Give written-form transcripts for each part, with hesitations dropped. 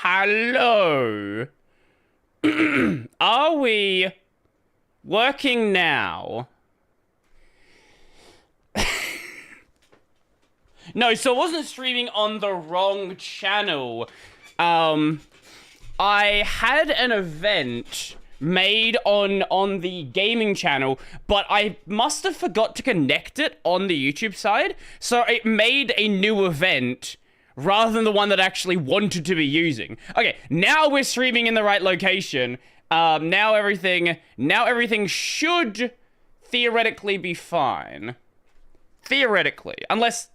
Hello. Are we working now? No, so I wasn't streaming on the wrong channel. I had an event made on the gaming channel, but I must have forgot to connect it on the YouTube side, so it made a new event rather than the one that I actually wanted to be using. Okay, now we're streaming in the right location. Now everything should theoretically be fine. Theoretically, unless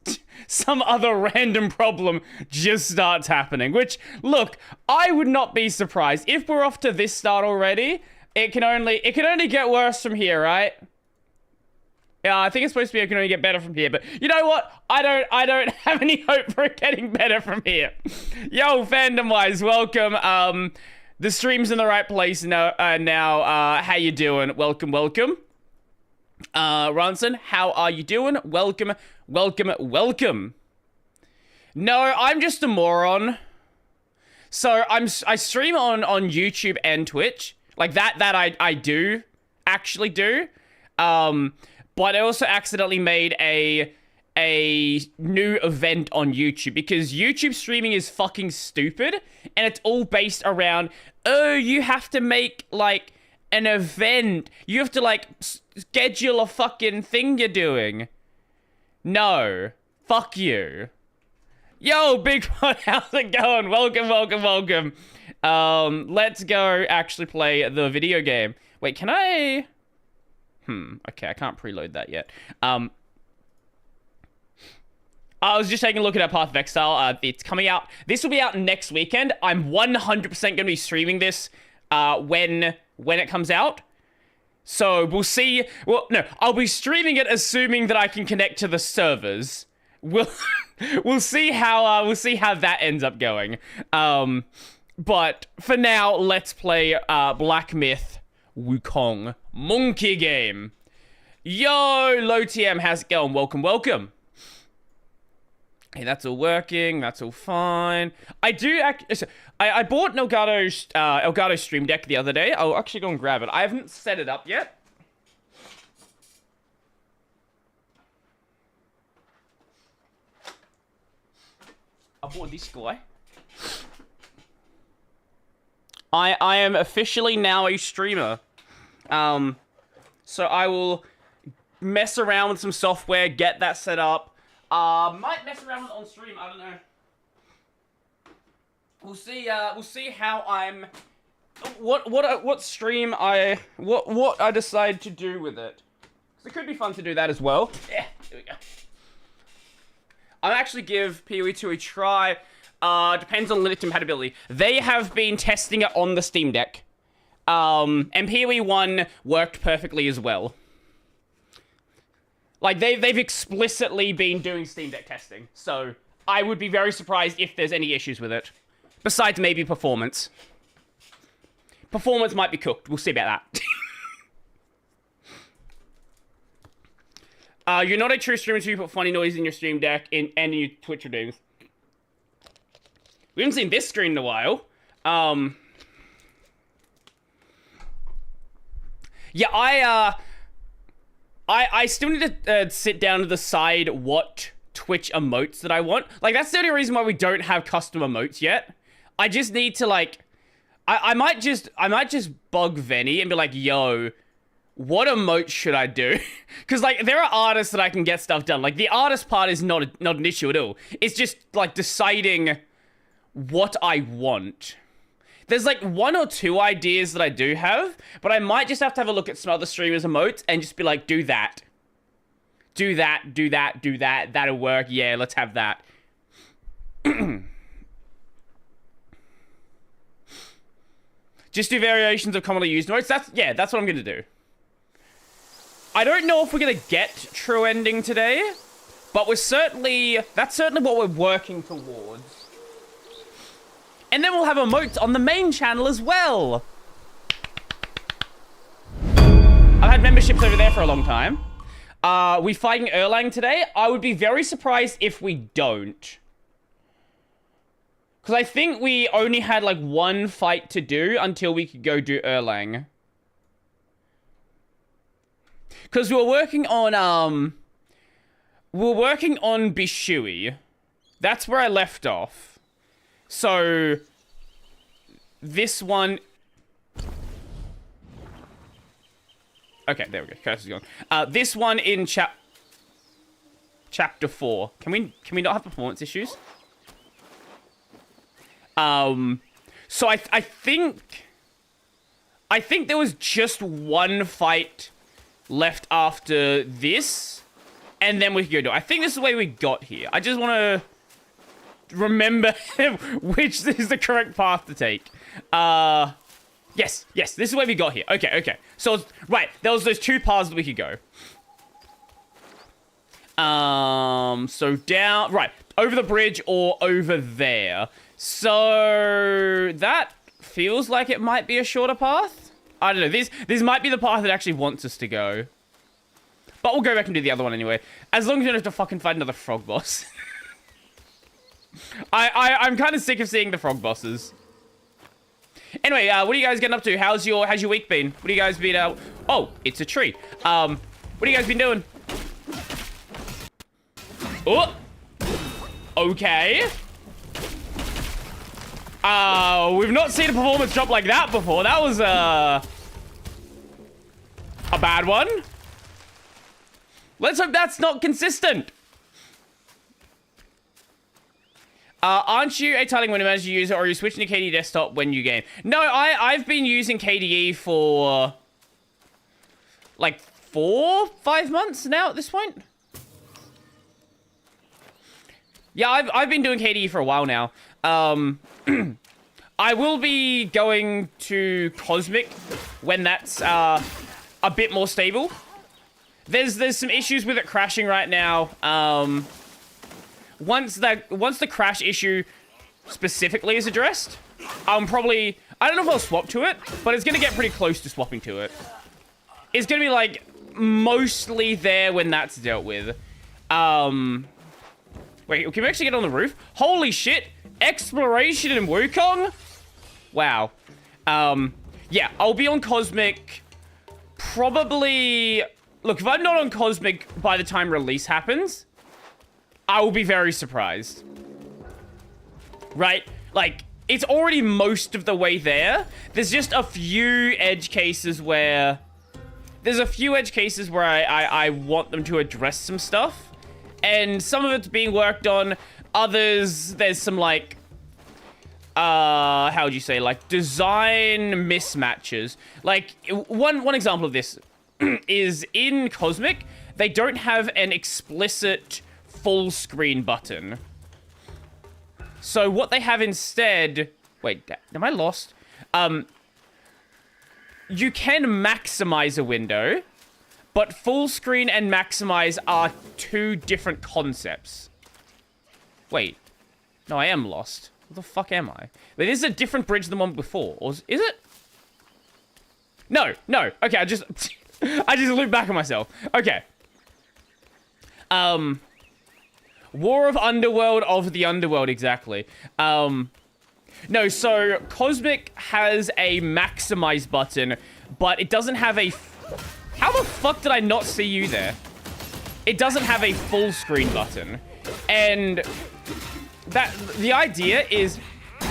some other random problem just starts happening, which, look, I would not be surprised. If we're off to this start already, it can only get worse from here, right? Yeah, I think it's supposed to be it can only get better from here, but you know what? I don't have any hope for it getting better from here. Yo, fandom-wise, welcome. The stream's in the right place now. How you doing? Welcome. Ronson, how are you doing? Welcome. No, I'm just a moron. So I stream on YouTube and Twitch. Like that I do actually do. But I also accidentally made a new event on YouTube because YouTube streaming is fucking stupid and it's all based around, oh, you have to make like an event. You have to like schedule a fucking thing you're doing. No. Fuck you. Yo, Bigfoot, how's it going? Welcome. Let's go actually play the video game. Wait, can I... okay, I can't preload that yet. I was just taking a look at our Path of Exile. It's coming out. This will be out next weekend. I'm 100% going to be streaming this when it comes out. So we'll see. Well, no, I'll be streaming it assuming that I can connect to the servers. We'll see how that ends up going. But for now, let's play Black Myth Wukong Monkey Game. Yo, Low TM, how's it going? Welcome. Hey, that's all working. That's all fine. I bought an Elgato Stream Deck the other day. I'll actually go and grab it. I haven't set it up yet. I bought this guy. I am officially now a streamer. So I will mess around with some software, get that set up. Might mess around with it on stream, I don't know. We'll see how I'm... What stream I decide to do with it. 'Cause it could be fun to do that as well. Yeah, here we go. I'll actually give PoE 2 a try. Depends on Linux compatibility. They have been testing it on the Steam Deck. And PoE 1 worked perfectly as well. Like, they've explicitly been doing Steam Deck testing. So, I would be very surprised if there's any issues with it. Besides maybe performance. Performance might be cooked. We'll see about that. You're not a true streamer until you put funny noise in your Stream Deck and in your Twitch streams. We haven't seen this screen in a while. Yeah, I still need to sit down to decide what Twitch emotes that I want. Like, that's the only reason why we don't have custom emotes yet. I just need to, like... I might just bug Venny and be like, yo, what emote should I do? Because, like, there are artists that I can get stuff done. Like, the artist part is not an issue at all. It's just, like, deciding what I want. There's, like, 1 or 2 ideas that I do have, but I might just have to have a look at some other streamers' emotes and just be like, do that. Do that. That'll work. Yeah, let's have that. Just do variations of commonly used emotes. That's what I'm going to do. I don't know if we're going to get true ending today, but that's certainly what we're working towards. And then we'll have emotes on the main channel as well. I've had memberships over there for a long time. We fighting Erlang today? I would be very surprised if we don't. Because I think we only had like one fight to do until we could go do Erlang. Because we were working on, Bishui. That's where I left off. So, this one... Okay, there we go. Cursor's gone. This one in chapter 4. Can we not have performance issues? So I think there was just one fight left after this, and then we could go do it. I think this is the way we got here. I just want to remember which is the correct path to take. Yes, this is the way we got here. Okay. So, right, there was those two paths that we could go. So down, right, over the bridge or over there. So, that feels like it might be a shorter path. I don't know, this might be the path that actually wants us to go. But we'll go back and do the other one anyway. As long as we don't have to fucking fight another frog boss. I'm kind of sick of seeing the frog bosses. Anyway, what are you guys getting up to? How's your week been? What are you guys been, oh, it's a tree. What have you guys been doing? Oh! Okay. We've not seen a performance drop like that before. That was, a bad one. Let's hope that's not consistent. Aren't you a tiling window manager user, or are you switching to KDE desktop when you game? No, I've been using KDE for like 4-5 months now at this point. Yeah, I've been doing KDE for a while now. I will be going to Cosmic when that's a bit more stable. There's some issues with it crashing right now. Once the crash issue specifically is addressed, I don't know if I'll swap to it, but it's gonna get pretty close to swapping to it. It's gonna be like mostly there when that's dealt with. Wait, can we actually get on the roof? Holy shit! Exploration in Wukong? Wow. Yeah, I'll be on Cosmic probably... Look, if I'm not on Cosmic by the time release happens, I will be very surprised. Right? Like, it's already most of the way there. There's just a few edge cases where... I want them to address some stuff. And some of it's being worked on. Others, there's some, like... how would you say? Like, design mismatches. Like, one example of this is in Cosmic, they don't have an explicit full screen button. So what they have instead... Wait, am I lost? You can maximize a window, but full screen and maximize are two different concepts. Wait. No, I am lost. What the fuck am I? Wait, this is a different bridge than the one before. Or is it? No. Okay, I just looped back on myself. Okay. War of Underworld of the Underworld, exactly. No, so Cosmic has a maximize button, but it doesn't have a... How the fuck did I not see you there? It doesn't have a full screen button. And the idea is,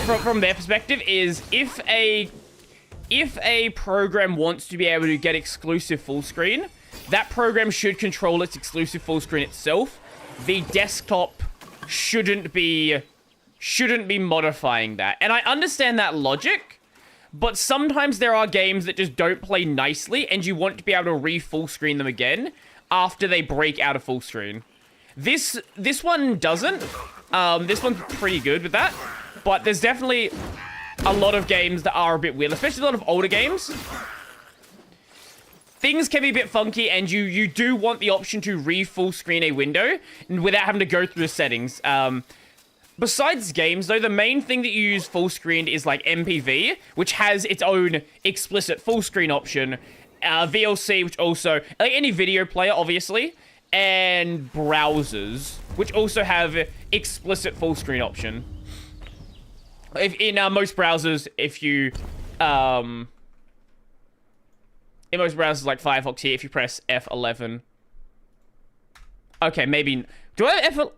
from their perspective, is if a program wants to be able to get exclusive full screen, that program should control its exclusive full screen itself. The desktop shouldn't be modifying that. And I understand that logic, but sometimes there are games that just don't play nicely and you want to be able to re-full screen them again after they break out of full screen. This one doesn't. This one's pretty good with that, but there's definitely a lot of games that are a bit weird, especially a lot of older games. Things can be a bit funky, and you do want the option to re-full screen a window without having to go through the settings. Besides games, though, the main thing that you use full screen is like MPV, which has its own explicit full screen option. VLC, which also, like any video player, obviously, and browsers, which also have explicit full screen option. If in most browsers, if you in most browsers like Firefox here, if you press F11. Okay, maybe. Do I have F?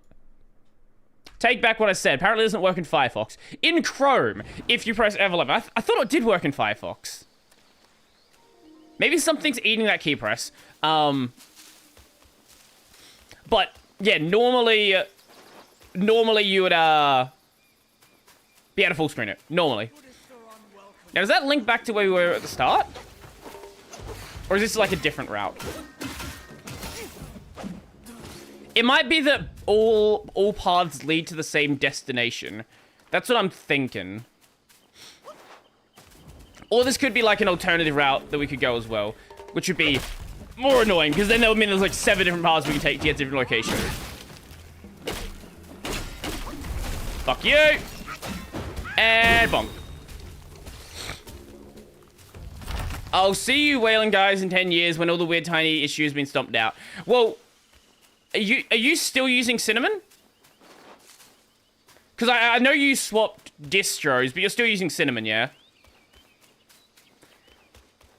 Take back what I said. Apparently, it doesn't work in Firefox. In Chrome, if you press F11, I thought it did work in Firefox. Maybe something's eating that key press. But yeah, normally you would be able to full screen it. Normally. Now, does that link back to where we were at the start? Or is this like a different route? It might be that all paths lead to the same destination. That's what I'm thinking. Or this could be like an alternative route that we could go as well, which would be more annoying, because then that would mean there's like 7 different paths we can take to get to different locations. Fuck you! And bonk. I'll see you whaling guys in 10 years when all the weird tiny issues have been stomped out. Well, are you still using Cinnamon? Because I know you swapped distros, but you're still using Cinnamon, yeah?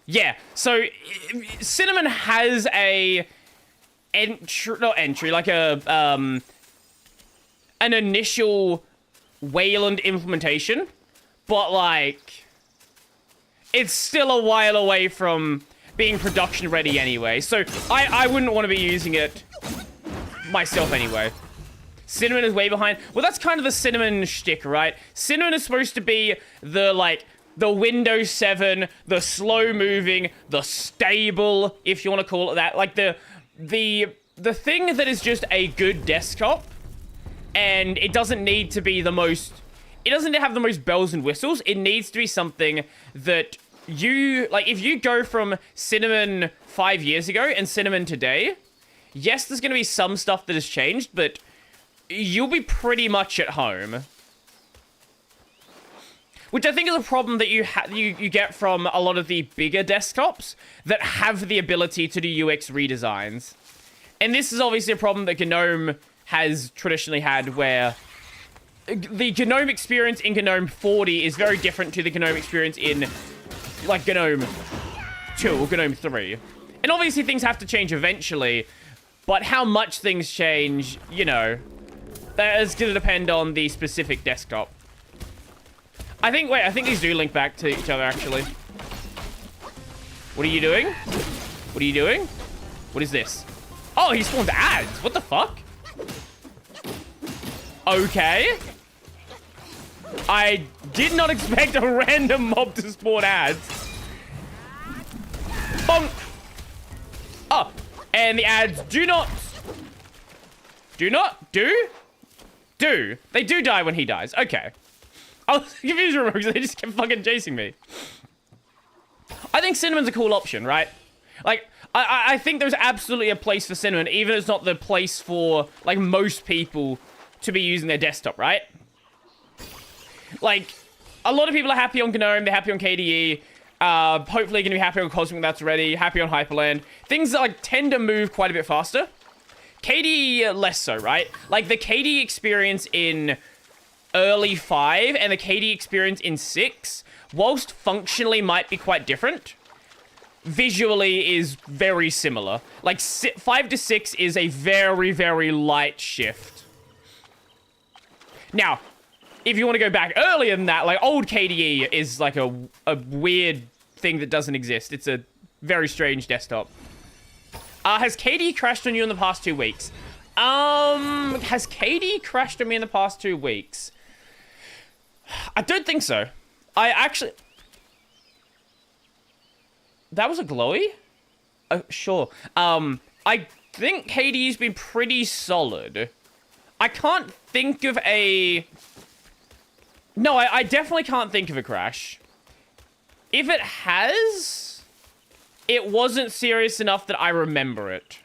Yeah, so Cinnamon has a like a an initial Wayland implementation, but like it's still a while away from being production ready anyway. So I wouldn't want to be using it myself anyway. Cinnamon is way behind. Well, that's kind of the Cinnamon shtick, right? Cinnamon is supposed to be the like the Windows 7, the slow moving, the stable, if you want to call it that. Like the thing that is just a good desktop, and it doesn't need to be the most, it doesn't have the most bells and whistles. It needs to be something that you, like if you go from Cinnamon 5 years ago and Cinnamon today, yes, there's going to be some stuff that has changed, but you'll be pretty much at home. Which I think is a problem that you get from a lot of the bigger desktops that have the ability to do UX redesigns. And this is obviously a problem that GNOME has traditionally had, where the GNOME experience in GNOME 40 is very different to the GNOME experience in, like, GNOME 2 or GNOME 3. And obviously things have to change eventually, but how much things change, you know, that is going to depend on the specific desktop. I think these do link back to each other, actually. What are you doing? What are you doing? What is this? Oh, he spawned ads. What the fuck? Okay. I did not expect a random mob to spawn ads. Bonk. Oh, and the ads do. They do die when he dies. Okay. I was confused because they just kept fucking chasing me. I think Cinnamon's a cool option, right? Like, I think there's absolutely a place for Cinnamon, even if it's not the place for, like, most people to be using their desktop, right? Like, a lot of people are happy on GNOME, they're happy on KDE, hopefully going to be happy on Cosmic that's ready, happy on Hyperland. Things that, like, tend to move quite a bit faster. KDE, less so, right? Like, the KDE experience in early 5 and the KDE experience in 6, whilst functionally might be quite different, visually is very similar. Like, 5 to 6 is a very, very light shift. Now, if you want to go back earlier than that, like, old KDE is like a weird thing that doesn't exist. It's a very strange desktop. Has KDE crashed on you in the past 2 weeks? Has KDE crashed on me in the past 2 weeks? I don't think so. I actually... That was a glowy? Sure. I think KDE's been pretty solid. I can't think of a... No, I definitely can't think of a crash. If it has, it wasn't serious enough that I remember it.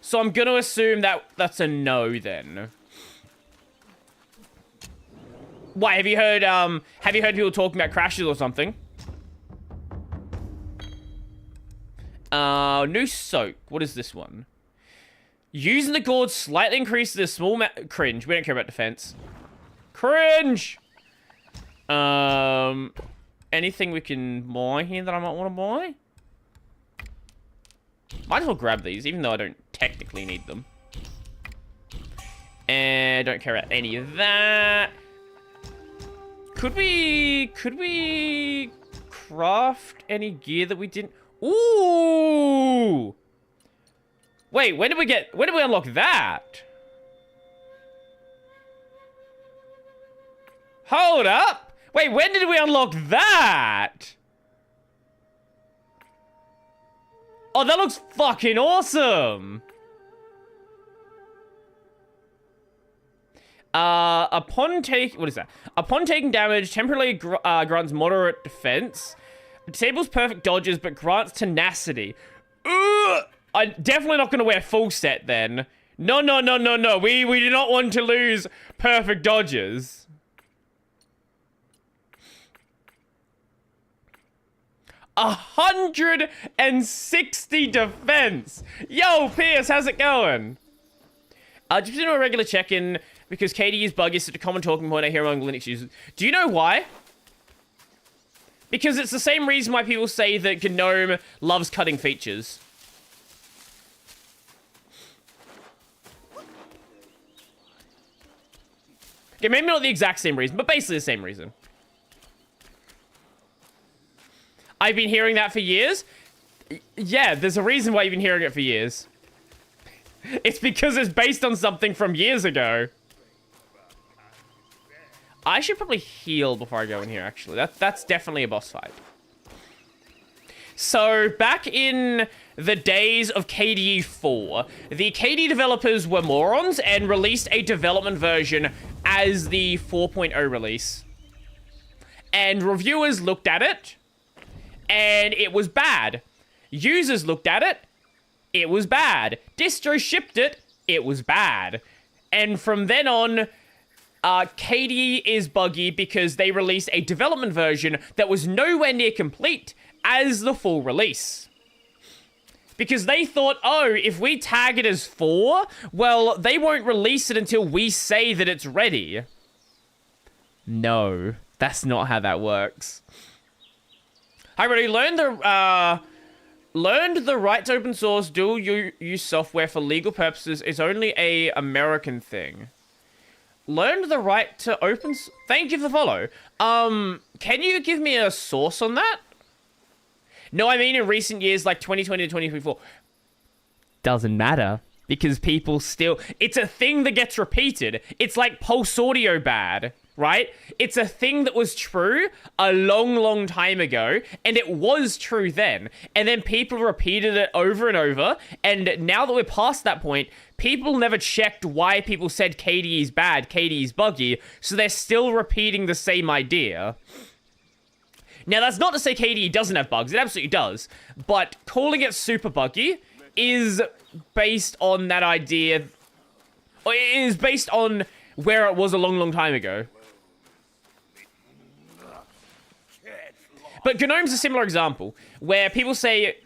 So I'm gonna assume that that's a no then. Why, have you heard people talking about crashes or something? New soak. What is this one? Using the gourd slightly increases the small cringe. We don't care about defense. Cringe! Anything we can buy here that I might want to buy? Might as well grab these, even though I don't technically need them. And don't care about any of that. Could we craft any gear that we didn't? Ooh! Wait, when did we unlock that? Hold up! Wait, when did we unlock that? Oh, that looks fucking awesome! Upon taking damage, temporarily grants moderate defense. Disables perfect dodges, but grants tenacity. Ugh! I'm definitely not going to wear full set then. No. We do not want to lose perfect dodges. 160 defense. Yo, Pierce, how's it going? Just do a regular check-in because KDE's bug is such a common talking point I hear among Linux users. Do you know why? Because it's the same reason why people say that GNOME loves cutting features. Okay, maybe not the exact same reason, but basically the same reason. I've been hearing that for years. Yeah, there's a reason why you've been hearing it for years. It's because it's based on something from years ago. I should probably heal before I go in here, actually. That's definitely a boss fight. So, back in the days of KDE 4, the KDE developers were morons and released a development version as the 4.0 release. And reviewers looked at it, and it was bad. Users looked at it, it was bad. Distros shipped it, it was bad. And from then on, KDE is buggy because they released a development version that was nowhere near complete as the full release. Because they thought, oh, if we tag it as 4, well, they won't release it until we say that it's ready. No, that's not how that works. I already learned the right to open source dual use software for legal purposes is only a American thing. Learned the right to open... Thank you for the follow. Can you give me a source on that? No, I mean in recent years, like 2020 to 2024. Doesn't matter. Because people still... It's a thing that gets repeated. It's like Pulse Audio bad, right? It's a thing that was true a long time ago, and it was true then. And then people repeated it over and over, and now that we're past that point, people never checked why people said KDE is bad, KDE is buggy, so they're still repeating the same idea. Now, that's not to say KDE doesn't have bugs. It absolutely does. But calling it super buggy is based on that idea... Or it is based on where it was a long time ago. But GNOME's a similar example, where people say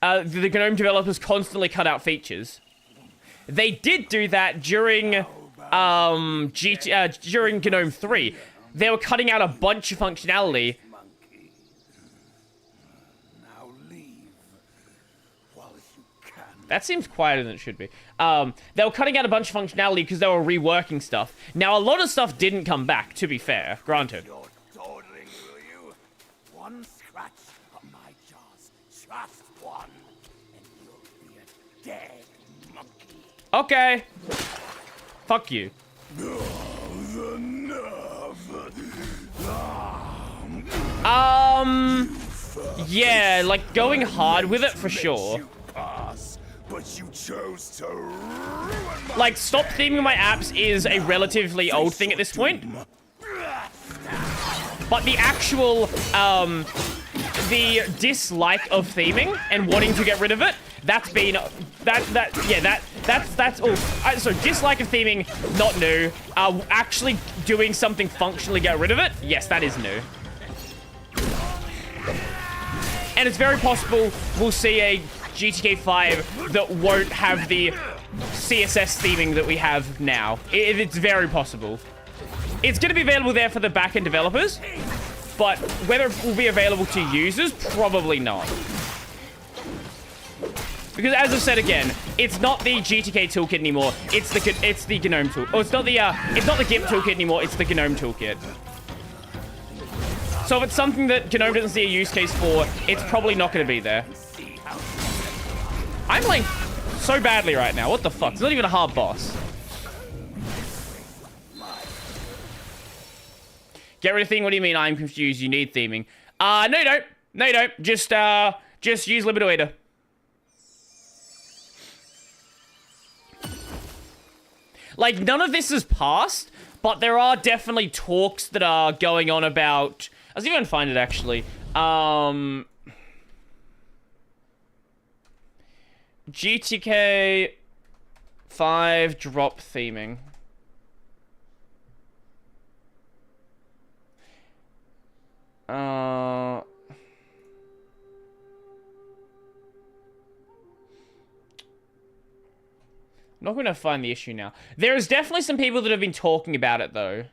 the GNOME developers constantly cut out features. They did do that during during GNOME 3. They were cutting out a bunch of functionality. That seems quieter than it should be. They were cutting out a bunch of functionality because they were reworking stuff. Now, a lot of stuff didn't come back, to be fair, granted. You're dawdling, will you? One scratch on my jaws, just one, and you'll be a dead monkey. Okay. Fuck you. Yeah, like going hard with it for sure. But you chose to ruin Like, stop theming my apps is a relatively old thing at this point. But the actual, the dislike of theming and wanting to get rid of it, that's been, that's all. So, dislike of theming, not new. Actually doing something functionally get rid of it, yes, that is new. And it's very possible we'll see a GTK 5 that won't have the CSS theming that we have now. It's very possible. It's going to be available there for the back-end developers, but whether it will be available to users, probably not. Because as I've said again, it's not the GTK toolkit anymore. It's the GNOME tool. Oh, it's not the GIMP toolkit anymore. It's the GNOME toolkit. So if it's something that GNOME doesn't see a use case for, it's probably not going to be there. I'm playing so badly right now. What the fuck? It's not even a hard boss. Get rid of theme? What do you mean? I'm confused. You need theming. No, you don't. No, you don't. Just use Libidoida. Like, none of this is passed, but there are definitely talks that are going on about... I was even find it, actually. GTK 5 drop theming. I'm not going to find the issue now. There is definitely some people that have been talking about it, though.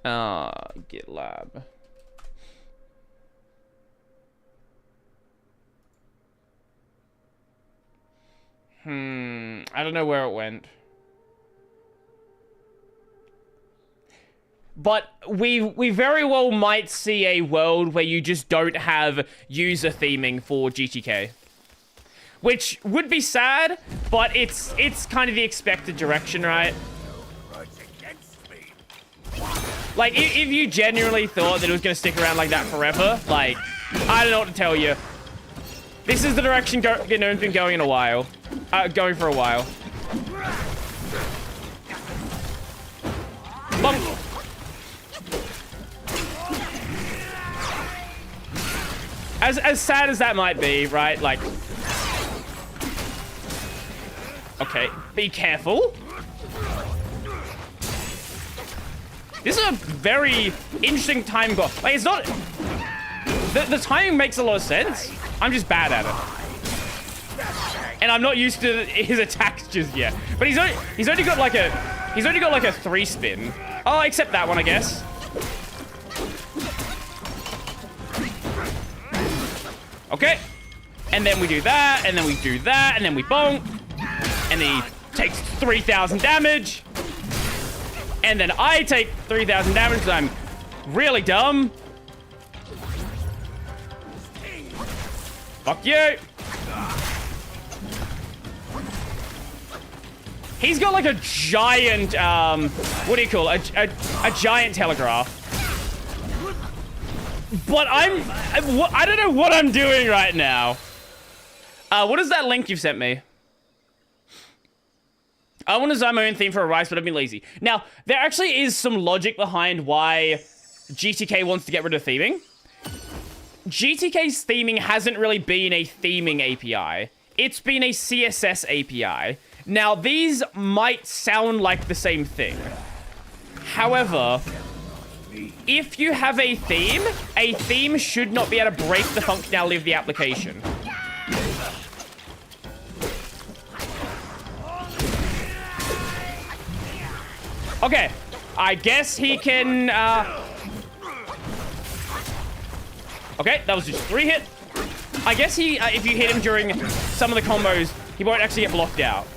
GitLab. I don't know where it went. But we very well might see a world where you just don't have user theming for GTK. Which would be sad, but it's kind of the expected direction, right? Like, if you genuinely thought that it was going to stick around like that forever, like, I don't know what to tell you. This is the direction GNOME's been going in a while. Going for a while. Bonk. As sad as that might be, right? Like... Okay, be careful. This is a very interesting time go. Like, it's not... The timing makes a lot of sense. I'm just bad at it. And I'm not used to his attacks just yet. But he's only got like a... He's only got like a 3-spin. Oh, except that one, I guess. Okay. And then we do that, and then we do that, and then we bonk. And then he takes 3,000 damage. And then I take 3,000 damage because I'm really dumb. Fuck you. He's got like a giant, what do you call it? A giant telegraph. But I don't know what I'm doing right now. What is that link you've sent me? I want to design my own theme for a Rise, but I've been lazy. Now, there actually is some logic behind why GTK wants to get rid of theming. GTK's theming hasn't really been a theming API. It's been a CSS API. Now, these might sound like the same thing. However, if you have a theme should not be able to break the functionality of the application. Okay, I guess he can, Okay, that was just 3 hit. I guess he, if you hit him during some of the combos, he won't actually get blocked out.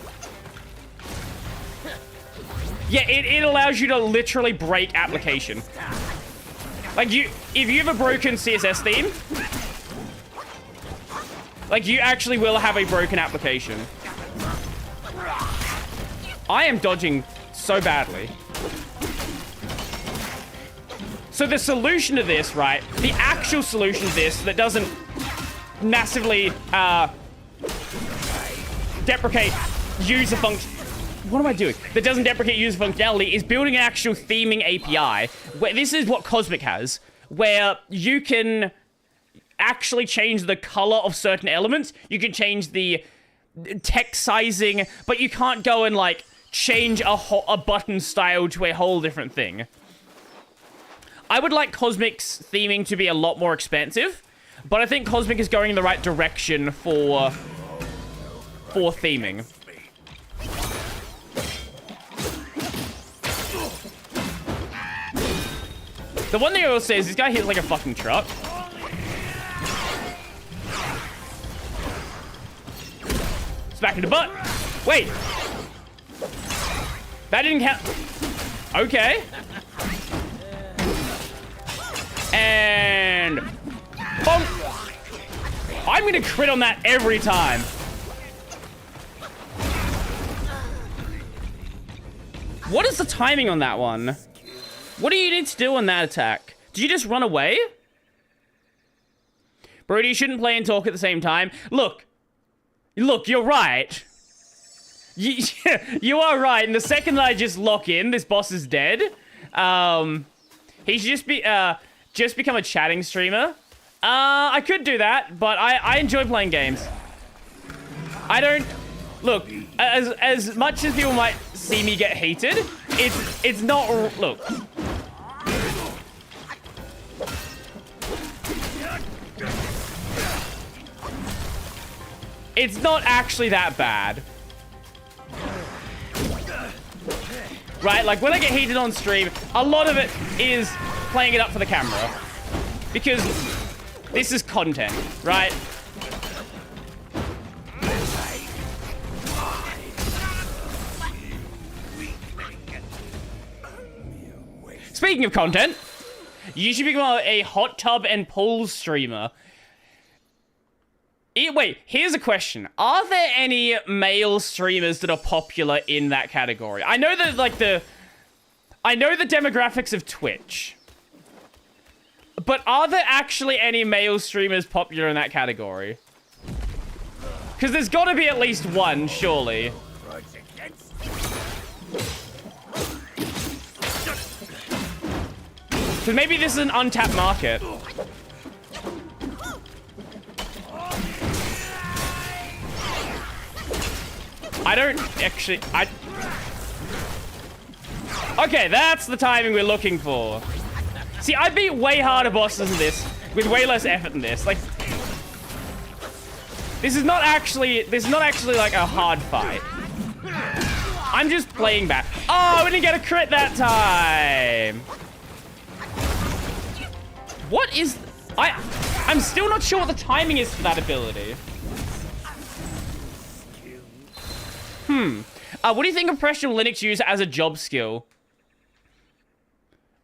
Yeah, it allows you to literally break application. Like, if you have a broken CSS theme, like, you actually will have a broken application. I am dodging so badly. So the solution to this, right? The actual solution to this that doesn't massively deprecate user function. What am I doing? That doesn't deprecate user functionality is building an actual theming API. Where this is what Cosmic has, where you can actually change the color of certain elements. You can change the text sizing, but you can't go and like change a button style to a whole different thing. I would like Cosmic's theming to be a lot more expansive, but I think Cosmic is going in the right direction for The one thing I will say is this guy hits like a fucking truck. Smack in the butt. Wait. That didn't count. Okay. And... bonk. I'm gonna crit on that every time. What is the timing on that one? What do you need to do on that attack? Did you just run away? Brody, you shouldn't play and talk at the same time. Look, you're right. You are right. And the second that I just lock in, this boss is dead. He should just become a chatting streamer. I could do that, but I enjoy playing games. I don't... Look, as much as people might see me get heated, it's not... Look. It's not actually that bad. Right? Like, when I get heated on stream, a lot of it is playing it up for the camera. Because this is content, right? Speaking of content, you should become a hot tub and pool streamer. Wait, here's a question. Are there any male streamers that are popular in that category? I know that, like, I know the demographics of Twitch. But are there actually any male streamers popular in that category? Because there's got to be at least one, surely. Because maybe this is an untapped market. I don't actually... Okay, that's the timing we're looking for. See, I beat way harder bosses than this, with way less effort than this. Like, this is not actually like a hard fight. I'm just playing back. Oh, we didn't get a crit that time. What is... I'm still not sure what the timing is for that ability. What do you think of professional Linux use as a job skill?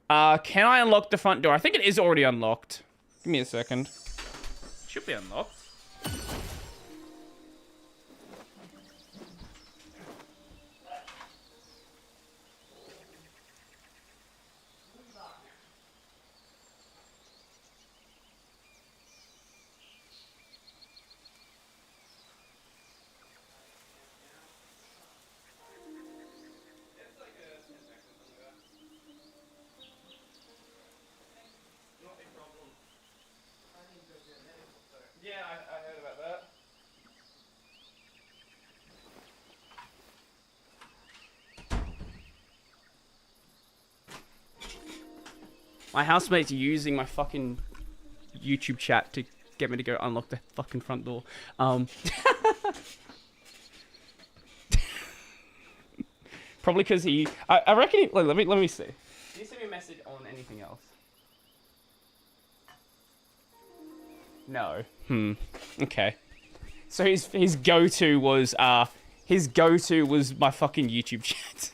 Can I unlock the front door? I think it is already unlocked. Give me a second. Should be unlocked. My housemate's using my fucking YouTube chat to get me to go unlock the fucking front door. Probably because he... I reckon he... Let me see. Did you send me a message on anything else? No. Okay. So his go-to was my fucking YouTube chat.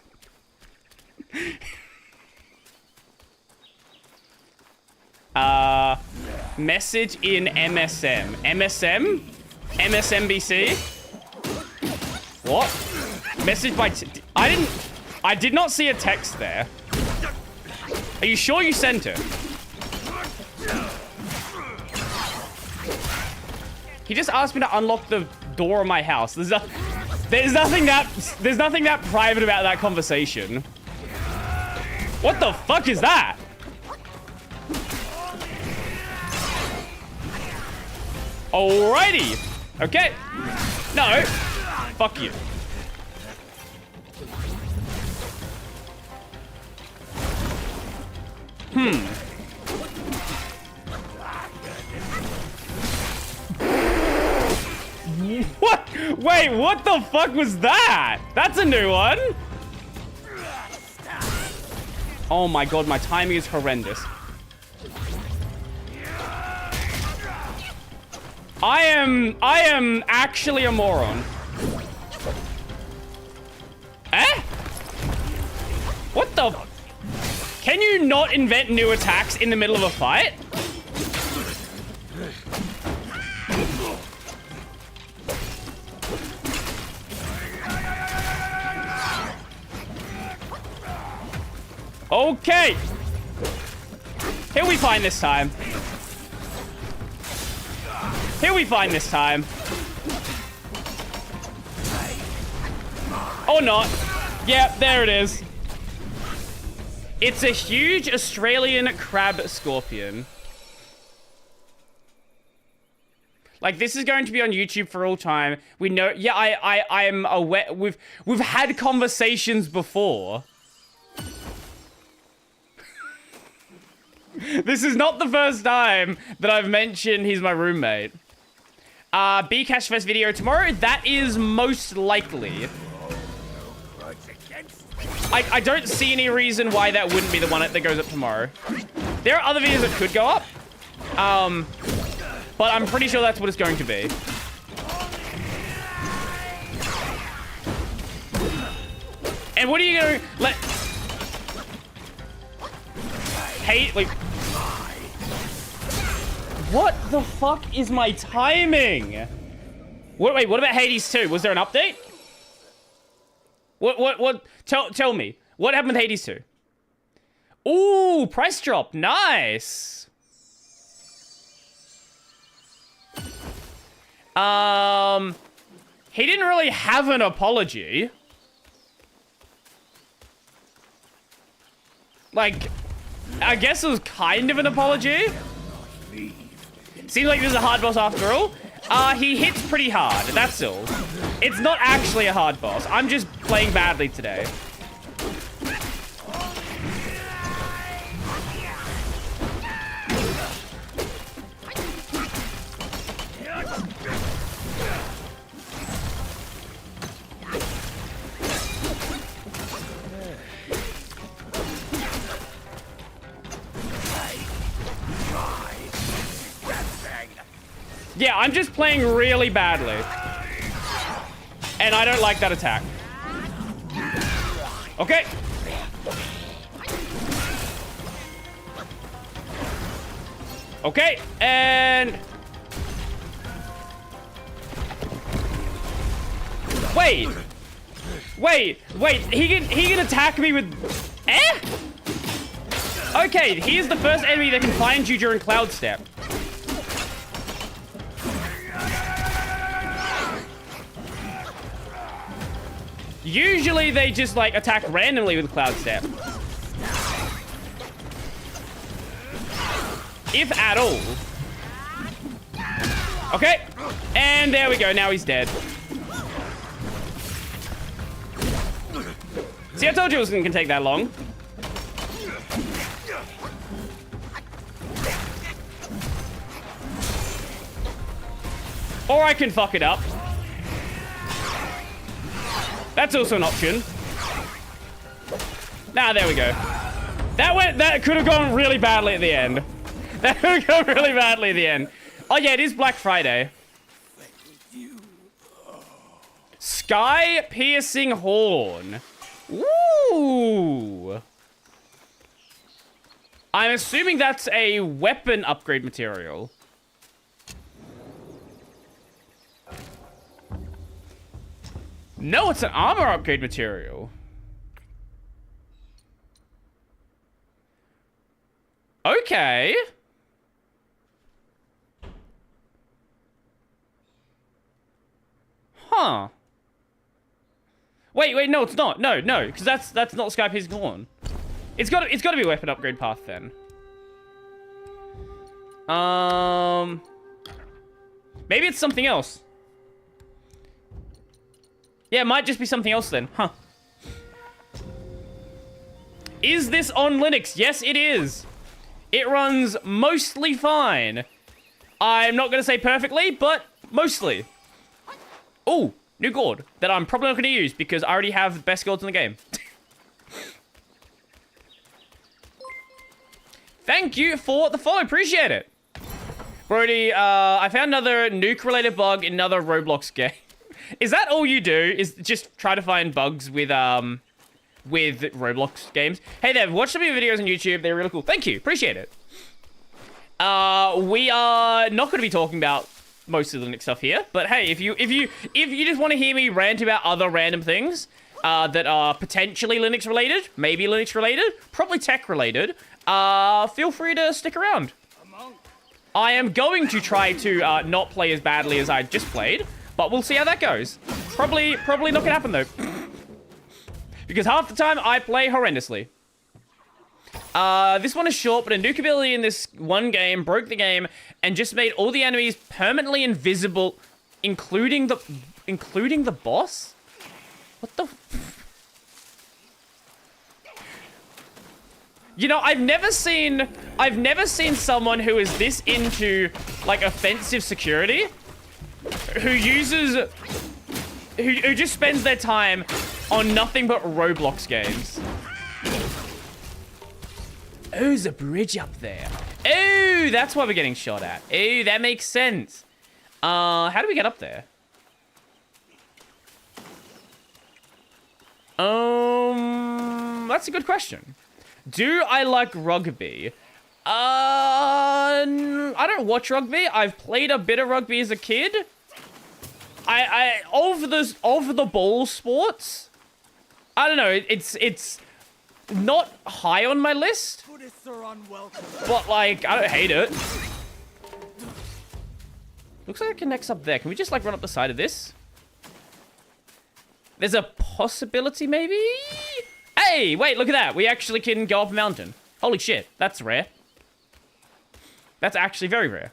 Message in MSM. MSM? MSNBC? What? Message by... I did not see a text there. Are you sure you sent it? He just asked me to unlock the door of my house. There's nothing that private about that conversation. What the fuck is that? Alrighty. Okay. No. Fuck you. What? Wait, what the fuck was that? That's a new one. Oh my god, my timing is horrendous. I am actually a moron. Eh? What the? Can you not invent new attacks in the middle of a fight? Okay. Here we find this time. Here we find this time. Or not. Yep, there it is. It's a huge Australian crab scorpion. Like, this is going to be on YouTube for all time. We know, yeah, I'm aware, we've had conversations before. This is not the first time that I've mentioned he's my roommate. B-Cash Fest video tomorrow? That is most likely. I don't see any reason why that wouldn't be the one that goes up tomorrow. There are other videos that could go up. But I'm pretty sure that's what it's going to be. And what are you gonna let? Hey, like, what the fuck is my timing? Wait, what about Hades 2? Was there an update? What? Tell me. What happened with Hades 2? Ooh, price drop. Nice. He didn't really have an apology. Like, I guess it was kind of an apology. Seems like this is a hard boss after all. He hits pretty hard, that's all. It's not actually a hard boss. I'm just playing badly today. Yeah, I'm just playing really badly. And I don't like that attack. Okay. Okay, and... Wait, he can attack me with... Eh? Okay, he is the first enemy that can find you during Cloud Step. Usually they just, like, attack randomly with Cloud Step. If at all. Okay. And there we go. Now he's dead. See, I told you it wasn't gonna take that long. Or I can fuck it up. That's also an option. Nah, there we go. That could have gone really badly at the end. That could have gone really badly at the end. Oh yeah, it is Black Friday. Sky piercing horn. Ooh. I'm assuming that's a weapon upgrade material. No, it's an armor upgrade material. Okay. Huh. Wait, no, it's not. No, because that's not Sky Piercing Horn. It's got to be a weapon upgrade path then. Maybe it's something else. Yeah, it might just be something else then. Huh. Is this on Linux? Yes, it is. It runs mostly fine. I'm not going to say perfectly, but mostly. Ooh, new gourd that I'm probably not going to use because I already have the best gourds in the game. Thank you for the follow. Appreciate it. Brody, I found another nuke-related bug in another Roblox game. Is that all you do? Is just try to find bugs with Roblox games? Hey there, watch some of your videos on YouTube. They're really cool. Thank you. Appreciate it. We are not going to be talking about most of the Linux stuff here, but hey, if you just want to hear me rant about other random things that are potentially Linux related, maybe Linux related, probably tech related, feel free to stick around. I am going to try to not play as badly as I just played, but we'll see how that goes. Probably not gonna happen though, because half the time I play horrendously. This one is short, but a nuke ability in this one game broke the game and just made all the enemies permanently invisible, including the boss? What the You know, I've never seen someone who is this into like offensive security who just spends their time on nothing but Roblox games. Oh, there's a bridge up there. Oh, that's why we're getting shot at. Oh, that makes sense. How do we get up there? That's a good question. Do I like rugby? I don't watch rugby. I've played a bit of rugby as a kid. Over the ball sports, I don't know. It's not high on my list, but like I don't hate it. Looks like it connects up there. Can we just like run up the side of this? There's a possibility, maybe? Hey, wait, look at that. We actually can go up a mountain. Holy shit, that's rare. That's actually very rare.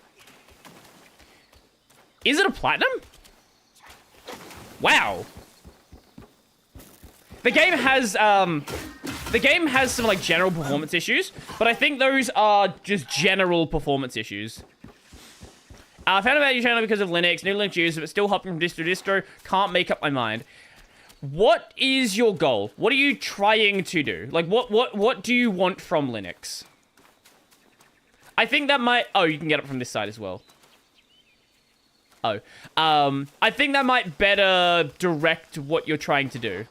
Is it a platinum? Wow. The game has some like general performance issues, but I think those are just general performance issues. I found about your channel because of Linux, new Linux user, but still hopping from distro to distro. Can't make up my mind. What is your goal? What are you trying to do? Like, what do you want from Linux? I think that might... Oh, you can get it from this side as well. Oh. I think that might better direct what you're trying to do.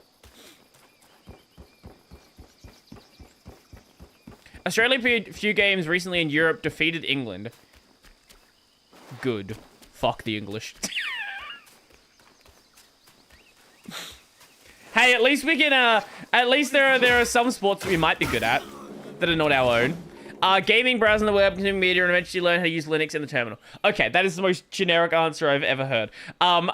Australia played a few games recently in Europe, defeated England. Good. Fuck the English. Hey, at least we can, at least there are some sports that we might be good at that are not our own. Gaming, browsing the web, consuming media, and eventually learn how to use Linux in the terminal. Okay, that is the most generic answer I've ever heard. I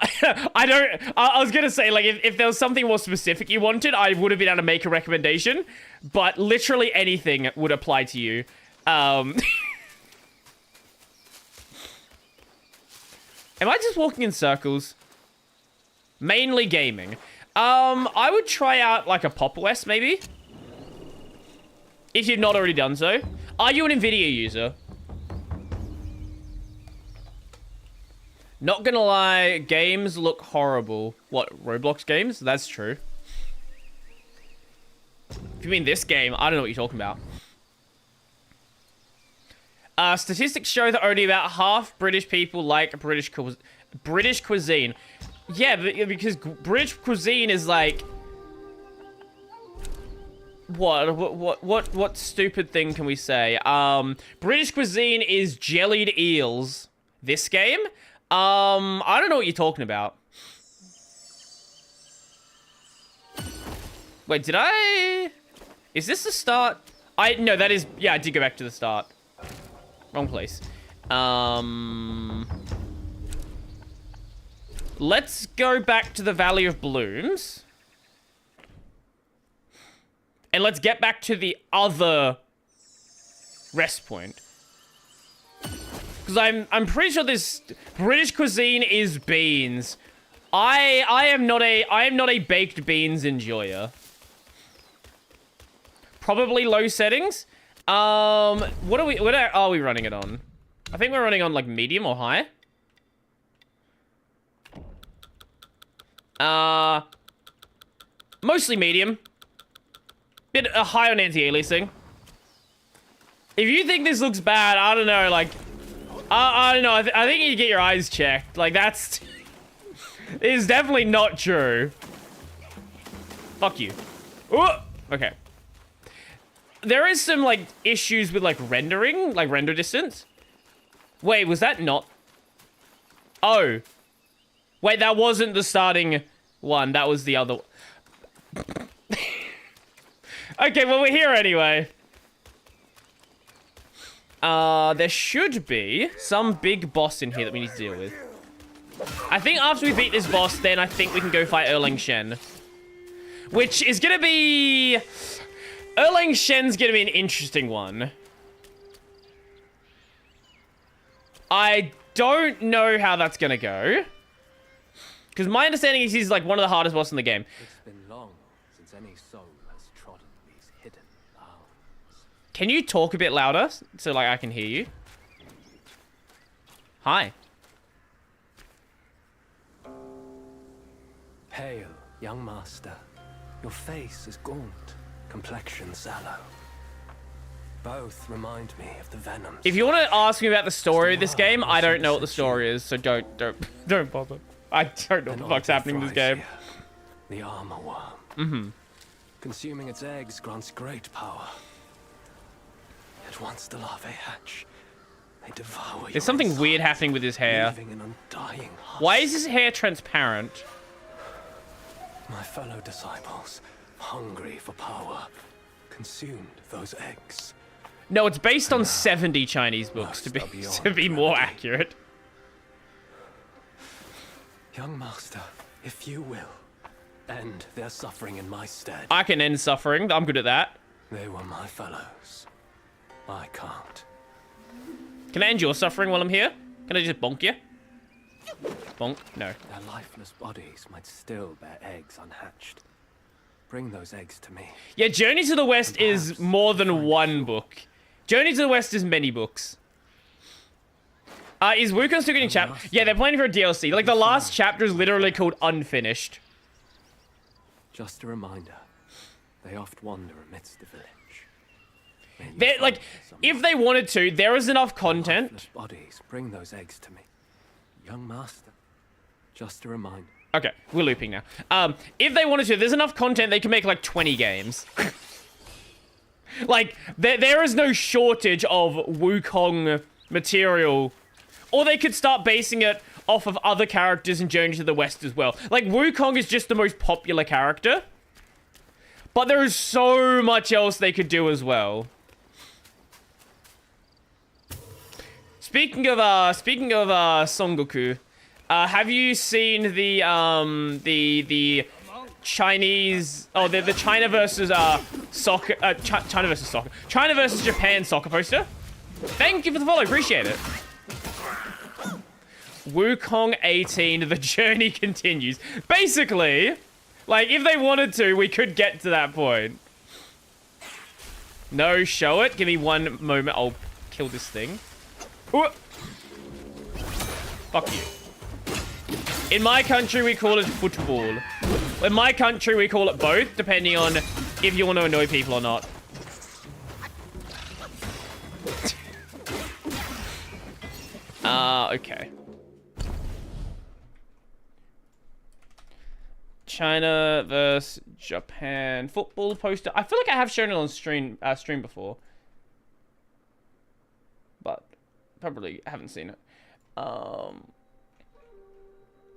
was gonna say, like, if there was something more specific you wanted, I would have been able to make a recommendation, but literally anything would apply to you. Am I just walking in circles? Mainly gaming. I would try out, like, a Pop! OS, maybe? If you've not already done so. Are you an NVIDIA user? Not gonna lie, games look horrible. What, Roblox games? That's true. If you mean this game, I don't know what you're talking about. Statistics show that only about half British people like British cuisine. Yeah, because British cuisine is like... What stupid thing can we say? British cuisine is jellied eels. This game? I don't know what you're talking about. Wait, did I... Is this the start? No, that is... Yeah, I did go back to the start. Wrong place. Let's go back to the Valley of Blooms. And let's get back to the other rest point. Because I'm pretty sure this British cuisine is beans. I am not a baked beans enjoyer. Probably low settings. What are we running it on? I think we're running on like medium or high. Mostly medium. Bit high on anti-aliasing. If you think this looks bad, I don't know, like... I don't know. I think you get your eyes checked. Like, that's... is definitely not true. Fuck you. Ooh! Okay. There is some, like, issues with, like, rendering. Like, render distance. Wait, was that not... Oh. Wait, that wasn't the starting one. That was the other... Okay, well, we're here anyway. There should be some big boss in here that we need to deal with. I think after we beat this boss, then I think we can go fight Erlang Shen. Which is gonna be... Erlang Shen's gonna be an interesting one. I don't know how that's gonna go. Because my understanding is he's like one of the hardest bosses in the game. It's been long since any soul has trodden these hidden lands. Can you talk a bit louder so like I can hear you? Hi. Hail, young master. Your face is gaunt, complexion sallow. Both remind me of the venoms. If you want to ask me about the story of this game, I don't know what the story is, so don't bother. I don't know what the fuck's happening in this game. The armor worm. Consuming its eggs grants great power. Yet once the larvae hatch, they devour. There's something weird happening with his hair. Leaving an undying husk. Why is his hair transparent? My fellow disciples, hungry for power, consumed those eggs. No, it's based on 70 Chinese books to be more accurate. Young master, if you will, end their suffering in my stead. I can end suffering. I'm good at that. They were my fellows. I can't. Can I end your suffering while I'm here? Can I just bonk you? Bonk? No. Their lifeless bodies might still bear eggs unhatched. Bring those eggs to me. Yeah, Journey to the West is more than one book. Journey to the West is many books. Is Wukong still getting chapter? Yeah, they're planning for a DLC. Like, the last chapter is literally called Unfinished. Just a reminder, they oft wander amidst the village. They're, like, if they wanted to, there is enough content. Lifeless bodies, bring those eggs to me. Young master, just a reminder. Okay, we're looping now. If they wanted to, there's enough content they can make, like, 20 games. Like, there is no shortage of Wukong material. Or they could start basing it off of other characters in Journey to the West as well. Like, Wukong is just the most popular character. But there is so much else they could do as well. Speaking of Son Goku, have you seen the Chinese, the China versus soccer, China versus soccer, China versus Japan soccer poster? Thank you for the follow, appreciate it. Wukong 18, the journey continues. Basically, like, if they wanted to, we could get to that point. No, show it. Give me one moment. I'll kill this thing. Ooh. Fuck you. In my country, we call it football. In my country, we call it both, depending on if you want to annoy people or not. Okay. China versus Japan football poster. I feel like I have shown it on stream before, but probably haven't seen it.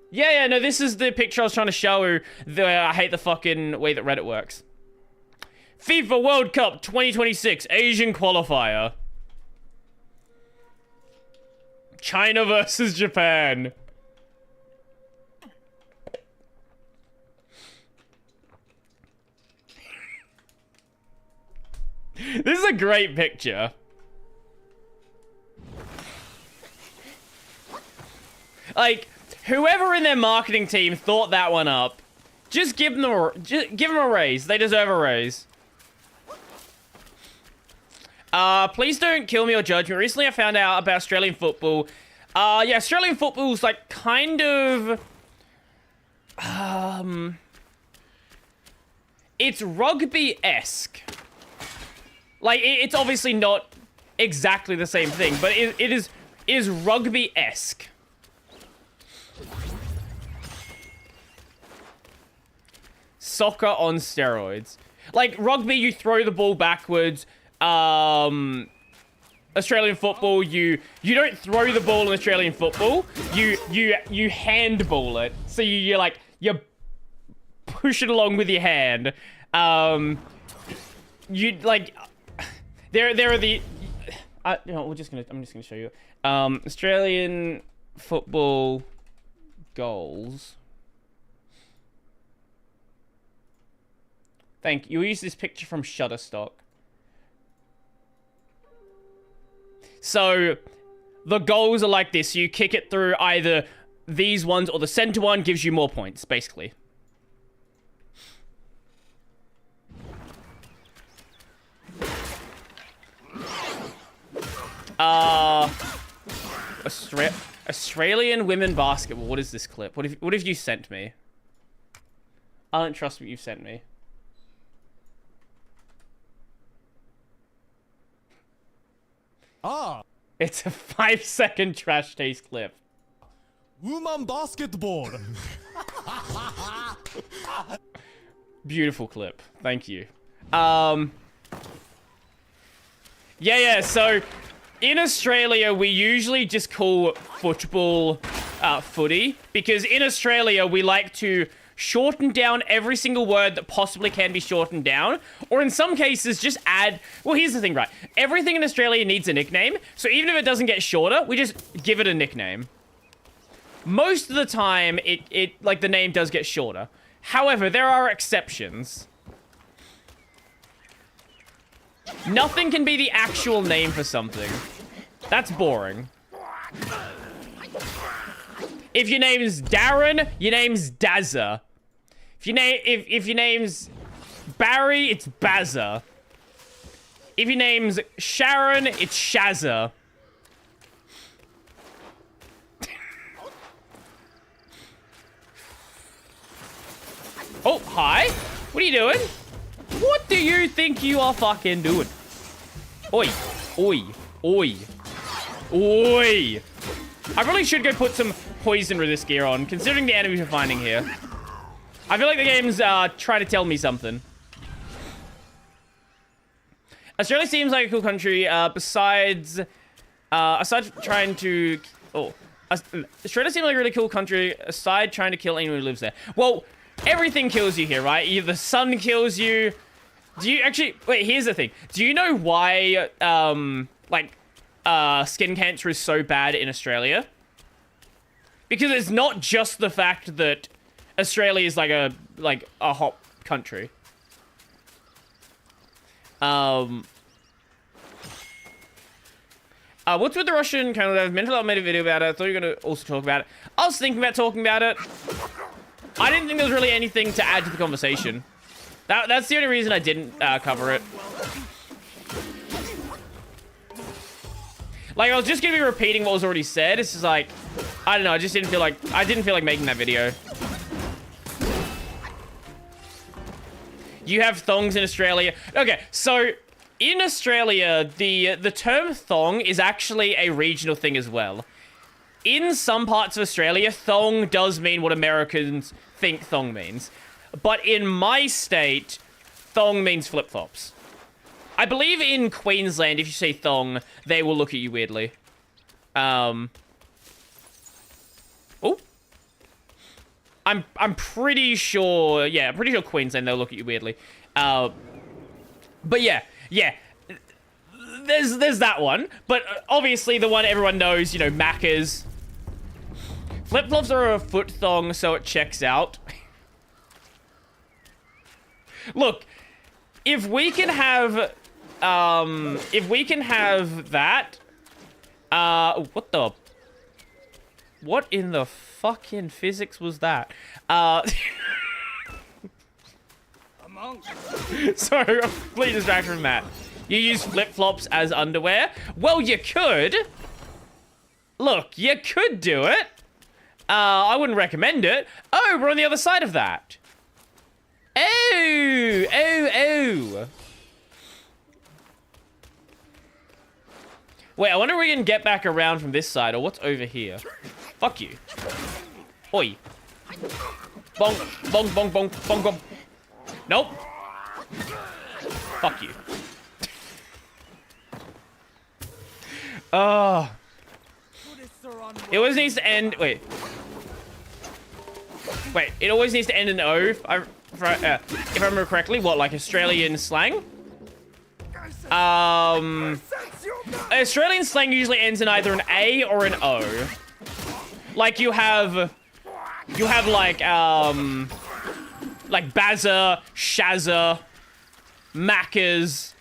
Yeah, no, this is the picture I was trying to show. I hate the fucking way that Reddit works. FIFA World Cup 2026 Asian qualifier. China versus Japan. This is a great picture. Like, whoever in their marketing team thought that one up, just give them a raise. They deserve a raise. Please don't kill me or judge me. Recently I found out about Australian football. Yeah, Australian football's like kind of it's rugby-esque. Like, it's obviously not exactly the same thing, but it is is rugby-esque. Soccer on steroids. Like, rugby, you throw the ball backwards. Australian football, you don't throw the ball in Australian football. You handball it. So you push it along with your hand. You like there are the I'm just gonna show you. Australian football goals. Thank you. You'll use this picture from Shutterstock. So, the goals are like this. You kick it through either these ones or the center one gives you more points, basically. Australian women basketball. What is this clip? What have you sent me? I don't trust what you've sent me. It's a 5-second trash taste clip. Woman basketball. Beautiful clip. Thank you. Yeah, so in Australia, we usually just call football footy, because in Australia, we like to shorten down every single word that possibly can be shortened down, or in some cases, just add... Well, here's the thing, right? Everything in Australia needs a nickname, so even if it doesn't get shorter, we just give it a nickname. Most of the time, like, the name does get shorter. However, there are exceptions. Nothing can be the actual name for something. That's boring. If your name's Darren, your name's Dazza. If your name's Barry, it's Bazza. If your name's Sharon, it's Shazza. Oh, hi. What are you doing? What do you think you are fucking doing? Oi. Oi. Oi. Oi. I probably should go put some poison resist gear on, considering the enemies we're finding here. I feel like the game's trying to tell me something. Australia seems like a cool country, aside trying to... Oh. Australia seems like a really cool country, aside trying to kill anyone who lives there. Well, everything kills you here, right? Either the sun kills you... Do you actually... Wait, here's the thing. Do you know why, skin cancer is so bad in Australia? Because it's not just the fact that Australia is like a hot country. What's with the Russian Canada? Mental Health made a video about it. I thought you were gonna also talk about it. I was thinking about talking about it. I didn't think there was really anything to add to the conversation. That's the only reason I didn't cover it. Like, I was just gonna be repeating what was already said. It's just like, I don't know, I didn't feel like making that video. You have thongs in Australia. Okay, so in Australia, the term thong is actually a regional thing as well. In some parts of Australia, thong does mean what Americans think thong means. But in my state, thong means flip-flops. I believe in Queensland, if you say thong, they will look at you weirdly. Oh. I'm pretty sure, yeah, I'm pretty sure Queensland, they'll look at you weirdly. But yeah. There's that one. But obviously the one everyone knows, you know, Macca's. Flip-flops are a foot thong, so it checks out. Look, if we can have that, what in the fucking physics was that? Sorry, I'm completely distracted from that. You use flip-flops as underwear? Well, you could. Look, you could do it. I wouldn't recommend it. Oh, we're on the other side of that. Oh. Wait, I wonder if we can get back around from this side, or what's over here? Fuck you. Oi. Bong, bong, bong, bong, bong, bong. Nope. Fuck you. Oh. It always needs to end. Wait. Wait, it always needs to end in O, if I remember correctly. What, like Australian slang? Australian slang usually ends in either an A or an O. Like you have like Bazza, Shazza, Maccas,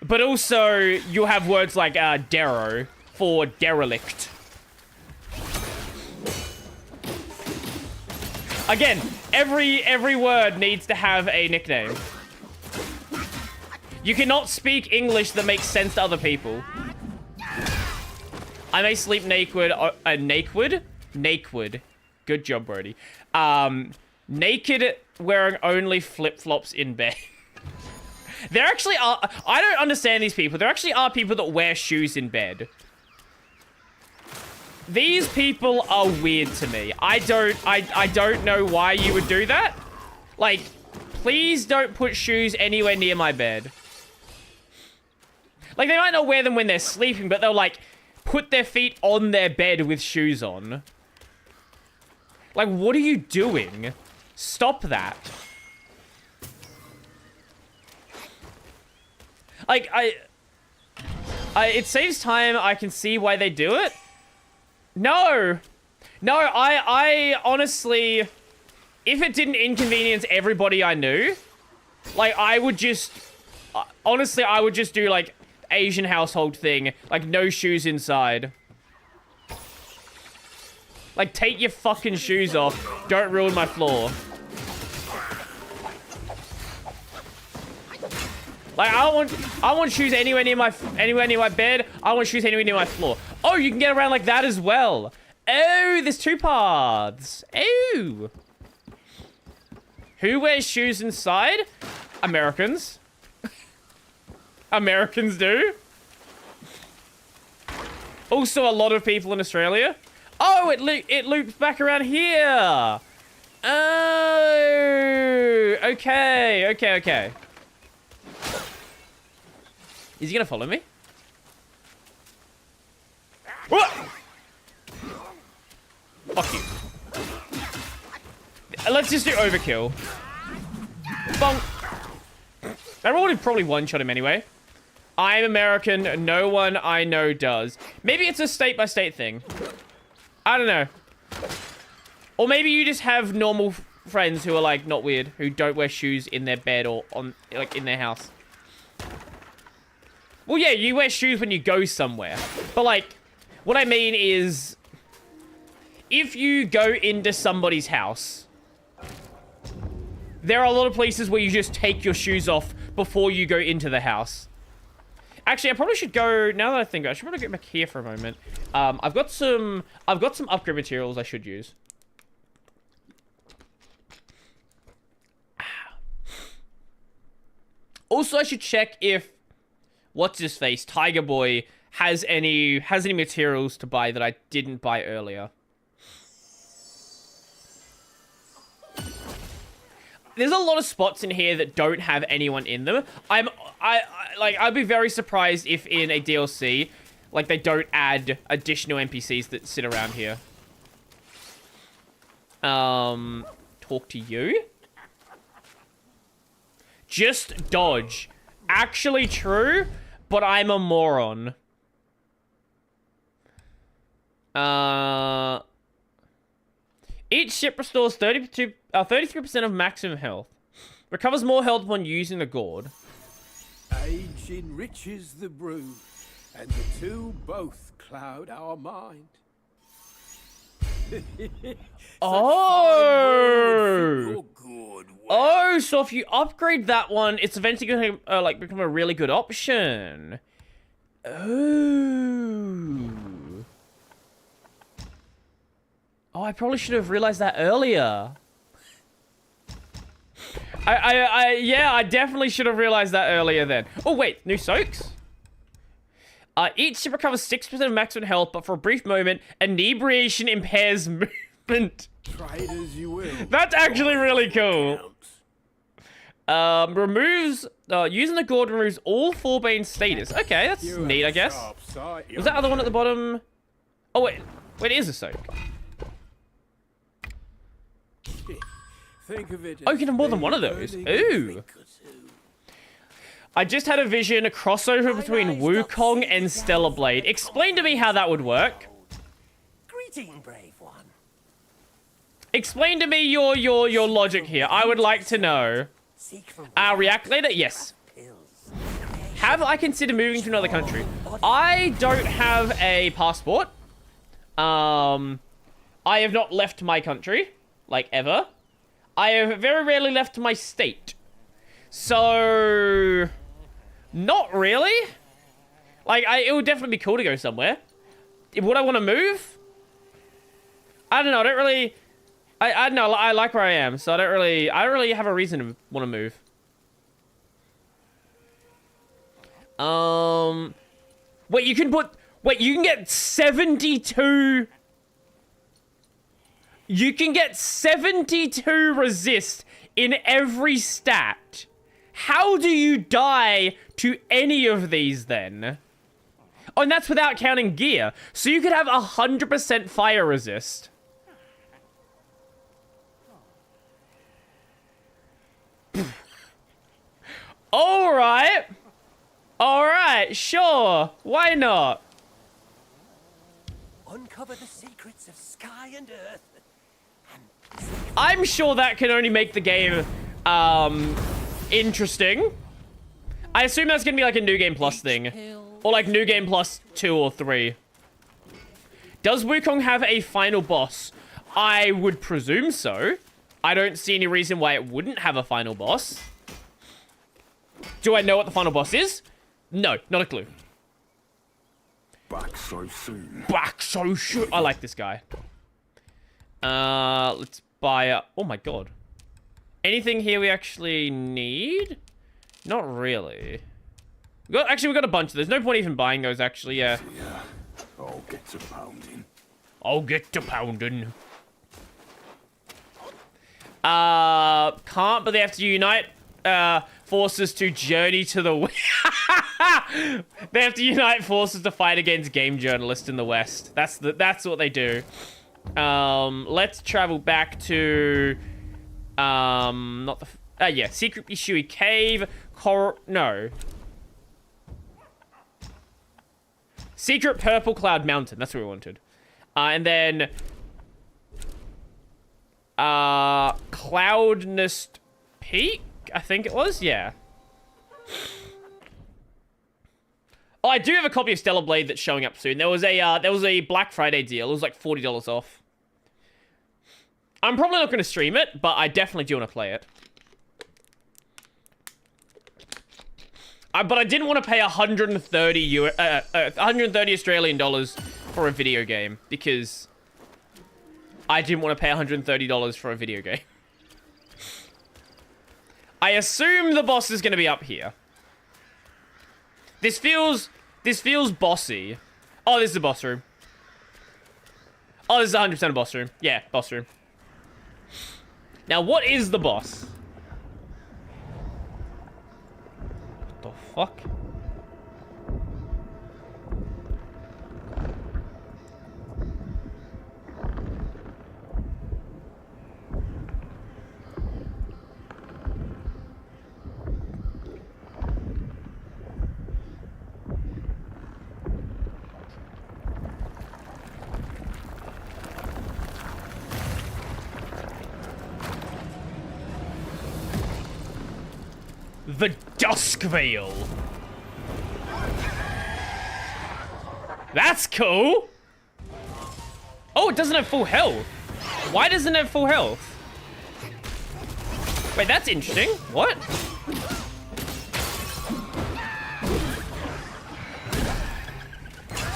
but also you have words like Dero for derelict. Again, every word needs to have a nickname. You cannot speak English that makes sense to other people. I may sleep naked. Naked. Good job, Brody. Naked, wearing only flip-flops in bed. There actually are... I don't understand these people. There actually are people that wear shoes in bed. These people are weird to me. I don't know why you would do that. Like, please don't put shoes anywhere near my bed. Like, they might not wear them when they're sleeping, but they'll, like, put their feet on their bed with shoes on. Like, what are you doing? Stop that. Like, it saves time. I can see why they do it. No, I honestly, if it didn't inconvenience everybody I knew, like, I would just, honestly, I would just do, like, Asian household thing, like, no shoes inside. Like, take your fucking shoes off. Don't ruin my floor. Like, I want shoes anywhere near my bed. I want shoes anywhere near my floor. Oh, you can get around like that as well. Oh, there's two paths. Oh. Who wears shoes inside? Americans. Americans do. Also, a lot of people in Australia. Oh, it loops back around here. Oh, okay. Is he gonna follow me? What? Fuck you. Let's just do overkill. Bonk. That would probably one-shot him anyway. I'm American. No one I know does. Maybe it's a state-by-state thing. I don't know. Or maybe you just have normal friends who are, like, not weird, who don't wear shoes in their bed or on, like, in their house. Well, yeah, you wear shoes when you go somewhere. But, like, what I mean is, if you go into somebody's house, there are a lot of places where you just take your shoes off before you go into the house. Actually, I probably should go, now that I think, I should probably get back here for a moment. I've got some upgrade materials I should use. Also, I should check if what's-his-face, Tiger Boy, has any materials to buy that I didn't buy earlier. There's a lot of spots in here that don't have anyone in them. I'd be very surprised if in a DLC, like, they don't add additional NPCs that sit around here. Talk to you? Just dodge. Actually true, but I'm a moron. Each ship restores 33% of maximum health. Recovers more health when using the gourd. Age enriches the brew, and the two both cloud our mind. Oh! Oh, so if you upgrade that one, it's eventually going to like become a really good option. Oh. Oh, I probably should have realized that earlier. Yeah, I definitely should have realized that earlier then. Oh, wait, new soaks? Each sip recovers 6% of maximum health, but for a brief moment, inebriation impairs movement. Try it as you will. That's actually really cool. Removes, using the gourd removes all Forbane status. Okay, that's neat, I guess. Was that other one at the bottom? Oh, wait, it is a soak. Think of it. Oh, you can have more than one of those. Ooh. I just had a vision, a crossover between Wukong and Stellar Blade. Explain to me how that would work. Greeting, brave one. Explain to me your logic here. I would like to know. React later? Yes. Have I considered moving to another country? I don't have a passport. I have not left my country, like ever. I have very rarely left my state. So, not really. Like, it would definitely be cool to go somewhere. Would I want to move? I don't know. I don't really. I don't know. I like where I am, so I don't really have a reason to want to move. Wait, you can get 72. You can get 72 resist in every stat. How do you die to any of these then? Oh, and that's without counting gear. So you could have 100% fire resist. Alright. Alright, sure. Why not? Uncover the secrets of sky and earth. I'm sure that can only make the game, interesting. I assume that's gonna be like a New Game Plus thing. Or like New Game Plus 2 or 3. Does Wukong have a final boss? I would presume so. I don't see any reason why it wouldn't have a final boss. Do I know what the final boss is? No, not a clue. Back so soon. Back so soon. I like this guy. Let's buy oh my god. Anything here we actually need? Not really. Actually, we got a bunch of. There's no point even buying those, actually, yeah. I'll get to pounding. I'll get to pounding. Can't, but they have to unite forces to journey to the west. They have to unite forces to fight against game journalists in the West. That's what they do. Let's travel back to not the yeah, Secret Ishui Cave. No. Secret Purple Cloud Mountain. That's what we wanted. And then Cloudnest Peak, I think it was. Yeah. Oh, I do have a copy of Stellar Blade that's showing up soon. There was a Black Friday deal. It was like $40 off. I'm probably not going to stream it, but I definitely do want to play it. But I didn't want to pay 130 Australian dollars for a video game because I didn't want to pay $130 for a video game. I assume the boss is going to be up here. This feels bossy. Oh, this is the boss room. Oh, this is 100% a boss room. Yeah, boss room. Now, what is the boss? What the fuck? The Dusk Veil. That's cool. Oh, it doesn't have full health. Why doesn't it have full health? Wait, that's interesting. What?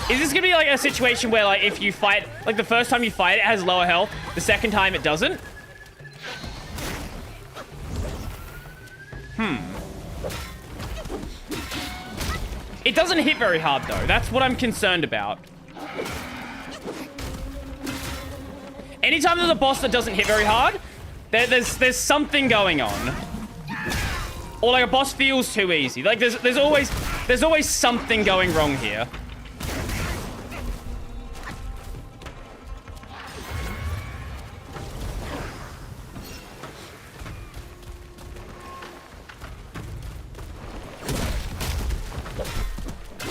Is this gonna be like a situation where like if you fight, like the first time you fight it has lower health, the second time it doesn't? It doesn't hit very hard, though. That's what I'm concerned about. Anytime there's a boss that doesn't hit very hard, there's something going on. Or like a boss feels too easy. Like there's always something going wrong here.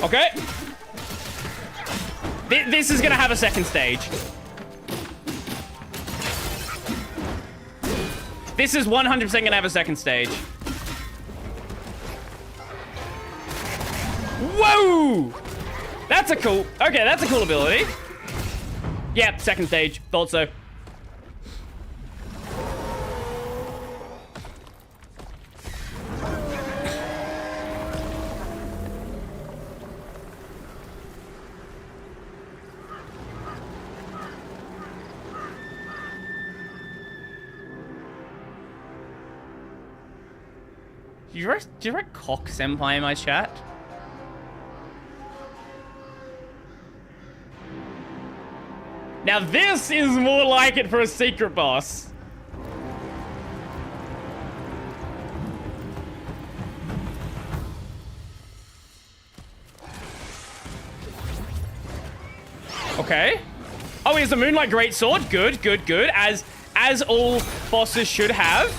Okay. This is gonna have a second stage. This is 100% gonna have a second stage. Whoa! That's a cool... Okay, that's a cool ability. Yep, second stage. Thought so. Did you write cock senpai in my chat? Now this is more like it for a secret boss. Okay. Oh, he has a Moonlight Greatsword. Good, good, good. As all bosses should have.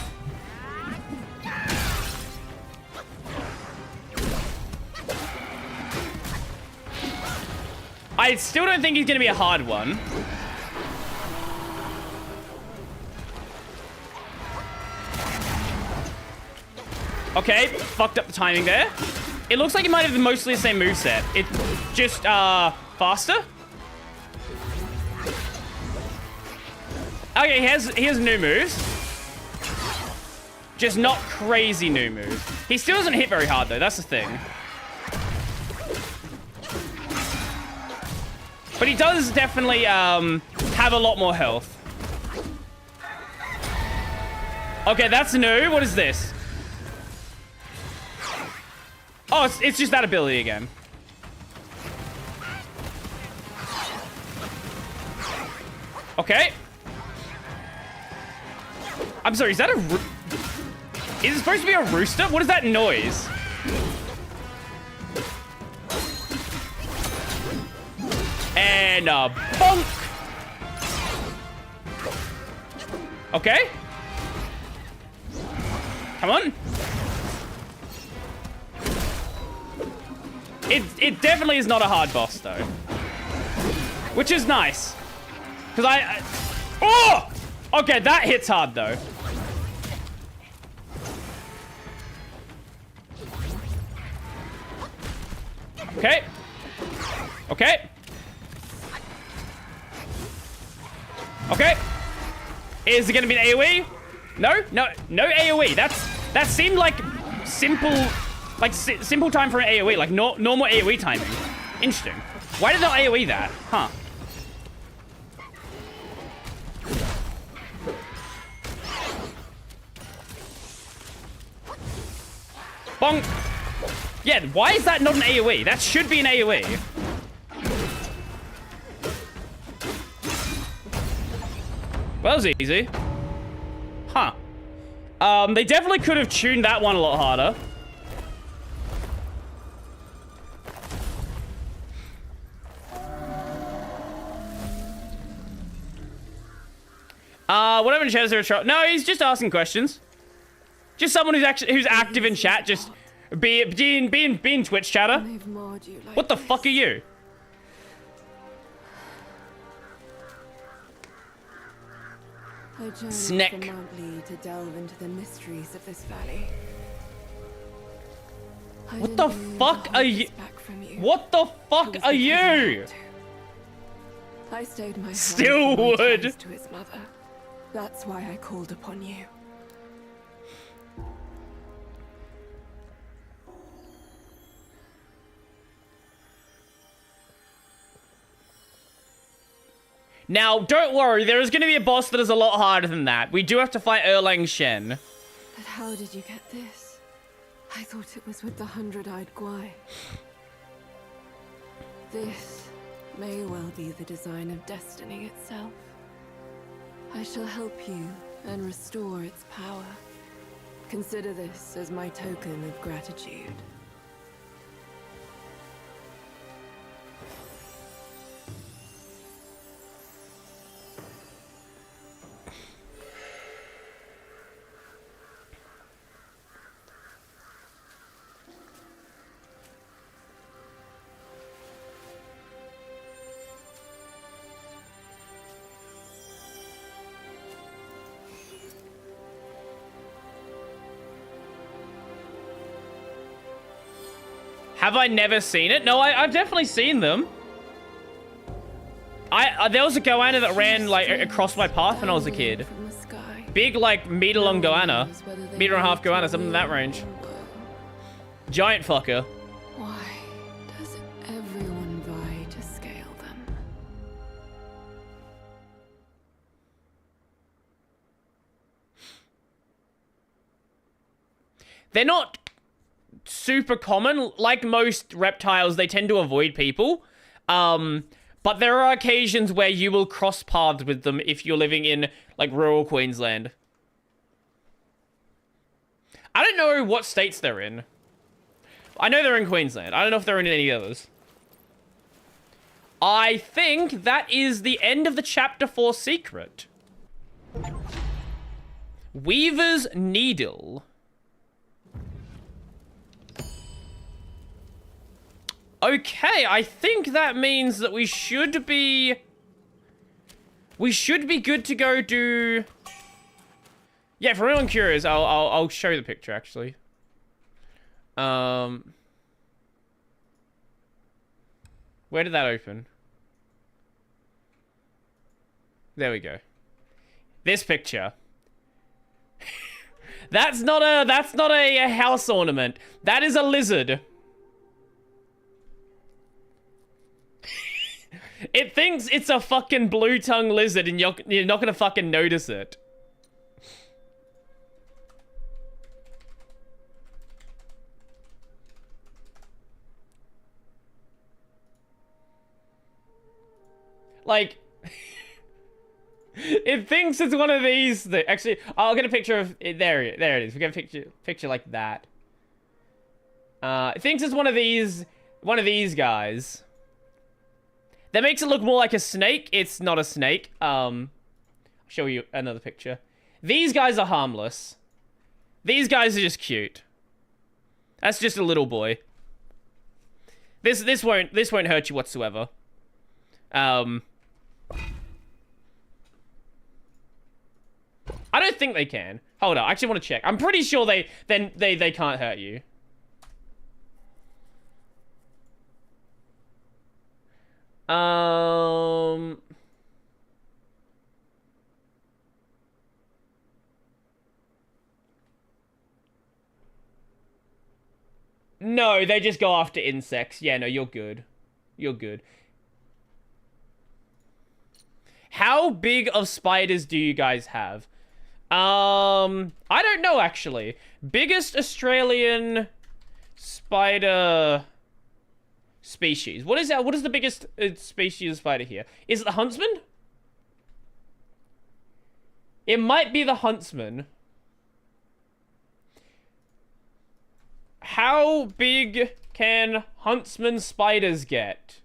I still don't think he's gonna be a hard one. Okay, fucked up the timing there. It looks like it might have mostly the same moveset. It's just, faster? Okay, he has new moves. Just not crazy new moves. He still doesn't hit very hard, though. That's the thing. But he does definitely, have a lot more health. Okay, that's new. What is this? Oh, it's just that ability again. Okay. I'm sorry, is that a... Is it supposed to be a rooster? What is that noise? And a bonk. Okay. Come on. It definitely is not a hard boss, though. Which is nice. Because oh! Okay, that hits hard, though. Okay. Okay. Okay. Is it going to be an AoE? No? No AoE. That seemed like simple... Like, simple time for an AoE. Like, normal AoE timing. Interesting. Why did not AoE that? Huh. Bonk. Yeah, why is that not an AoE? That should be an AoE. Well, that was easy. Huh. They definitely could have tuned that one a lot harder. Whatever in chat, is there a troll? No, he's just asking questions. Just someone who's active in chat, just being Twitch chatter. What the fuck are you? Snack. To delve into the mysteries of this valley. What the fuck are you? What the fuck are you? I stayed my Still would. To his mother. That's why I called upon you. Now, don't worry, there is going to be a boss that is a lot harder than that. We do have to fight Erlang Shen. But how did you get this? I thought it was with the 100-eyed Guai. This may well be the design of destiny itself. I shall help you and restore its power. Consider this as my token of gratitude. Have I never seen it? No, I've definitely seen them. There was a goanna that ran like across my path when I was a kid. Big, like meter-long goanna, meter and a half goanna, something in that range. Giant fucker. Why does everyone vie to scale them? They're not super common. Like most reptiles, they tend to avoid people. But there are occasions where you will cross paths with them if you're living in, like, rural Queensland. I don't know what states they're in. I know they're in Queensland. I don't know if they're in any others. I think that is the end of the Chapter 4 secret. Weaver's Needle. Okay, I think that means that we should be good to go do... Yeah, for anyone curious, I'll show you the picture, actually. Where did that open? There we go. This picture. That's not a house ornament. That is a lizard. It thinks it's a fucking blue-tongue lizard and you're not gonna fucking notice it. Like, it thinks it's one of these. Actually, I'll get a picture of it. There it is. We get a picture like that. It thinks it's one of these guys. That makes it look more like a snake. It's not a snake. I'll show you another picture. These guys are harmless. These guys are just cute. That's just a little boy. This won't hurt you whatsoever. I don't think they can. Hold on, I actually want to check. I'm pretty sure they can't hurt you. No, they just go after insects. Yeah, no, you're good. You're good. How big of spiders do you guys have? I don't know, actually. Biggest Australian spider species. What is that? What is the biggest species of spider here? Is it the huntsman? It might be the huntsman. How big can huntsman spiders get?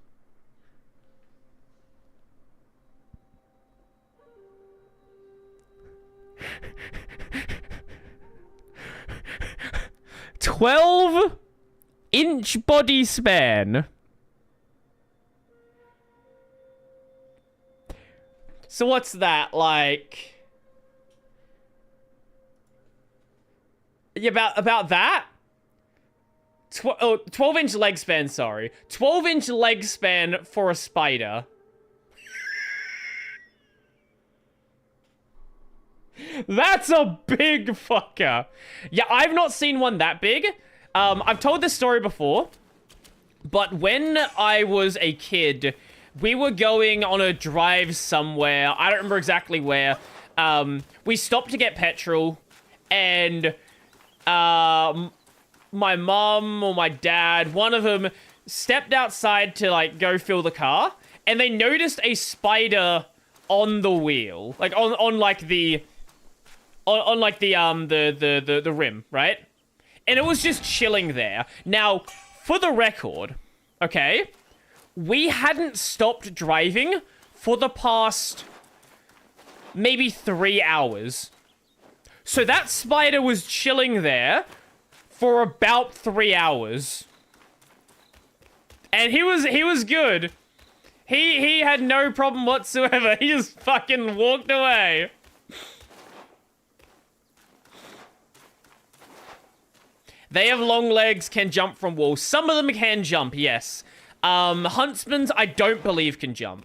"12-inch body span." So what's that, like? Yeah, about that? 12-inch leg span, sorry. 12-inch leg span for a spider. That's a big fucker. Yeah, I've not seen one that big. I've told this story before, but when I was a kid, we were going on a drive somewhere. I don't remember exactly where. We stopped to get petrol, and my mom or my dad, one of them stepped outside to like go fill the car, and they noticed a spider on the wheel, like on like the the rim, right? And it was just chilling there. Now, for the record, okay, we hadn't stopped driving for the past maybe 3 hours. So that spider was chilling there for about 3 hours. And he was good. He had no problem whatsoever. He just fucking walked away. They have long legs, can jump from walls. Some of them can jump, yes. Huntsmans, I don't believe can jump.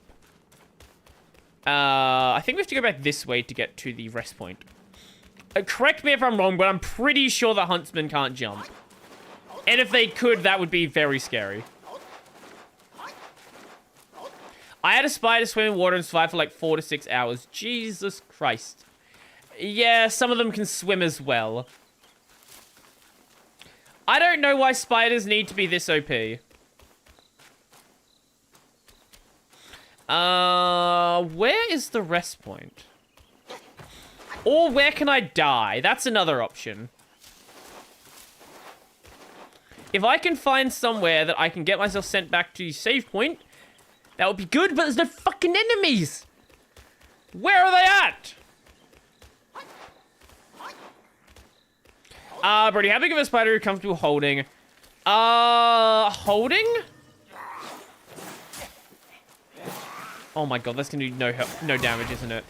I think we have to go back this way to get to the rest point. Correct me if I'm wrong, but I'm pretty sure the huntsmen can't jump. And if they could, that would be very scary. I had a spider swim in water and survive for like 4 to 6 hours. Jesus Christ. Yeah, some of them can swim as well. I don't know why spiders need to be this OP. Where is the rest point? Or where can I die? That's another option. If I can find somewhere that I can get myself sent back to the save point, that would be good, but there's no fucking enemies! Where are they at? Brody, how big of a spider are you comfortable holding? Holding? Oh my god, that's gonna do no damage, isn't it?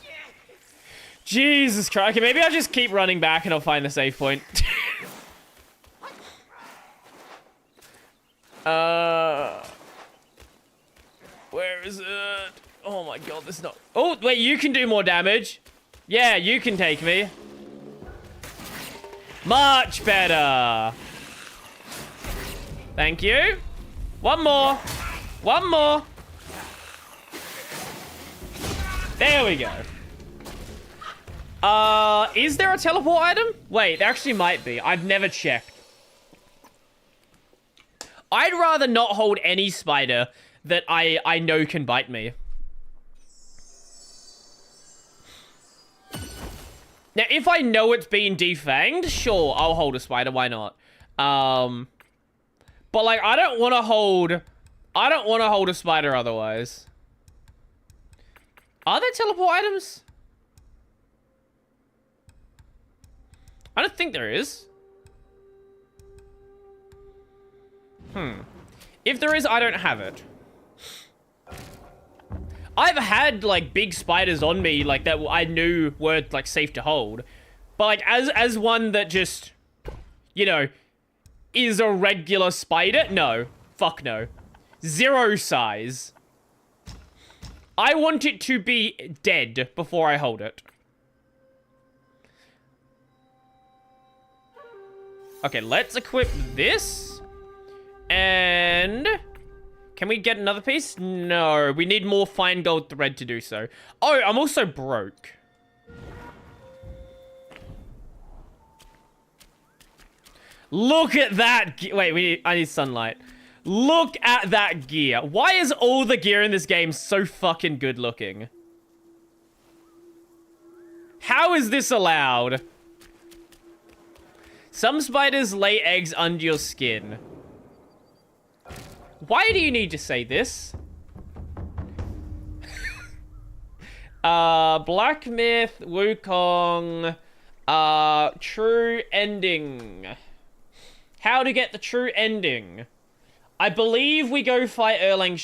Jesus Christ. Okay, maybe I'll just keep running back and I'll find the save point. Where is it? Oh my god, this is not... Oh, wait, you can do more damage. Yeah, you can take me. Much better. Thank you. One more. One more. There we go. Is there a teleport item? Wait, there actually might be. I've never checked. I'd rather not hold any spider that I know can bite me. Now, if I know it's been defanged, sure, I'll hold a spider. Why not? But like, I don't want to hold a spider otherwise. Are there teleport items? I don't think there is. If there is, I don't have it. I've had, like, big spiders on me, like, that I knew were, like, safe to hold. But, like, as one that just, you know, is a regular spider? No. Fuck no. Zero size. I want it to be dead before I hold it. Okay, let's equip this. And... can we get another piece? No, we need more fine gold thread to do so. Oh, I'm also broke. Look at that. Wait, I need sunlight. Look at that gear. Why is all the gear in this game so fucking good looking? How is this allowed? Some spiders lay eggs under your skin. Why do you need to say this? Black Myth, Wukong, true ending. How to get the true ending. I believe we go fight Erlang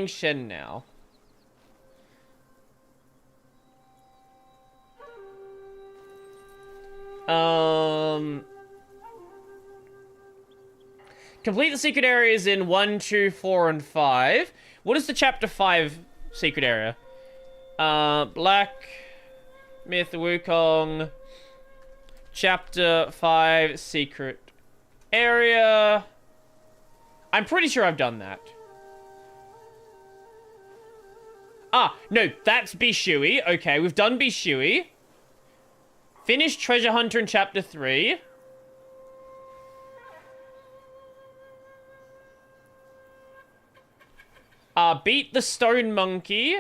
Shen now. Complete the secret areas in 1, 2, 4, and 5. What is the chapter 5 secret area? Black Myth Wukong. Chapter 5 secret area. I'm pretty sure I've done that. Ah, no, that's Bishui. Okay, we've done Bishui. Finished Treasure Hunter in chapter 3. Beat the Stone Monkey.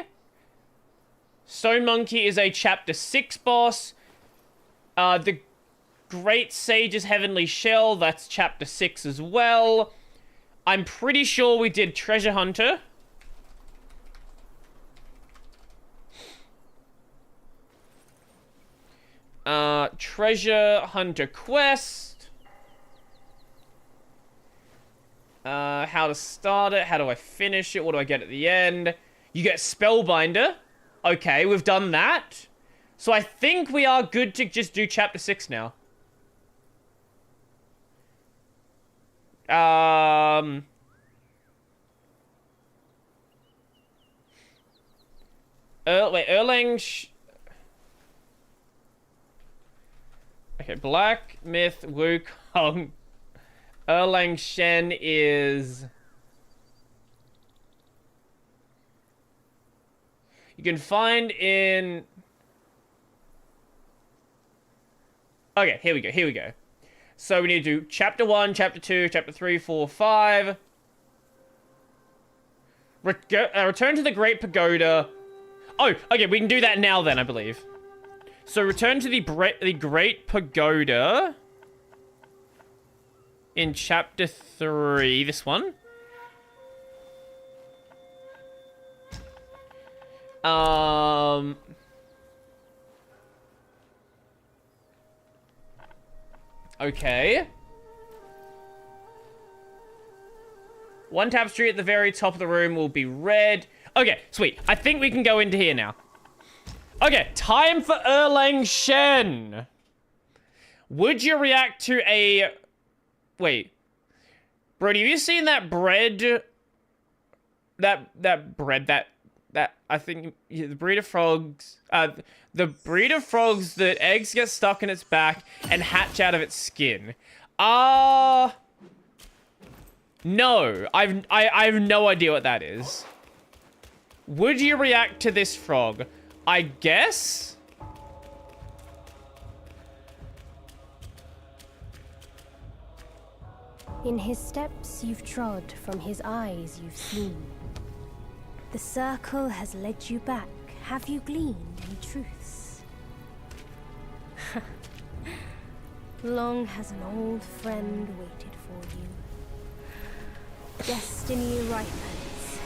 Stone Monkey is a chapter 6 boss. The Great Sage's Heavenly Shell, that's chapter 6 as well. I'm pretty sure we did Treasure Hunter. Treasure Hunter quest. How to start it, how do I finish it, what do I get at the end? You get Spellbinder. Okay, we've done that. So I think we are good to just do chapter 6 now. Wait, okay, Black Myth Wukong. Erlang Shen is... You can find in... Okay, here we go. So we need to do chapter 1, chapter 2, chapter 3, 4, 5. Return to the Great Pagoda. Oh, okay, we can do that now then, I believe. So return to the Great Pagoda in chapter 3, this one. Okay. One tapestry at the very top of the room will be red. Okay, sweet. I think we can go into here now. Okay, time for Erlang Shen. Would you react to a... Wait. Brody, have you seen that bread? That bread, that I think... Yeah, the breed of frogs... the breed of frogs that eggs get stuck in its back and hatch out of its skin. No. I have no idea what that is. Would you react to this frog? I guess? In his steps you've trod, from his eyes you've seen. The circle has led you back. Have you gleaned any truths? Long has an old friend waited for you. Destiny ripens.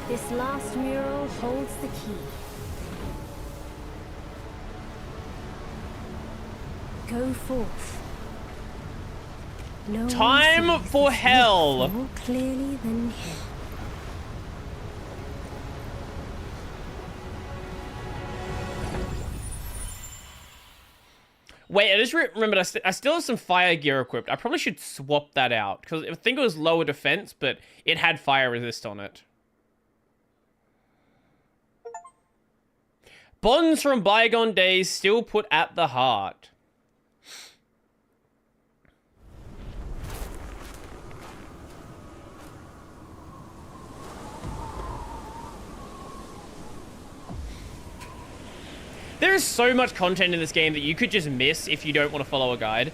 This last mural holds the key. Go forth. No one Time sees for this hell. more clearly than him. Wait, I just remembered I still have some fire gear equipped. I probably should swap that out, because I think it was lower defense, but it had fire resist on it. Bonds from bygone days still put at the heart. There is so much content in this game that you could just miss if you don't want to follow a guide.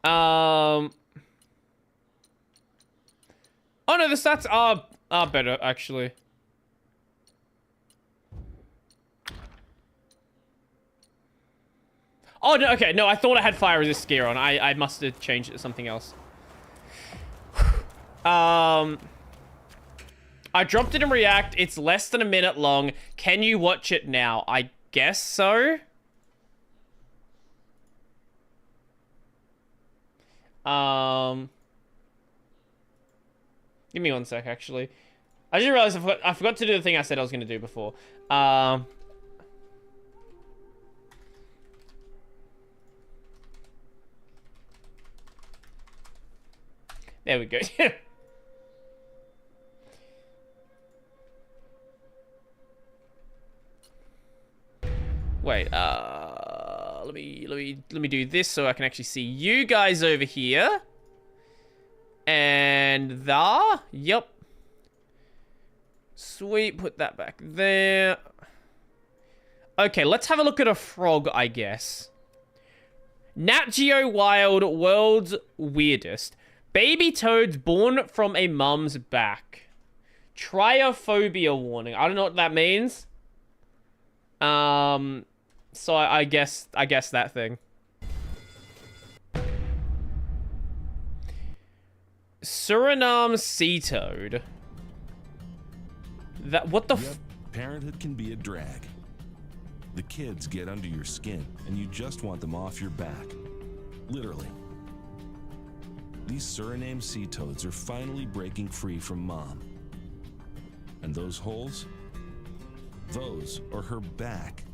Oh no, the stats are better, actually. Oh, no, okay, no, I thought I had fire resist gear on. I must have changed it to something else. I dropped it in React. It's less than a minute long. Can you watch it now? I guess so. Give me one sec, actually. I just realized I forgot to do the thing I said I was going to do before. There we go. Wait, let me do this so I can actually see you guys over here. And yep. Sweet, put that back there. Okay, let's have a look at a frog, I guess. Nat Geo Wild, world's weirdest. Baby toads born from a mum's back. Triophobia warning. I don't know what that means. So I guess that thing. Suriname sea toad. That what the Yep, parenthood can be a drag. The kids get under your skin, and you just want them off your back. Literally. These Suriname sea toads are finally breaking free from mom. And those holes? Those are her back.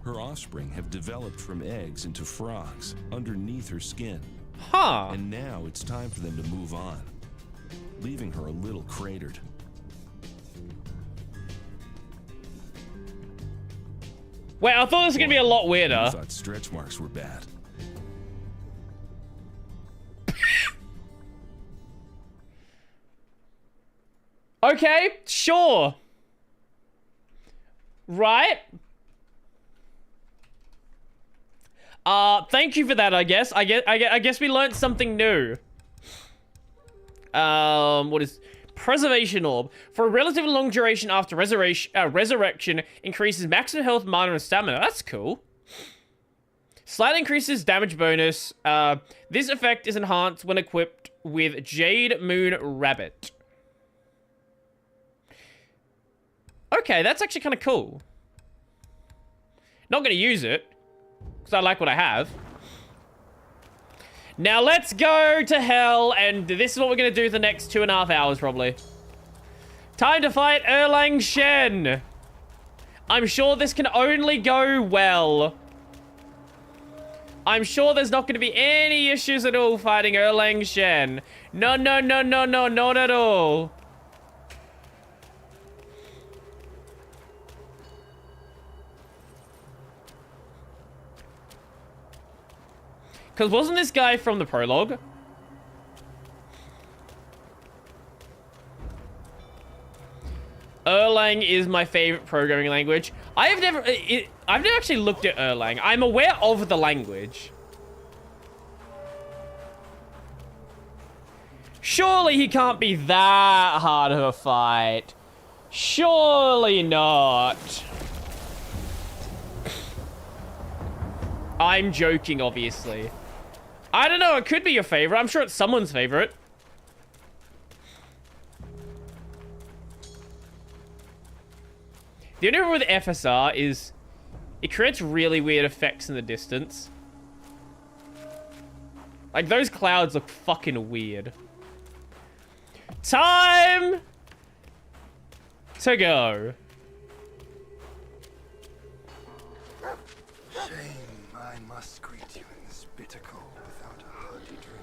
Her offspring have developed from eggs into frogs underneath her skin. Huh. And now it's time for them to move on, leaving her a little cratered. Wait, I thought this was gonna be a lot You weirder. thought stretch marks were bad. Okay, sure. Right. Thank you for that, I guess. I guess we learned something new. What is Preservation Orb. For a relatively long duration after resurrection, increases maximum health, mana, and stamina. That's cool. Slight increases damage bonus. This effect is enhanced when equipped with Jade Moon Rabbit. Okay, that's actually kind of cool. Not going to use it, because I like what I have. Now let's go to hell, and this is what we're going to do the next 2.5 hours, probably. Time to fight Erlang Shen. I'm sure this can only go well. I'm sure there's not going to be any issues at all fighting Erlang Shen. No, no, no, no, no, not at all. Because wasn't this guy from the prologue? Erlang is my favorite programming language. I've never actually looked at Erlang. I'm aware of the language. Surely he can't be that hard of a fight. Surely not. I'm joking, obviously. I don't know, it could be your favorite. I'm sure it's someone's favorite. The only problem with FSR is it creates really weird effects in the distance. Like, those clouds look fucking weird. Time to go. Shame I must greet you in this bitter cold without a hearty drink.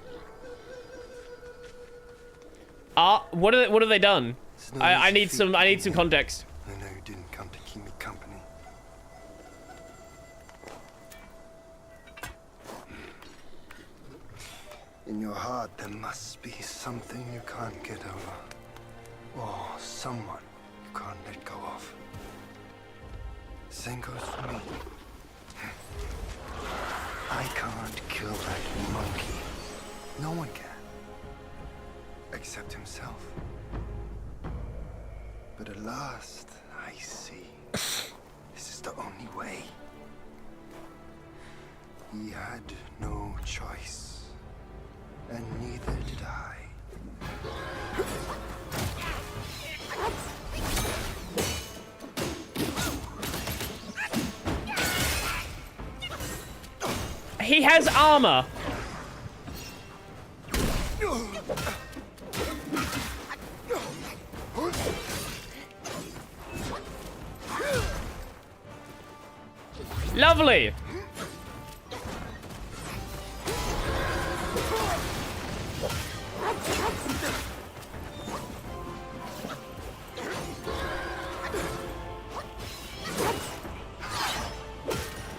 What have they done? No I easy need some feat. context. I know you didn't come to keep me company. In your heart there must be something you can't get over. Or someone you can't let go of. Same goes for me. I can't kill that monkey. No one can. Except himself. But at last, I see. This is the only way. He had no choice. And neither did I. He has armor. Lovely.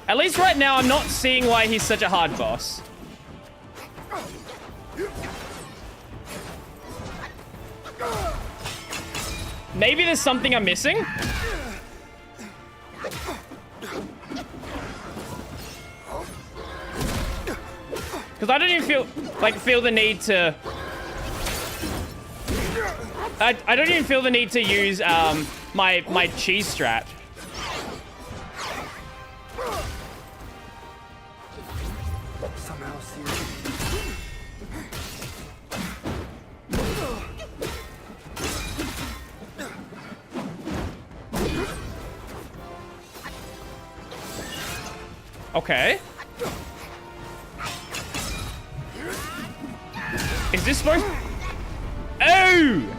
At least right now, I'm not seeing why he's such a hard boss. Maybe there's something I'm missing? Because I don't even feel the need to... I don't even feel the need to use my cheese strat. Somehow see Okay. Is this supposed... Oh!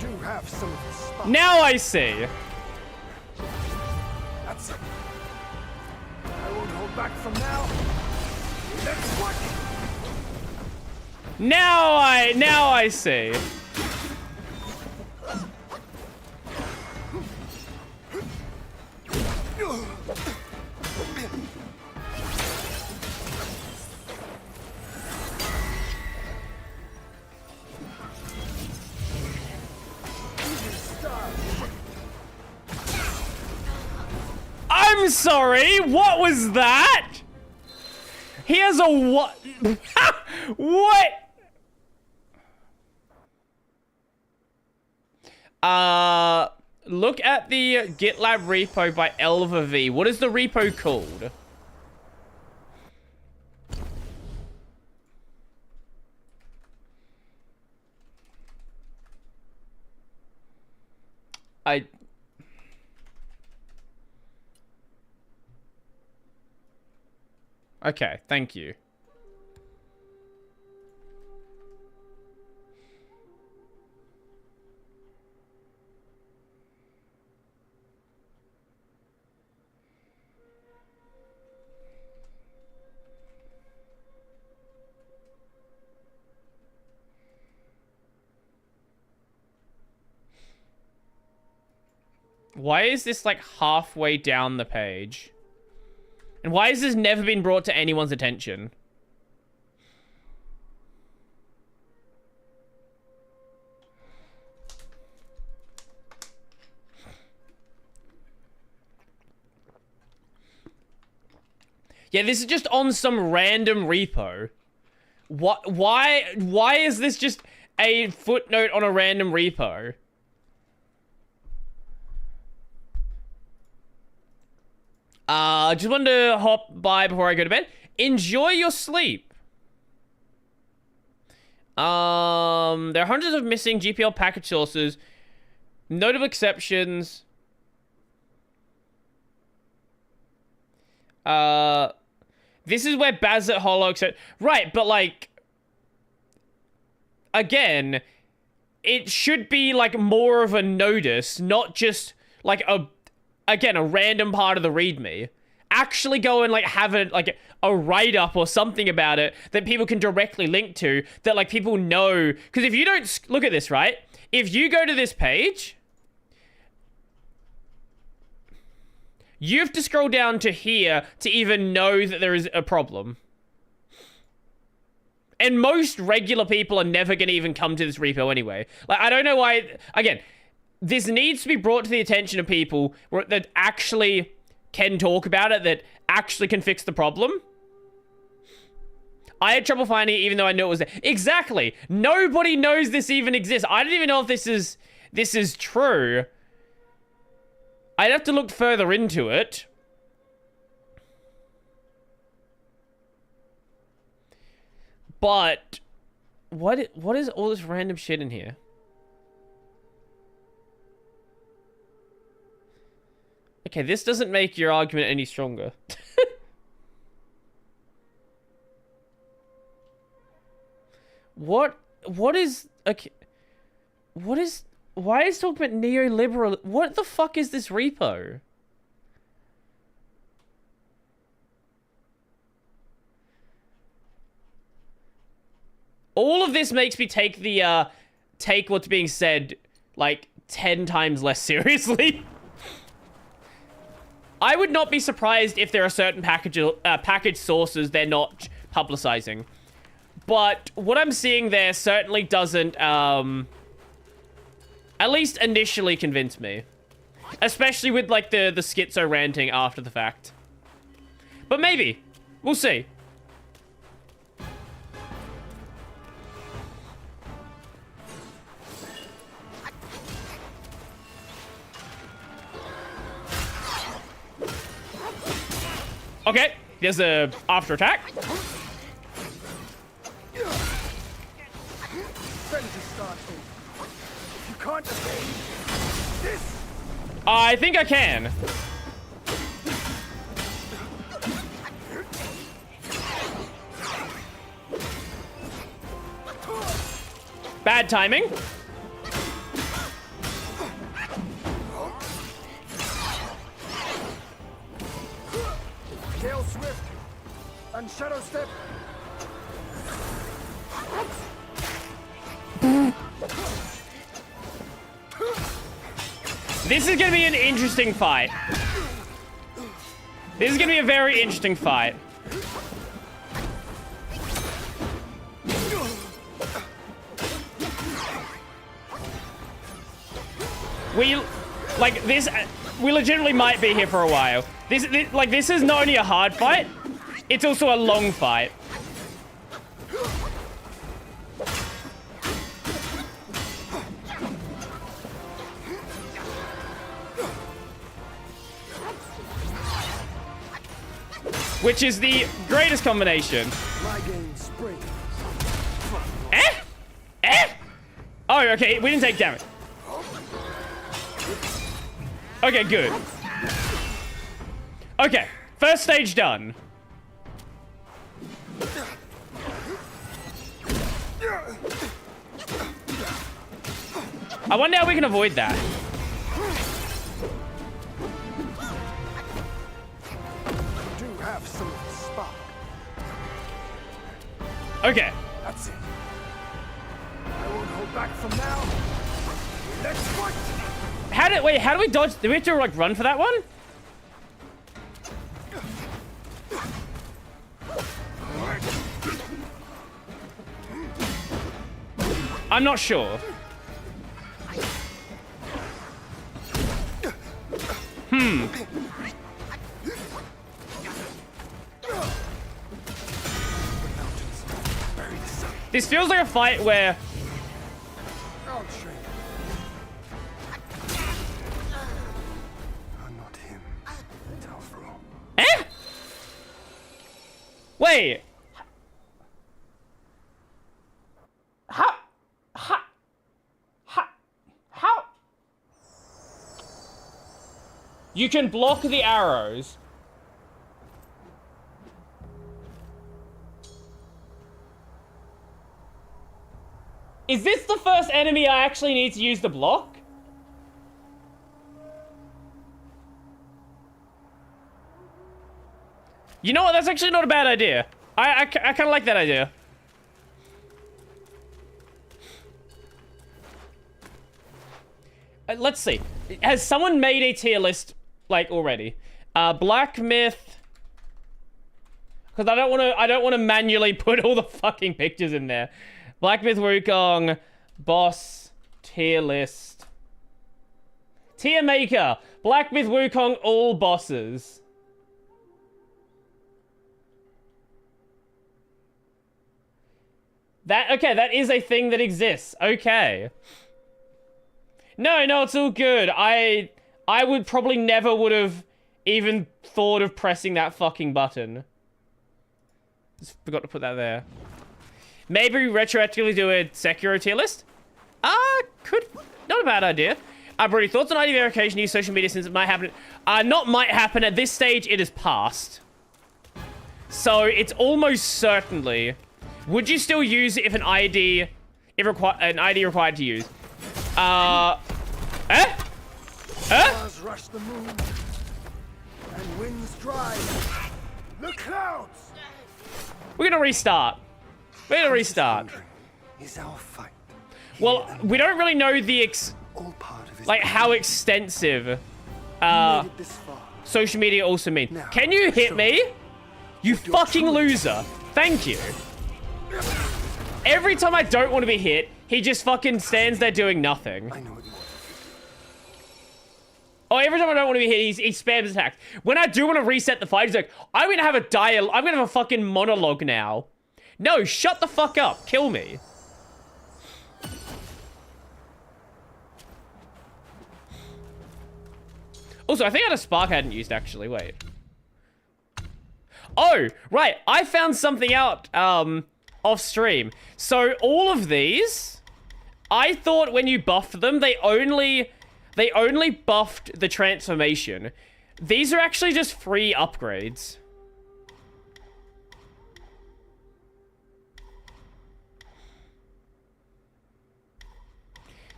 do have some of the spot. Now I see. That's it. I won't hold back from now. Let's work. Now I see. I'm sorry, what was that? He has a what? What? Look at the GitLab repo by Elva V. What is the repo called? Okay, thank you. Why is this like halfway down the page? And why has this never been brought to anyone's attention? Yeah, this is just on some random repo. What? Why is this just a footnote on a random repo? Just wanted to hop by before I go to bed. Enjoy your sleep. There are hundreds of missing GPL package sources. Notable exceptions. This is where Bazet Hollow, right, but like, again, it should be like more of a notice, not just like a random part of the README. Actually go and like have a write-up or something about it that people can directly link to, that like people know. Because if you don't look at this, right? If you go to this page, you have to scroll down to here to even know that there is a problem. And most regular people are never going to even come to this repo anyway. Like, I don't know why... Again, this needs to be brought to the attention of people that actually can talk about it, that actually can fix the problem. I had trouble finding it even though I knew it was there. Exactly. Nobody knows this even exists. I don't even know if this is true. I'd have to look further into it. But what is all this random shit in here? Okay, this doesn't make your argument any stronger. What is... Okay. What is... Why is talking about neoliberal... What the fuck is this repo? All of this makes me take the, take what's being said, like, 10 times less seriously. I would not be surprised if there are certain package sources they're not publicizing. But what I'm seeing there certainly doesn't, at least initially convince me. Especially with, like, the schizo ranting after the fact. But maybe. We'll see. Okay, there's a after attack. You can't evade this. I think I can. Bad timing. Gale Swift and Shadow Step. This is gonna be an interesting fight. This is gonna be a very interesting fight. We, like, this, we legitimately might be here for a while. This, like, this is not only a hard fight, it's also a long fight. Which is the greatest combination. Eh? Eh? Oh, okay, we didn't take damage. Okay, good. Okay, first stage done. I wonder how we can avoid that. Do have some spark. Okay. That's it. I won't hold back from now. Let's fight. How do we dodge? Do we have to, like, run for that one? I'm not sure. This feels like a fight where... Not him. Talfro. Eh? Wait. How? You can block the arrows. Is this the first enemy I actually need to use the block? You know what? That's actually not a bad idea. I kind of like that idea. Let's see. Has someone made a tier list, like, already? Black Myth. Because I don't want to manually put all the fucking pictures in there. Black Myth Wukong, boss, tier list. Tier maker, Black Myth Wukong, all bosses. Okay, that is a thing that exists. Okay. No, it's all good. I would probably never would have even thought of pressing that fucking button. Just forgot to put that there. Maybe retroactively do a Sekiro tier list? Could. Not a bad idea. Brody, thoughts on ID verification, use social media since it might happen. Not might happen. At this stage, it is past. So, it's almost certainly... Would you still use it if an ID... an ID required to use? Stars rush the moon, and winds drive the clouds. We're gonna restart. We're gonna restart. Is our fight. Well, we don't really know the All part of his like how extensive made it this far. social media also mean. Now, Can you hit show me? You fucking loser. Thank you. Every time I don't want to be hit, he just fucking stands there doing nothing. I know what you want. Oh, every time I don't want to be hit, he spams attacks. When I do want to reset the fight, he's like, I'm gonna have a fucking monologue now. No, shut the fuck up. Kill me. Also, I think I had a spark I hadn't used, actually. Wait. Oh, right. I found something out off stream. So, all of these, I thought when you buffed them, they only buffed the transformation. These are actually just free upgrades.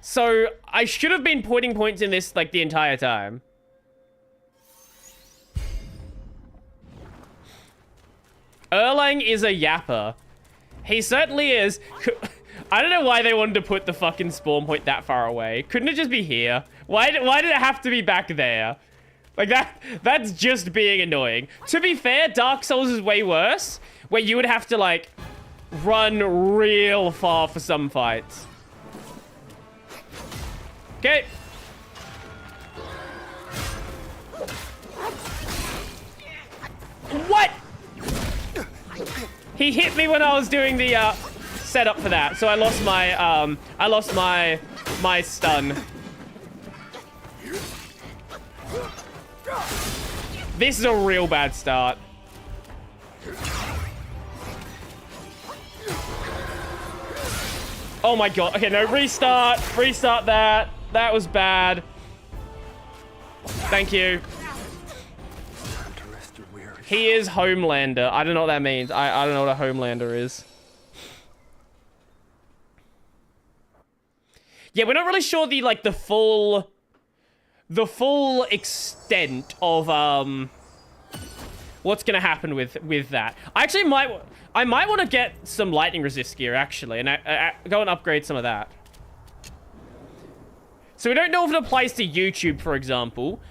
So, I should have been putting points in this, like, the entire time. Erlang is a yapper. He certainly is. I don't know why they wanted to put the fucking spawn point that far away. Couldn't it just be here? Why did it have to be back there? Like, that's just being annoying. To be fair, Dark Souls is way worse, where you would have to, like, run real far for some fights. Okay. What? He hit me when I was doing the setup for that, so I lost my stun. This is a real bad start. Oh my god. Okay, no, restart. Restart that. That was bad. Thank you. He is Homelander. I don't know what that means. I don't know what a Homelander is. Yeah, we're not really sure the full extent of what's gonna happen with that. I actually I might want to get some lightning resist gear actually, and go and upgrade some of that. So we don't know if it applies to YouTube, for example.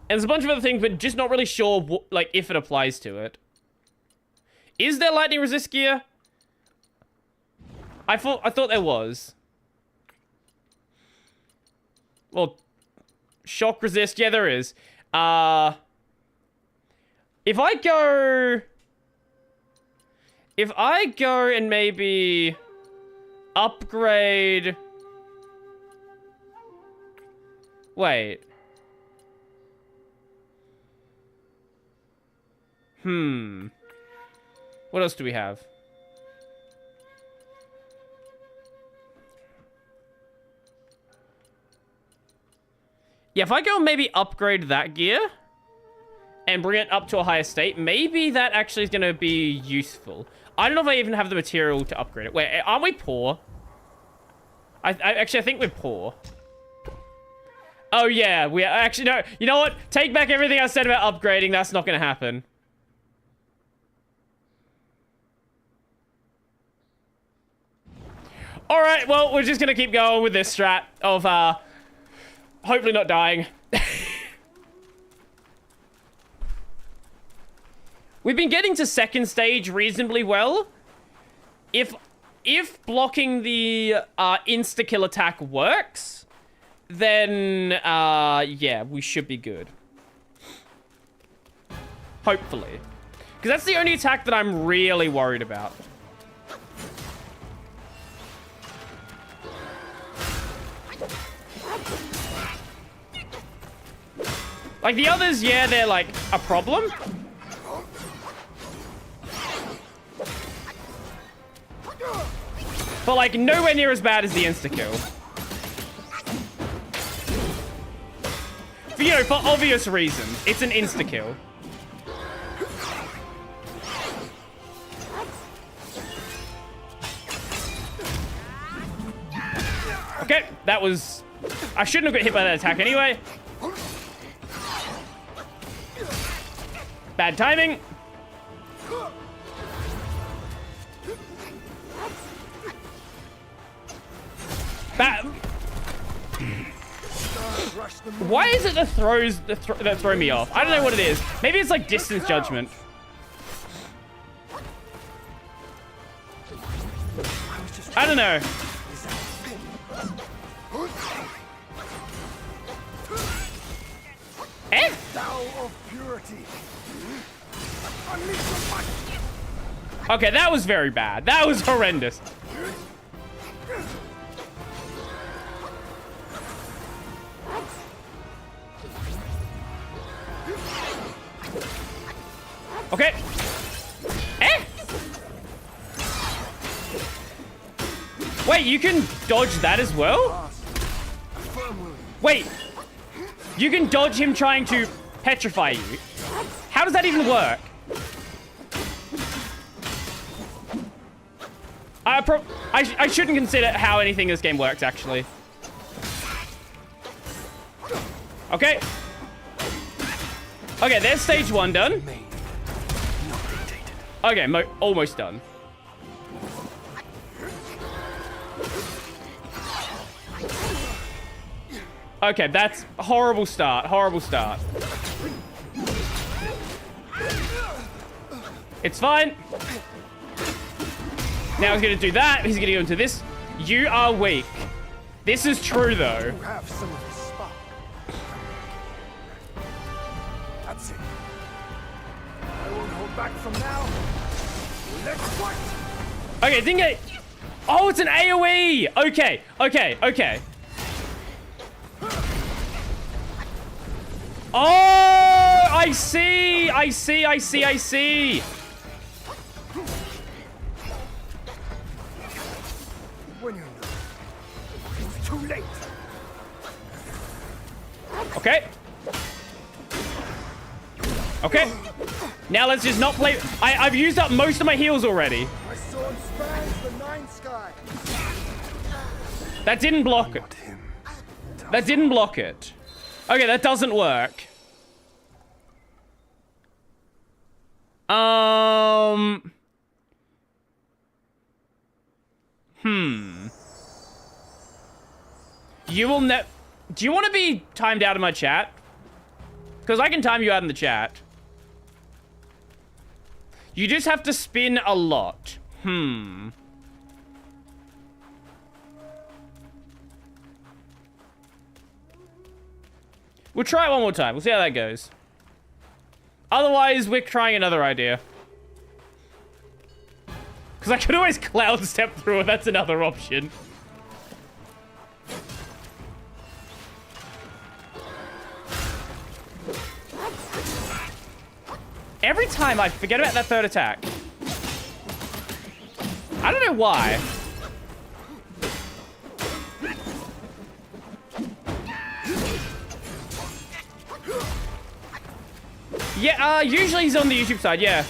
And there's a bunch of other things, but just not really sure if it applies to it. Is there lightning resist gear? I thought there was. Well, shock resist, yeah, there is. If I go and maybe upgrade. Wait. What else do we have? Yeah, if I go and maybe upgrade that gear and bring it up to a higher state, maybe that actually is going to be useful. I don't know if I even have the material to upgrade it. Wait, aren't we poor? Actually, I think we're poor. Oh, yeah. We actually, no. You know what? Take back everything I said about upgrading. That's not going to happen. All right, well, we're just going to keep going with this strat of, hopefully not dying. We've been getting to second stage reasonably well. If blocking the insta-kill attack works, then, yeah, we should be good. Hopefully. Because that's the only attack that I'm really worried about. Like, the others, yeah, they're, like, a problem. But, like, nowhere near as bad as the insta-kill. You know, for obvious reasons. It's an insta-kill. Okay, that was... I shouldn't have got hit by that attack anyway. Bad timing. Why is it the throws that throw me off? I don't know what it is. Maybe it's like distance judgment. I don't know. Vow of purity. Unleash your might. Okay, that was very bad. That was horrendous. Okay. Eh? Wait, you can dodge that as well? Wait. You can dodge him trying to petrify you. How does that even work? I shouldn't consider how anything in this game works, actually. Okay. Okay, there's stage 1 done. Okay, almost done. Okay, that's a horrible start. Horrible start. It's fine. Now he's gonna do that. He's gonna go into this. You are weak. This is true, though. You have some of the spark. That's it. I won't hold back from now. Let's fight. Okay, didn't get. Oh, it's an AoE. Okay, okay, okay. Oh, I see. I see. I see. I see. When you know, it's too late. Okay. Okay. Now let's just not play. I've used up most of my heals already. My sword spans the nine sky. That didn't block it. That didn't block it. Okay, that doesn't work. You will do you want to be timed out of my chat? Because I can time you out in the chat. You just have to spin a lot. We'll try it one more time. We'll see how that goes. Otherwise, we're trying another idea. Because I could always cloud step through it. That's another option. Every time I forget about that third attack. I don't know why. Yeah, usually he's on the YouTube side, yeah.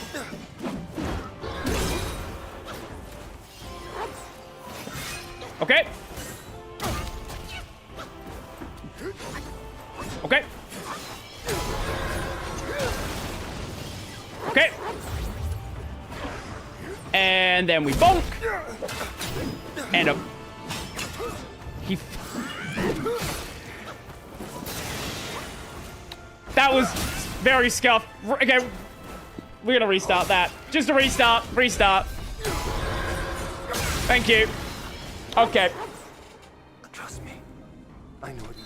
Okay. Okay. Okay. And then we bonk. And he... That was very scuffed. Okay. We're gonna restart that. Just a restart. Restart. Thank you. Okay. Trust me. I know what you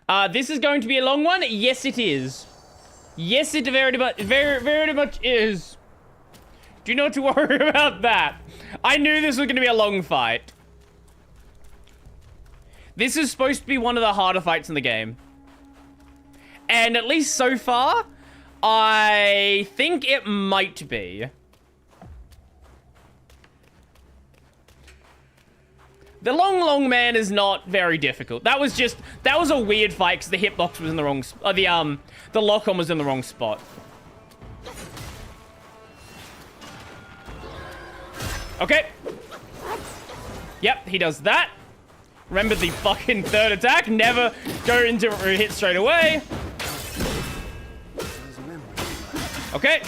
want. This is going to be a long one. Yes, it is. Yes, it very much is. Do not to worry about that. I knew this was going to be a long fight. This is supposed to be one of the harder fights in the game. And at least so far, I think it might be. The long man is not very difficult. That was a weird fight because the hitbox was in the wrong the lock-on was in the wrong spot. Okay. Yep, he does that. Remember the fucking third attack. Never go into a hit straight away. Okay.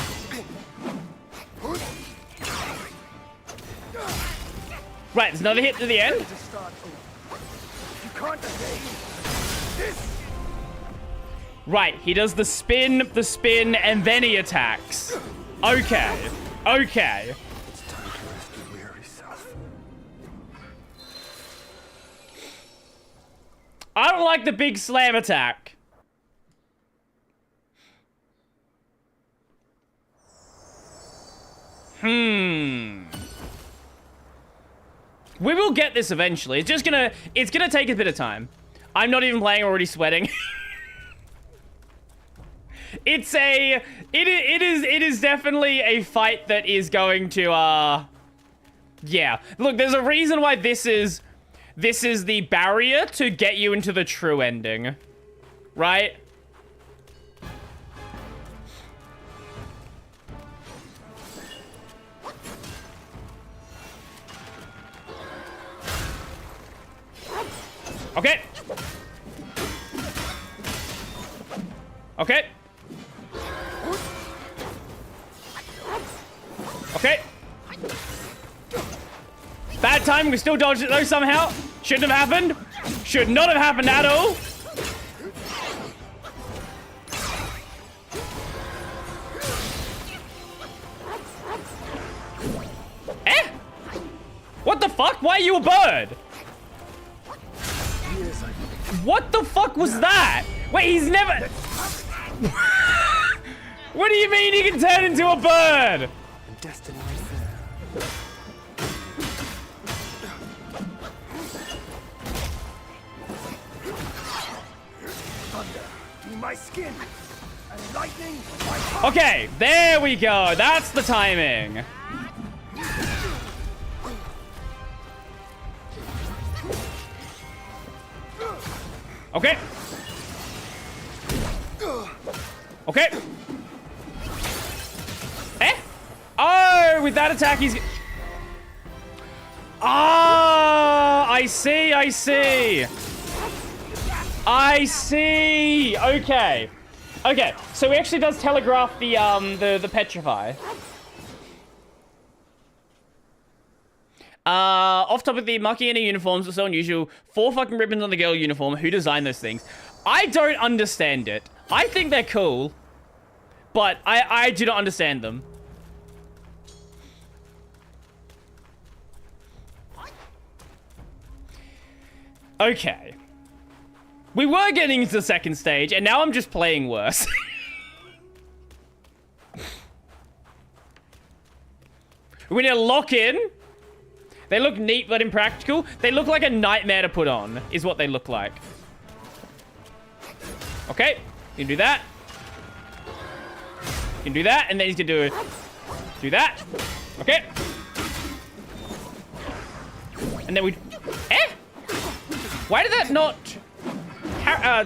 Right, there's another hit to the end. Right, he does the spin, and then he attacks. Okay. Okay. It's time to rest your weary self. I don't like the big slam attack. We will get this eventually. It's gonna take a bit of time. I'm not even playing, already sweating. It is definitely a fight that is going to, yeah. Look, there's a reason why this is the barrier to get you into the true ending. Right? Okay. Okay. Okay. Bad timing, we still dodged it though somehow. Shouldn't have happened. Should not have happened at all. Eh? What the fuck? Why are you a bird? What the fuck was that? Wait, he's never... What do you mean he can turn into a bird? Destiny is fair. Thunder, be my skin, and lightning, my heart. Okay, there we go. That's the timing. Okay. Okay. Eh? Oh, with that attack, he's... Ah, I see, I see. I see. Okay. Okay, so he actually does telegraph the petrify. Off topic, the Makina uniforms are so unusual. 4 fucking ribbons on the girl uniform. Who designed those things? I don't understand it. I think they're cool, but I do not understand them. Okay. We were getting into the second stage, and now I'm just playing worse. We need to lock in. They look neat but impractical. They look like a nightmare to put on, is what they look like. Okay, you can do that. You can do that, and then he's gonna do that. Okay. And then we... Eh? Why did that not...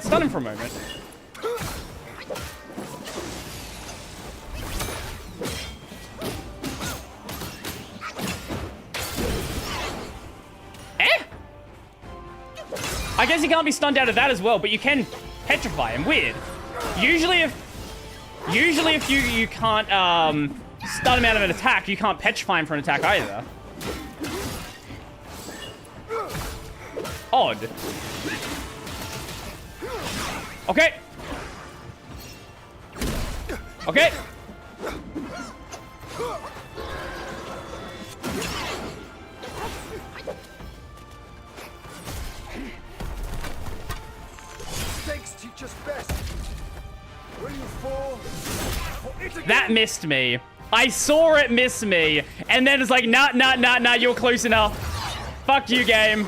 stun him for a moment? Eh? I guess he can't be stunned out of that as well, but you can petrify him. Weird. Usually if you can't stun him out of an attack, you can't petrify him for an attack either. Odd. Okay. Okay. Mistakes teach us best. Will you fall for it again? That missed me. I saw it miss me, and then it's like, nah, you're close enough. Fuck you, game.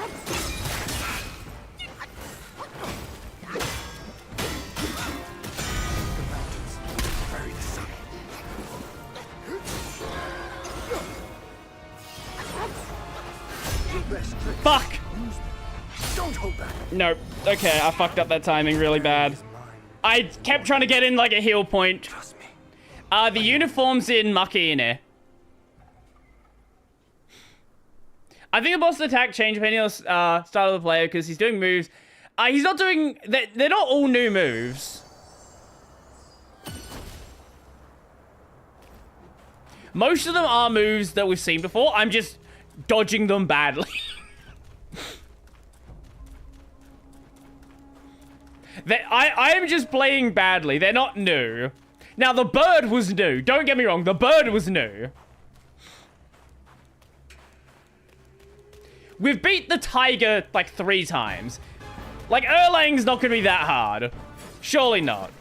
Fuck! Don't hold back. Nope. Okay, I fucked up that timing really bad. I kept trying to get in like a heal point. Trust me. The uniforms in Makine. I think the boss attack change depending on the style of the player because he's doing moves. He's not doing... They're not all new moves. Most of them are moves that we've seen before. I'm just dodging them badly. I am just playing badly. They're not new. Now, the bird was new. Don't get me wrong. The bird was new. We've beat the tiger like 3 times. Like, Erlang's not gonna be that hard. Surely not.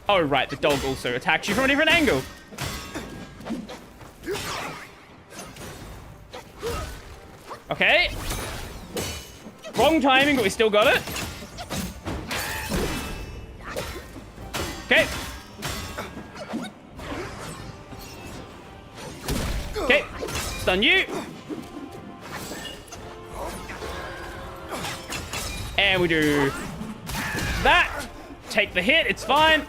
Oh, right, the dog also attacks you from a different angle. Okay. Wrong timing, but we still got it. Okay. Okay. Stun you. And we do that. Take the hit, it's fine.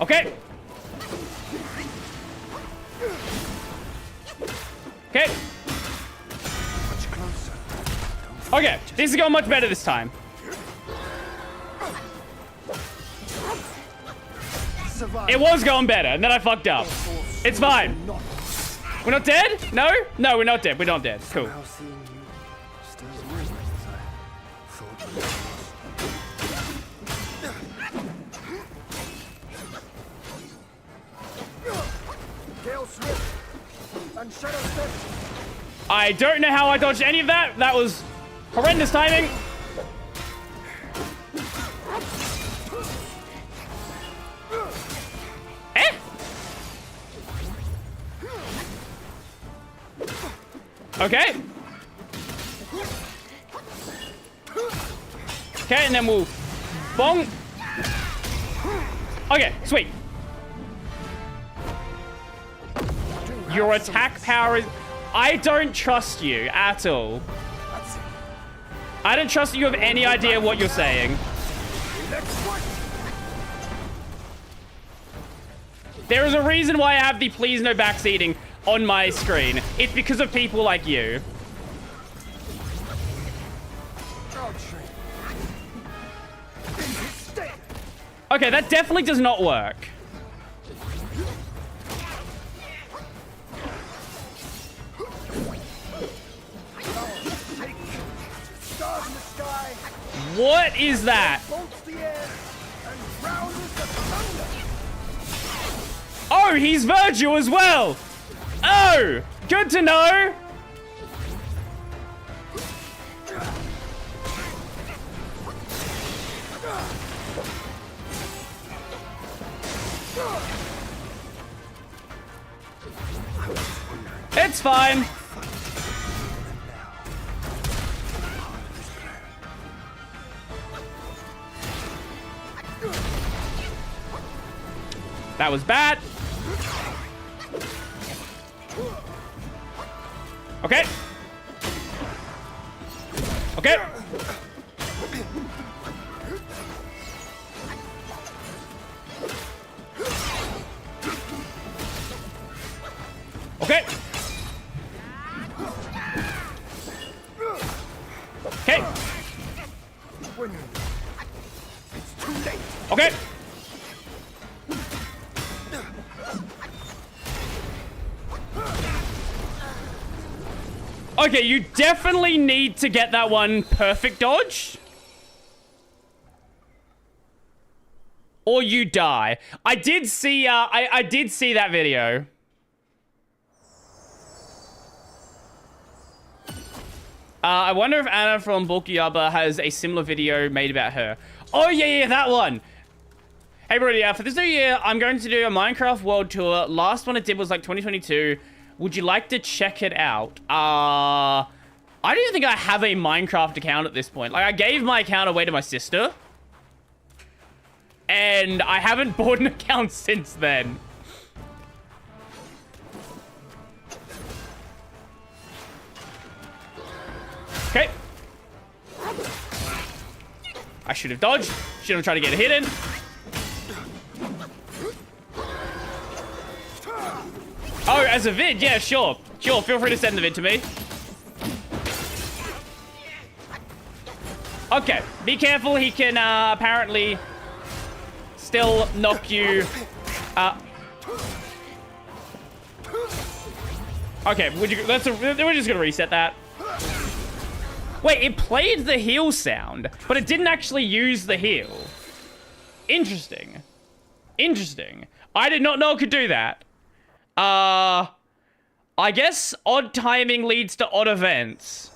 Okay. Okay. Much closer. Okay, this is going much better this time. Survive. It was going better, and then I fucked up. It's fine. We're not dead? No? No, we're not dead. We're not dead. Cool. Now seeing you stirs rumors as I thought. Gale Swift and Shadow Step. I don't know how I dodged any of that. That was horrendous timing. Eh? Okay. Okay, and then we'll bong. Okay, sweet. Your attack power is... I don't trust you at all. I don't trust you have any idea what you're saying. There is a reason why I have the please no backseating on my screen. It's because of people like you. Okay, that definitely does not work. What is that? Oh, he's Virgil as well. Oh, good to know. It's fine. That was bad. Okay. Okay. Okay. Okay. Okay. Okay, you definitely need to get that one perfect dodge. Or you die. I did see, I did see that video. I wonder if Anna from Bulkyaba has a similar video made about her. Oh, yeah, that one. Hey, everybody, for this new year, I'm going to do a Minecraft World Tour. Last one I did was like 2022. Would you like to check it out? I don't even think I have a Minecraft account at this point. Like, I gave my account away to my sister. And I haven't bought an account since then. Okay. I should have dodged. Should have tried to get a hit in. Oh, as a vid? Yeah, sure. Sure, feel free to send the vid to me. Okay, be careful. He can apparently still knock you. Okay, we're just gonna reset that. Wait, it played the heal sound, but it didn't actually use the heal. Interesting. Interesting. I did not know it could do that. I guess odd timing leads to odd events.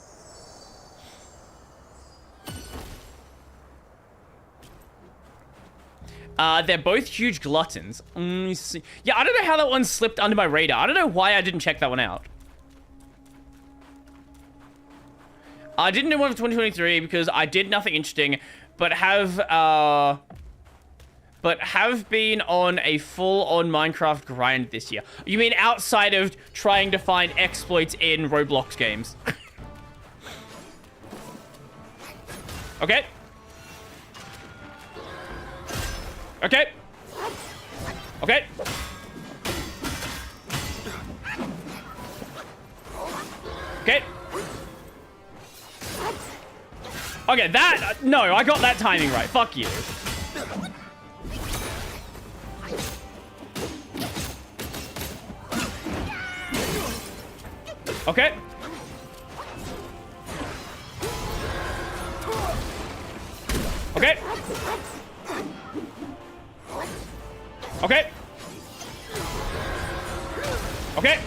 They're both huge gluttons. Yeah, I don't know how that one slipped under my radar. I don't know why I didn't check that one out. I didn't do one for 2023 because I did nothing interesting, but have been on a full-on Minecraft grind this year. You mean outside of trying to find exploits in Roblox games? Okay. Okay. Okay. Okay. Okay, that... No, I got that timing right. Fuck you. Okay. Okay. Okay. Okay.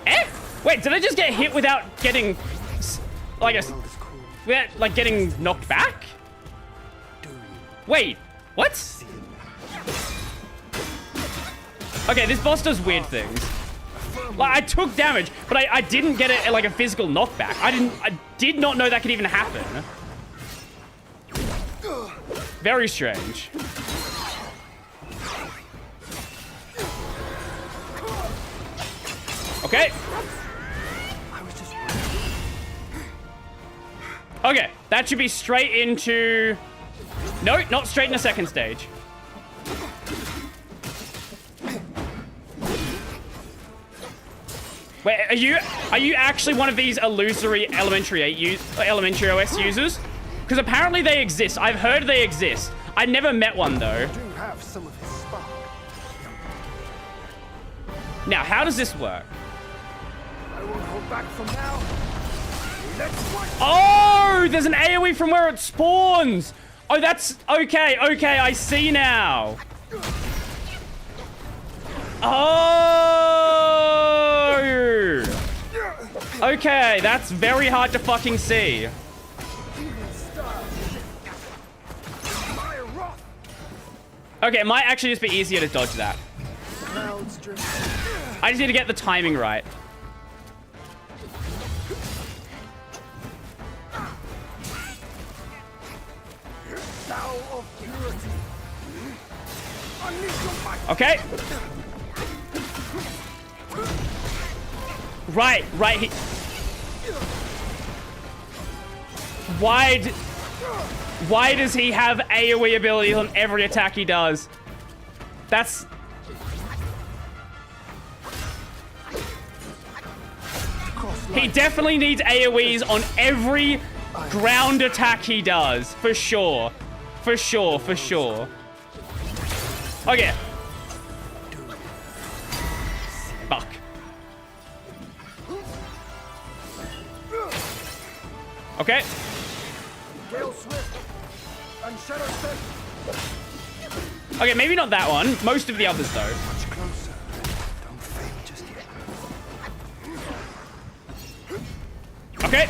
Eh? Wait, did I just get hit without getting, like, without, getting knocked back? Wait, what? Okay, this boss does weird things. Like, I took damage, but I didn't get it like a physical knockback. I did not know that could even happen. Very strange. Okay. Okay, that should be straight into... No, not straight in the second stage. Wait, are you actually one of these illusory elementary OS users? Because apparently they exist. I've heard they exist. I never met one though. Do have some of his spark. Now, how does this work? I won't hold back from now. Let's watch. Oh, there's an AoE from where it spawns. Oh, that's okay. Okay, I see now. Oh. Okay, that's very hard to fucking see. Okay, it might actually just be easier to dodge that. I just need to get the timing right. Okay. Right. Why does he have AoE abilities on every attack he does? That's... He definitely needs AoEs on every ground attack he does. For sure. For sure. Okay. Fuck. Okay. Okay, maybe not that one. Most of the others, though. Much closer. Don't faint just yet. Okay.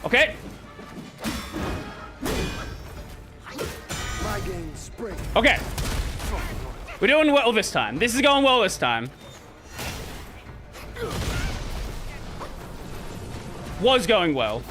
Okay. My game spring. Okay. We're doing well this time. This is going well this time. Was going well.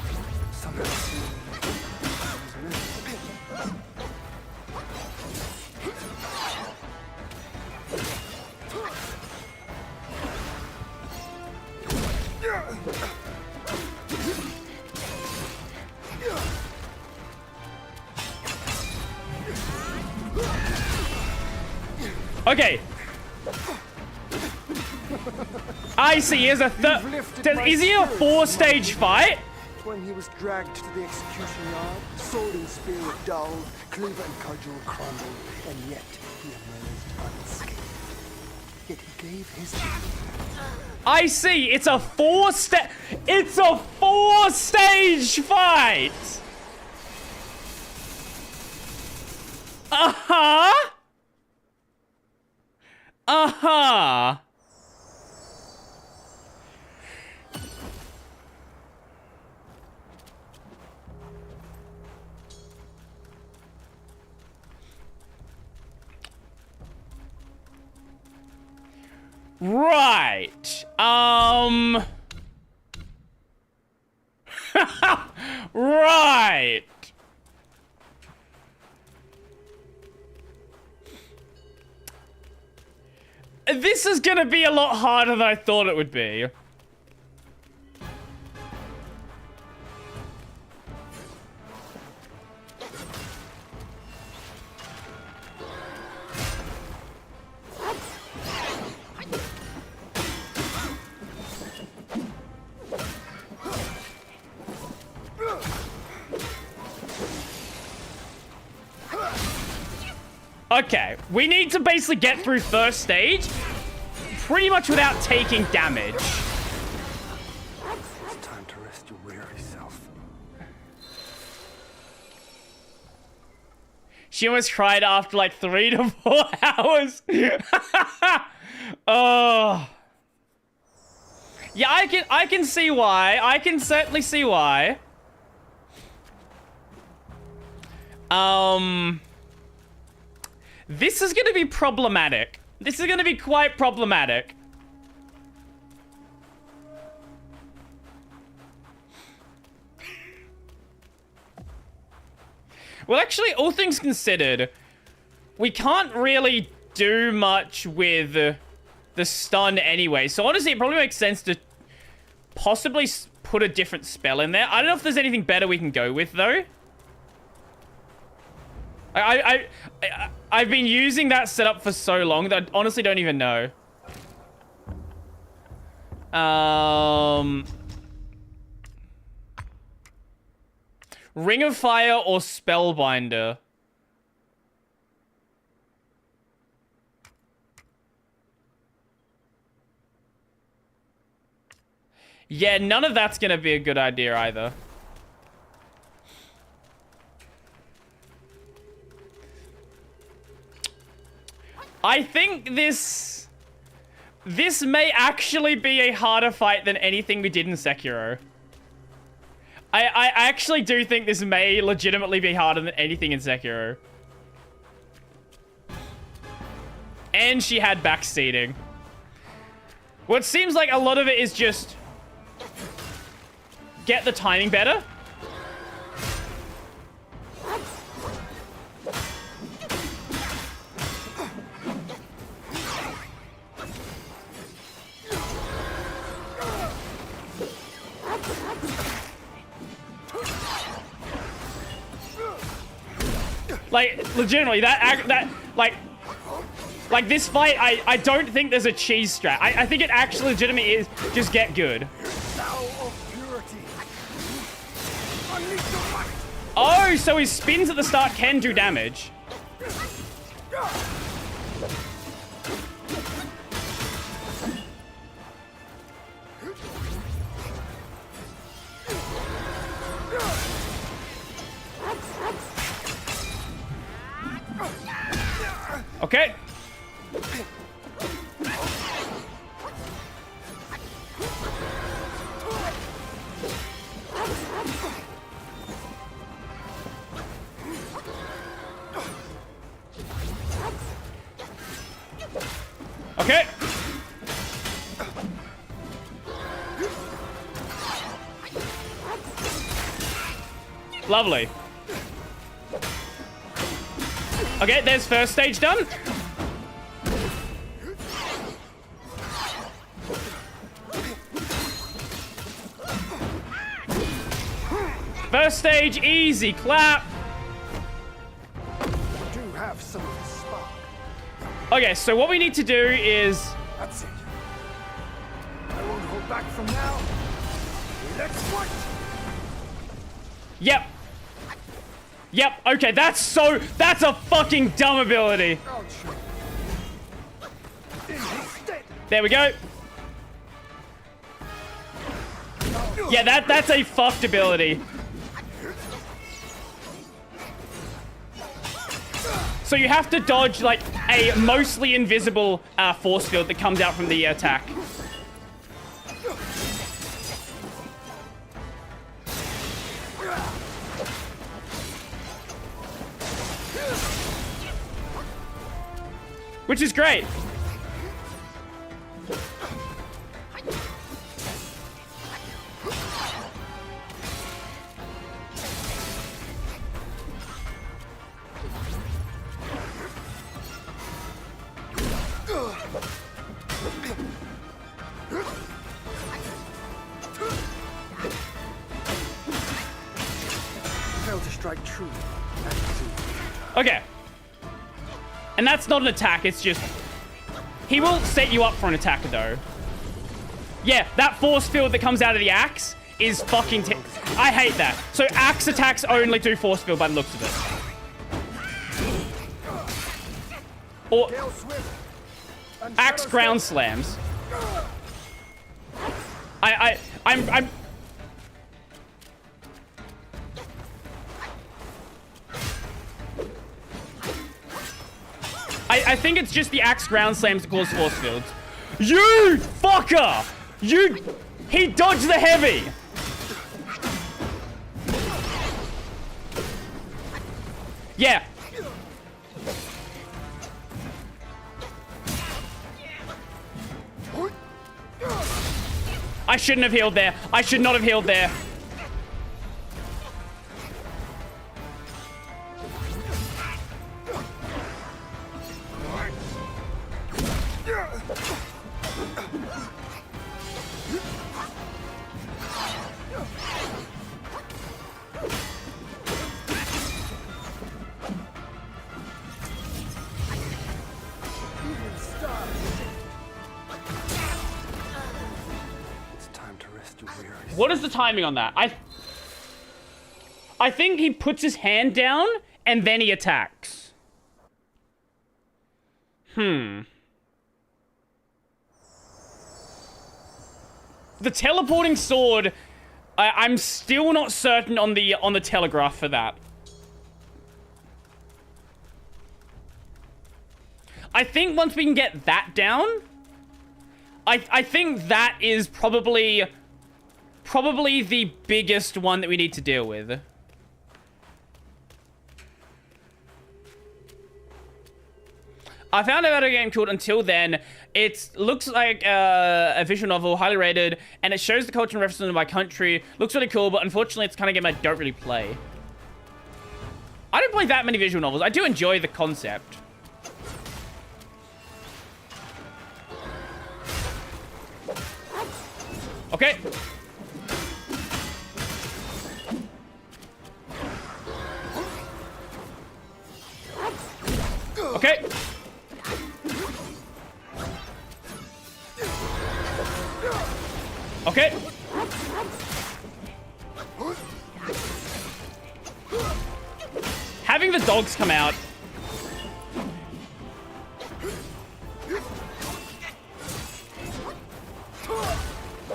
Okay. I see. Is he a 4-stage fight? when he was dragged to the execution yard. Sword and spear were dulled, cleaver and cudgel crumbled, and yet he emerged unscathed. Yet he gave his I see. It's a It's a 4-stage fight. Uh-huh. Uh-huh. Right. Right. This is gonna be a lot harder than I thought it would be. Okay, we need to basically get through first stage pretty much without taking damage. It's time to rest your weary self. She almost cried after like 3 to 4 hours. Oh. Yeah, I can see why. I can certainly see why. This is gonna be problematic. This is gonna be quite problematic. Well, actually, all things considered, we can't really do much with the stun anyway. So honestly, it probably makes sense to possibly put a different spell in there. I don't know if there's anything better we can go with, though. I've been using that setup for so long that I honestly don't even know. Ring of Fire or Spellbinder? Yeah, none of that's gonna be a good idea either. I think this may actually be a harder fight than anything we did in Sekiro. I actually do think this may legitimately be harder than anything in Sekiro. And she had backseating. What seems like a lot of it is just get the timing better. Like, legitimately, like this fight, I don't think there's a cheese strat. I think it actually legitimately is just get good. Oh, so his spins at the start can do damage. Okay. Okay. Lovely. Okay, there's first stage done. First stage, easy clap. Do have some of the spark. Okay, so what we need to do is... That's it. I won't hold back from now. Let's fight. Yep. Yep, okay, that's a fucking dumb ability. There we go. Yeah, that's a fucked ability. So you have to dodge, like, a mostly invisible force field that comes out from the attack. Which is great. Failed to strike true. Okay. And that's not an attack, it's just... He will set you up for an attack, though. Yeah, that force field that comes out of the axe is fucking... I hate that. So axe attacks only do force field by the looks of it. Or... Axe ground slams. I'm... I think it's just the axe ground slams that cause force fields. You fucker! He dodged the heavy! Yeah. I shouldn't have healed there. I should not have healed there. What is the timing on that? I think he puts his hand down and then he attacks. The teleporting sword, I'm still not certain on the telegraph for that. I think once we can get that down, I think that is probably the biggest one that we need to deal with. I found out a game called Until Then. It looks like a visual novel, highly rated, and it shows the culture and references in my country. Looks really cool, but unfortunately, it's the kind of game I don't really play. I don't play that many visual novels. I do enjoy the concept. Okay. Okay. Okay. Having the dogs come out.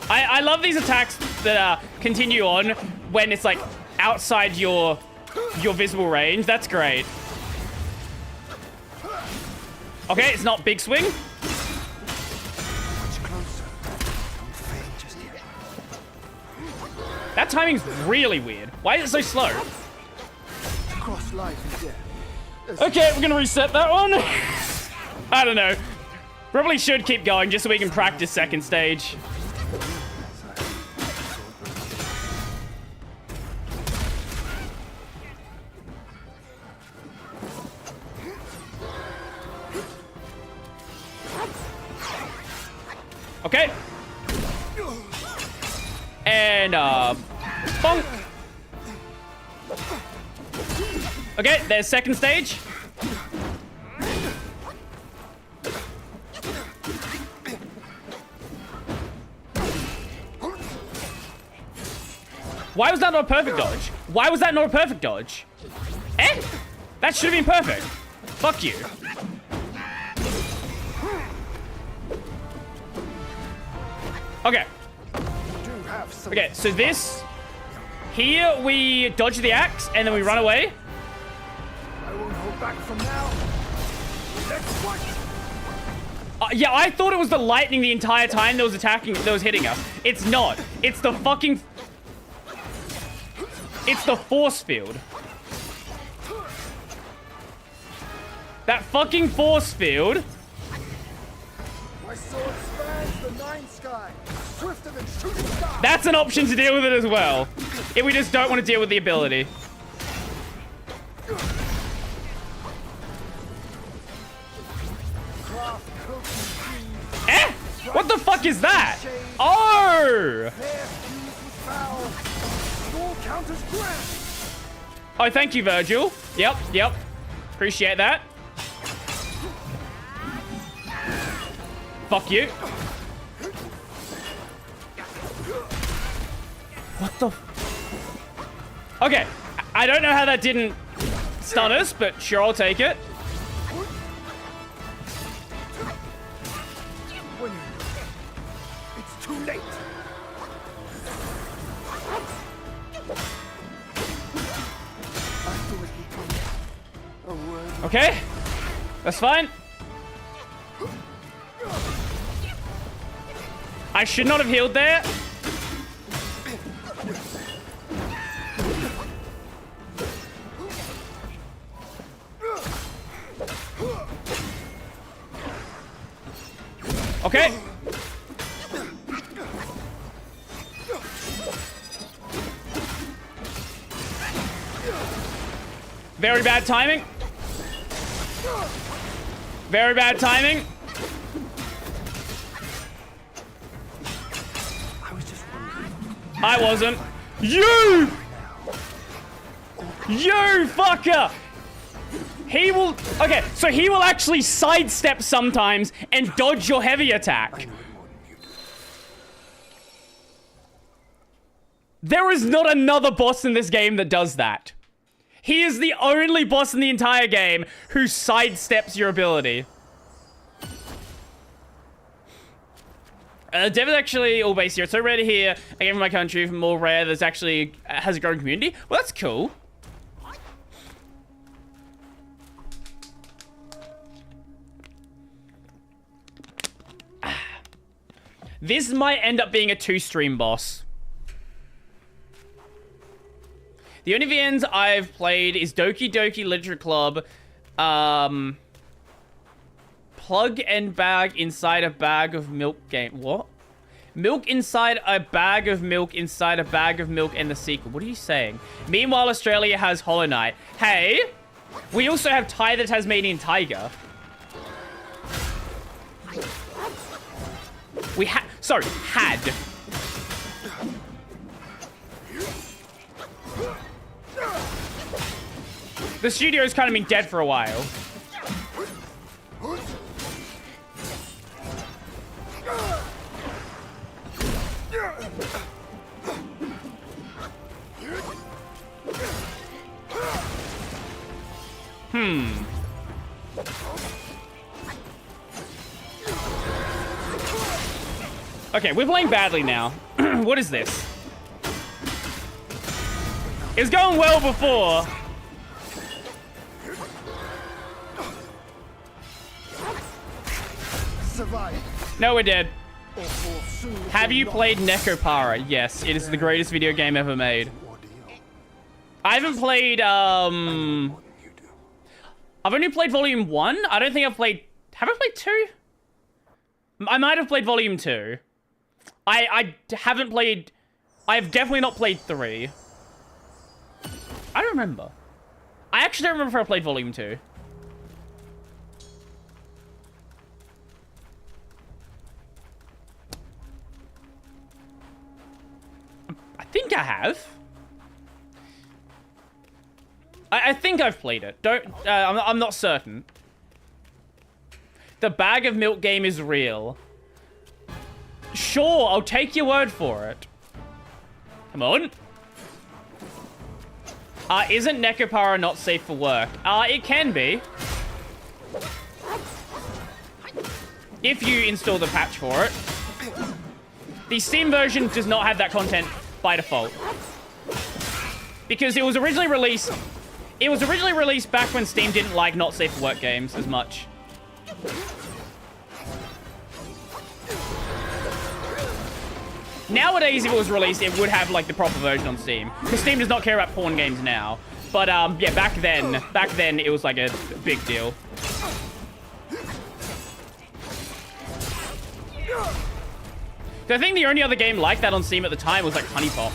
I love these attacks that continue on when it's like outside your visible range. That's great. Okay, it's not big swing. That timing's really weird. Why is it so slow? Okay, we're gonna reset that one. I don't know. Probably should keep going just so we can practice second stage. Okay. And, bonk. Okay, there's second stage. Why was that not a perfect dodge? Why was that not a perfect dodge? Eh? That should have been perfect. Fuck you. Okay. Okay, so this... Here, we dodge the axe, and then we run away. I won't hold back from now. Let's fight. Yeah, I thought it was the lightning the entire time that was attacking, that was hitting us. It's not. It's the fucking... It's the force field. That fucking force field. My sword spans the nine sky, swifter than shooting stars. That's an option to deal with it as well. If we just don't want to deal with the ability. Eh? What the fuck is that? Oh! Oh, thank you, Virgil. Yep, yep. Appreciate that. Fuck you. What the... Okay, I don't know how that didn't stun us, but sure, I'll take it. It's too late. Okay, that's fine. I should not have healed there. Okay. Very bad timing. Very bad timing. I wasn't. You! You fucker! He will... Okay, so he will actually sidestep sometimes and dodge your heavy attack. There is not another boss in this game that does that. He is the only boss in the entire game who sidesteps your ability. Dev is actually all based here. It's so rare to hear a game from my country, more rare that's actually has a growing community. Well, that's cool. This might end up being a 2-stream boss. The only VNs I've played is Doki Doki Literature Club, Plug and Bag Inside a Bag of Milk game. What? Milk inside a bag of milk inside a bag of milk and the sequel. What are you saying? Meanwhile, Australia has Hollow Knight. Hey, we also have Ty the Tasmanian Tiger. We had. The studio's kind of been dead for a while. Okay, we're playing badly now. What is this? It was going well before. No, we're dead. Have you played Necopara? Yes, it is the greatest video game ever made. I haven't played, I've only played Volume 1. I don't think I've played... Have I played 2? I might have played Volume 2. I haven't played... I've definitely not played 3. I don't remember. I actually don't remember if I played Volume 2. I think I have. I think I've played it. I'm not certain. The bag of milk game is real. Sure, I'll take your word for it. Come on. Isn't Nekopara not safe for work? It can be. If you install the patch for it. The Steam version does not have that content by default. Because it was originally released... It was originally released back when Steam didn't like not safe for work games as much. Nowadays, if it was released, it would have, like, the proper version on Steam. Because Steam does not care about porn games now. But, yeah, back then, it was, like, a big deal. I think the only other game like that on Steam at the time was, like, Honey Pop.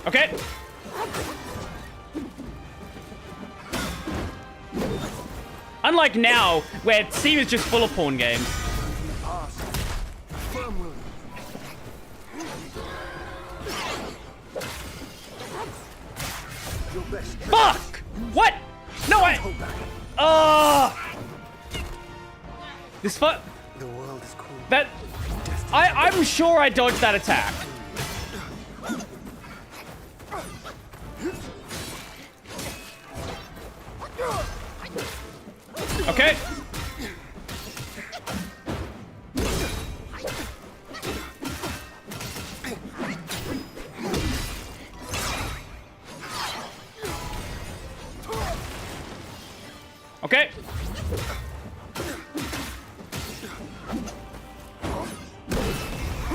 Okay. Unlike now, where Steam is just full of porn games. Fuck! What? No, this fuck. The world is cool. That. I'm sure I dodged that attack. Okay. Okay.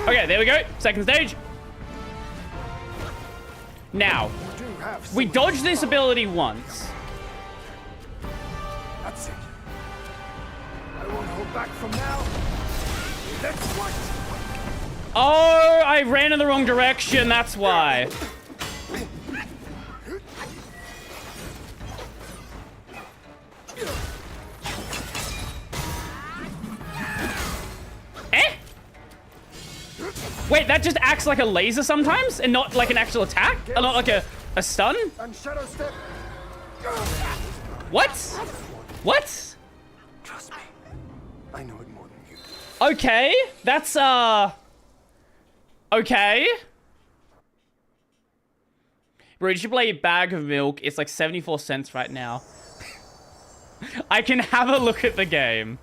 Okay, there we go. Second stage. Now, we dodged this ability once. That's it. I won't hold back from now. Let's fight. Oh, I ran in the wrong direction. That's why. Wait, that just acts like a laser sometimes, and not like an actual attack? Or not like a stun? And shadow step. What? What? Trust me. I know it more than you. Okay, that's, okay. Bro, you should play a bag of milk. It's like 74 cents right now. I can have a look at the game.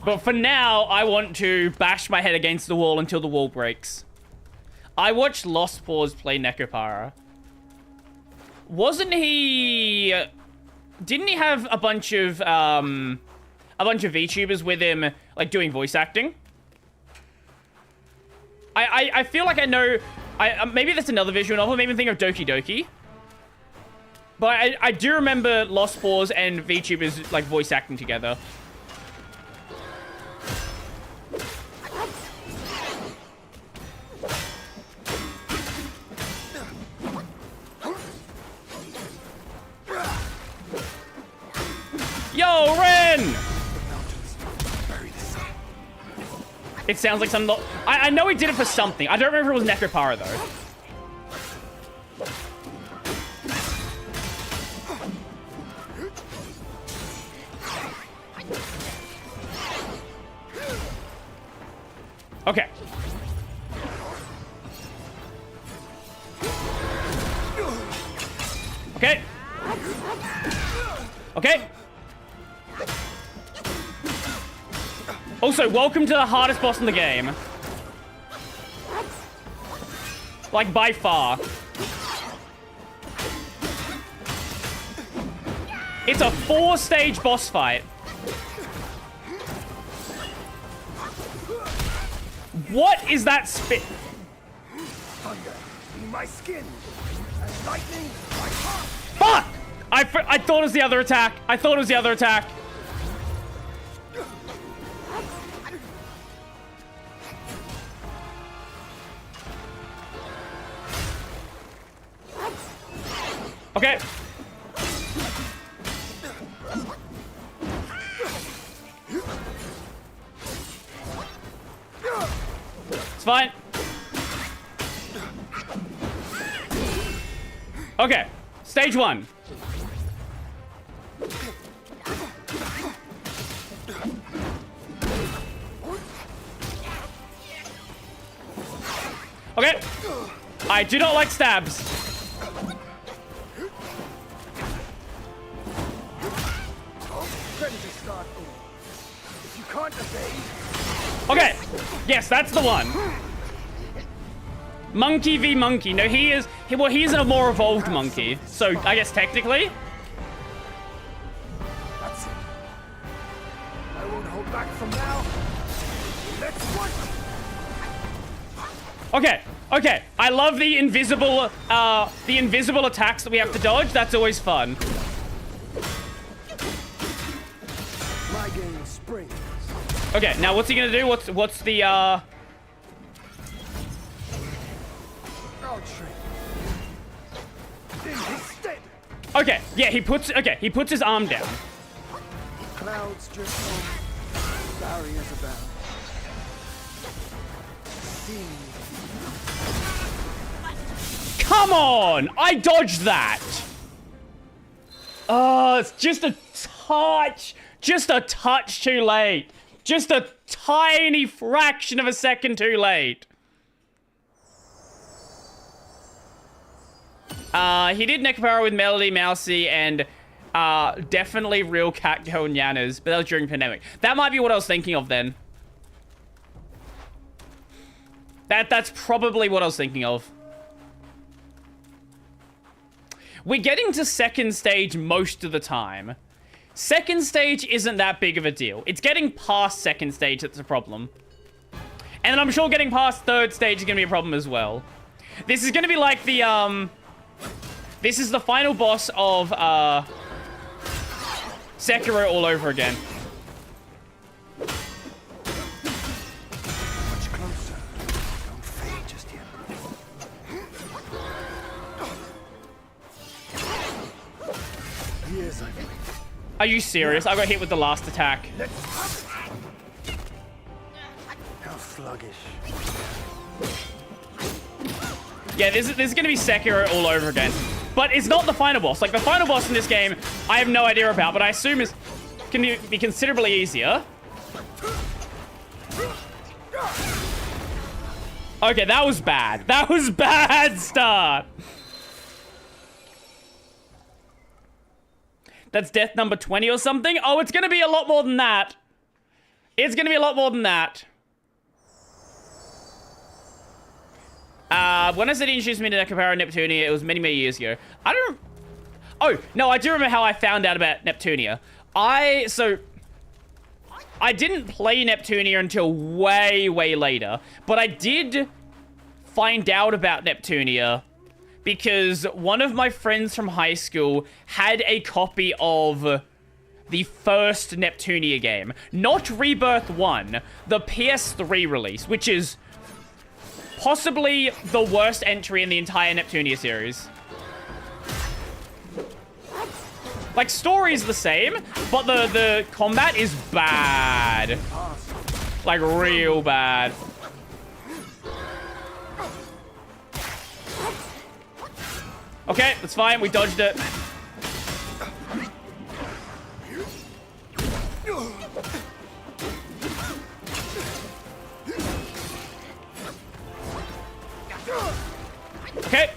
But for now, I want to bash my head against the wall until the wall breaks. I watched Lost Paws play Nekopara. Wasn't he... Didn't he have a bunch of VTubers with him, like, doing voice acting? I feel like I know... maybe that's another visual novel. Maybe I'm thinking of Doki Doki. But I do remember Lost Paws and VTubers, like, voice acting together. Yo, Ren! It sounds like some... I know he did it for something. I don't remember if it was Nekopara, though. Okay. Okay. Okay. Also, welcome to the hardest boss in the game. Like, by far. It's a 4-stage boss fight. What is that spit? Thunder in my skin. And lightning my heart. Fuck! I thought it was the other attack. I thought it was the other attack. Okay. It's fine. Okay. Stage 1. Okay. I do not like stabs. Ready to start. If you can't evade, Okay. Yes, that's the one. Monkey v monkey. No, he's a more evolved monkey. So, I guess technically. that's it. I won't hold back from now. Let's fight. Okay. Okay. I love the invisible attacks that we have to dodge. That's always fun. My game springs. Okay, now what's he gonna do? What's the I'll train. In his stead. Okay, yeah, he puts his arm down. Clouds drift on. Barriers abound. See. Come on! I dodged that! Oh, it's just a touch too late. Just a tiny fraction of a second too late. He did Nekapara with Melody, Mousy, and definitely real Catgirl and Yanas, but that was during pandemic. That might be what I was thinking of then. That's probably what I was thinking of. We're getting to second stage most of the time. Second stage isn't that big of a deal. It's getting past second stage that's a problem. And then I'm sure getting past third stage is going to be a problem as well. This is going to be like the, this is the final boss of, Sekiro all over again. Much closer. Don't fade just yet. Years I've waited. Are you serious? I got hit with the last attack. How sluggish. Yeah, this is going to be Sekiro all over again. But it's not the final boss. Like, the final boss in this game, I have no idea about, but I assume is can be considerably easier. Okay, that was bad. That was bad start. That's death number 20 or something? Oh, it's going to be a lot more than that. It's going to be a lot more than that. When I said he introduced me to Nekapara and Neptunia, it was many, many years ago. I don't... Oh, no, I do remember how I found out about Neptunia. I didn't play Neptunia until way, way later. But I did find out about Neptunia because one of my friends from high school had a copy of the first Neptunia game. Not Rebirth 1, the PS3 release, which is possibly the worst entry in the entire Neptunia series. Like, story's the same, but the combat is bad. Like, real bad. Okay, that's fine. We dodged it. Okay.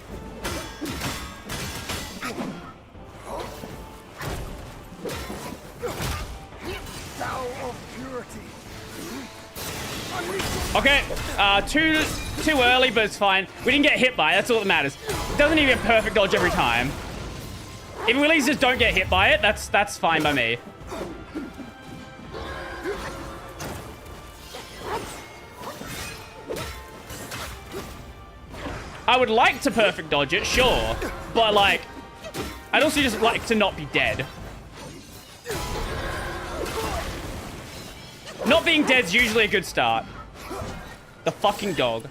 Okay, too early, but it's fine. We didn't get hit by it, that's all that matters. It doesn't even get perfect dodge every time. If we at least just don't get hit by it, that's fine by me. I would like to perfect dodge it, sure. But, like, I'd also just like to not be dead. Not being dead's usually a good start. The fucking dog.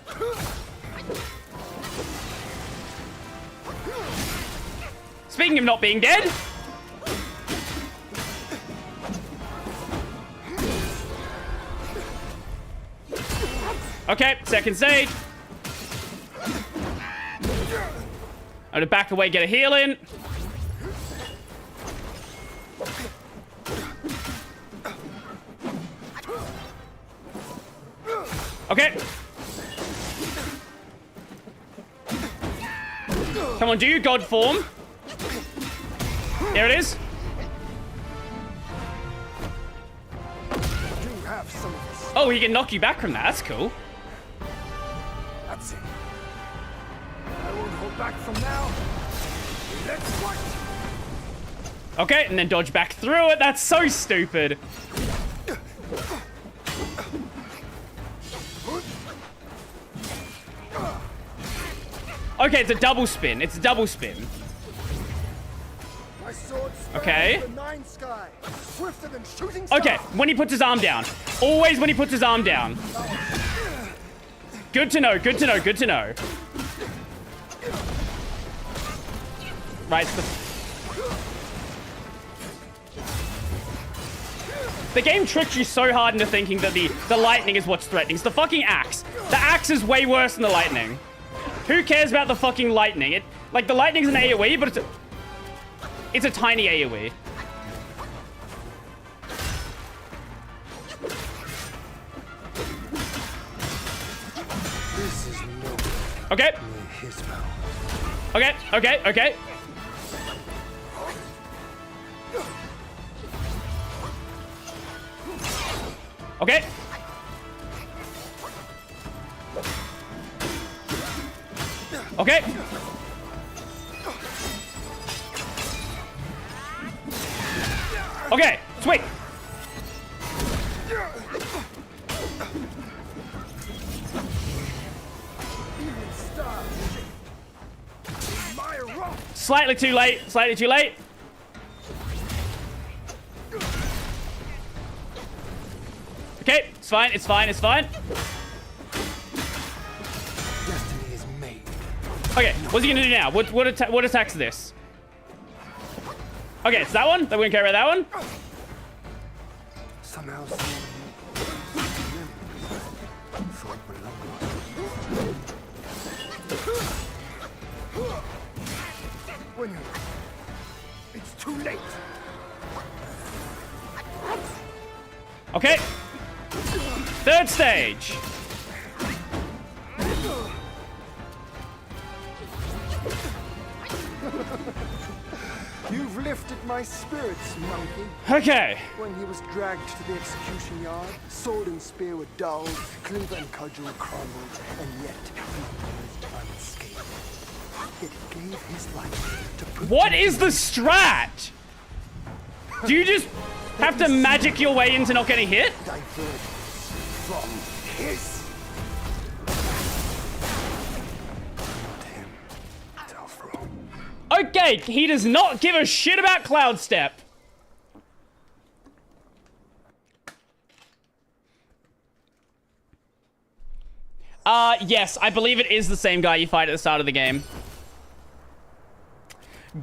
Speaking of not being dead. Okay, second stage. I'm gonna back away, get a heal in. Okay. Come on, do you god form? There it is. Do have some of this. Oh, he can knock you back from that. That's cool. That's it. I won't hold back from now. Let's fight. Okay, and then dodge back through it. That's so stupid. Okay, it's a double spin. It's a double spin. My sword Okay. the nine sky, swifter than shooting star. Okay, when he puts his arm down. Always when he puts his arm down. Good to know, good to know, good to know. Right, the game tricks you so hard into thinking that the lightning is what's threatening. It's the fucking axe. The axe is way worse than the lightning. Who cares about the fucking lightning? Like, the lightning's an AoE, but it's a tiny AoE. This is no Okay. his power. Okay, okay, okay. Okay. Okay. Okay, sweet. Slightly too late, slightly too late. Okay, it's fine, it's fine, it's fine. Destiny is made. Okay, what's he gonna do now? What attacks this? Okay, it's that one. Then we can care about that one. Somehow, thought when it's too late. Okay. Third stage. You've lifted my spirits, monkey. Okay. When he was dragged to the execution yard, sword and spear were dulled, cleaver and cudgel crumbled, and yet he emerged unscathed. It gave his life to put What is the strat? Do you just have to magic your way into not getting hit? divergence from his. Not him, Delphro. Okay, he does not give a shit about Cloud Step. Yes, I believe it is the same guy you fight at the start of the game.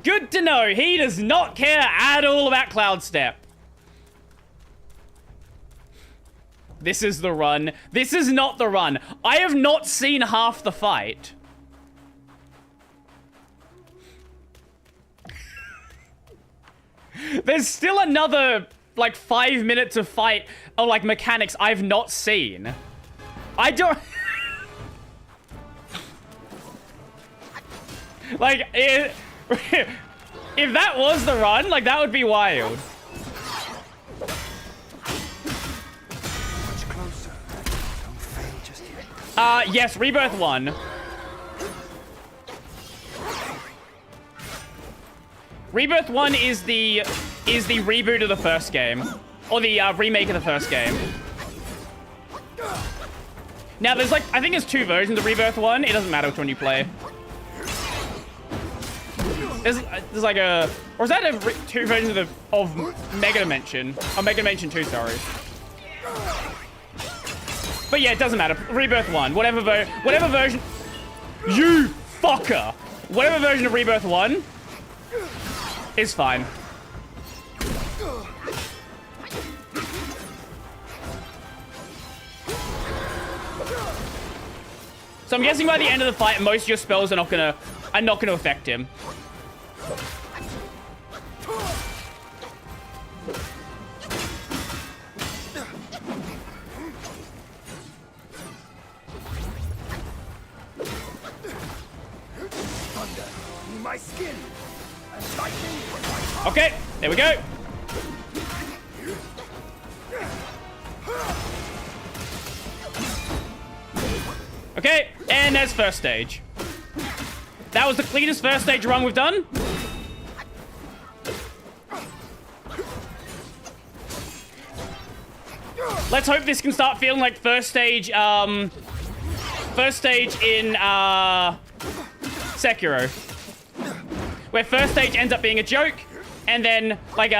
Good to know. He does not care at all about Cloud Step. This is the run. This is not the run. I have not seen half the fight. There's still another, like, 5 minutes of fight of, like, mechanics I've not seen. I don't... like, if that was the run, like, that would be wild. Much closer. Don't fail just yet. Yes, Rebirth 1. Rebirth 1 is the reboot of the first game. Or the remake of the first game. Now, there's like, I think there's 2 versions of Rebirth 1. It doesn't matter which one you play. There's like a... Or is that 2 versions of Mega Dimension? Oh, Mega Dimension 2, sorry. But yeah, it doesn't matter. Rebirth 1. Whatever version... You fucker! Whatever version of Rebirth 1 is fine. So I'm guessing by the end of the fight, most of your spells are not gonna affect him. Okay, there we go. Okay, and there's first stage. That was the cleanest first stage run we've done. Let's hope this can start feeling like first stage in Sekiro. Where first stage ends up being a joke, and then like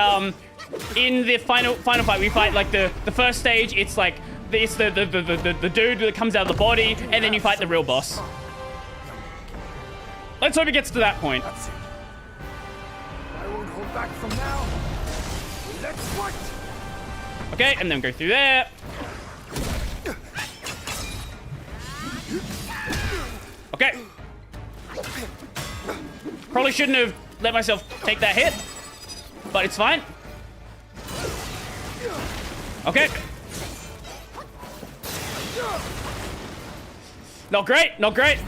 in the final fight we fight like the first stage, it's like it's the dude that comes out of the body, and then you fight the real boss. Let's hope it gets to that point. That's it. I won't hold back from now. Let's fight! Okay, and then go through there. Okay. Probably shouldn't have let myself take that hit, but it's fine. Okay. Not great, not great.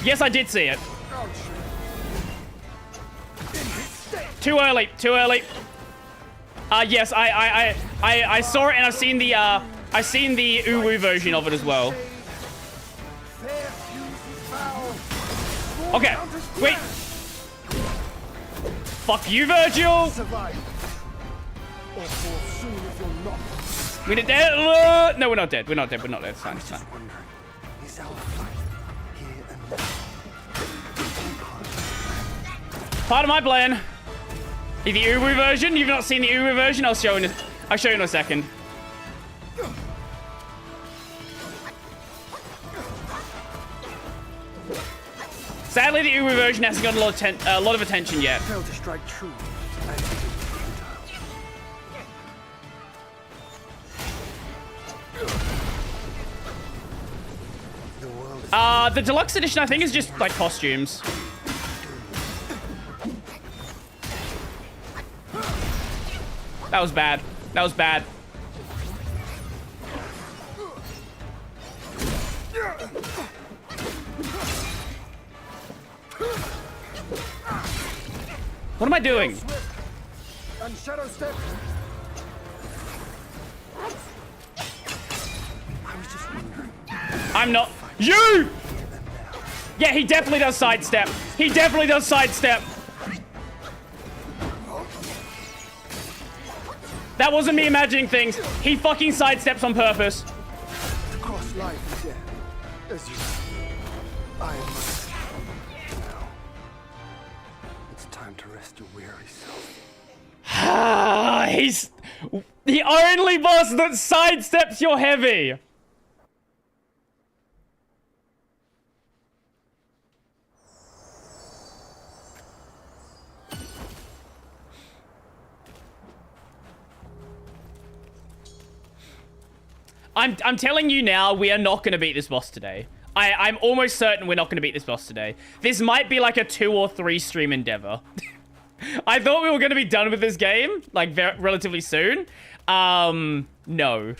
Yes, I did see it. Too early, too early. Yes, I saw it, and I've seen the Uwu version of it as well. Okay, wait. Fuck you, Virgil. We're dead. No, we're not dead. We're not dead. We're not dead. It's fine. It's fine. Part of my plan. The Uwu version. You've not seen the Uwu version. I'll show you in a second. Sadly, the Uwu version hasn't got a lot of attention yet. Failed to strike true. The deluxe edition, I think, is just like costumes. That was bad. That was bad. What am I doing? And shadow step. I was just wondering. I'm not. You! Yeah, he definitely does sidestep. He definitely does sidestep. That wasn't me imagining things. He fucking sidesteps on purpose. Cross life and death. As you I must. Now. It's time to rest your weary self. He's the only boss that sidesteps your heavy. I'm telling you now, we are not going to beat this boss today. I'm almost certain we're not going to beat this boss today. This might be like a 2 or 3 stream endeavor. I thought we were going to be done with this game, like, relatively soon. No. No,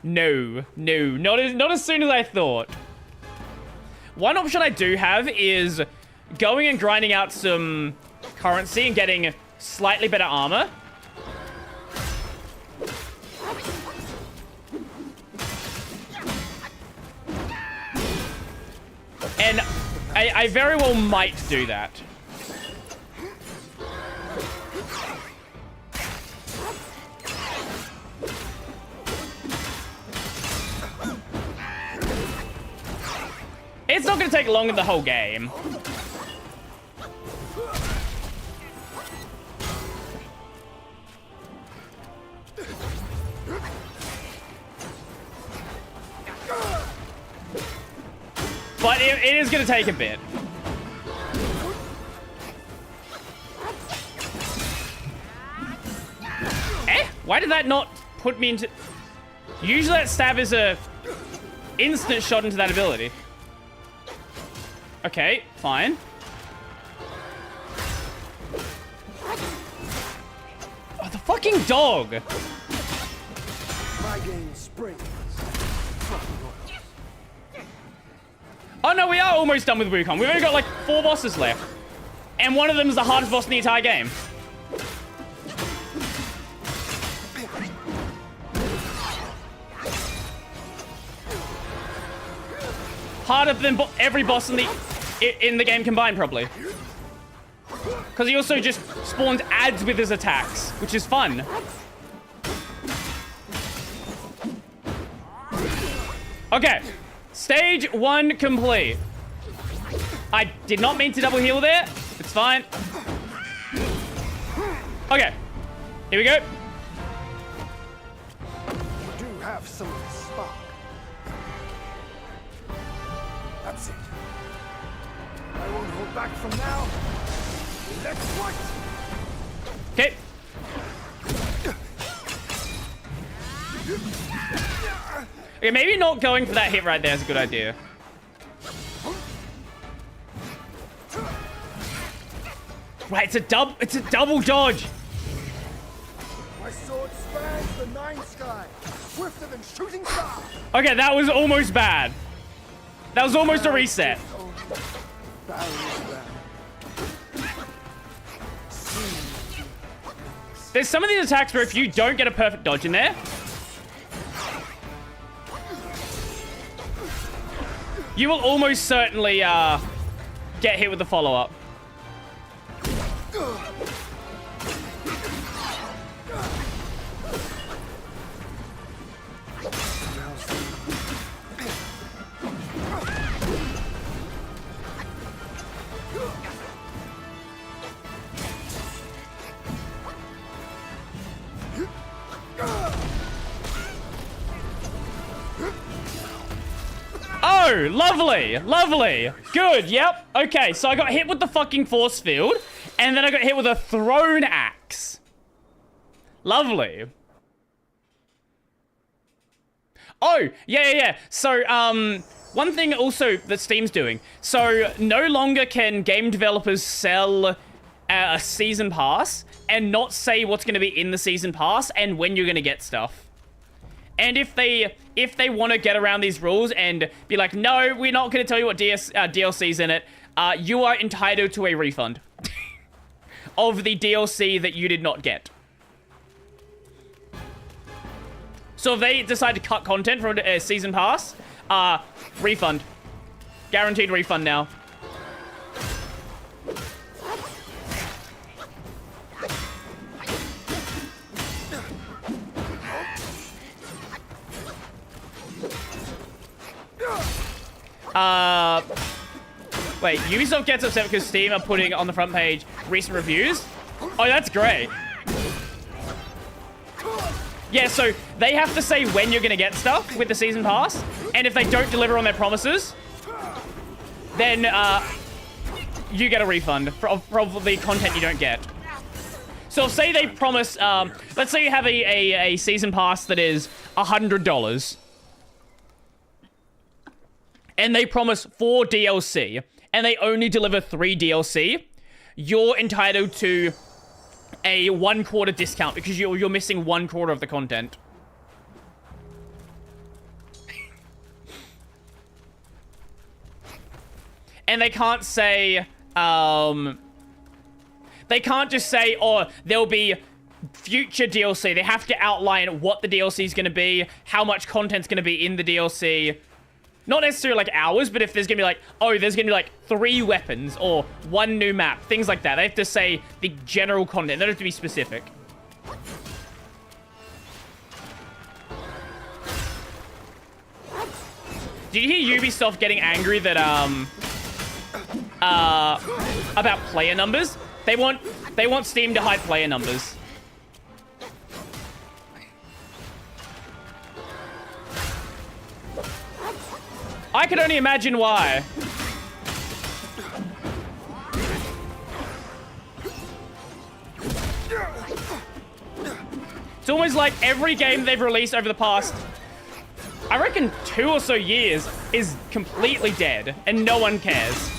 not as soon as I thought. One option I do have is going and grinding out some currency and getting slightly better armor. And I very well might do that. It's not going to take long in the whole game. But it is going to take a bit. Why did that not put me into... Usually that stab is a instant shot into that ability. Okay, fine. Oh, the fucking dog! My game springs. Oh no, we are almost done with Wukong. We've only got like 4 bosses left. And one of them is the hardest boss in the entire game. Harder than every boss in the game combined, probably. Because he also just spawns ads with his attacks, which is fun. Okay, stage 1 complete. I did not mean to double heal there. It's fine. Okay, here we go. You do have some of the spark. That's it. I won't hold back from now. Let's fight! Okay. Okay, maybe not going for that hit right there is a good idea. Right, it's a double dodge. My sword spans the nine sky, swifter than shooting star. Okay, that was almost bad. That was almost a reset. There's some of these attacks where if you don't get a perfect dodge in there, you will almost certainly get hit with the follow-up. Oh, lovely, lovely. Good, yep. Okay, so I got hit with the fucking force field, and then I got hit with a thrown axe. Lovely. Oh, yeah. So, one thing also that Steam's doing. So, no longer can game developers sell a season pass and not say what's going to be in the season pass and when you're going to get stuff. And if they want to get around these rules and be like, no, we're not going to tell you what DLC's in it, you are entitled to a refund of the DLC that you did not get. So if they decide to cut content from a season pass, refund. Guaranteed refund now. Wait, Ubisoft gets upset because Steam are putting on the front page recent reviews? Oh, that's great. Yeah, so they have to say when you're going to get stuff with the season pass, and if they don't deliver on their promises, then you get a refund for the content you don't get. So say they promise, let's say you have a season pass that is $100, and they promise 4 DLC, and they only deliver 3 DLC, you're entitled to a 1/4 discount because you're missing 1/4 of the content. And they can't say, they can't just say, oh, there'll be future DLC. They have to outline what the DLC is going to be, how much content's going to be in the DLC. Not necessarily like hours, but if there's going to be like, oh, there's going to be like 3 weapons or 1 new map, things like that. They have to say the general content. They don't have to be specific. Did you hear Ubisoft getting angry that, about player numbers? They want Steam to hide player numbers. I can only imagine why. It's almost like every game they've released over the past, I reckon 2 or so years, is completely dead, and no one cares.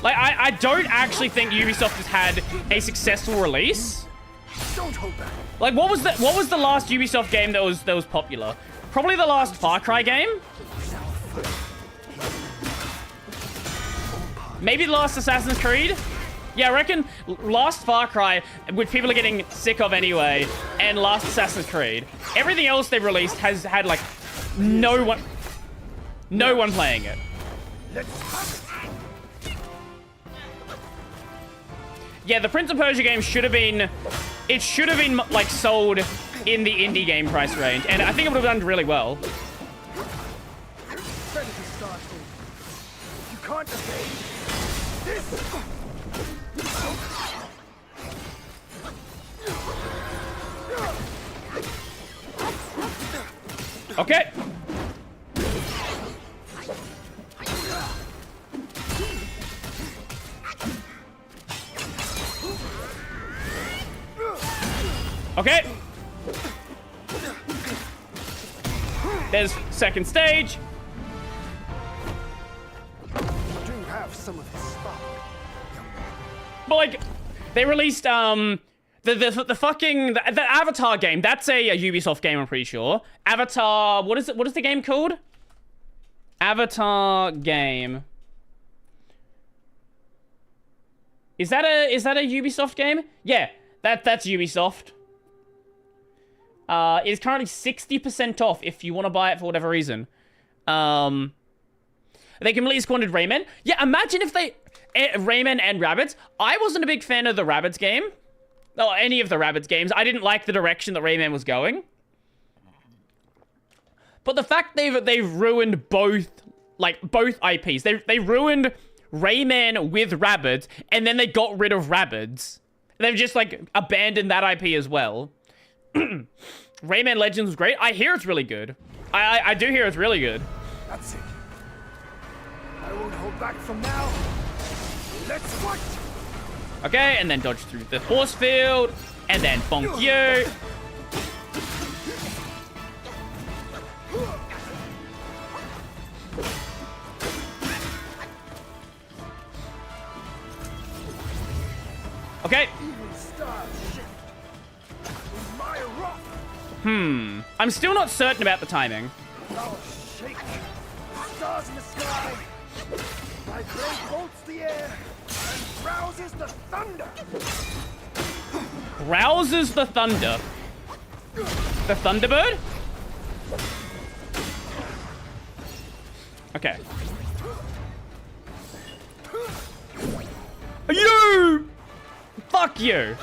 Like, I don't actually think Ubisoft has had a successful release. Don't hold back. Like, what was the last Ubisoft game that was popular? Probably the last Far Cry game? Maybe the last Assassin's Creed? Yeah, I reckon last Far Cry, which people are getting sick of anyway, and last Assassin's Creed. Everything else they've released has had, like, no one playing it. Yeah, the Prince of Persia game should have been, like, sold in the indie game price range, and I think it would have done really well. You can't evade this. Okay. Okay. There's second stage. Do have some of his spark. But like, they released the Avatar game. That's a Ubisoft game, I'm pretty sure. Avatar. What is it? What is the game called? Avatar game. Is that a Ubisoft game? Yeah, that's Ubisoft. It is currently 60% off if you want to buy it for whatever reason. They completely squandered Rayman. Yeah, imagine if they... Rayman and Rabbids. I wasn't a big fan of the Rabbids game. Or any of the Rabbids games. I didn't like the direction that Rayman was going. But the fact they've ruined both IPs. They ruined Rayman with Rabbids, and then they got rid of Rabbids. They've just, like, abandoned that IP as well. Rayman Legends was great. I hear it's really good. I do hear it's really good. That's it. I won't hold back from now. Let's fight. Okay, and then dodge through the force field, and then bonk you. Okay. I'm still not certain about the timing. I'll shake. Stars in the sky. My blade bolts the air and rouses the thunder. Rouses the thunder. The Thunderbird? Okay. You! Fuck you!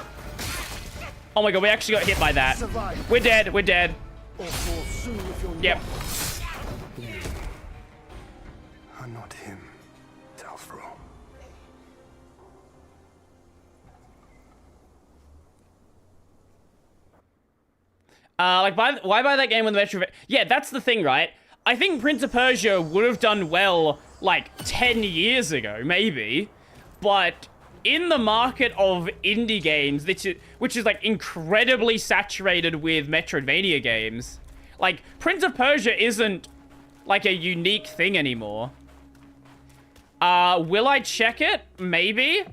Oh my god, we actually got hit by that. We're dead, we're dead. Yep. I'm not him, Telfro. Why buy that game when the Metro... Yeah, that's the thing, right? I think Prince of Persia would have done well, like, 10 years ago, maybe. But in the market of indie games, which is, like, incredibly saturated with Metroidvania games, like, Prince of Persia isn't, like, a unique thing anymore. Will I check it? Maybe.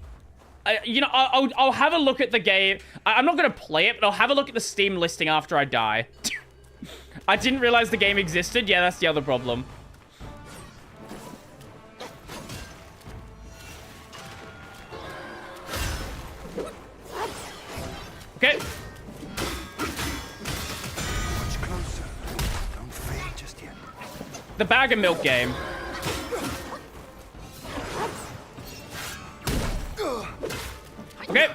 You know, I'll have a look at the game. I'm not going to play it, but I'll have a look at the Steam listing after I die. I didn't realize the game existed. Yeah, that's the other problem. Okay. Much closer. Don't fade just yet. The bag of milk game. Okay.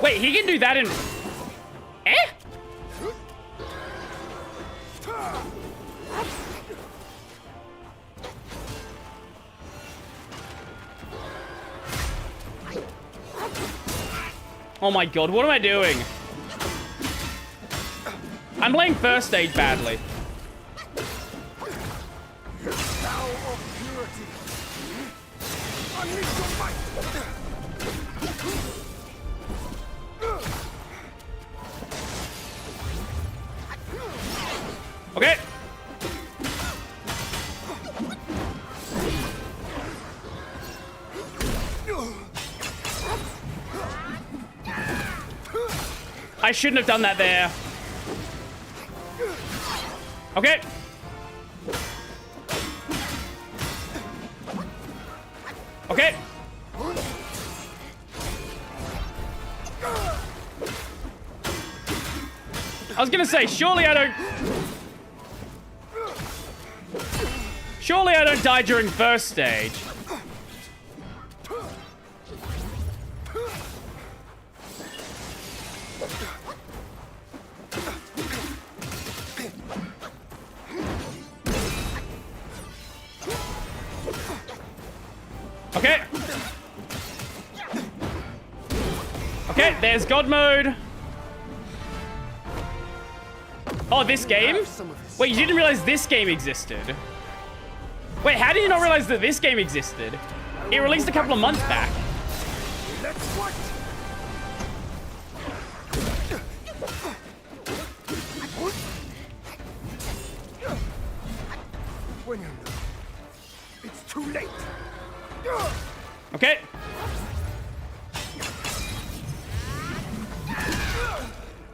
Wait, he can do that in... Eh? Oh my god, what am I doing? I'm playing first stage badly. Thou of purity. Unleash your might. Okay. I shouldn't have done that there. Okay. Okay. I was gonna say, surely I don't die during first stage. Okay. Okay, there's God mode. Oh, this game? Wait, you didn't realize this game existed? Wait, how did you not realize that this game existed? It released a couple of months back. Let's watch. When you know, it's too late. Okay.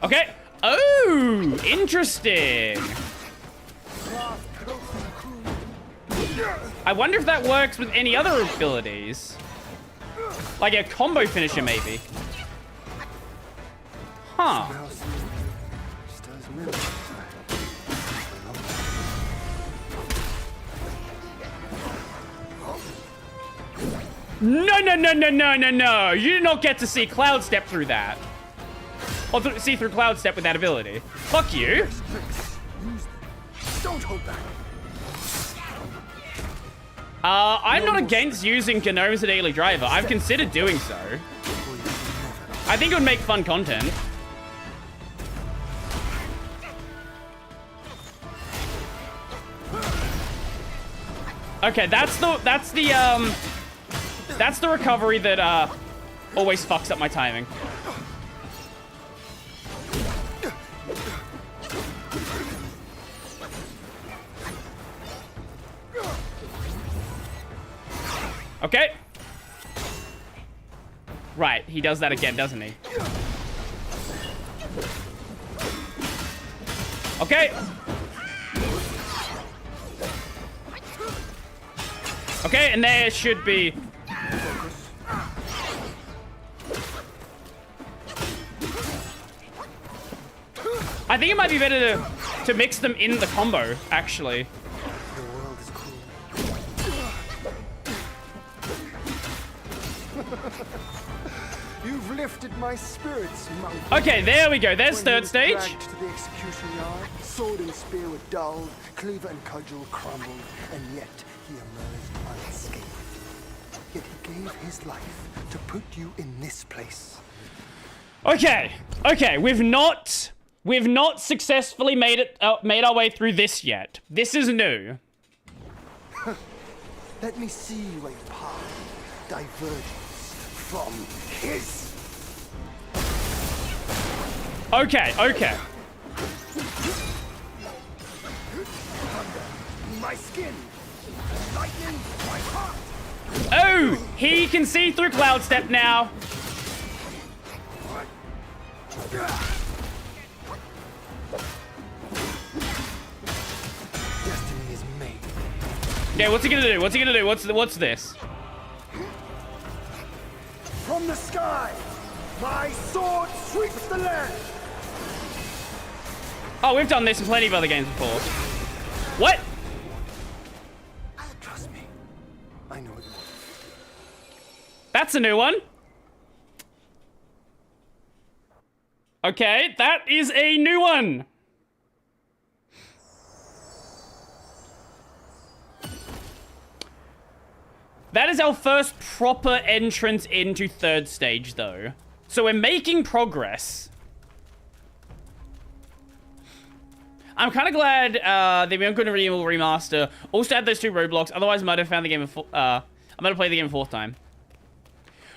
Okay. Oh, interesting. I wonder if that works with any other abilities. Like a combo finisher, maybe. Huh. No, no, no, no, no, no, no. You did not get to see Cloud Step through that. Or see through Cloud Step with that ability. Fuck you. Don't hold back. I'm not against using Gnome as a daily driver. I've considered doing so. I think it would make fun content. Okay, that's the recovery that always fucks up my timing. Okay. Right, he does that again, doesn't he? Okay. Okay, and there should be... I think it might be better to mix them in the combo, actually. The world is cool. You've lifted my spirits, monk. Okay, there we go. There's third stage. Dragged to the execution yard, sword and spear were dulled, cleaver and cudgel crumbled, and yet he emerged unscathed. Yet he gave his life to put you in this place. Okay, okay, we've not successfully made our way through this yet. This is new. Let me see where your path diverges from his. Okay, okay. My skin. Lightning, my heart. Oh, he can see through Cloud Step now. Destiny is made. Okay, what's he gonna do? What's he gonna do? What's this? From the sky, my sword sweeps the land. Oh, we've done this in plenty of other games before. What? Trust me, I know it. That's a new one. Okay, that is a new one. That is our first proper entrance into third stage, though. So we're making progress. I'm kind of glad the Uncle Redeemable Remaster also had those two roadblocks. Otherwise, I might have found the game. I might have played the game a fourth time.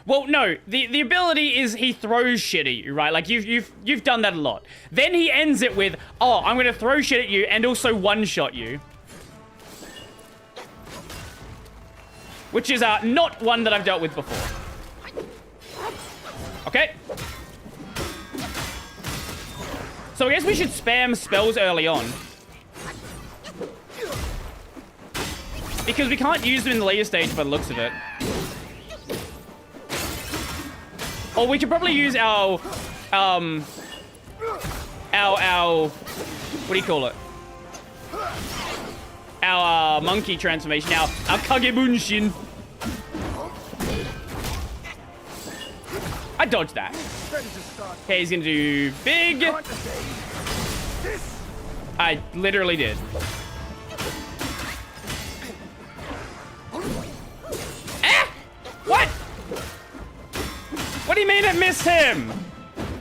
Well, no. The ability is he throws shit at you, right? Like you've done that a lot. Then he ends it with, "Oh, I'm gonna throw shit at you and also one-shot you," which is not one that I've dealt with before. Okay. So I guess we should spam spells early on. Because we can't use them in the later stage by the looks of it. Or we could probably use our, what do you call it? Our monkey transformation, our Kagebunshin. I dodged that. Okay, he's gonna do big. I literally did. Ah! What? What do you mean it missed him?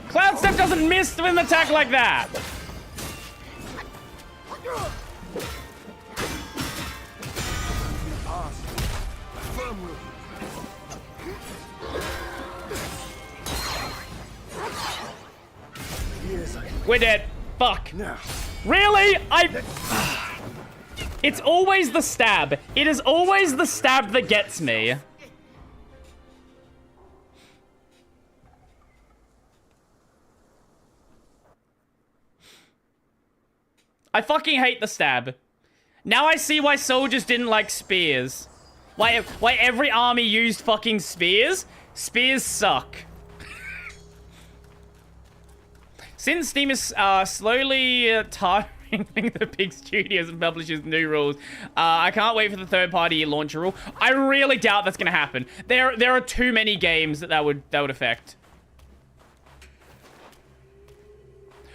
Cloud Step doesn't miss with an attack like that. We're dead. Fuck. Really? It's always the stab. It is always the stab that gets me. I fucking hate the stab. Now I see why soldiers didn't like spears. Why every army used fucking spears? Spears suck. Since Steam is slowly targeting the big studios and publishers new rules, I can't wait for the third-party launcher rule. I really doubt that's gonna happen. There are too many games that would affect.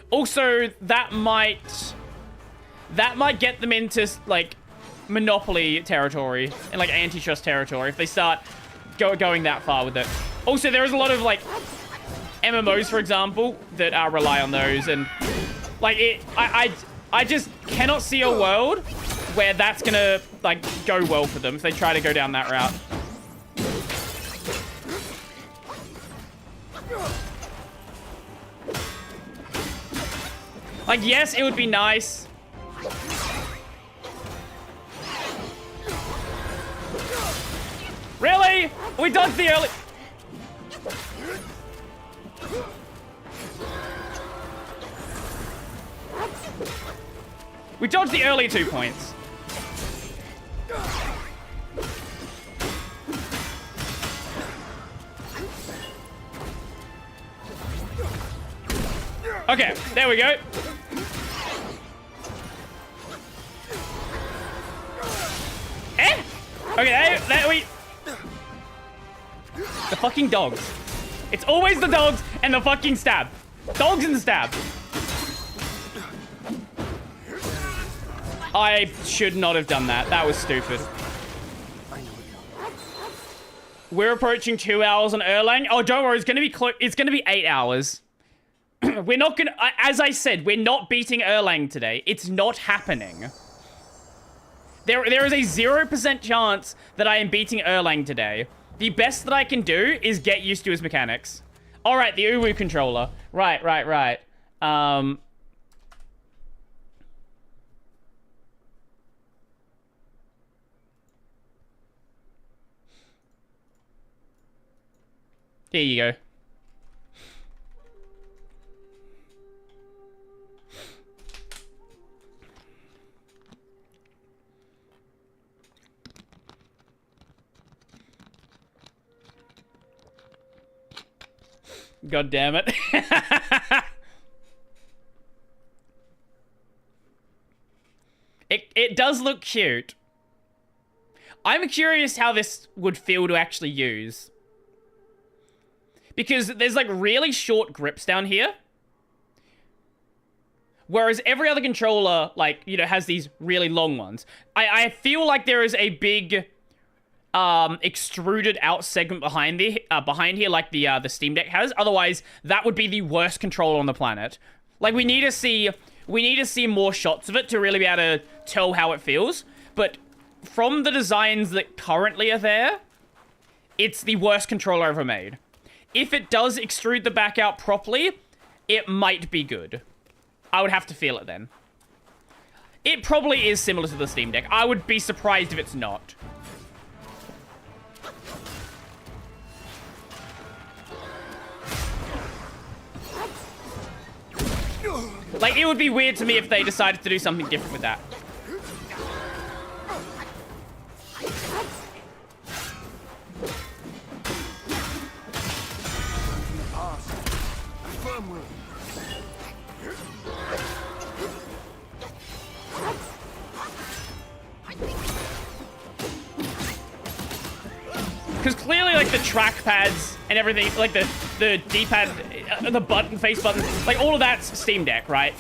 Also, that might get them into like monopoly territory and like antitrust territory if they start going that far with it. Also, there is a lot of like MMOs, for example, that rely on those, and like I just cannot see a world where that's gonna like go well for them if they try to go down that route. Like, yes, it would be nice. Really? We dodged the early... We dodged the early 2 points. Okay, there we go. Eh? Okay, there we... The fucking dogs. It's always the dogs and the fucking stab. Dogs and the stab. I should not have done that. That was stupid. We're approaching 2 hours on Erlang. Oh, don't worry. It's going to be close. It's going to be 8 hours. We're not going to... As I said, we're not beating Erlang today. It's not happening. There is a 0% chance that I am beating Erlang today. The best that I can do is get used to his mechanics. All right, the Uwu controller. Right. Here you go. God damn it. It does look cute. I'm curious how this would feel to actually use. Because there's like really short grips down here. Whereas every other controller, like, you know, has these really long ones. I feel like there is a big extruded out segment behind here, like the Steam Deck has. Otherwise, that would be the worst controller on the planet. Like, we need to see more shots of it to really be able to tell how it feels. But from the designs that currently are there, it's the worst controller ever made. If it does extrude the back out properly, it might be good. I would have to feel it then. It probably is similar to the Steam Deck. I would be surprised if it's not. Like, it would be weird to me if they decided to do something different with that. Because clearly, like, the trackpads and everything, like, the D-pad, the button, face button, like, all of that's Steam Deck, right?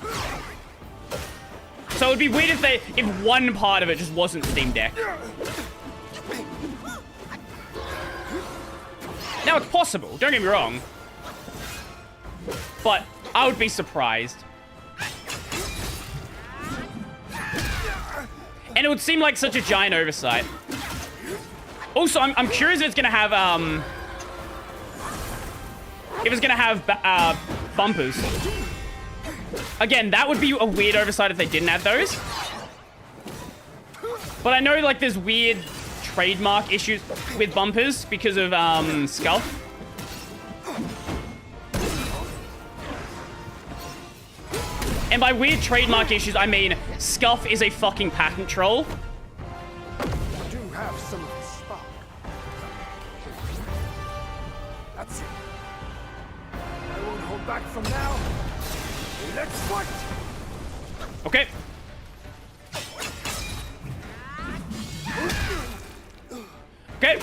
So it would be weird if one part of it just wasn't Steam Deck. Now, it's possible, don't get me wrong. But I would be surprised. And it would seem like such a giant oversight. Also, I'm curious if it's gonna have bumpers. Again, that would be a weird oversight if they didn't have those. But I know, like, there's weird trademark issues with bumpers because of Scuff. And by weird trademark issues, I mean Scuff is a fucking patent troll. You do have some of the spark. That's it. I won't hold back from now. Let's fight! Okay. Okay.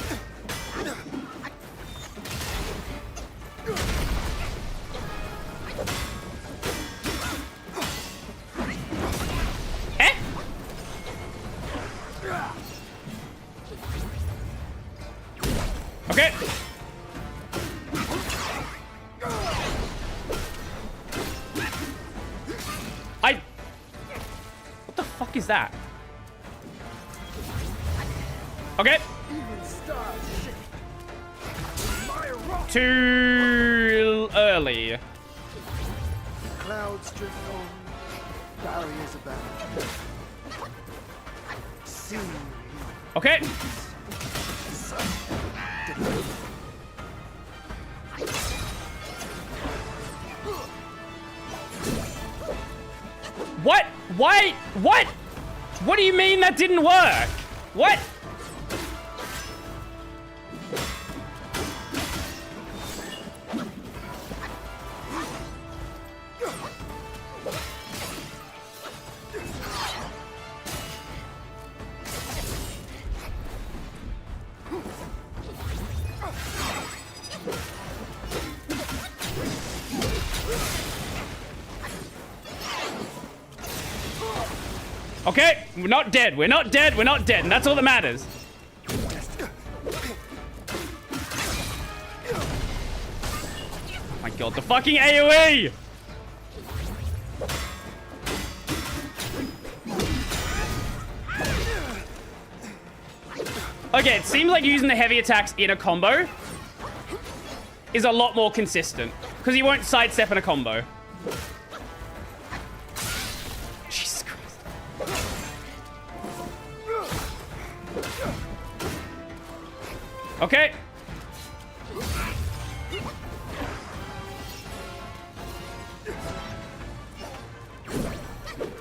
Eh? Okay. What the fuck is that? Okay. Too early. Clouds drift on. Barriers abound. See. Okay. What? Why? What? What do you mean that didn't work? What? Okay, we're not dead. We're not dead. We're not dead. And that's all that matters. Oh my god, the fucking AoE! Okay, it seems like using the heavy attacks in a combo is a lot more consistent. Because he won't sidestep in a combo. Jesus Christ. Okay.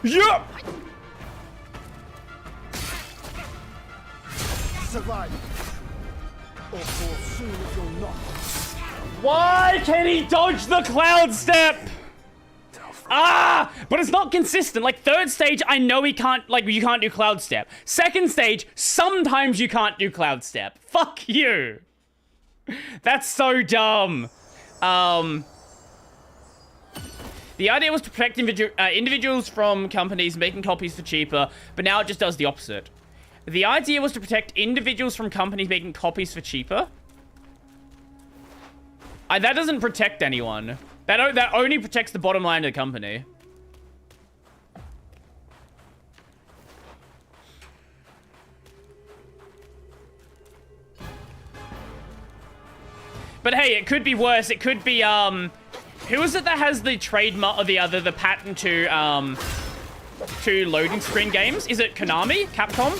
Yeah. Survive. Or fall soon if you're not. Why can he dodge the cloud step? Ah, but it's not consistent. Like, third stage, I know he can't, like, you can't do cloud step. Second stage, sometimes you can't do cloud step. Fuck you. That's so dumb. The idea was to protect individuals from companies making copies for cheaper, but now it just does the opposite. The idea was to protect individuals from companies making copies for cheaper. That doesn't protect anyone. That only protects the bottom line of the company. But hey, it could be worse. It could be, who is it that has the trademark or the patent to loading screen games? Is it Konami? Capcom?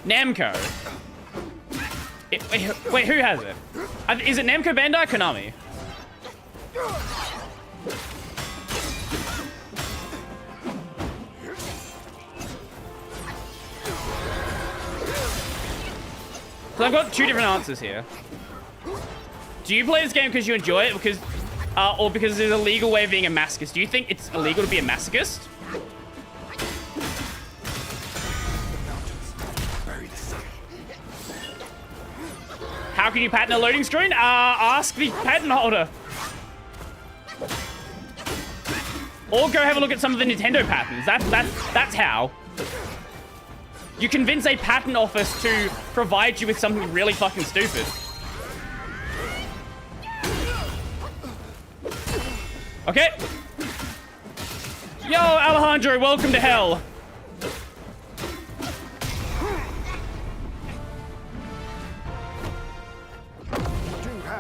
Namco. Wait, who has it? Is it Namco Bandai or Konami? So I've got two different answers here. Do you play this game because you enjoy it, because, or because there's a legal way of being a masochist? Do you think it's illegal to be a masochist? How can you patent a loading screen? Ask the patent holder. Or go have a look at some of the Nintendo patents. That's how. You convince a patent office to provide you with something really fucking stupid. Okay. Yo, Alejandro, welcome to hell.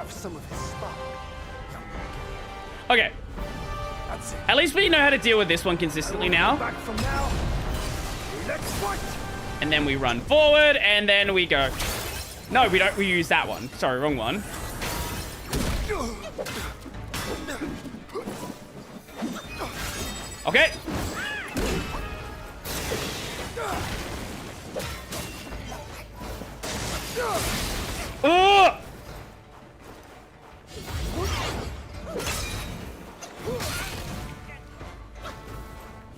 Some of his spark. Okay. At least we know how to deal with this one consistently now. Back from now. Let's fight. And then we run forward, and then we go. No, we don't. We use that one. Sorry, wrong one. Okay. Ugh!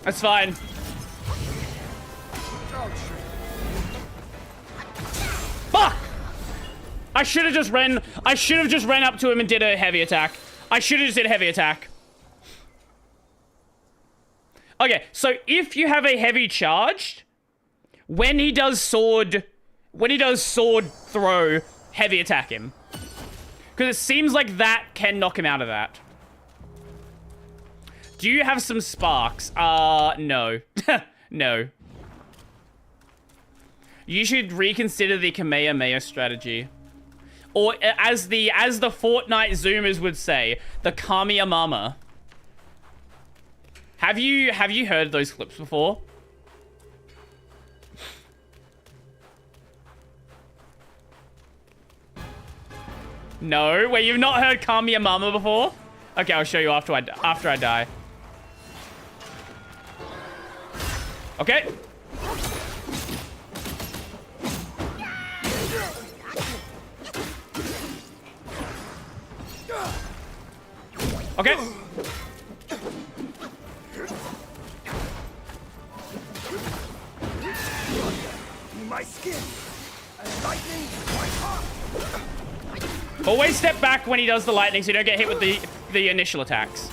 That's fine. Fuck! I should have just ran up to him and did a heavy attack. I should have just did a heavy attack. Okay, so if you have a heavy charged, when he does sword throw, heavy attack him. Because it seems like that can knock him out of that. Do you have some sparks? No. No. You should reconsider the Kamehameha strategy. Or as the Fortnite Zoomers would say, the Kamiyamama. Have you heard those clips before? No? Wait, you've not heard Kamiyamama before? Okay, I'll show you after I die. Okay. Okay. My skin and lightning, my heart. Always step back when he does the lightning so you don't get hit with the initial attacks.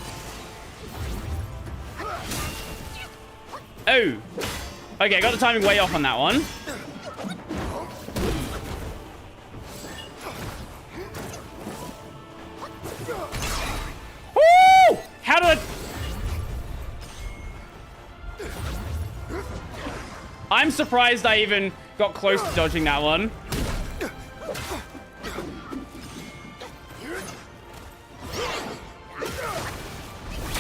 Oh. Okay, got the timing way off on that one. Woo! How did I'm surprised I even got close to dodging that one.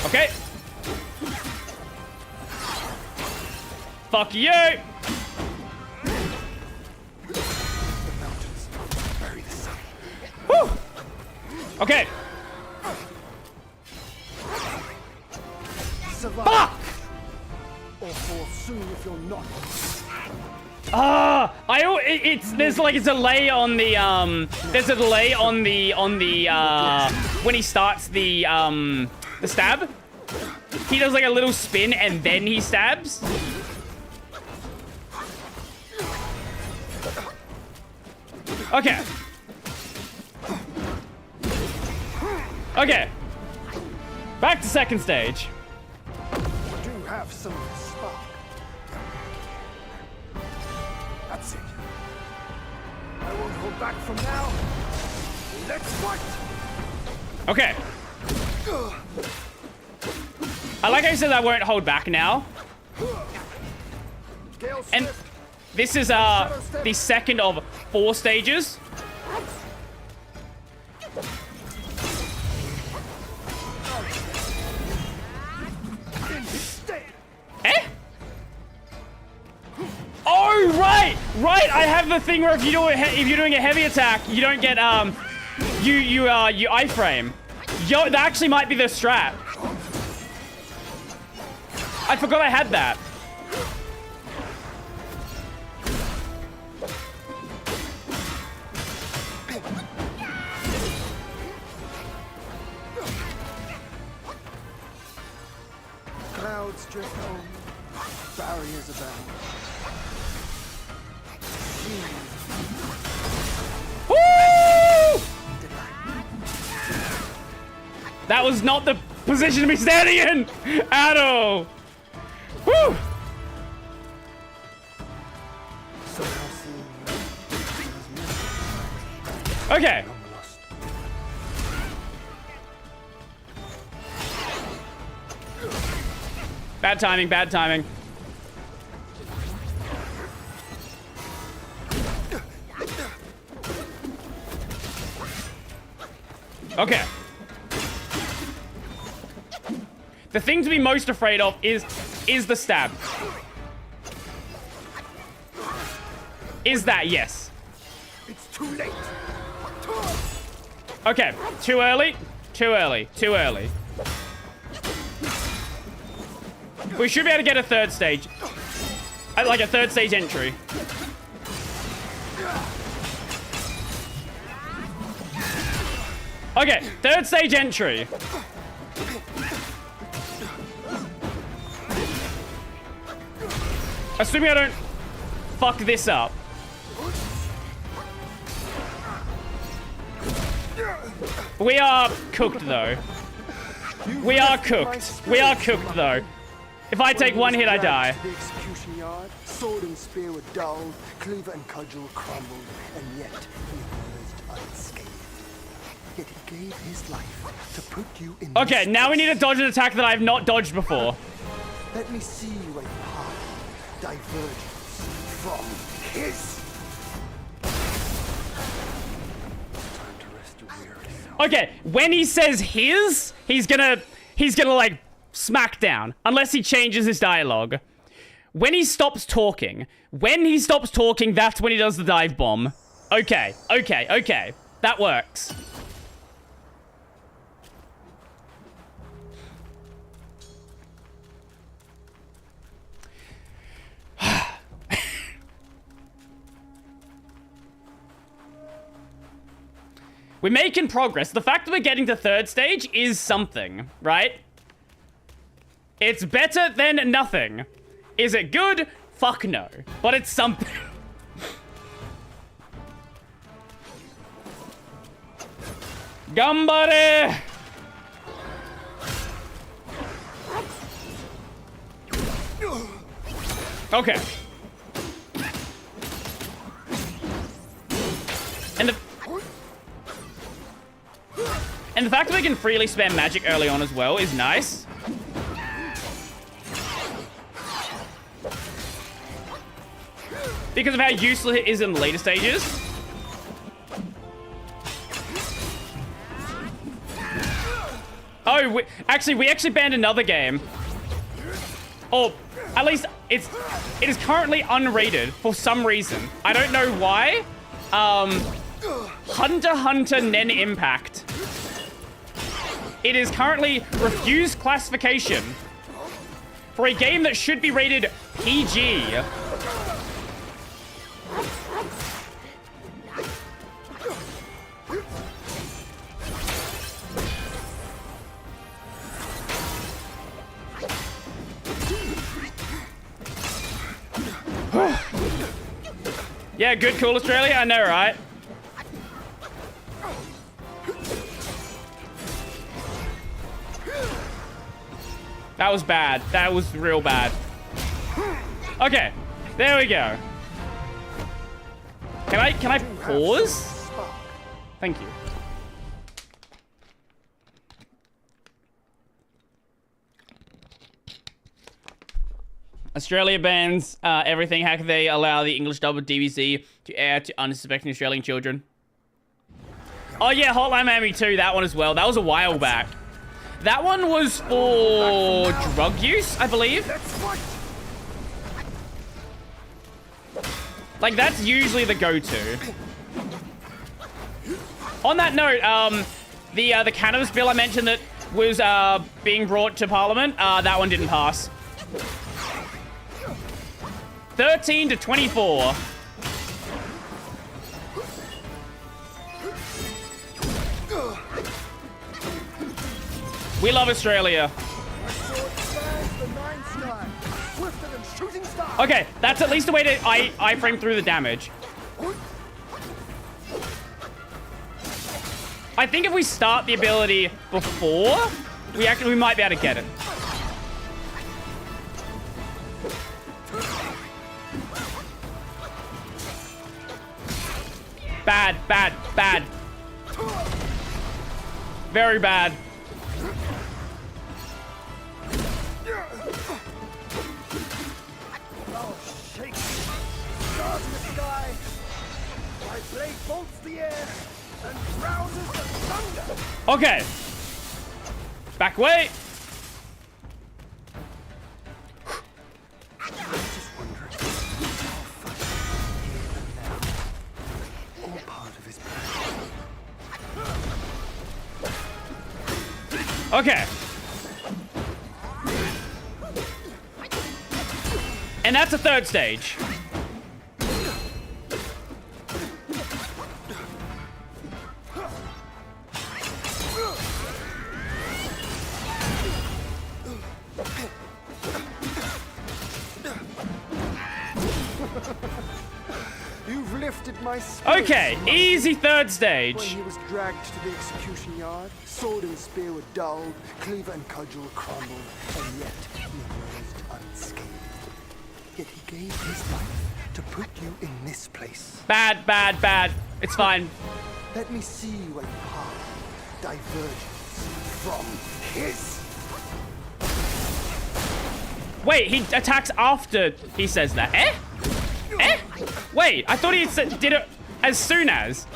Okay. Fuck you! Woo! Okay. Fuck! Or fall soon if you're not. There's like a delay on the when he starts the stab. He does like a little spin and then he stabs. Okay. Okay. Back to second stage. Do have some spark. That's it. I won't hold back from now. Let's fight. Okay. I like how you said I won't hold back now. And this is the second of 4 stages. Eh? Oh, right! Right! I have the thing where if you're doing a heavy attack, you don't get you iframe. Yo, that actually might be the strat. I forgot I had that. Clouds drift home, barriers abound. Woo! That was not the position to be standing in at all. Woo! Okay. Bad timing, bad timing. Okay. The thing to be most afraid of is the stab. Is that yes? It's too late. Okay, too early, too early, too early. We should be able to get a third stage. Like a third stage entry. Okay, third stage entry. Assuming I don't fuck this up. We are cooked though. We are cooked. We are cooked though. If I take one hit, I die. The execution yard, sword and spear were dulled, cleaver and cudgel crumbled, and yet he emerged unscathed. Yet he gave his life to put you in. Okay, now we need to dodge an attack that I have not dodged before. Let me see a path, divergence from his. Time to rest your weary soul. Okay, when he says his, he's gonna like smack down unless he changes his dialogue. When he stops talking, that's when he does the dive bomb. Okay, okay, okay. That works. We're making progress. The fact that we're getting to third stage is something, right? It's better than nothing. Is it good? Fuck no. But it's something. Gambare! Okay. And the fact that we can freely spam magic early on as well is nice. Because of how useless it is in the later stages. Oh, we actually banned another game. Or, at least, it is currently unrated for some reason. I don't know why. Hunter x Hunter Nen Impact. It is currently refused classification for a game that should be rated PG. Yeah, good, cool, Australia. I know, right? That was bad. That was real bad. Okay, there we go. Can I pause? Thank you. Australia bans everything. How can they allow the English dub of DBZ to air to unsuspecting Australian children? Oh yeah, Hotline Miami 2, that one as well. That was a while back. That one was for drug use, I believe. Like, that's usually the go-to. On that note, the cannabis bill I mentioned that was being brought to Parliament, that one didn't pass. 13 to 24. We love Australia. Okay, that's at least a way to I-frame through the damage. I think if we start the ability before, we might be able to get it. Bad, bad, bad. Very bad. Oh, shake. Stars in the sky. My blade bolts the air and rouses the thunder. Okay. Back away. Just wondering how far here and now. All part of his plan. Okay. And that's a third stage. You've lifted my spirit. Okay, easy third When stage. he was dragged to the execution yard, sword and spear were dulled, cleaver and cudgel crumbled, and yet he emerged unscathed. Yet he gave his life to put you in this place. Bad, bad, bad. It's fine. Let me see where your path diverges from his. Wait, he attacks after he says that. Eh? Eh? Wait, I thought he said, did it as soon as.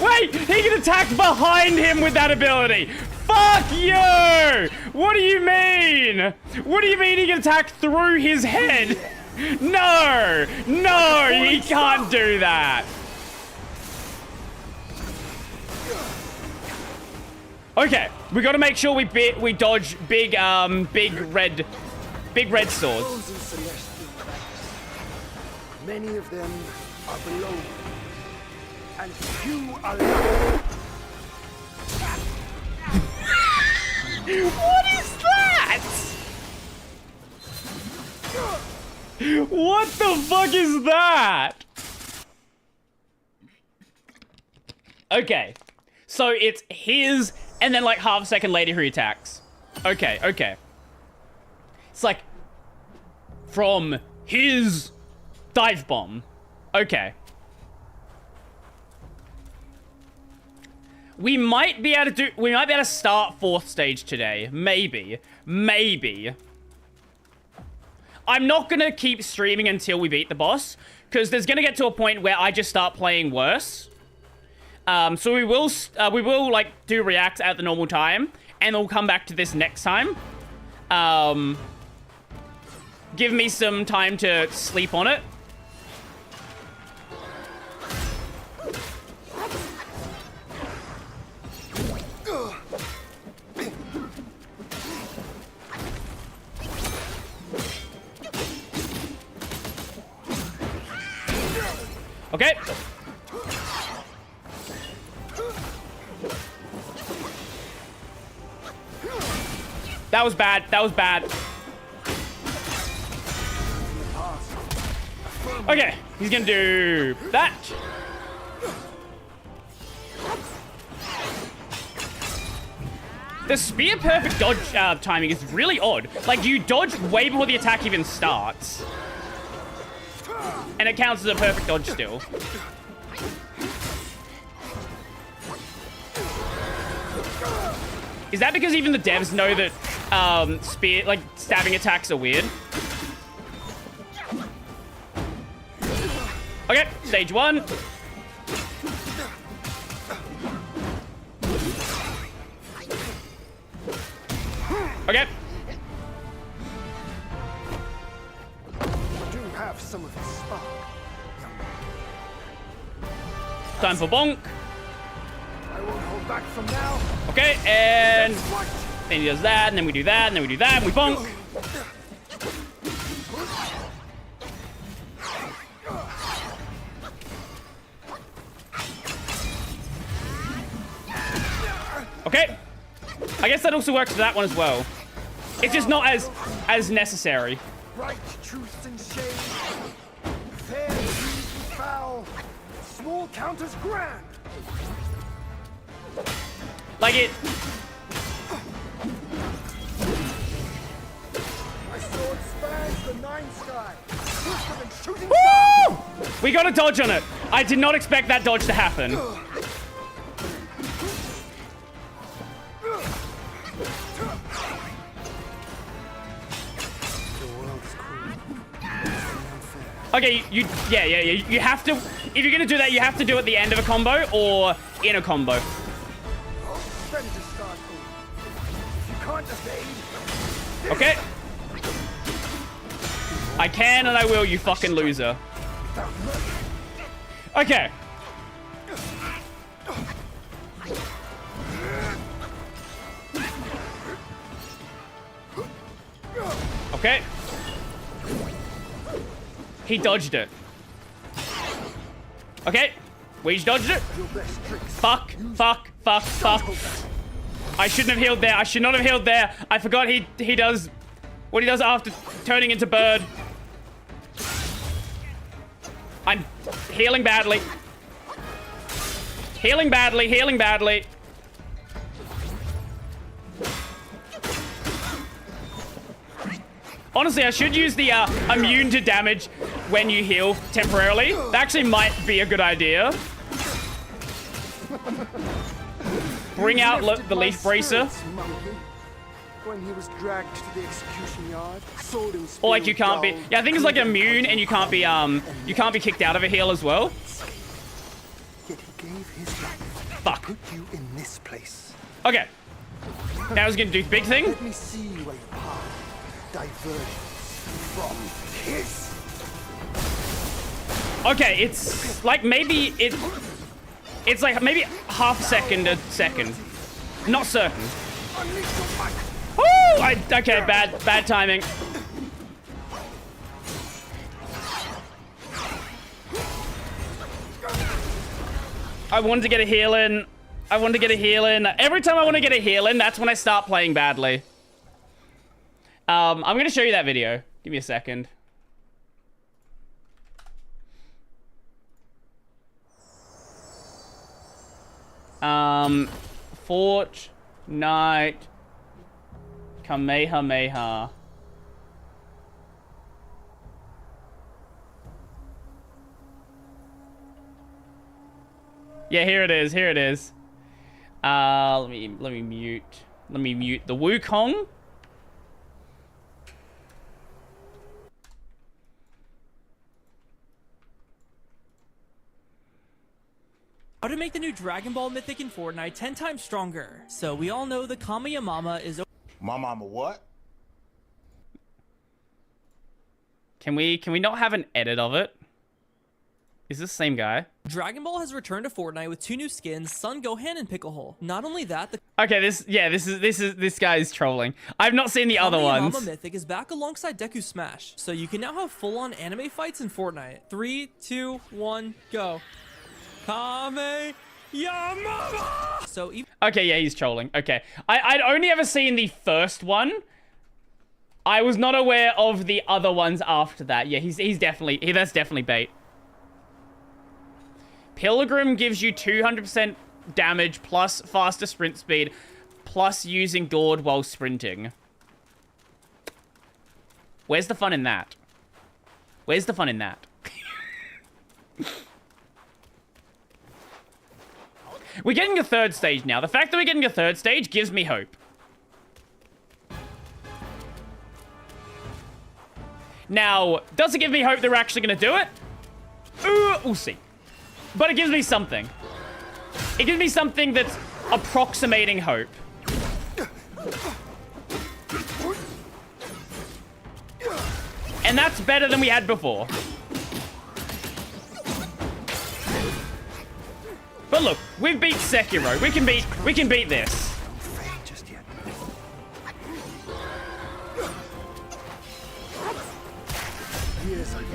Wait, he can attack behind him with that ability. Fuck you! What do you mean? What do you mean he can attack through his head? No! No, he can't do that. Okay, we got to make sure we dodge big red swords. Those in celestial ranks. Many of them are below me, and few alone. What is that? What the fuck is that? Okay, so it's his, and then like half a second later he attacks. Okay, okay. It's like from his dive bomb. Okay. We might be able to start fourth stage today. Maybe. Maybe. I'm not gonna keep streaming until we beat the boss, because there's gonna get to a point where I just start playing worse. So we will like do reacts at the normal time, and we'll come back to this next time. Give me some time to sleep on it. Okay. That was bad. That was bad. Okay, he's gonna do that. The spear perfect dodge timing is really odd. Like, you dodge way before the attack even starts. And it counts as a perfect dodge still. Is that because even the devs know that spear, like, stabbing attacks are weird? Okay, stage one. Okay. Time for bonk. I won't hold back from now. Okay, and What? then he does that, and then we do that, and then we do that, and we bonk. Okay. I guess that also works for that one as well. It's just not as necessary. Right truth and shame. Fair deeds and foul. Small counters grand. Like it. My sword spans the nine sky. Swift than shooting Woo! We got a dodge on it. I did not expect that dodge to happen. Okay, yeah. You have to, if you're gonna do that, you have to do it at the end of a combo or in a combo. Ready to start if you can't evade. Okay. I can and I will, you fucking loser. Okay. Okay. He dodged it. Okay. We dodged it. Fuck. I shouldn't have healed there. I should not have healed there. I forgot he does what he does after turning into bird. I'm healing badly. Healing badly. Honestly, I should use the immune to damage when you heal temporarily. That actually might be a good idea. Bring out the leaf bracer. When he was dragged to the execution yard, sword and spear Or like you can't be. Yeah, I think it's like immune and you can't be kicked out of a heal as well. Yet he gave his life Fuck. to put you in this place. Okay. Now he's gonna do the big thing. Let me see where your path diverges from his. Okay, it's like maybe it's like maybe half second a second. Not certain. Woo! Okay, bad timing. I wanted to get a heal in. Every time I want to get a heal in, that's when I start playing badly. I'm going to show you that video. Give me a second. Fortnite Kamehameha. Yeah, here it is. Let me mute the Wukong. How to make the new Dragon Ball Mythic in Fortnite 10 times stronger. So we all know the Kameyamama is... My mama what? Can we not have an edit of it? Is this the same guy? Dragon Ball has returned to Fortnite with 2 new skins, Son Gohan and Picklehole. Not only that, the Okay, this guy is trolling. I've not seen the other Kameyamama ones. Mythic is back alongside Deku Smash. So you can now have full-on anime fights in Fortnite. 3, 2, 1, go. Kameyamama! So even Okay, yeah, he's trolling. Okay. I'd only ever seen the first one. I was not aware of the other ones after that. Yeah, he's definitely... that's definitely bait. Pilgrim gives you 200% damage plus faster sprint speed plus using Gourd while sprinting. Where's the fun in that? We're getting a third stage now. The fact that we're getting a third stage gives me hope. Now, does it give me hope that we're actually going to do it? We'll see. But it gives me something. It gives me something that's approximating hope. And that's better than we had before. But look, we've beat Sekiro. We can beat this. Don't fade just yet. Yes, I can.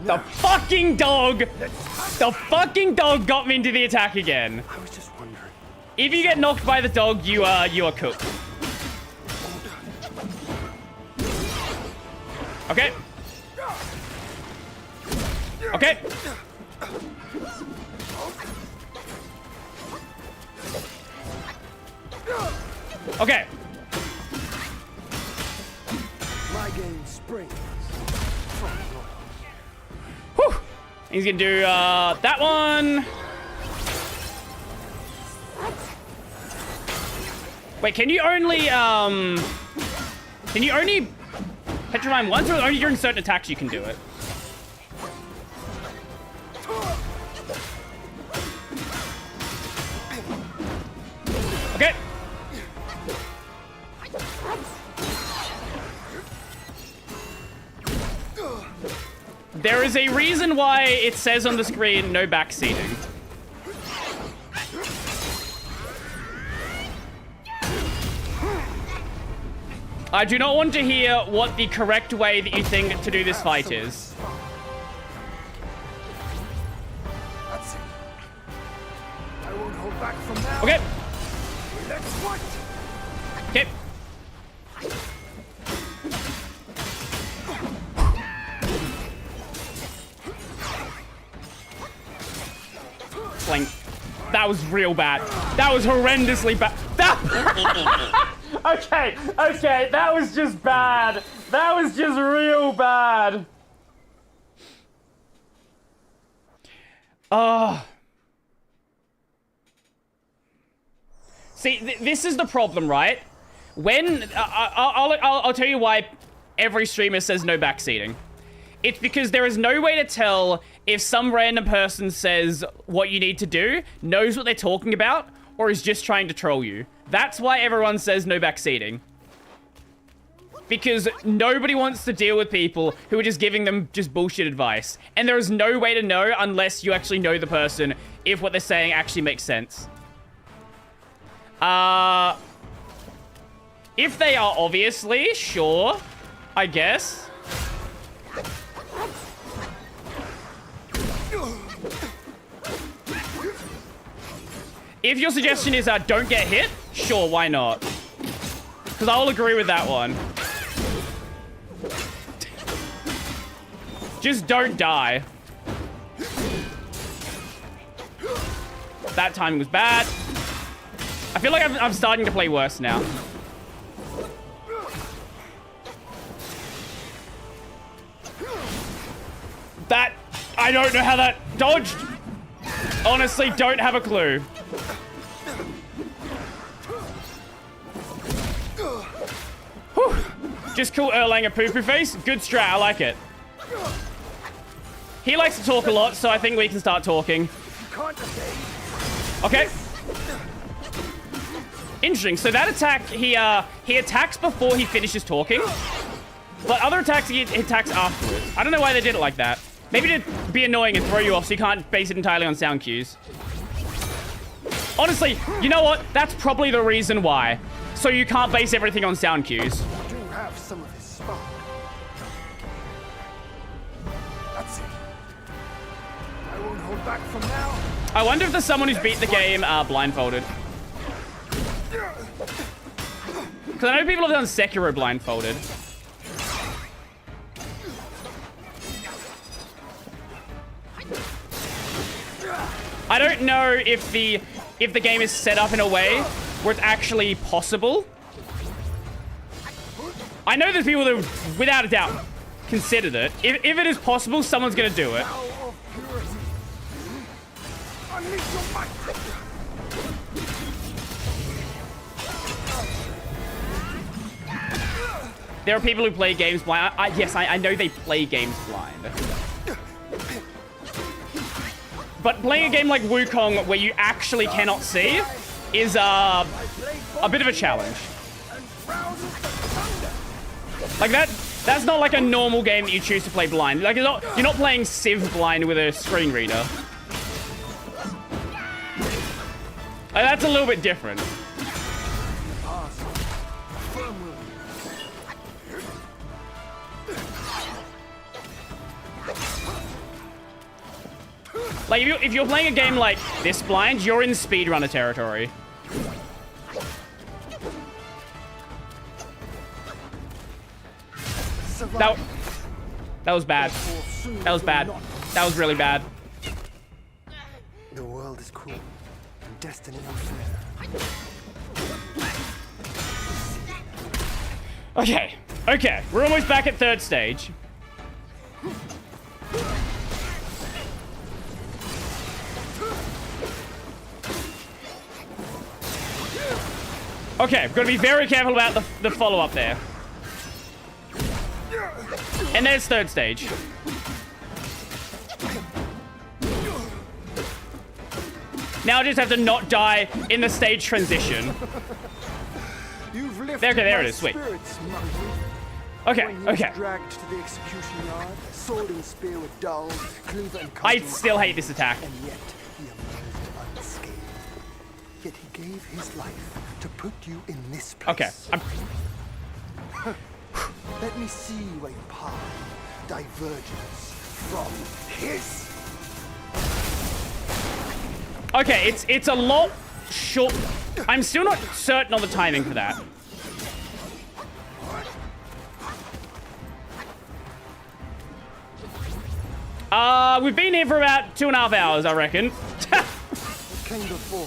The fucking dog! The fucking dog got me into the attack again. I was just wondering. If you get knocked by the dog, you are cooked. Okay. Okay. Okay. My game springs from yours. Whew. He's gonna do that one. Wait, can you only petrify him once, or only during certain attacks you can do it? Okay. There is a reason why it says on the screen no backseating. I do not want to hear what the correct way that you think to do this fight is. That's it. I won't hold back from now. Okay. Let's fight. Okay. Slink. That was real bad. That was horrendously bad. That okay, that was just bad. That was just real bad. See, this is the problem, right? When I'll tell you why every streamer says no backseating. It's because there is no way to tell if some random person says what you need to do, knows what they're talking about, or is just trying to troll you. That's why everyone says no backseating. Because nobody wants to deal with people who are just giving them just bullshit advice. And there is no way to know unless you actually know the person if what they're saying actually makes sense. If they are obviously, sure, I guess. If your suggestion is don't get hit, sure, why not? Because I'll agree with that one. Just don't die. That timing was bad. I feel like I'm starting to play worse now. That... I don't know how that dodged. Honestly, don't have a clue. Whew. Just call Erlang a poo-poo face. Good strat, I like it. He likes to talk a lot, so I think we can start talking. Okay. Interesting. So that attack, he attacks before he finishes talking. But other attacks, he attacks afterwards. I don't know why they did it like that. Maybe to be annoying and throw you off so you can't base it entirely on sound cues. Honestly, you know what? That's probably the reason why. So you can't base everything on sound cues. I do have some of his spark. That's it. I won't hold back from now. I wonder if there's someone who's beat the game blindfolded. Because I know people have done Sekiro blindfolded. I don't know if the game is set up in a way where it's actually possible. I know there's people that, without a doubt, considered it. If it is possible, someone's gonna do it. There are people who play games blind. Yes, I know they play games blind. But playing a game like Wukong where you actually cannot see is a bit of a challenge. Like that's not like a normal game that you choose to play blind. Like you're not playing Civ blind with a screen reader. Like, that's a little bit different. Like, if you're playing a game like this blind, you're in speedrunner territory. That was bad. That was bad. That was really bad. The world is cruel, and destiny unfair. Okay, okay. We're almost back at third stage. Okay, I've got to be very careful about the follow-up there. And there's third stage. Now I just have to not die in the stage transition. You've Okay, there it is. Sweet. Okay, okay. Dragged to the execution yard, sword and spear with dull, cleaver and I cudgel still hate this attack. and yet he emerged unscathed. Yet he gave his life to put you in this place. Okay, Let me see where your path diverges from his. okay. It's a lot short. I'm still not certain on the timing for that. We've been here for about 2.5 hours, I reckon. What came before?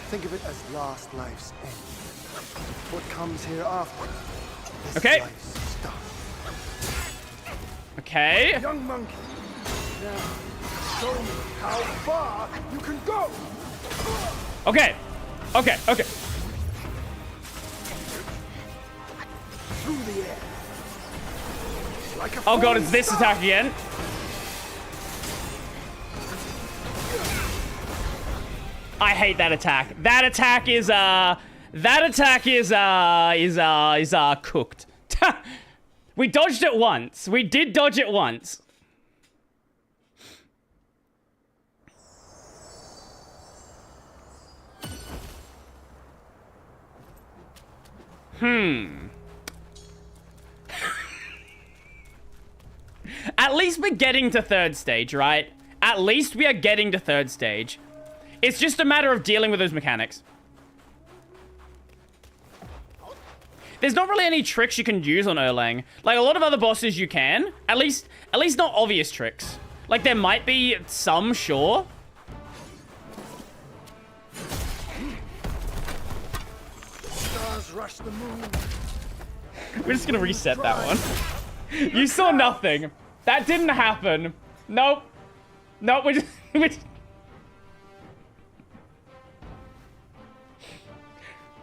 Think of it as last life's end. What comes hereafter? This Okay. life's start. Okay. Young monkey, now show me how far you can go. Okay. Okay. Okay. Through the air. Like a Oh god, falling it's this star. attack again. I hate that attack. That attack is cooked. We dodged it once. We did dodge it once. At least we're getting to third stage, right? At least we are getting to third stage. It's just a matter of dealing with those mechanics. There's not really any tricks you can use on Erlang. Like, a lot of other bosses you can. At least not obvious tricks. Like, there might be some, sure. Stars rush the moon. We're just gonna reset that one. You saw nothing. That didn't happen. Nope. Nope, we're just...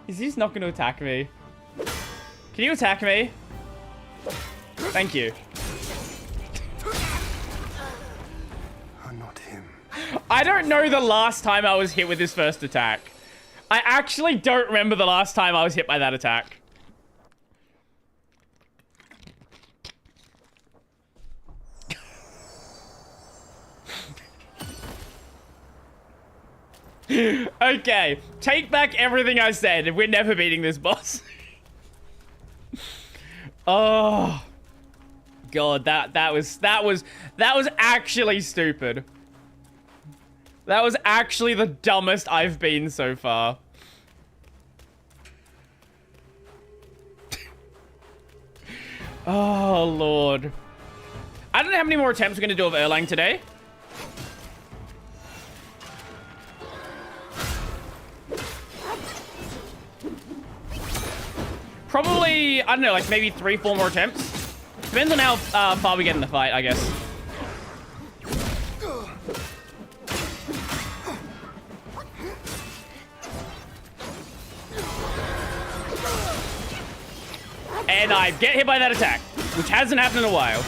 Is he just not gonna attack me? Can you attack me? Thank you. Not him. I don't know the last time I was hit with his first attack. I actually don't remember the last time I was hit by that attack. Okay, take back everything I said. We're never beating this boss. Oh god, that was actually stupid. That was actually the dumbest I've been so far. Oh lord. I don't know how many more attempts we're gonna do of Erlang today. Probably, I don't know, like maybe 3-4 more attempts. Depends on how far we get in the fight, I guess. And I get hit by that attack, which hasn't happened in a while.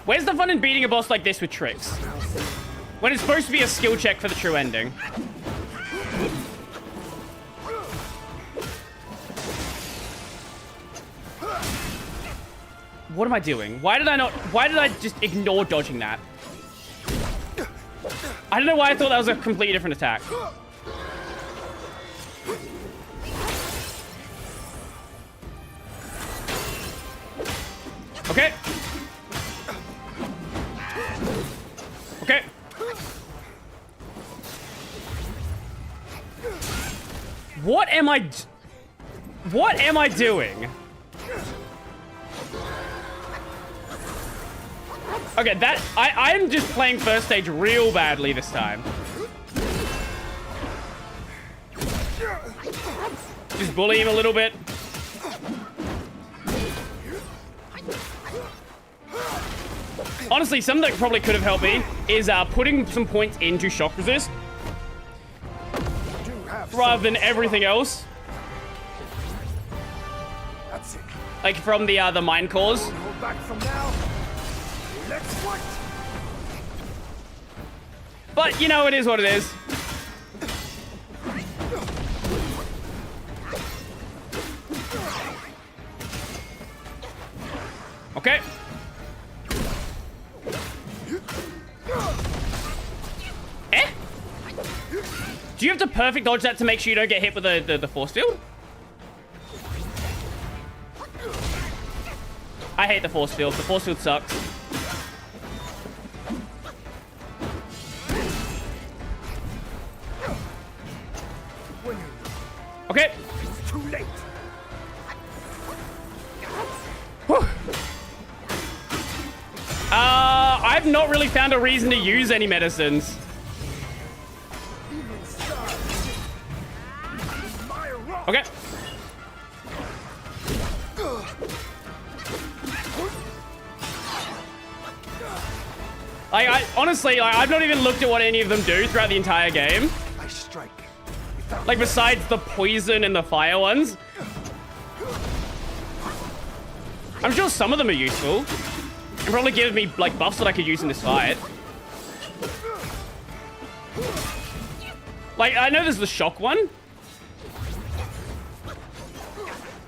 Where's the fun in beating a boss like this with tricks? When it's supposed to be a skill check for the true ending. What am I doing? Why did I just ignore dodging that? I don't know why I thought that was a completely different attack. Okay. Okay. What am I doing? Okay, I'm just playing first stage real badly this time. Just bully him a little bit. Honestly, something that probably could have helped me is putting some points into shock resist rather than everything else. That's it. Like from the mind cores. Don't hold back from now. Let's fight. But you know, it is what it is. Okay. Eh? Do you have to perfect dodge that to make sure you don't get hit with the force field? I hate the force field. The force field sucks. Okay. It's too late. Whew. I've not really found a reason to use any medicines. Okay. I honestly, I've not even looked at what any of them do throughout the entire game. I strike. Like, besides the poison and the fire ones. I'm sure some of them are useful. And probably give me, like, buffs that I could use in this fight. Like, I know there's the shock one.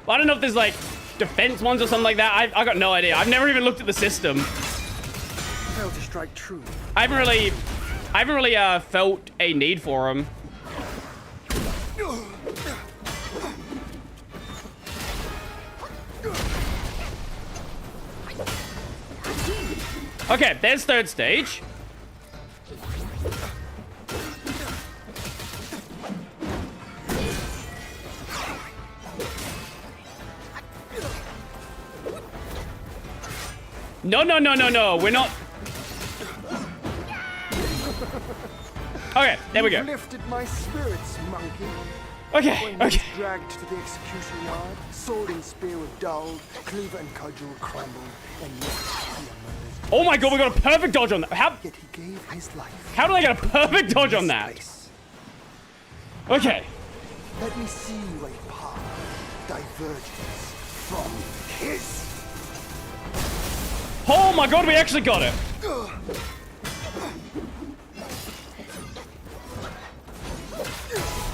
But I don't know if there's, like, defense ones or something like that. I got no idea. I've never even looked at the system. Failed to strike true. I haven't really felt a need for them. Okay, there's third stage. No, no, no, no, no. We're not. Okay, there we go. You've lifted my spirits, monkey. Okay, When he was okay. dragged to the execution yard, sword and spear were dulled, cleaver and cudgel crumbled, and yet he emerged. Oh my god, we got a perfect dodge on that. How Yet he gave his life. did I get a perfect dodge on that? Place. Okay. Let me see a path diverges from his. Oh my god, we actually got it.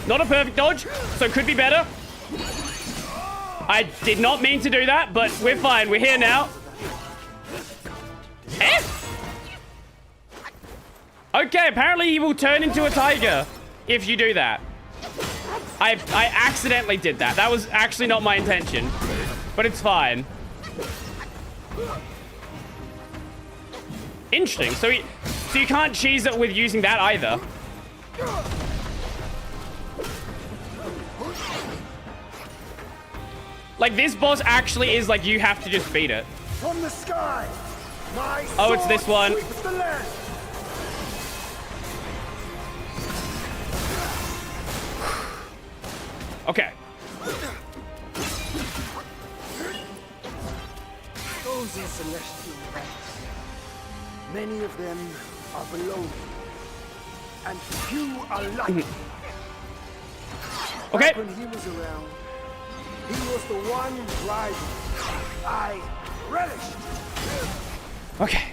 Not a perfect dodge, so it could be better. I did not mean to do that, but we're fine. We're here now. Eh? Okay, apparently he will turn into a tiger if you do that. I accidentally did that. That was actually not my intention, but it's fine. Interesting. So you can't cheese it with using that either. Like, this boss actually is like, you have to just beat it. From the sky. My Oh, it's this one. sword sweeps the land. Okay. Those in celestial ranks. Many of them are below me, and few are like me. Okay. Back when he was around, he was the one rival I relished. Okay.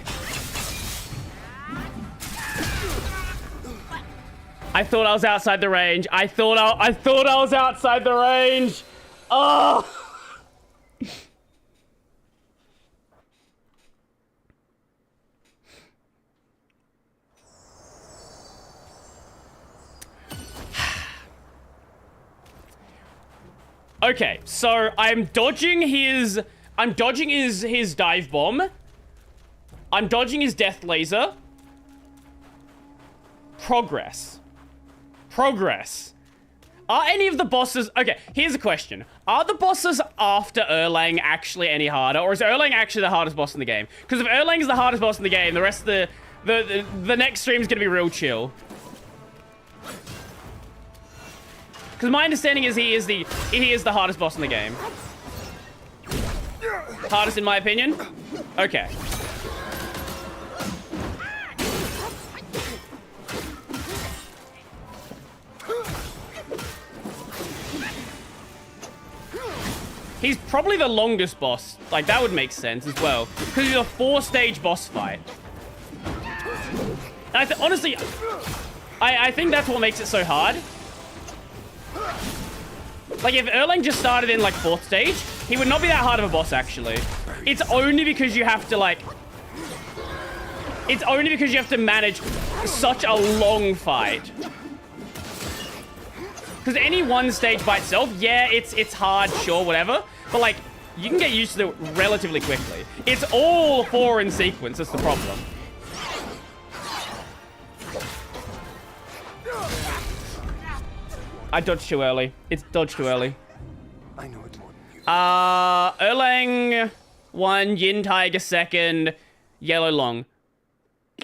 I thought I was outside the range. I thought I was outside the range. Oh. Okay, so I'm dodging his dive bomb. I'm dodging his death laser. Progress. Are any of the bosses... Okay, here's a question. Are the bosses after Erlang actually any harder? Or is Erlang actually the hardest boss in the game? Because if Erlang is the hardest boss in the game, the rest of the next stream is going to be real chill. Because my understanding is he is the hardest boss in the game. Hardest in my opinion? Okay. He's probably the longest boss. Like, that would make sense as well. Because he's a 4-stage boss fight. And honestly, I think that's what makes it so hard. Like, if Erlang just started in, like, 4th stage, he would not be that hard of a boss, actually. It's only because you have to, like... It's only because you have to manage such a long fight. Because any one stage by itself, yeah, it's hard, sure, whatever. But, like, you can get used to it relatively quickly. It's all 4 in sequence, that's the problem. I dodged too early. It's dodged too early. I know it more than you. Erlang 1, Yin Tiger 2nd, Yellow Long.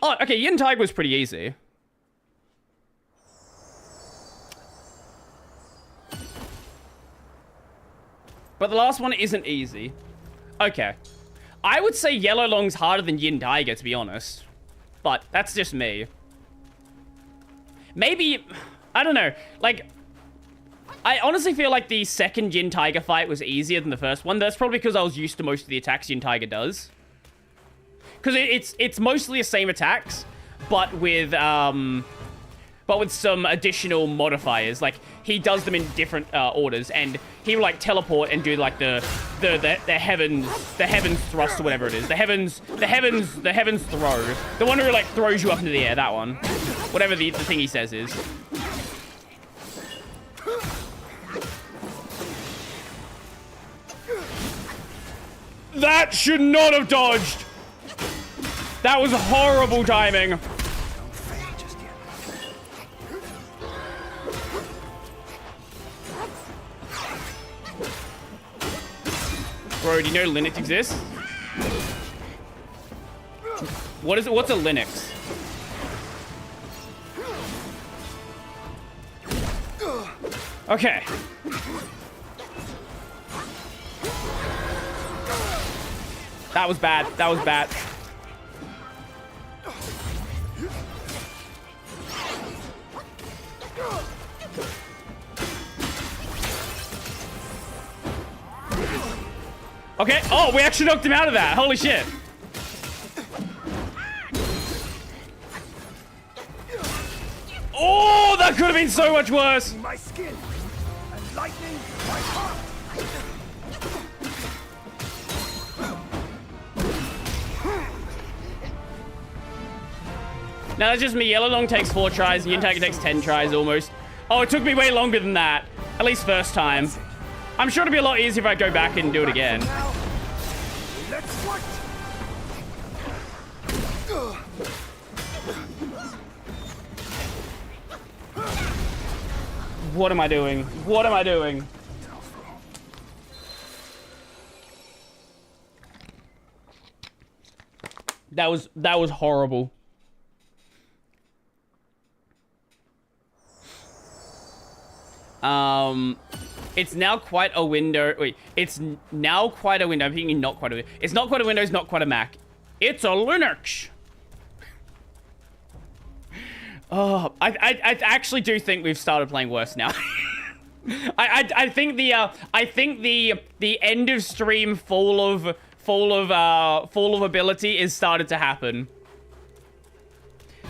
Oh, okay, Yin Tiger was pretty easy. But the last one isn't easy. Okay. I would say Yellow Long's harder than Yin Tiger, to be honest. But that's just me. Maybe... I don't know. Like... I honestly feel like the second Yin Tiger fight was easier than the first one. That's probably because I was used to most of the attacks Yin Tiger does. Because it's mostly the same attacks, but with some additional modifiers. Like, he does them in different orders, and he will, like, teleport and do, like, the heavens thrust or whatever it is. The heavens throw. The one who, like, throws you up into the air, that one. Whatever the thing he says is. That should not have dodged! That was horrible timing. Bro, do you know Linux exists? What is it? What's a Linux? Okay. That was bad. That was bad. Okay. Oh, we actually knocked him out of that. Holy shit. Oh, that could have been so much worse. My skin and lightning my heart. Now that's just me. Yellow Long takes 4 tries, and Yin Tiger takes 10 tries almost. Oh, it took me way longer than that. At least first time. I'm sure it'll be a lot easier if I go back and do it again. Let's fight. What am I doing? What am I doing? That was horrible. It's now quite a window. Wait, it's now quite a window. I'm thinking not quite a window. It's not quite a window. It's not quite a Mac. It's a Linux. Oh, I actually do think we've started playing worse now. I think the end of stream fall of ability is started to happen.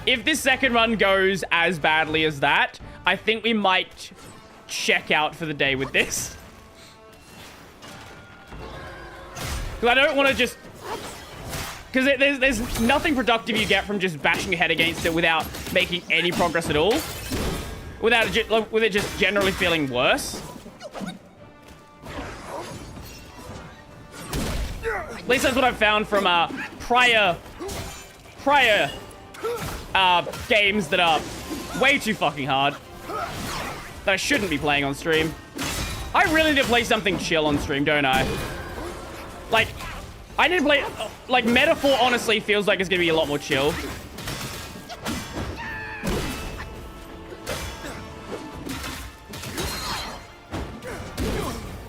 If this second run goes as badly as that, I think we might check out for the day with this. Because I don't want to just... Because there's nothing productive you get from just bashing your head against it without making any progress at all. With it just generally feeling worse. At least that's what I've found from prior games that are way too fucking hard. That I shouldn't be playing on stream. I really need to play something chill on stream, don't I? Like, I need to play... Like, Metaphor honestly feels like it's gonna be a lot more chill.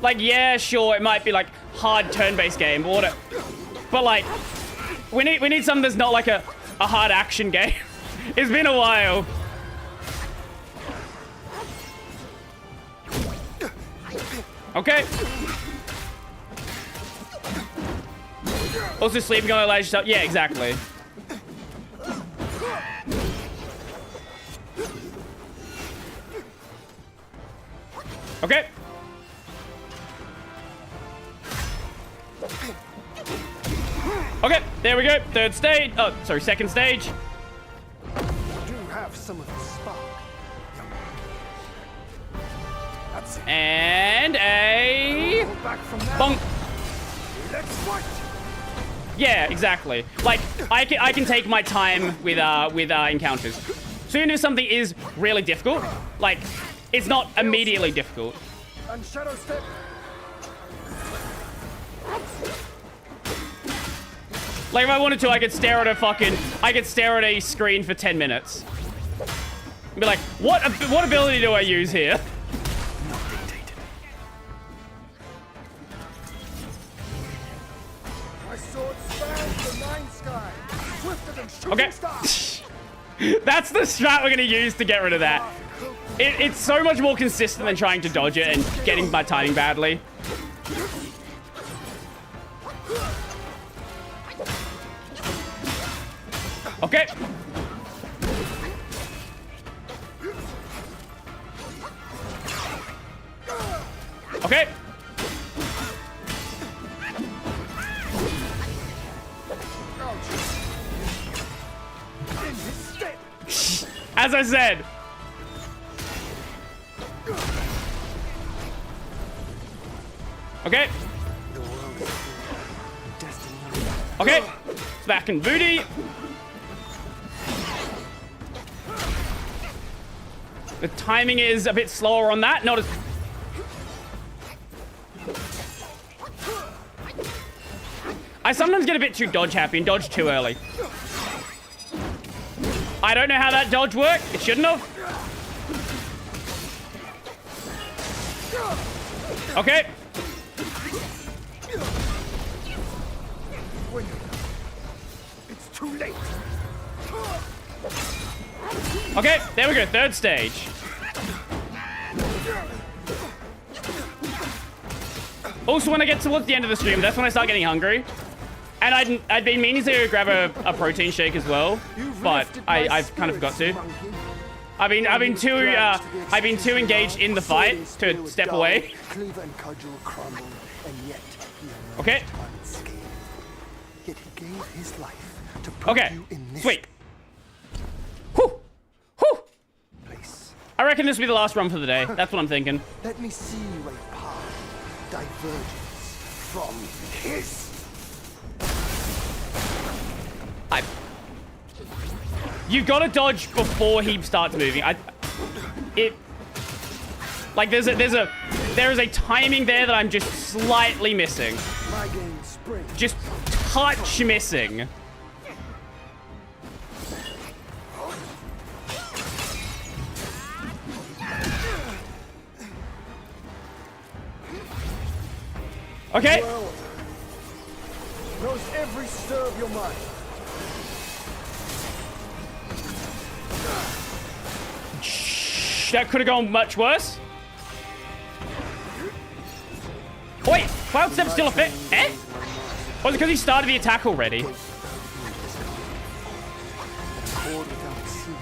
Like, yeah, sure, it might be like hard turn-based game, but like, we need something that's not like a hard action game. It's been a while. Okay. Also, sleeping on allows yourself. Yeah, exactly. Okay. Okay, there we go. Third stage. Oh, sorry, second stage. You do have some of the spark. That's it. And a Go back from that. bonk. Let's fight. Yeah, exactly. Like, I can take my time with encounters. Soon as something is really difficult, like, it's not immediately difficult. And shadow step. Like, if I wanted to, I could stare at a screen for 10 minutes. And be like, what ability do I use here? My sword spans the nine sky. Swifter than shooting Okay. stars. That's the strat we're gonna use to get rid of that. It's so much more consistent than trying to dodge it and getting my timing badly. Okay. Okay. As I said. Okay. Okay. Back in booty. The timing is a bit slower on that. Not as... I sometimes get a bit too dodge happy and dodge too early. I don't know how that dodge worked. It shouldn't have. Okay. It's too late. Okay, there we go. Third stage. Also, when I get towards the end of the stream, that's when I start getting hungry. And I'd been meaning to grab a protein shake as well, but I've kind of forgot to. I've been too engaged in the fight to step away. Cleaver and cudgel crumbled, and yet he Okay. unscathed. Yet he gave his life to put Okay. you in this Sweet. Whew. Whew. place. I reckon this will be the last run for the day. That's what I'm thinking. Let me see a path diverges from his. You've got to dodge before he starts moving. There is a timing there that I'm just slightly missing. My game spring. Just touch missing. Okay. Well, knows every stir of your mind. That could have gone much worse. Wait, Cloud Step's still a fit. Eh? Was it because he started the attack already?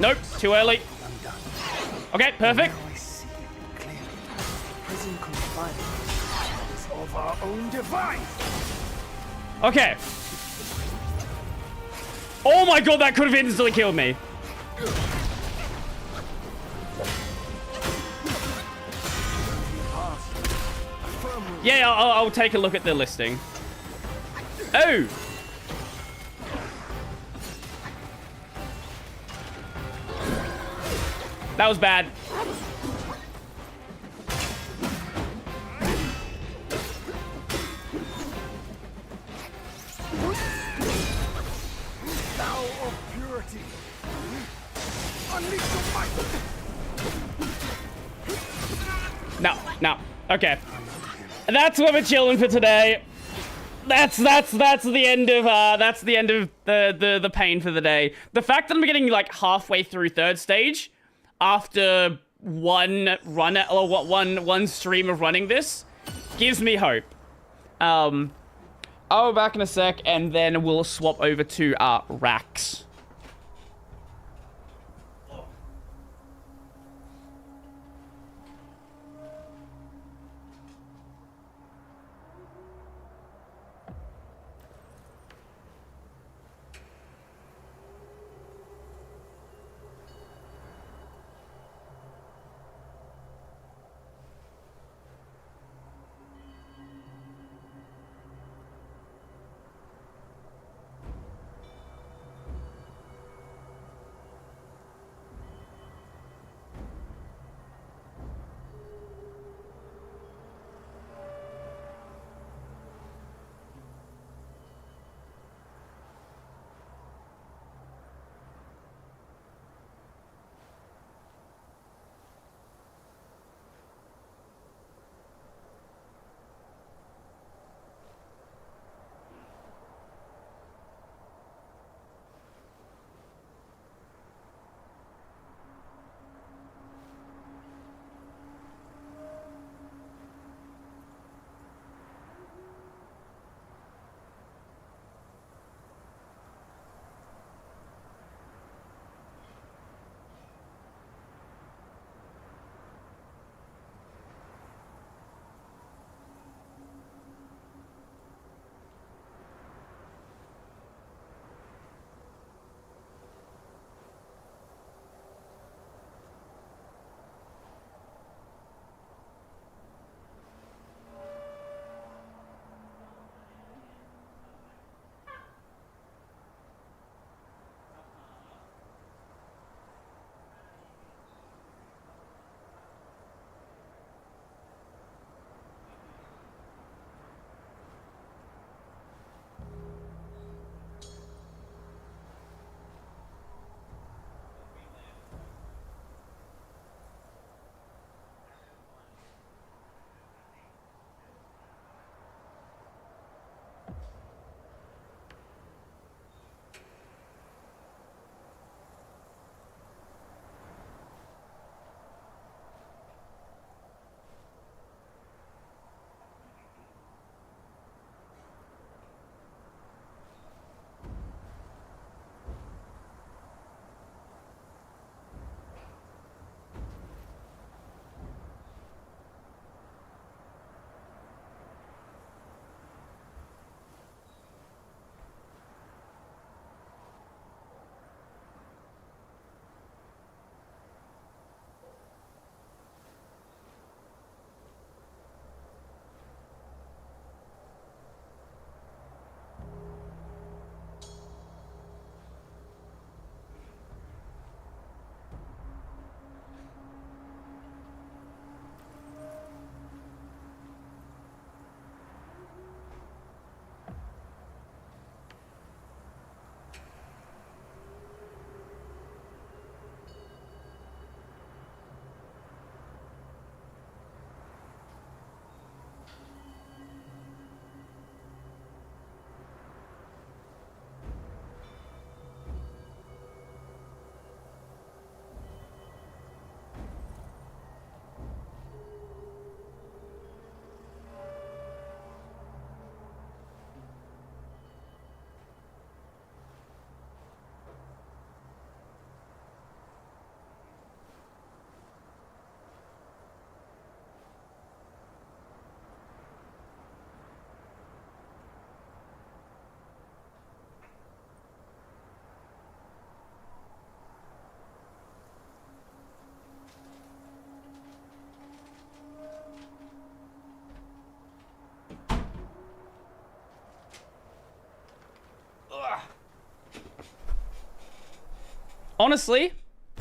Nope, too early. Okay, perfect. I see clearly. Prison confinement is of our own device. Okay. Oh my god, that could have instantly killed me. Yeah, I'll take a look at the listing. Oh! That was bad. Thou of purity, unleash your might. No. Okay. That's where we're chilling for today. That's the end of the pain for the day. The fact that I'm getting like halfway through third stage after one stream of running this gives me hope. I'll be back in a sec, and then we'll swap over to Rax.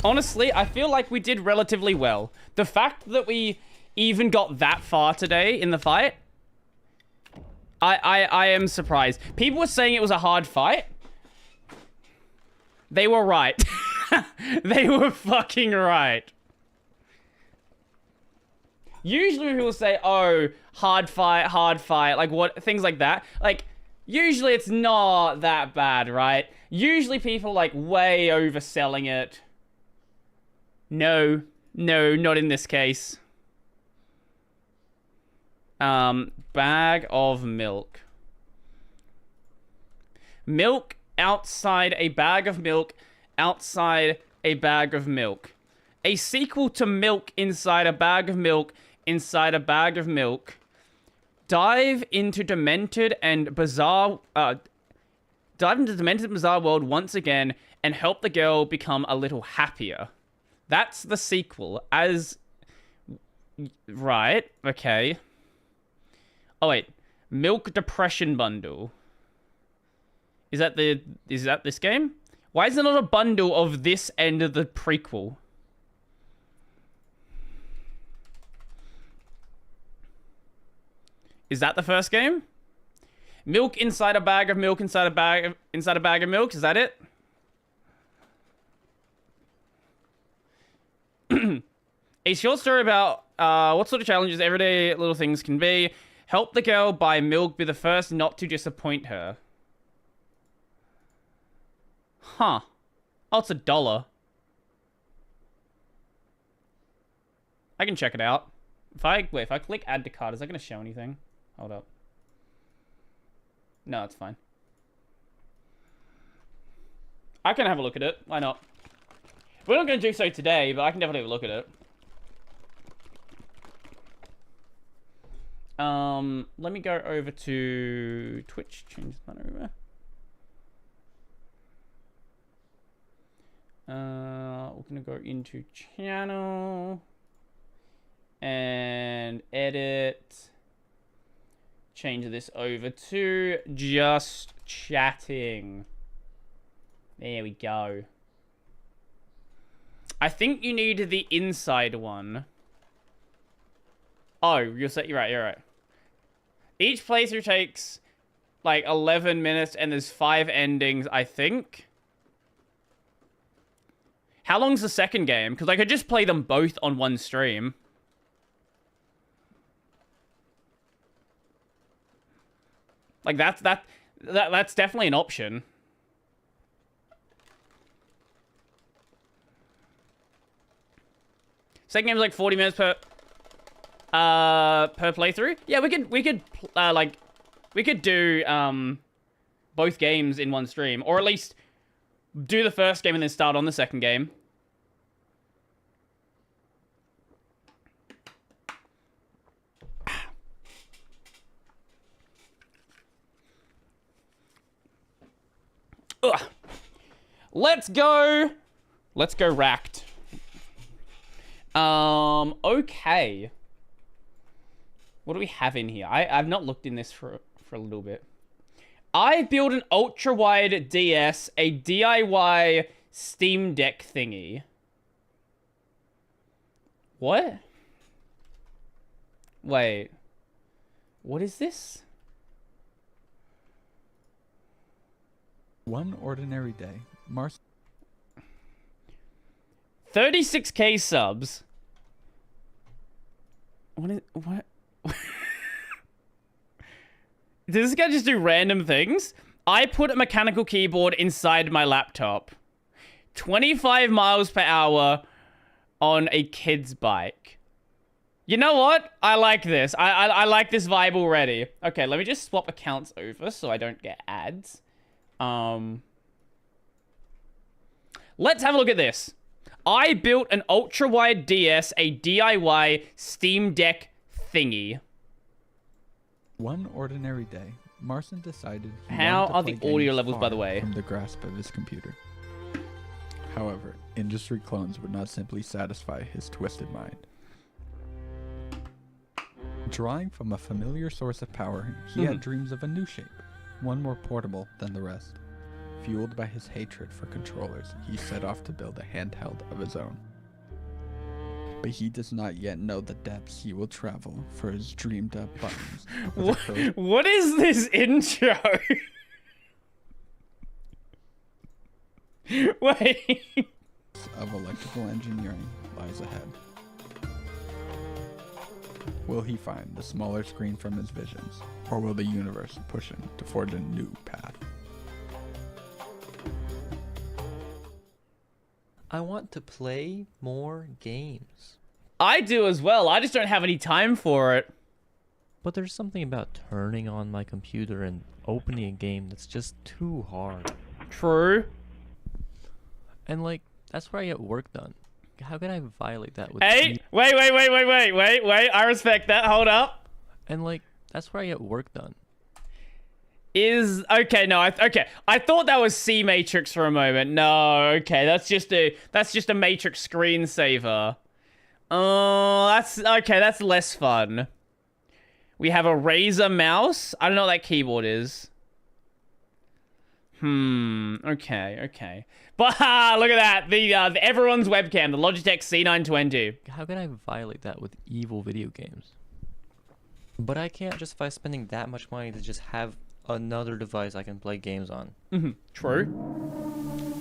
Honestly, I feel like we did relatively well. The fact that we even got that far today in the fight, I am surprised. People were saying it was a hard fight. They were right. They were fucking right. Usually people say, oh, hard fight, like what, things like that. Like, usually it's not that bad, right? Usually people are, like, way overselling it. No, not in this case. Bag of milk. Milk outside a bag of milk outside a bag of milk. A sequel to Milk inside a bag of milk inside a bag of milk. Dive into demented and bizarre world once again and help the girl become a little happier. That's the sequel. Right, okay. Oh wait, Milk Depression Bundle. Is that this game? Why is there not a bundle of this end of the prequel? Is that the first game? Milk inside a bag of milk inside a bag of milk. Is that it? A short story about what sort of challenges everyday little things can be. Help the girl buy milk. Be the first not to disappoint her. Huh. Oh, it's $1. I can check it out. If I click add to cart, is that going to show anything? Hold up. No, it's fine. I can have a look at it. Why not? We're not going to do so today, but I can definitely have a look at it. Let me go over to Twitch. Change that over. We're going to go into channel and edit. Change this over to just chatting. There we go. I think you need the inside one. Oh, you're right. Each playthrough takes like 11 minutes and there's 5 endings, I think. How long's the second game? Because I could just play them both on one stream. Like that's definitely an option. Second game's like 40 minutes per playthrough. Yeah, we could do both games in one stream, or at least do the first game and then start on the second game. Ugh. Let's go racked. Okay. What do we have in here? I've not looked in this for a little bit. I built an ultra-wide DS, a DIY Steam Deck thingy. What? Wait. What is this? One ordinary day, 36k subs. What? Does this guy just do random things? I put a mechanical keyboard inside my laptop. 25 miles per hour on a kid's bike. You know what? I like this. I like this vibe already. Okay, let me just swap accounts over so I don't get ads. Let's have a look at this. I built an ultra-wide DS, a DIY Steam Deck thingy. One ordinary day, Marcin decided he How wanted to are play the audio games levels, by the far way? from the grasp of his computer. However, industry clones would not simply satisfy his twisted mind. Drawing from a familiar source of power, he had dreams of a new shape, one more portable than the rest. Fueled by his hatred for controllers, he set off to build a handheld of his own. But he does not yet know the depths he will travel for his dreamed up buttons. What is this intro? Wait. Of electrical engineering lies ahead. Will he find the smaller screen from his visions, or will the universe push him to forge a new path? I want to play more games. I do as well. I just don't have any time for it. But there's something about turning on my computer and opening a game that's just too hard. True. And like, that's where I get work done. How can I violate that with Hey, wait. I respect that. Hold up. And like, that's where I get work done. Okay, no, okay. I thought that was C Matrix for a moment. No, okay, that's just a Matrix screensaver. Oh, that's okay, that's less fun. We have a Razer mouse. I don't know what that keyboard is. Okay. But look at that. The everyone's webcam, the Logitech C920. How can I violate that with evil video games? But I can't justify spending that much money to just have another device I can play games on. True.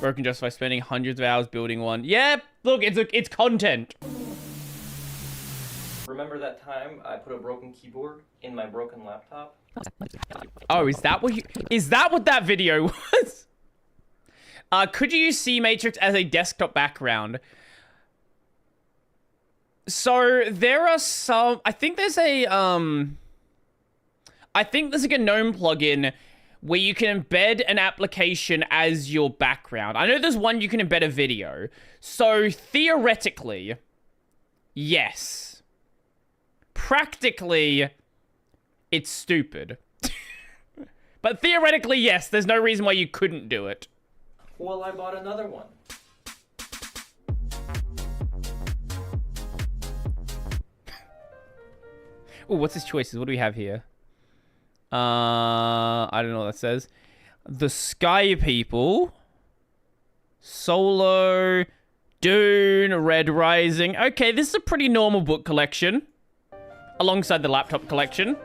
Broken justify spending hundreds of hours building one. Yeah, look, it's content. Remember that time I put a broken keyboard in my broken laptop? Oh, is that what that video was? Could you use C Matrix as a desktop background? So there are some. I think there's like a GNOME plugin where you can embed an application as your background. I know there's one you can embed a video. So theoretically, yes. Practically, it's stupid. But theoretically, yes, there's no reason why you couldn't do it. Well, I bought another one. Oh, what's his choices? What do we have here? I don't know what that says. The Sky People. Solo. Dune. Red Rising. Okay, this is a pretty normal book collection. Alongside the laptop collection.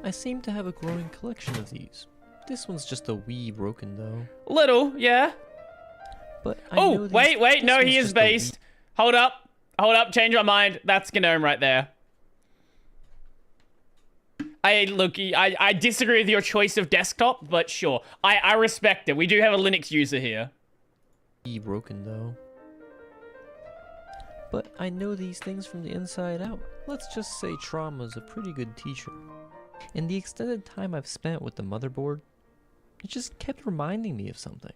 I seem to have a growing collection of these. This one's just a wee broken, though. Little, yeah. But oh, wait, no, he is based. Hold up, change my mind. That's GNOME right there. I disagree with your choice of desktop, but sure. I respect it. We do have a Linux user here. Wee broken, though. But I know these things from the inside out. Let's just say trauma's a pretty good teacher. And the extended time I've spent with the motherboard, it just kept reminding me of something.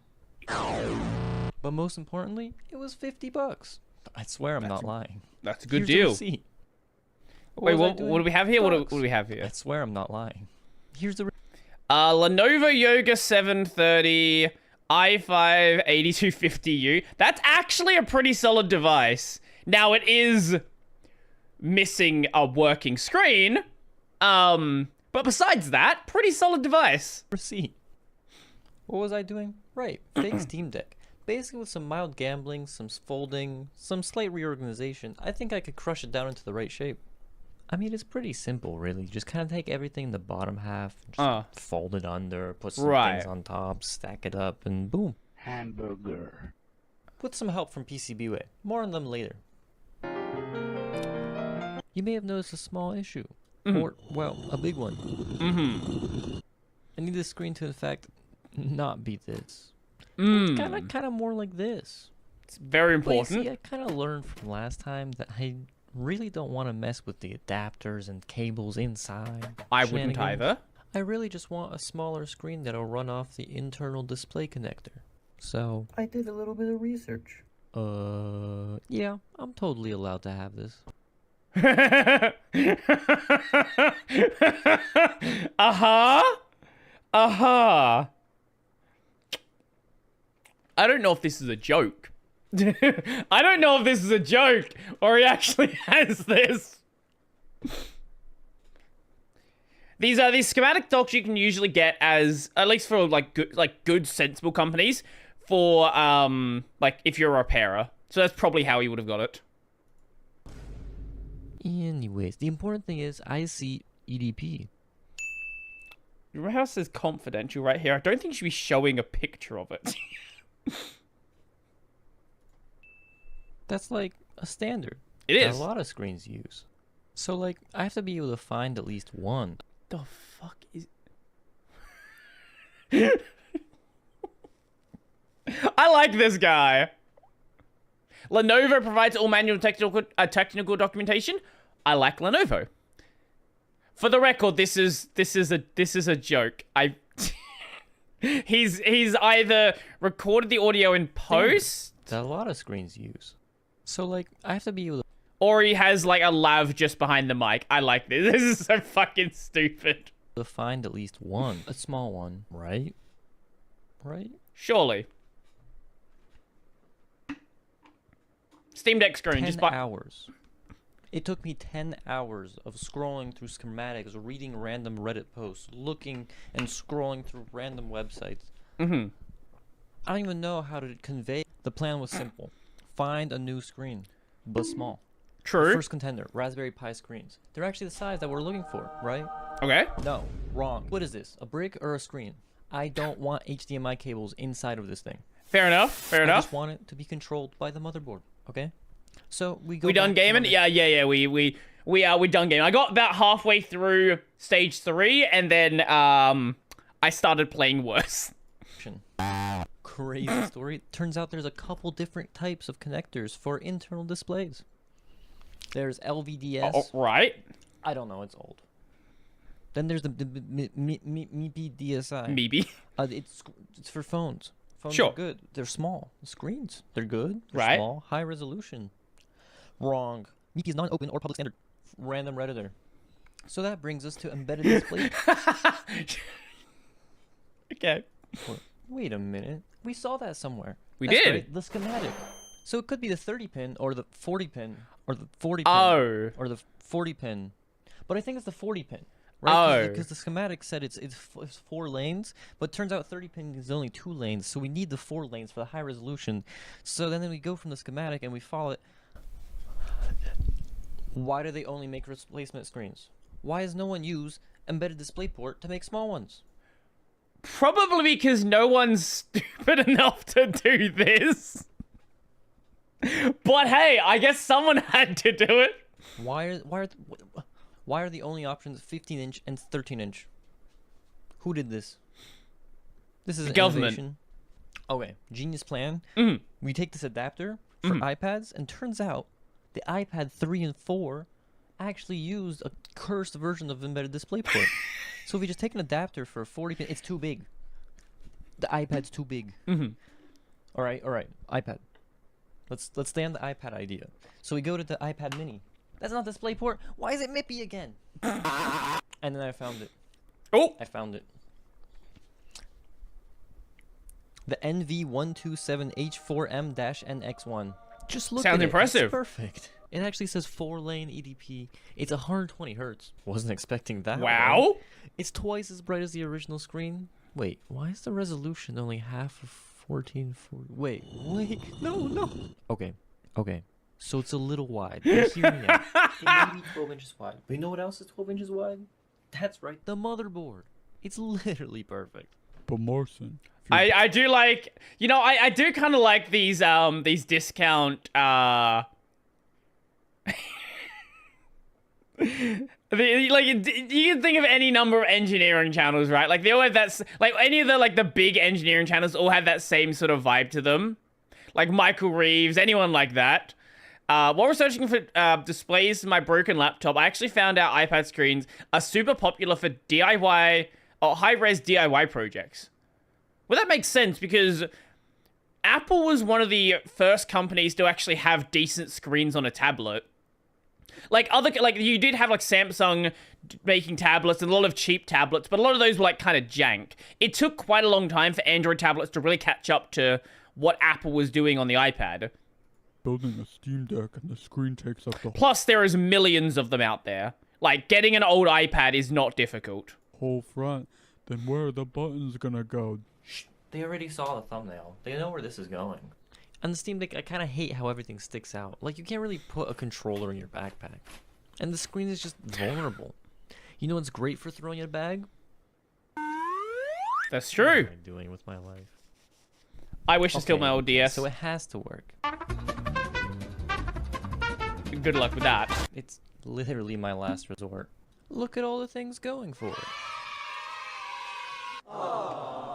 But most importantly, it was $50. I swear I'm not lying. That's a good deal. Wait, what do we have here? What do we have here? I swear I'm not lying. Here's the Lenovo Yoga 730 i5 8250U. That's actually a pretty solid device. Now, it is missing a working screen. But besides that, pretty solid device. receipt. What was I doing? Right, fake Steam Deck. Basically with some mild gambling, some folding, some slight reorganization, I think I could crush it down into the right shape. I mean, it's pretty simple, really. Just kind of take everything in the bottom half, just fold it under, put some things on top, stack it up, and boom. Hamburger. With some help from PCBWay. More on them later. You may have noticed a small issue. Or, well, a big one. I need the screen to, in fact, not be this. It's kind of more like this. It's very But important. you see, I kind of learned from last time that I really don't want to mess with the adapters and cables inside. I wouldn't Shenanigans. either. I really just want a smaller screen that'll run off the internal display connector. So, I did a little bit of research. yeah, I'm totally allowed to have this. I don't know if this is a joke. I don't know if this is a joke or he actually has this. These schematic docs you can usually get as, at least for like good sensible companies, for like if you're a repairer. So that's probably how he would have got it. Anyways, the important thing is I see EDP. Your house says confidential right here. I don't think you should be showing a picture of it. That's like a standard. It that is. a lot of screens use. So like, I have to be able to find at least one. The fuck is... I like this guy. Lenovo provides all manual technical documentation. I like Lenovo. For the record, this is a joke. He's either recorded the audio in post that a lot of screens use. So like, I have to be able to, or he has like a lav just behind the mic. I like this. This is so fucking stupid. find at least one, a small one, right? Right? Surely. Steam Deck screen. 10 just by hours. It took me 10 hours of scrolling through schematics, reading random Reddit posts, looking and scrolling through random websites. Mm-hmm. I don't even know how to convey. The plan was simple. Find a new screen, but small. True. First contender, Raspberry Pi screens. They're actually the size that we're looking for, right? Okay. No, wrong. What is this, a brick or a screen? I don't want HDMI cables inside of this thing. Fair enough. Fair I enough. just want it to be controlled by the motherboard, okay? So we go. We done gaming? Yeah. We done gaming. I got about halfway through stage 3, and then I started playing worse. Crazy story. Turns out there's a couple different types of connectors for internal displays. There's LVDS. Oh, right. I don't know. It's old. Then there's the MIPI DSI. Maybe. It's for phones. Phones Sure. are good. They're small. The screens, they're good. They're Right. small. High resolution. Wrong. MIPI is not an open or public standard. Random Redditor. So that brings us to embedded display. Okay. Wait a minute. We saw that somewhere. We That's did. right, the schematic. So it could be the 30 pin or the 40 pin or the 40 pin Oh. or the 40 pin. But I think it's the 40 pin. Right? Oh. Because the schematic said it's 4 lanes, but it turns out 30 pin is only 2 lanes, so we need the 4 lanes for the high resolution. So then we go from the schematic and we follow it. Why do they only make replacement screens? Why has no one used embedded DisplayPort to make small ones? Probably because no one's stupid enough to do this. But hey, I guess someone had to do it. Why are the only options 15-inch and 13-inch? Who did this? This is The an government. innovation. Okay, genius plan. Mhm. We take this adapter for iPads, and turns out the iPad 3 and 4 actually used a cursed version of embedded DisplayPort. So if we just take an adapter for a 40 pin, it's too big. The iPad's too big. All right, iPad. Let's stay on the iPad idea. So we go to the iPad Mini. That's not DisplayPort. Why is it MIPI again? And then I found it. Oh. I found it. The NV127H4M-NX1. Just look Sounds at it. impressive. It's perfect. It actually says 4-lane EDP. It's 120 hertz. Wasn't expecting that. Wow. Right? It's twice as bright as the original screen. Wait, why is the resolution only half of 1440? Wait, no. Okay. So it's a little wide. But hear me out. It may be 12 inches wide. But you know what else is 12 inches wide? That's right, the motherboard. It's literally perfect. But Morrison, I do like, you know, I do kind of like these discount you can think of any number of engineering channels, right? Like they all have that, like any of the big engineering channels all have that same sort of vibe to them. Like Michael Reeves, anyone like that. While researching for displays in my broken laptop, I actually found out iPad screens are super popular for DIY or high-res DIY projects. Well, that makes sense because Apple was one of the first companies to actually have decent screens on a tablet. Like you did have like Samsung making tablets and a lot of cheap tablets, but a lot of those were like kind of jank. It took quite a long time for Android tablets to really catch up to what Apple was doing on the iPad. building a Steam Deck and the screen takes up the whole... Plus, there is millions of them out there. Like, getting an old iPad is not difficult. Whole front. Then where are the buttons gonna go? They already saw the thumbnail. They know where this is going. On the Steam Deck, I kind of hate how everything sticks out. Like, you can't really put a controller in your backpack. And the screen is just vulnerable. You know what's great for throwing in a bag? That's true. What am I doing with my life? I wish to steal my old DS. So it has to work. Good luck with that. It's literally my last resort. Look at all the things going for it.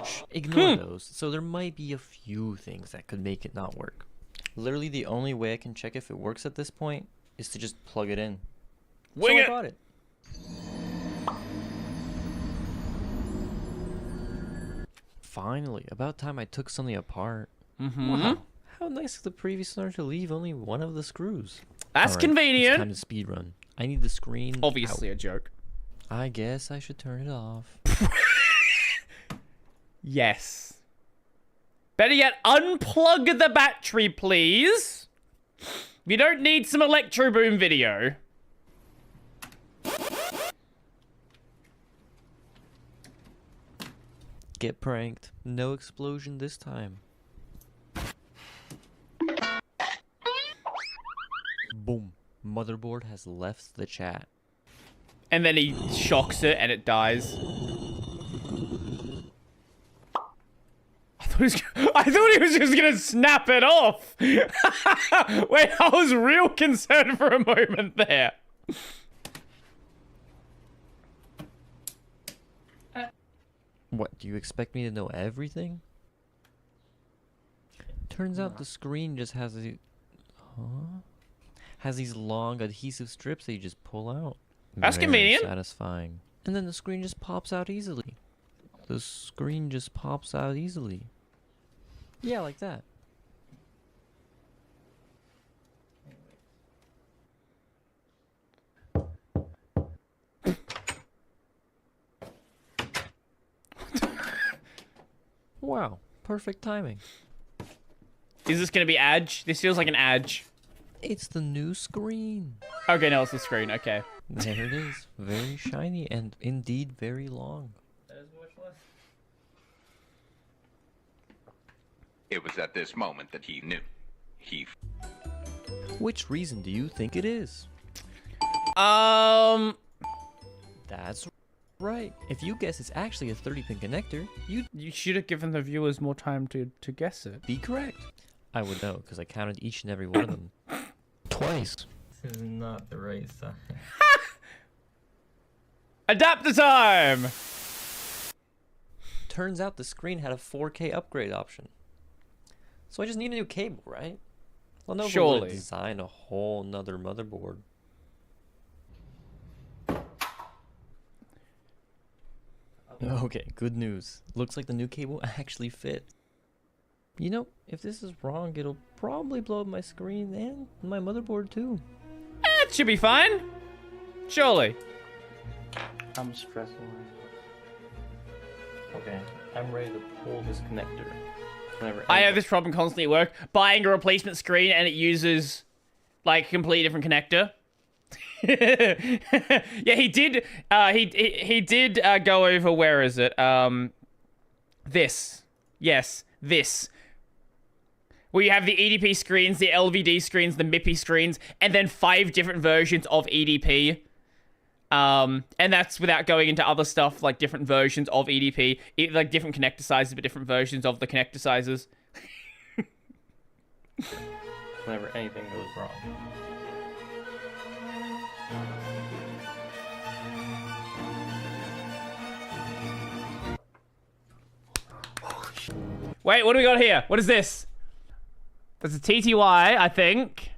Shh, ignore those. So there might be a few things that could make it not work. Literally the only way I can check if it works at this point is to just plug it in. Wing so it! I bought it. Finally, about time I took something apart. Wow, how nice of the previous owner to leave only one of the screws. That's convenient. It's time to speedrun. I need the screen Obviously out. a joke. I guess I should turn it off. Yes. Better yet, unplug the battery, please. We don't need some Electro Boom video. Get pranked. No explosion this time. Boom. Motherboard has left the chat. And then he shocks it and it dies. I thought he was just gonna snap it off. Wait, I was real concerned for a moment there. What, do you expect me to know everything? Turns out the screen just has a... Huh? Has these long adhesive strips that you just pull out. That's Very convenient. Satisfying. And then the screen just pops out easily. The screen just pops out easily. Yeah, like that. Wow, perfect timing. Is this gonna be Edge? This feels like an Edge. It's the new screen. Okay, no, it's the screen. Okay. There it is. Very shiny and indeed very long. It was at this moment that he knew. Which reason do you think it is? That's right. If you guess it's actually a 30-pin connector, you should have given the viewers more time to guess it. Be correct. I would know, because I counted each and every one of them. Twice. This is not the right side. Adapter time! Turns out the screen had a 4K upgrade option. So I just need a new cable, right? Well, no, surely. Design a whole nother motherboard. Okay, good news. Looks like the new cable actually fit. You know, if this is wrong, it'll probably blow up my screen and my motherboard too. It should be fine. Surely. I'm stressing. Okay, I'm ready to pull this connector. I have this problem constantly at work. Buying a replacement screen and it uses, like, a completely different connector. Yeah, he did. He did go over. Where is it? This. Yes, this. Where you have the EDP screens, the LVD screens, the MIPI screens, and then 5 different versions of EDP. And that's without going into other stuff like different versions of EDP, like different connector sizes, but different versions of the connector sizes. Whenever anything goes wrong. Wait, what do we got here? What is this? That's a TTY, I think.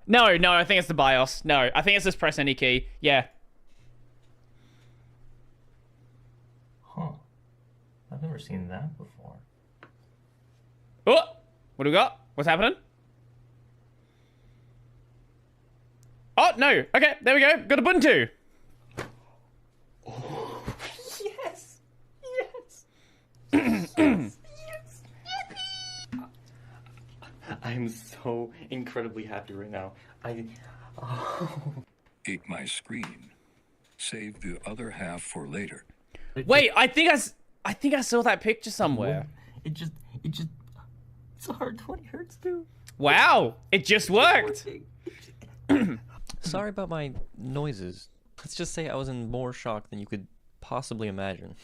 No, I think it's the BIOS. No, I think it's just press any key. Yeah. Huh. I've never seen that before. Oh! What do we got? What's happening? Oh, no. Okay, there we go. Got Ubuntu. Yes! I'm so incredibly happy right now. Ate my screen. Save the other half for later. Wait, I think I saw that picture somewhere. It just, it's a hard 20 hertz too. Wow, it just worked. Sorry about my noises. Let's just say I was in more shock than you could possibly imagine.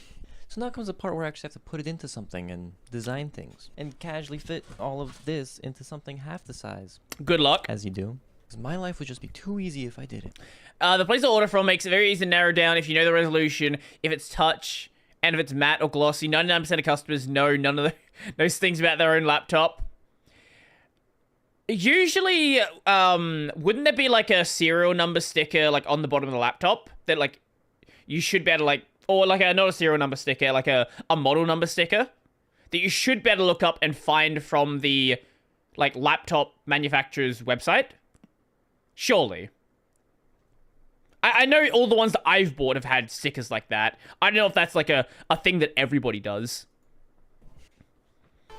So now comes the part where I actually have to put it into something and design things and casually fit all of this into something half the size. Good luck. As you do. Because my life would just be too easy if I did it. The place to order from makes it very easy to narrow down if you know the resolution, if it's touch, and if it's matte or glossy. 99% of customers know none of those things about their own laptop. Usually, wouldn't there be like a serial number sticker like on the bottom of the laptop that like you should be able to like, or like not a serial number sticker, like a model number sticker that you should be able to look up and find from the like laptop manufacturer's website? Surely. I know all the ones that I've bought have had stickers like that. I don't know if that's like a thing that everybody does.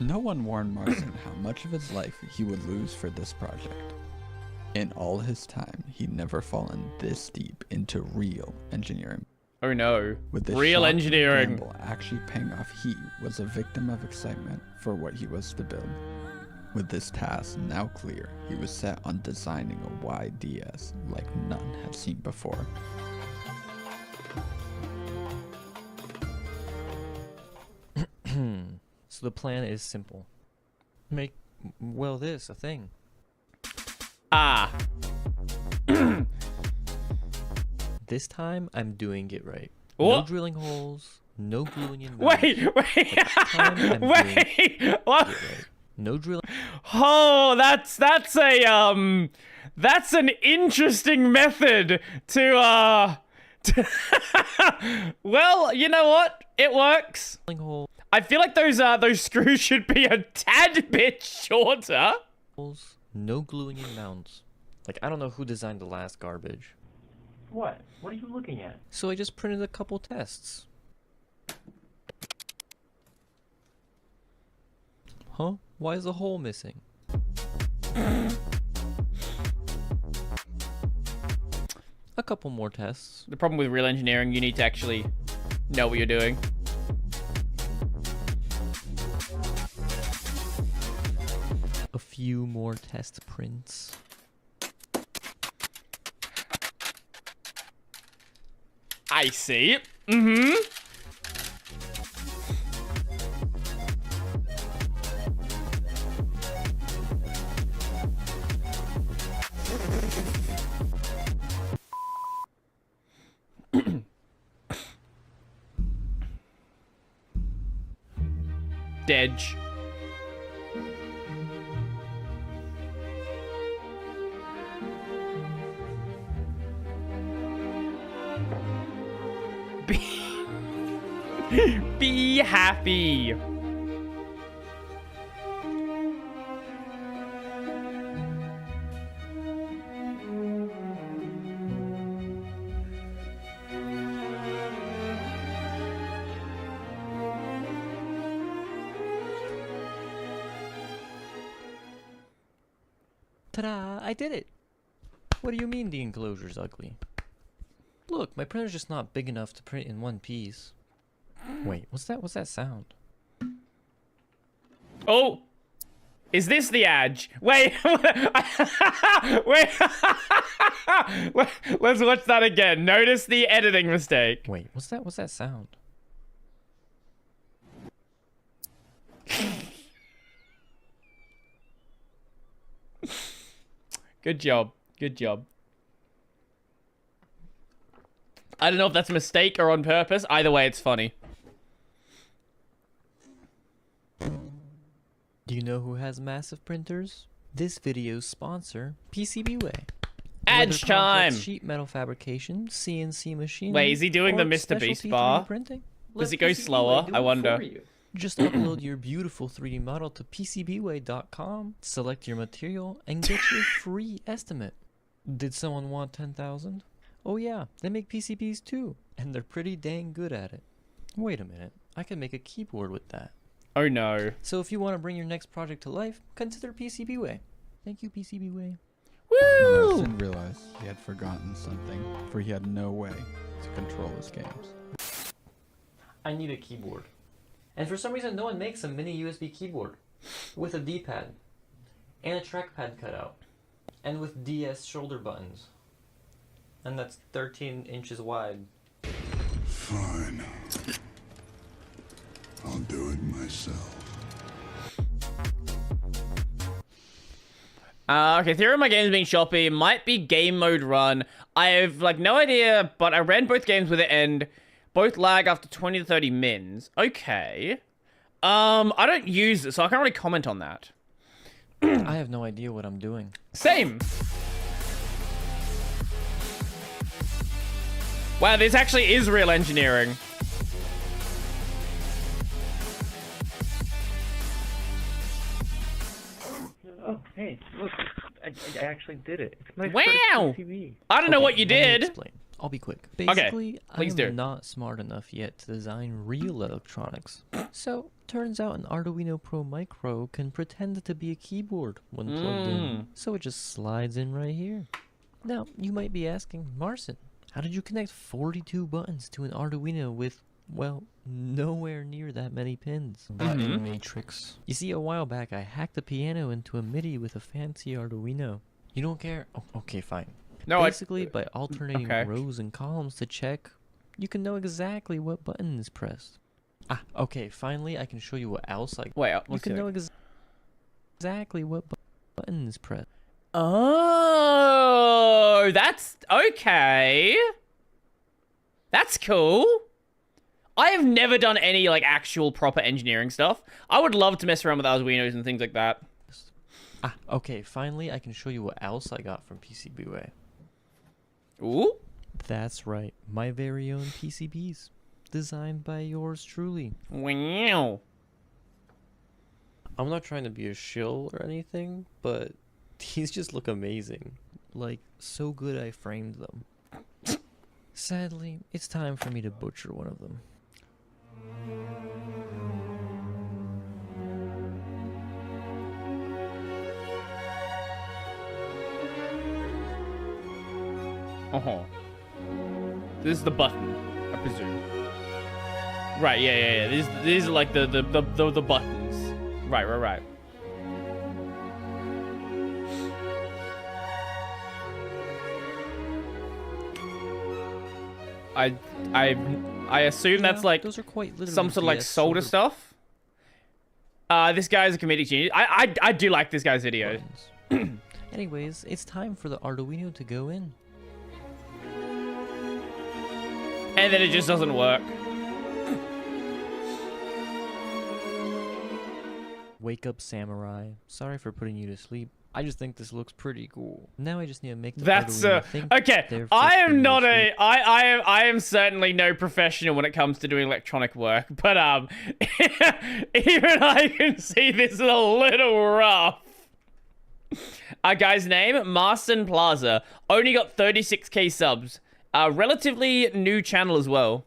No one warned Marston how much of his life he would lose for this project. In all his time, he'd never fallen this deep into real engineering. Oh no. With this real shocking engineering gamble actually paying off, he was a victim of excitement for what he was to build. With this task now clear, he was set on designing a YDS like none had seen before. So the plan is simple. Make, well, this a thing. Ah. This time, I'm doing it right. What? No drilling holes, no gluing in Wait. What? No drilling. Oh, that's an interesting method to well, you know what? It works. I feel like those screws should be a tad bit shorter. No gluing in mounts. Like, I don't know who designed the last garbage. What? What are you looking at? So I just printed a couple tests. Huh? Why is a hole missing? A couple more tests. The problem with real engineering, you need to actually know what you're doing. A few more test prints. I see. Mm-hmm. Dedge. Be happy. Ta-da! I did it! What do you mean the enclosure's ugly? Look, my printer's just not big enough to print in one piece. Wait, what's that sound? Oh! Is this the edge? Wait! Wait! Let's watch that again. Notice the editing mistake. Wait, what's that sound? Good job. Good job. I don't know if that's a mistake or on purpose. Either way, it's funny. Do you know who has massive printers? This video's sponsor, PCBWay. Edge time! Sheet metal fabrication, CNC machining. Wait, is he doing the Mr. Beast bar? Printing? Does it go slower? I wonder. Just upload your beautiful 3D model to PCBWay.com, select your material, and get your free estimate. Did someone want 10,000? Oh yeah, they make PCBs too, and they're pretty dang good at it. Wait a minute, I can make a keyboard with that. Oh no. So if you want to bring your next project to life, consider PCBWay. Thank you, PCBWay. Woo! Woo! Marston realized he had forgotten something, for he had no way to control his games. I need a keyboard. And for some reason, no one makes a mini USB keyboard with a D-pad and a trackpad cutout and with DS shoulder buttons. And that's 13 inches wide. Fine. I'll do it myself. Okay, theory of my games being choppy might be game mode run. I have like no idea, but I ran both games with it and both lag after 20 to 30 mins. Okay. I don't use it, so I can't really comment on that. I have no idea what I'm doing. Same. Wow, this actually is real engineering. Oh, hey, look, I actually did it. It's my Wow! first PCB. I don't know what you let me did. explain. I'll be quick. Okay, Basically, please I'm do. not smart enough yet to design real electronics. So, turns out an Arduino Pro Micro can pretend to be a keyboard when plugged in. So it just slides in right here. Now, you might be asking, Marcin, how did you connect 42 buttons to an Arduino with, well, nowhere near that many pins? Button matrix. You see, a while back I hacked the piano into a MIDI with a fancy Arduino. You don't care? Oh, okay, fine. No, Basically, by alternating okay. rows and columns to check, you can know exactly what button is pressed. Ah, okay, finally I can show you what else I... Wait, you can know exactly what button is pressed. Oh, that's okay. That's cool. I have never done any like actual proper engineering stuff. I would love to mess around with Arduinos and things like that. Ah, okay, finally I can show you what else I got from PCBWay. Ooh. That's right, my very own PCBs. Designed by yours truly. Wow. I'm not trying to be a shill or anything, but these just look amazing. Like, so good I framed them. Sadly, it's time for me to butcher one of them. Uh-huh. This is the button, I presume. Right, yeah. These are like the buttons. Right. I assume that's like those are quite literally some sort of like DS solder stuff. This guy's a comedic genius. I do like this guy's videos. Anyways, it's time for the Arduino to go in. And then it just doesn't work. Wake up, samurai. Sorry for putting you to sleep. I just think this looks pretty cool. Now I just need to make the That's Arduino think okay. they're I just am being not asleep. I am certainly no professional when it comes to doing electronic work, but even I can see this is a little rough. Guy's name Marston Plaza, only got 36k subs. Relatively new channel as well.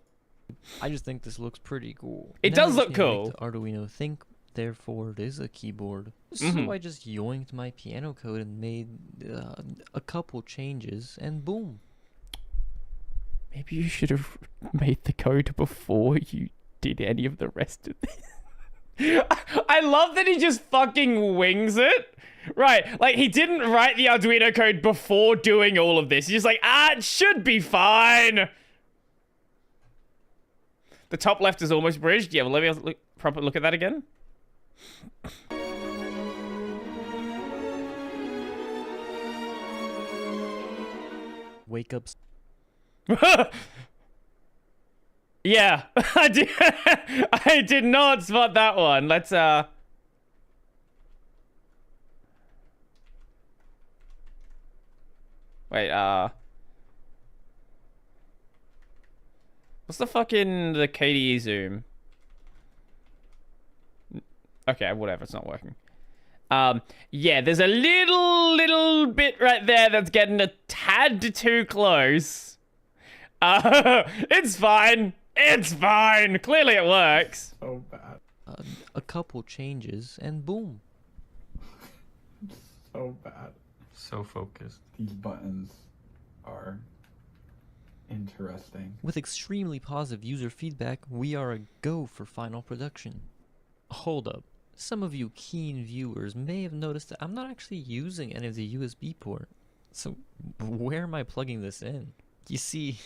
I just think this looks pretty cool. It Now I does just look need to make cool. The Arduino think, therefore it is a keyboard. Mhm. So I just yoinked my piano code and made a couple changes, and boom. Maybe you should have made the code before you did any of the rest of this. I love that he just fucking wings it. Right, like he didn't write the Arduino code before doing all of this. He's just like, it should be fine. The top left is almost bridged. Yeah, well, let me proper look at that again. Wake up. Yeah, I did not spot that one. Let's wait, what's the KDE zoom? Okay, whatever, it's not working. Yeah, there's a little bit right there that's getting a tad too close. It's fine. It's fine. Clearly it works. So bad. A couple changes, and boom. So bad. so focused. These buttons are interesting. With extremely positive user feedback, we are a go for final production. Hold up. Some of you keen viewers may have noticed that I'm not actually using any of the USB port. So where am I plugging this in? You see,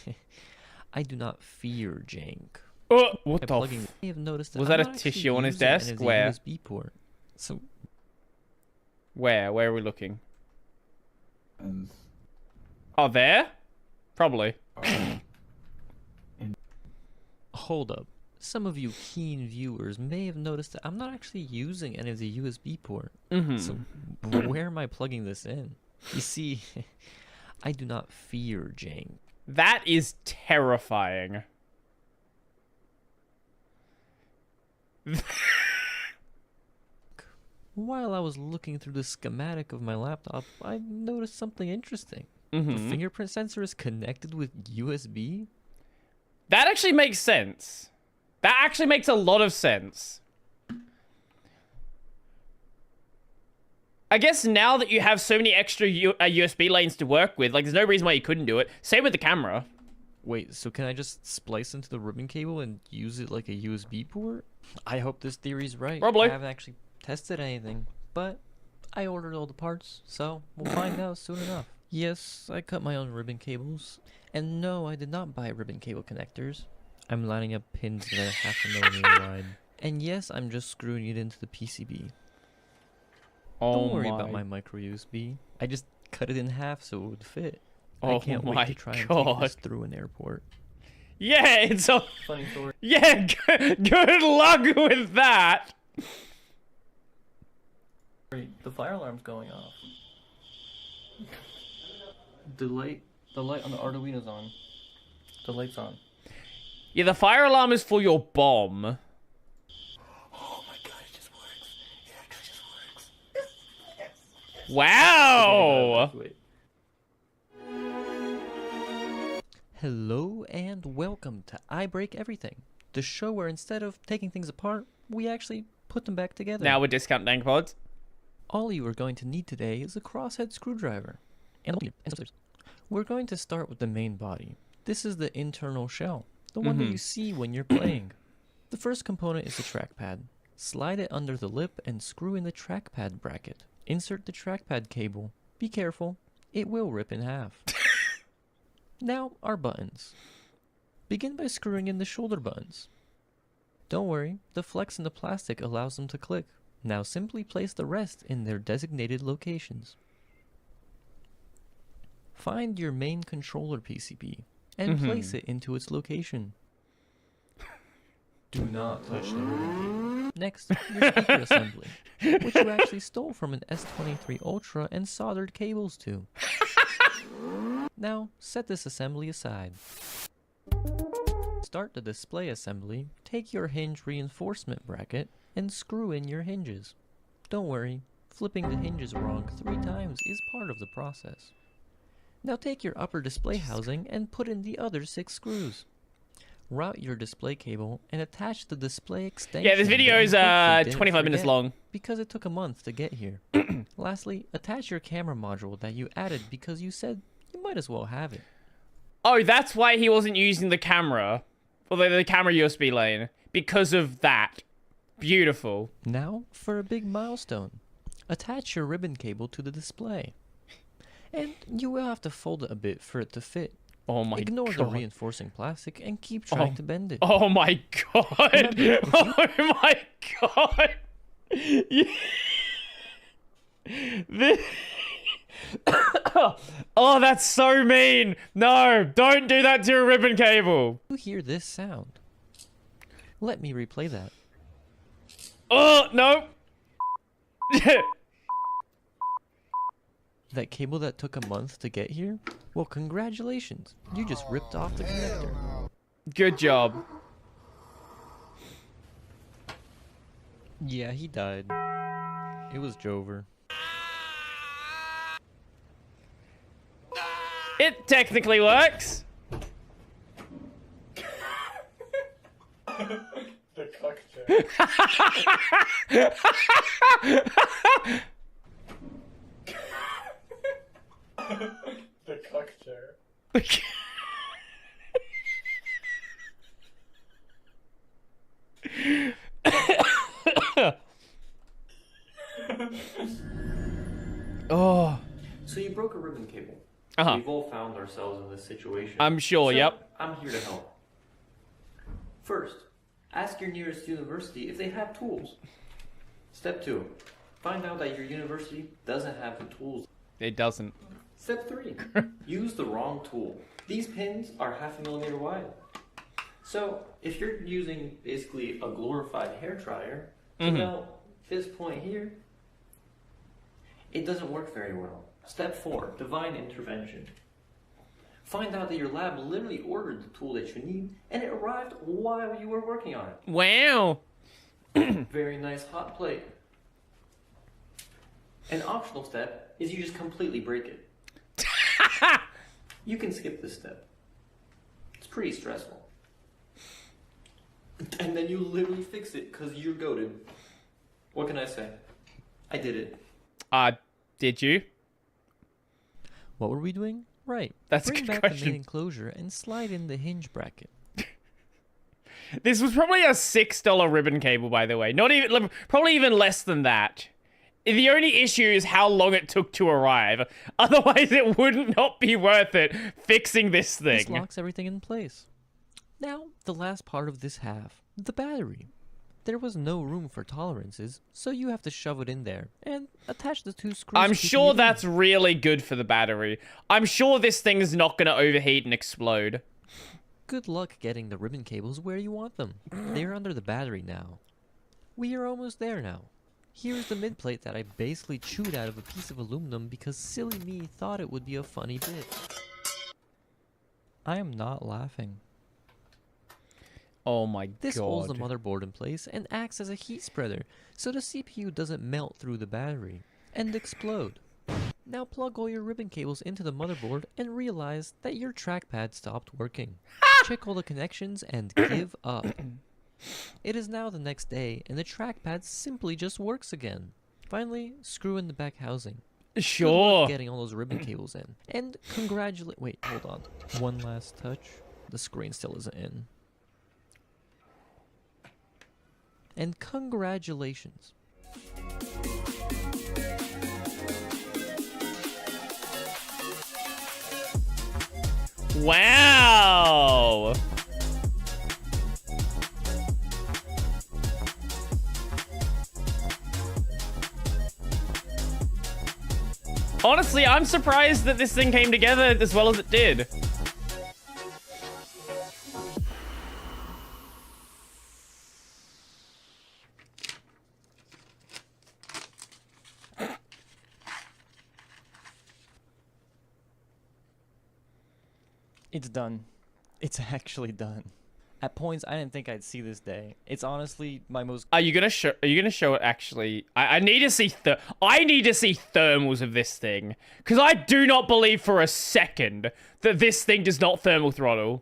I do not fear jank. What the may have noticed that was I'm that a not actually tissue on his using any desk? of the Where? USB port. So Where are we looking? And Oh, there? Probably. hold up. Some of you keen viewers may have noticed that I'm not actually using any of the USB port. So where am I plugging this in? You see, I do not fear jank. That is terrifying. While I was looking through the schematic of my laptop, I noticed something interesting. The fingerprint sensor is connected with USB? That actually makes sense. That actually makes a lot of sense. I guess now that you have so many extra USB lanes to work with, like, there's no reason why you couldn't do it. Same with the camera. Wait, so can I just splice into the ribbon cable and use it like a USB port? I hope this theory's right. Probably. I haven't actually tested anything, but I ordered all the parts, so we'll find out soon enough. Yes, I cut my own ribbon cables. And no, I did not buy ribbon cable connectors. I'm lining up pins that are 1/2 millimeter wide. And yes, I'm just screwing it into the PCB. Don't worry about my micro USB. I just cut it in half so it would fit. I can't wait to try and take this through an airport. Yeah, it's a funny story. Yeah, good luck with that. The fire alarm's going off. The light on the Arduino's on. The light's on. Yeah, the fire alarm is for your bomb. Oh my god, it just works. It actually just works. Wow. Hello and welcome to I Break Everything, the show where instead of taking things apart, we actually put them back together. Now with discount dank pods. All you are going to need today is a crosshead screwdriver. And some scissors. We're going to start with the main body. This is the internal shell, the one that you see when you're playing. The first component is the trackpad. Slide it under the lip and screw in the trackpad bracket. Insert the trackpad cable. Be careful, it will rip in half. Now, our buttons. Begin by screwing in the shoulder buttons. Don't worry, the flex in the plastic allows them to click. Now simply place the rest in their designated locations. Find your main controller PCB and place it into its location. Do not touch them. Next, your speaker assembly, which you actually stole from an S23 Ultra and soldered cables to. Now, set this assembly aside. Start the display assembly, take your hinge reinforcement bracket, and screw in your hinges. Don't worry, flipping the hinges wrong 3 times is part of the process. Now take your upper display housing and put in the other 6 screws. Route your display cable and attach the display extension. Yeah, this video is 25 minutes long. Because it took a month to get here. Lastly, attach your camera module that you added because you said you might as well have it. Oh, that's why he wasn't using the camera. Or the camera USB lane. Because of that. Beautiful. Now, for a big milestone. Attach your ribbon cable to the display. And you will have to fold it a bit for it to fit. Oh my Ignore god. the reinforcing plastic and keep trying to bend it. Oh my god. Oh my god. This... Oh, that's so mean. No, don't do that to a ribbon cable. You hear this sound. Let me replay that. Oh, no. That cable that took a month to get here? Well, congratulations. You just ripped off the connector. Good job. Yeah, he died. It was Jover. It technically works. The cocktail. Oh. So you broke a ribbon cable. Uh-huh. We've all found ourselves in this situation. I'm sure, So, yep. I'm here to help. First, ask your nearest university if they have tools. Step 2, find out that your university doesn't have the tools. It doesn't. Step 3, use the wrong tool. These pins are 1/2 millimeter wide. So, if you're using basically a glorified hair dryer, you know, this point here, it doesn't work very well. Step 4, divine intervention. Find out that your lab literally ordered the tool that you need, and it arrived while you were working on it. Wow. Very nice hot plate. An optional step is you just completely break it. You can skip this step. It's pretty stressful. And then you literally fix it because you're goated. What can I say? I did it. Did you? What were we doing? Right. That's a Bring good back question. the main enclosure and slide in the hinge bracket. This was probably a $6 ribbon cable, by the way. Not even, probably even less than that. The only issue is how long it took to arrive. Otherwise, it would not be worth it fixing this thing. This locks everything in place. Now, the last part of this half, the battery. There was no room for tolerances, so you have to shove it in there and attach the 2 screws. I'm sure that's really good for the battery. I'm sure this thing is not going to overheat and explode. Good luck getting the ribbon cables where you want them. They're under the battery now. We are almost there now. Here's the mid plate that I basically chewed out of a piece of aluminum because silly me thought it would be a funny bit. I am not laughing. Oh my god. This holds the motherboard in place and acts as a heat spreader, so the CPU doesn't melt through the battery and explode. Now plug all your ribbon cables into the motherboard and realize that your trackpad stopped working. Check all the connections and give up. It is now the next day and the trackpad simply just works again. Finally, screw in the back housing. Sure. Good luck getting all those ribbon cables in. And wait, hold on. One last touch. The screen still isn't in. And congratulations. Wow. Honestly, I'm surprised that this thing came together as well as it did. It's done. It's actually done. At points, I didn't think I'd see this day. It's honestly my most... Are you gonna show it actually? I need to see I need to see thermals of this thing. Because I do not believe for a second that this thing does not thermal throttle.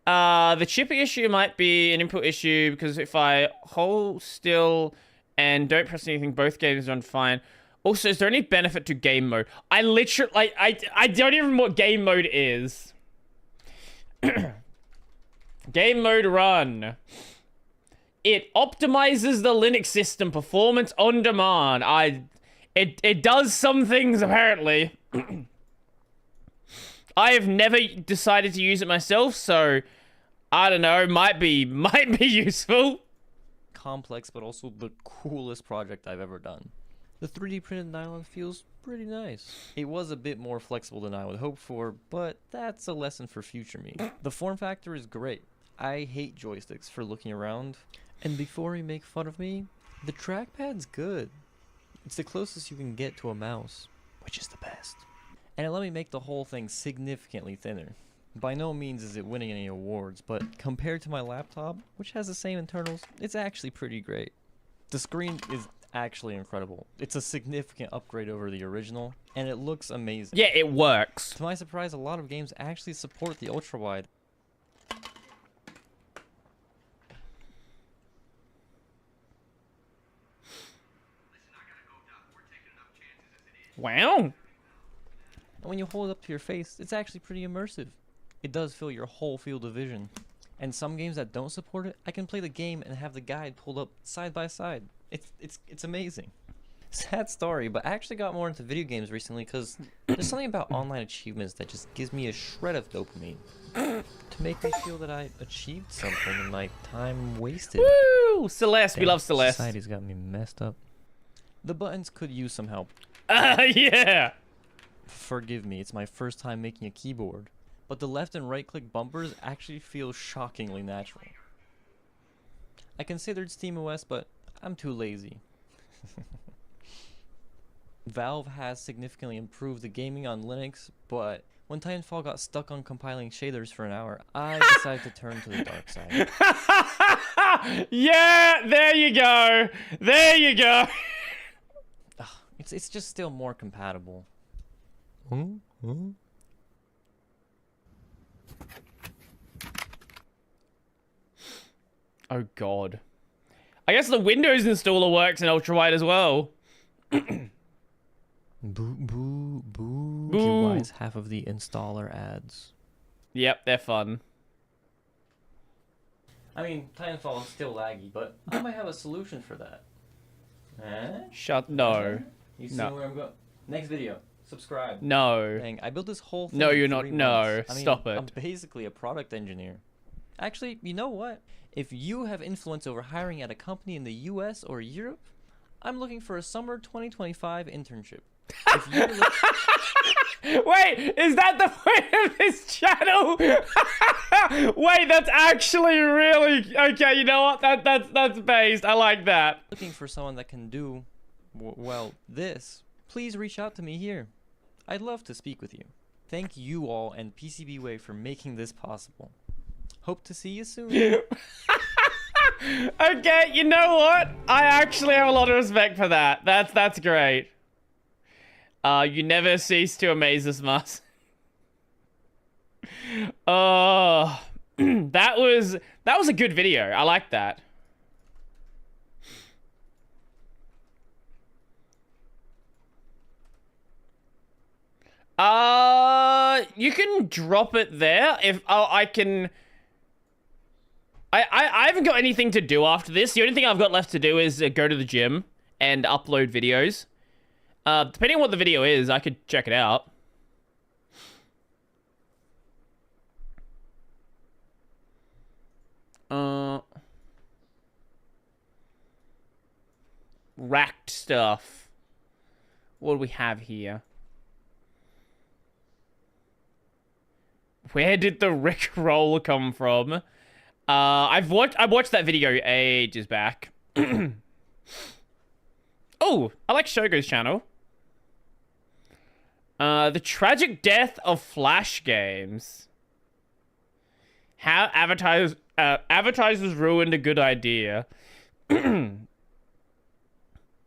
The chip issue might be an input issue because if I hold still and don't press anything, both games run fine. Also, is there any benefit to game mode? I literally, like, I don't even know what game mode is. Game mode run. It optimizes the Linux system, performance on demand. It does some things, apparently. I have never decided to use it myself, so I don't know, might be useful. complex, but also the coolest project I've ever done. The 3D printed nylon feels pretty nice. It was a bit more flexible than I would hope for, but that's a lesson for future me. The form factor is great. I hate joysticks for looking around. And before you make fun of me, the trackpad's good. It's the closest you can get to a mouse, which is the best. And it let me make the whole thing significantly thinner. By no means is it winning any awards, but compared to my laptop, which has the same internals, it's actually pretty great. The screen is actually incredible. It's a significant upgrade over the original, and it looks amazing. Yeah, it works. To my surprise, a lot of games actually support the ultra-wide. Wow. And when you hold it up to your face, it's actually pretty immersive. It does fill your whole field of vision. And some games that don't support it, I can play the game and have the guide pulled up side by side. It's amazing. Sad story, but I actually got more into video games recently because there's something about online achievements that just gives me a shred of dopamine to make me feel that I achieved something in my time wasted. Woo! Celeste, we Damn, love Celeste. Society's got me messed up. The buttons could use some help. Yeah! Forgive me, it's my first time making a keyboard. But the left and right click bumpers actually feel shockingly natural. I considered SteamOS, but I'm too lazy. Valve has significantly improved the gaming on Linux, but when Titanfall got stuck on compiling shaders for an hour, I decided to turn to the dark side. Yeah, there you go. There you go. It's just still more compatible. Oh god. I guess the Windows installer works in ultrawide as well. Boo. You guys half of the installer ads. Yep, they're fun. I mean, Titanfall is still laggy, but I might have a solution for that. No. You see No. where I'm going? Next video. Subscribe. No. Dang, I built this whole thing No, in you're not. 3 No, months. I mean, stop it. I'm basically a product engineer. Actually, you know what? If you have influence over hiring at a company in the US or Europe, I'm looking for a summer 2025 internship. If you're Wait, is that the point of this channel? Wait, that's actually really okay. You know what? That's based. I like that. looking for someone that can do well this, please reach out to me here. I'd love to speak with you. Thank you all and PCBWay for making this possible. Hope to see you soon. Okay, you know what? I actually have a lot of respect for that. That's great. You never cease to amaze us, Mars. That was a good video. I like that. You can drop it there if I can. I haven't got anything to do after this. The only thing I've got left to do is go to the gym and upload videos. Depending on what the video is, I could check it out. Racked stuff. What do we have here? Where did the Rickroll come from? I watched that video ages back. Oh, I like Shogo's channel. The tragic death of Flash games. How advertisers ruined a good idea.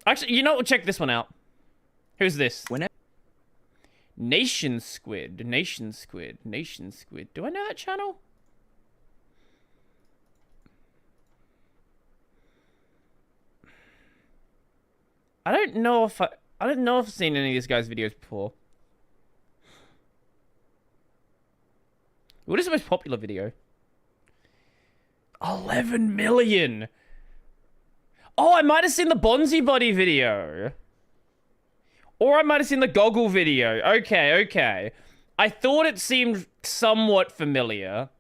Actually, you know what? Check this one out. Who's this? Nation Squid. Do I know that channel? I don't know if I've seen any of these guys' videos before. What is the most popular video? 11 million. Oh, I might have seen the Bonzi Body video. Or I might have seen the Goggle video. Okay. I thought it seemed somewhat familiar.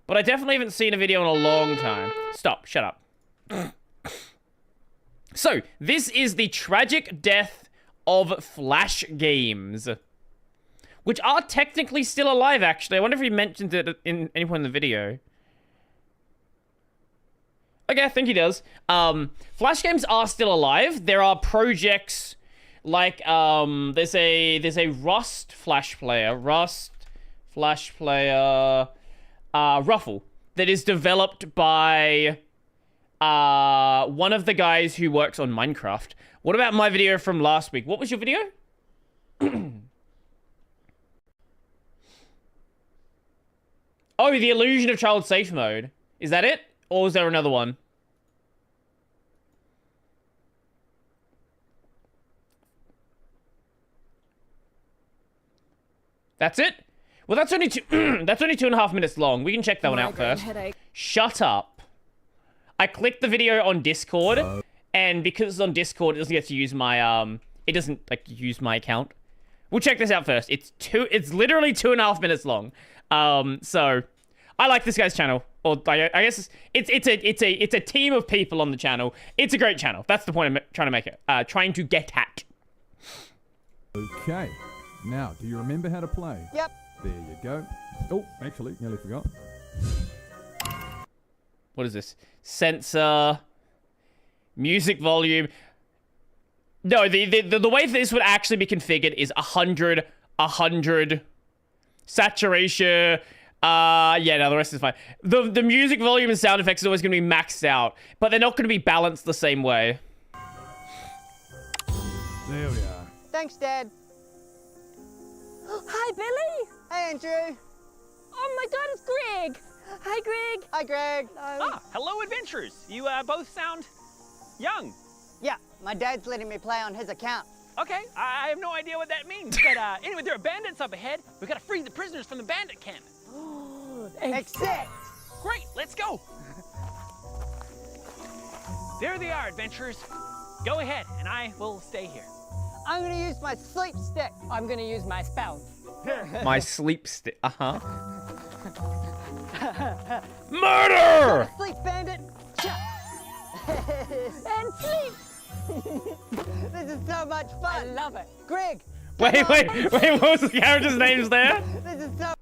But I definitely haven't seen a video in a long time. Stop. Shut up. So, this is the tragic death of Flash games. Which are technically still alive, actually. I wonder if he mentioned it in any point in the video. Okay, I think he does. Flash games are still alive. There are projects like there's a Rust Flash player, Ruffle, that is developed by one of the guys who works on Minecraft. What about my video from last week? What was your video? Oh, the illusion of child safe mode. Is that it? Or was there another one? That's it? Well, that's only that's only 2.5 minutes long. We can check that one out first. Shut up. I clicked the video on Discord, and because it's on Discord, it doesn't get to use my it doesn't like use my account. We'll check this out first. It's literally 2.5 minutes long. So I like this guy's channel. Or I guess it's a team of people on the channel. It's a great channel. That's the point I'm trying to make it. Trying to get at. Okay. Now, do you remember how to play? Yep. There you go. Oh, actually, nearly forgot. What is this? Sensor. Music volume. No, the way this would actually be configured is 100, saturation. Yeah, no, the rest is fine. The music volume and sound effects is always going to be maxed out, but they're not going to be balanced the same way. There we are. Thanks, Dad. Hi, Billy. Hey, Andrew. Oh my God, it's Greg. Hi, Greg. Hi, Greg. Ah, hello, adventurers. You both sound young. Yeah, my dad's letting me play on his account. Okay, I have no idea what that means, but anyway, there are bandits up ahead. We gotta free the prisoners from the bandit camp. Accept. Great, let's go. There they are, adventurers. Go ahead, and I will stay here. I'm gonna use my sleep stick. I'm gonna use my spells. My sleep stick. Murder! Sleep, bandit. And sleep. This is so much fun. I love it. Greg. Wait, what was the character's names there? This is so.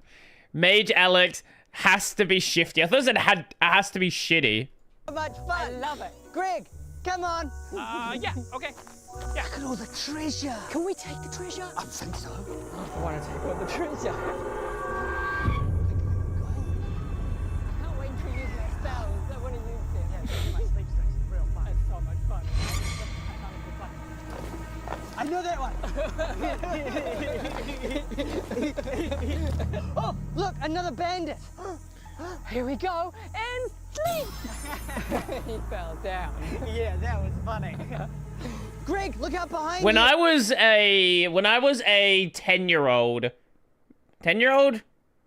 Mage Alex has to be shifty. I thought it has to be shitty. Much fun. I love it. Greg, come on. Yeah, okay. Yeah. Look at all the treasure. Can we take the treasure? I think so. I want to take all the treasure. I can't wait to use my spells. I want to use them. Yeah, my sleep stick is real fun. It's so much fun. I know that one. Oh, look, another bandit. Here we go. And sleep. He fell down. Yeah, that was funny. Greg, look out behind When you. I was a 10-year-old,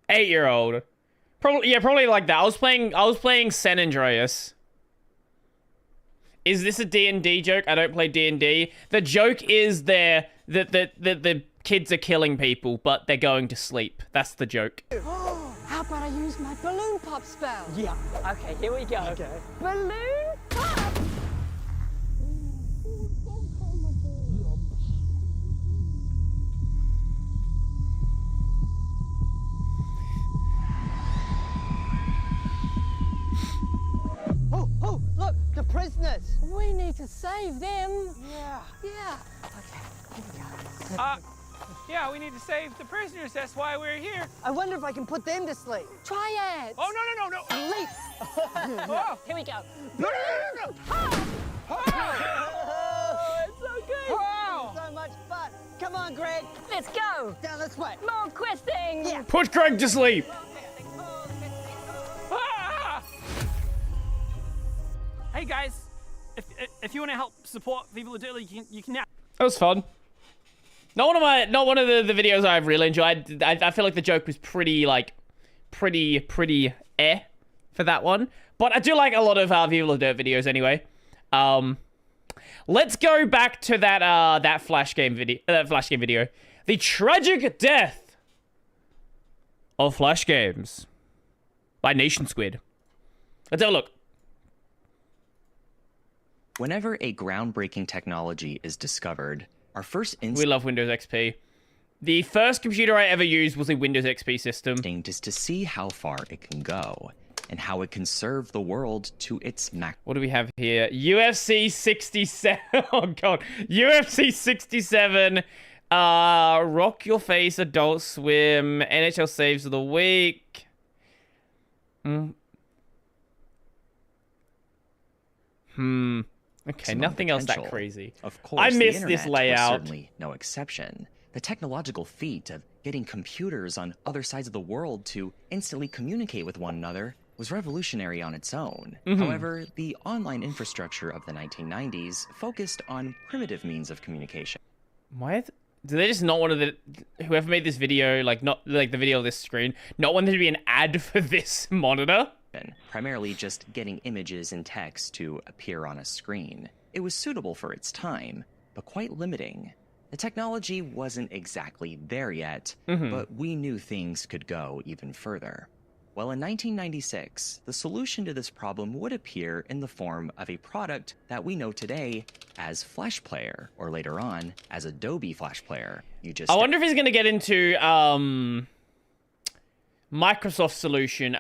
8-year-old, probably like that. I was playing San Andreas. Is this a D&D joke? I don't play D&D. The joke is the kids are killing people, but they're going to sleep. That's the joke. How about I use my balloon pop spell? Yeah. Okay, here we go. Okay. Balloon pop. Oh, look, the prisoners. We need to save them. Yeah. Yeah. Okay, here we go. Yeah, we need to save the prisoners. That's why we're here. I wonder if I can put them to sleep. Try it. Oh, no. Sleep. Oh. Here we go. Oh, it's so good. Wow. So much fun. Come on, Greg. Let's go. Down this way. More questing. Yeah. Put Greg to sleep. Ah! Hey guys, if you want to help support people who do it, you can now. That was fun. Not one of the videos I've really enjoyed. I feel like the joke was pretty for that one. But I do like a lot of People Who Dirt videos anyway. Let's go back to that Flash game video. The tragic death of Flash games by Nation Squid. Let's have a look. Whenever a groundbreaking technology is discovered, our first We love Windows XP. The first computer I ever used was a Windows XP system. instinct is to see how far it can go and how it can serve the world to its max. What do we have here? UFC 67. Oh, God. UFC 67. Rock Your Face, Adult Swim, NHL Saves of the Week. Okay, nothing else that Potential. crazy. Of course, I the missed internet this was layout. certainly no exception. The technological feat of getting computers on other sides of the world to instantly communicate with one another was revolutionary on its own. Mhm. However, the online infrastructure of the 1990s focused on primitive means of communication. Why Do they just not want whoever made this video, like not like the video of this screen, not want there to be an ad for this monitor? Primarily just getting images and text to appear on a screen. It was suitable for its time, but quite limiting. The technology wasn't exactly there yet, but we knew things could go even further. Well, in 1996, the solution to this problem would appear in the form of a product that we know today as Flash Player, or later on as Adobe Flash Player. I wonder if he's going to get into Microsoft solution.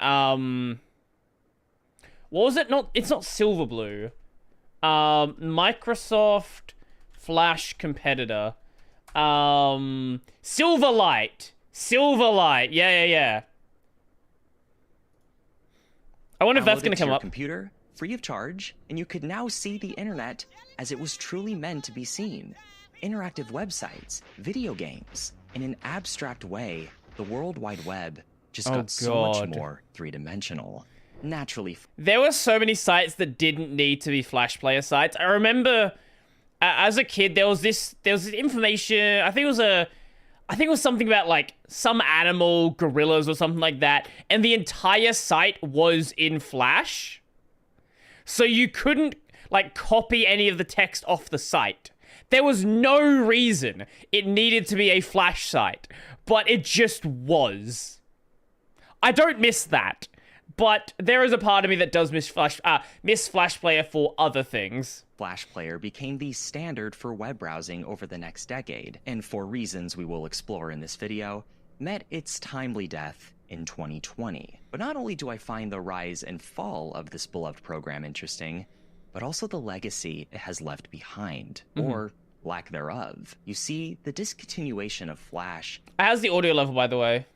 What was it? It's not Silverblue. Microsoft Flash competitor. Silverlight. Yeah. I wonder if that's going to come up. Computer, free of charge, and you could now see the internet as it was truly meant to be seen. Interactive websites, video games. In an abstract way, the World Wide Web just got so much more three-dimensional. Naturally. There were so many sites that didn't need to be Flash Player sites. I remember as a kid, there was this information. I think it was something about like some animal, gorillas or something like that. And the entire site was in Flash. So you couldn't like copy any of the text off the site. There was no reason it needed to be a Flash site, but it just was. I don't miss that, but there is a part of me that does miss Flash Player for other things. Flash Player became the standard for web browsing over the next decade, and for reasons we will explore in this video, met its timely death in 2020. But not only do I find the rise and fall of this beloved program interesting, but also the legacy it has left behind, or lack thereof. You see, the discontinuation of Flash... How's the audio level, by the way?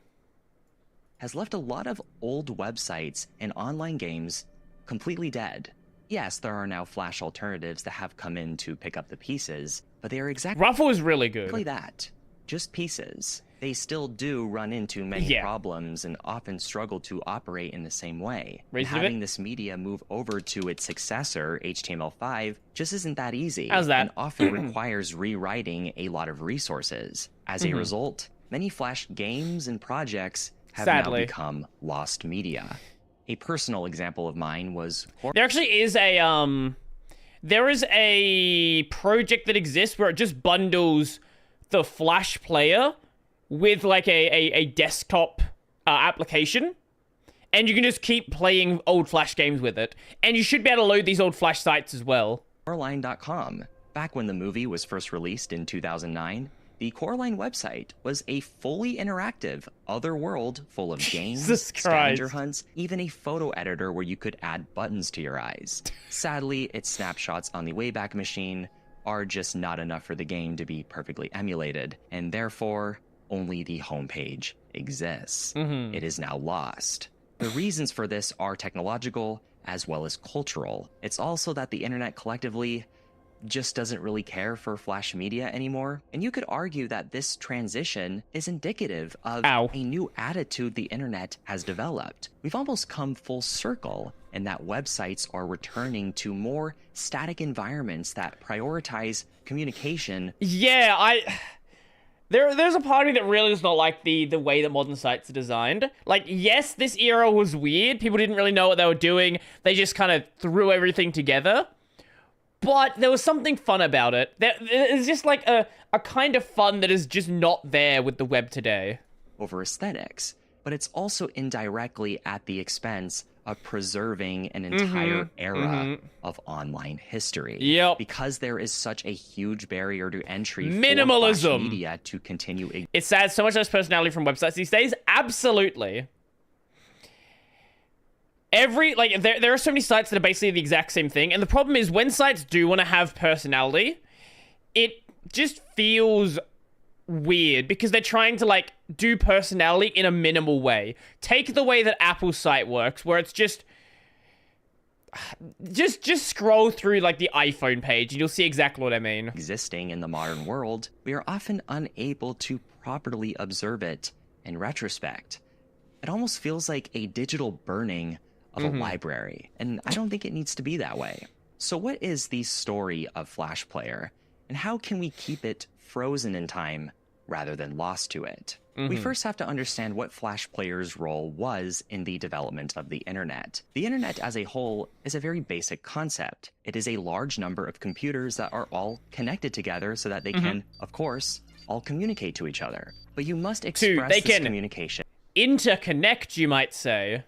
...has left a lot of old websites and online games completely dead. Yes, there are now Flash alternatives that have come in to pick up the pieces, but they are Ruffle is really good. Exactly that. Just pieces. They still do run into many problems and often struggle to operate in the same way. And having this media move over to its successor, HTML5, just isn't that easy. How's that? And often requires rewriting a lot of resources. As a result, many Flash games and projects have now become lost media. A personal example of mine was... There actually is there is a project that exists where it just bundles the Flash Player with like a desktop application. And you can just keep playing old Flash games with it. And you should be able to load these old Flash sites as well. Coraline.com. Back when the movie was first released in 2009, the Coraline website was a fully interactive other world full of games, scavenger hunts, even a photo editor where you could add buttons to your eyes. Sadly, its snapshots on the Wayback Machine are just not enough for the game to be perfectly emulated, and therefore, only the homepage exists. It is now lost. The reasons for this are technological as well as cultural. It's also that the internet collectively just doesn't really care for Flash media anymore. And you could argue that this transition is indicative of a new attitude the internet has developed. We've almost come full circle in that websites are returning to more static environments that prioritize communication. Yeah, there's a part of me that really does not like the way that modern sites are designed. Like, yes, this era was weird. People didn't really know what they were doing. They just kind of threw everything together. But there was something fun about it. There's just like a kind of fun that is just not there with the web today. Over aesthetics, but it's also indirectly at the expense of preserving an entire era of online history. Because there is such a huge barrier to entry for Flash media to continue. It's sad, so much less personality from websites these days. Absolutely. There are so many sites that are basically the exact same thing, and the problem is when sites do want to have personality, it just feels weird because they're trying to like do personality in a minimal way. Take the way that Apple's site works, where it's just scroll through like the iPhone page and you'll see exactly what I mean. Existing in the modern world, we are often unable to properly observe it in retrospect. It almost feels like a digital burning of a library, and I don't think it needs to be that way. So what is the story of Flash Player, and how can we keep it frozen in time rather than lost to it. We first have to understand what Flash Player's role was in the development of the internet. The internet as a whole is a very basic concept. It is a large number of computers that are all connected together so that they can, of course, all communicate to each other. But you must express this communication. Interconnect, you might say.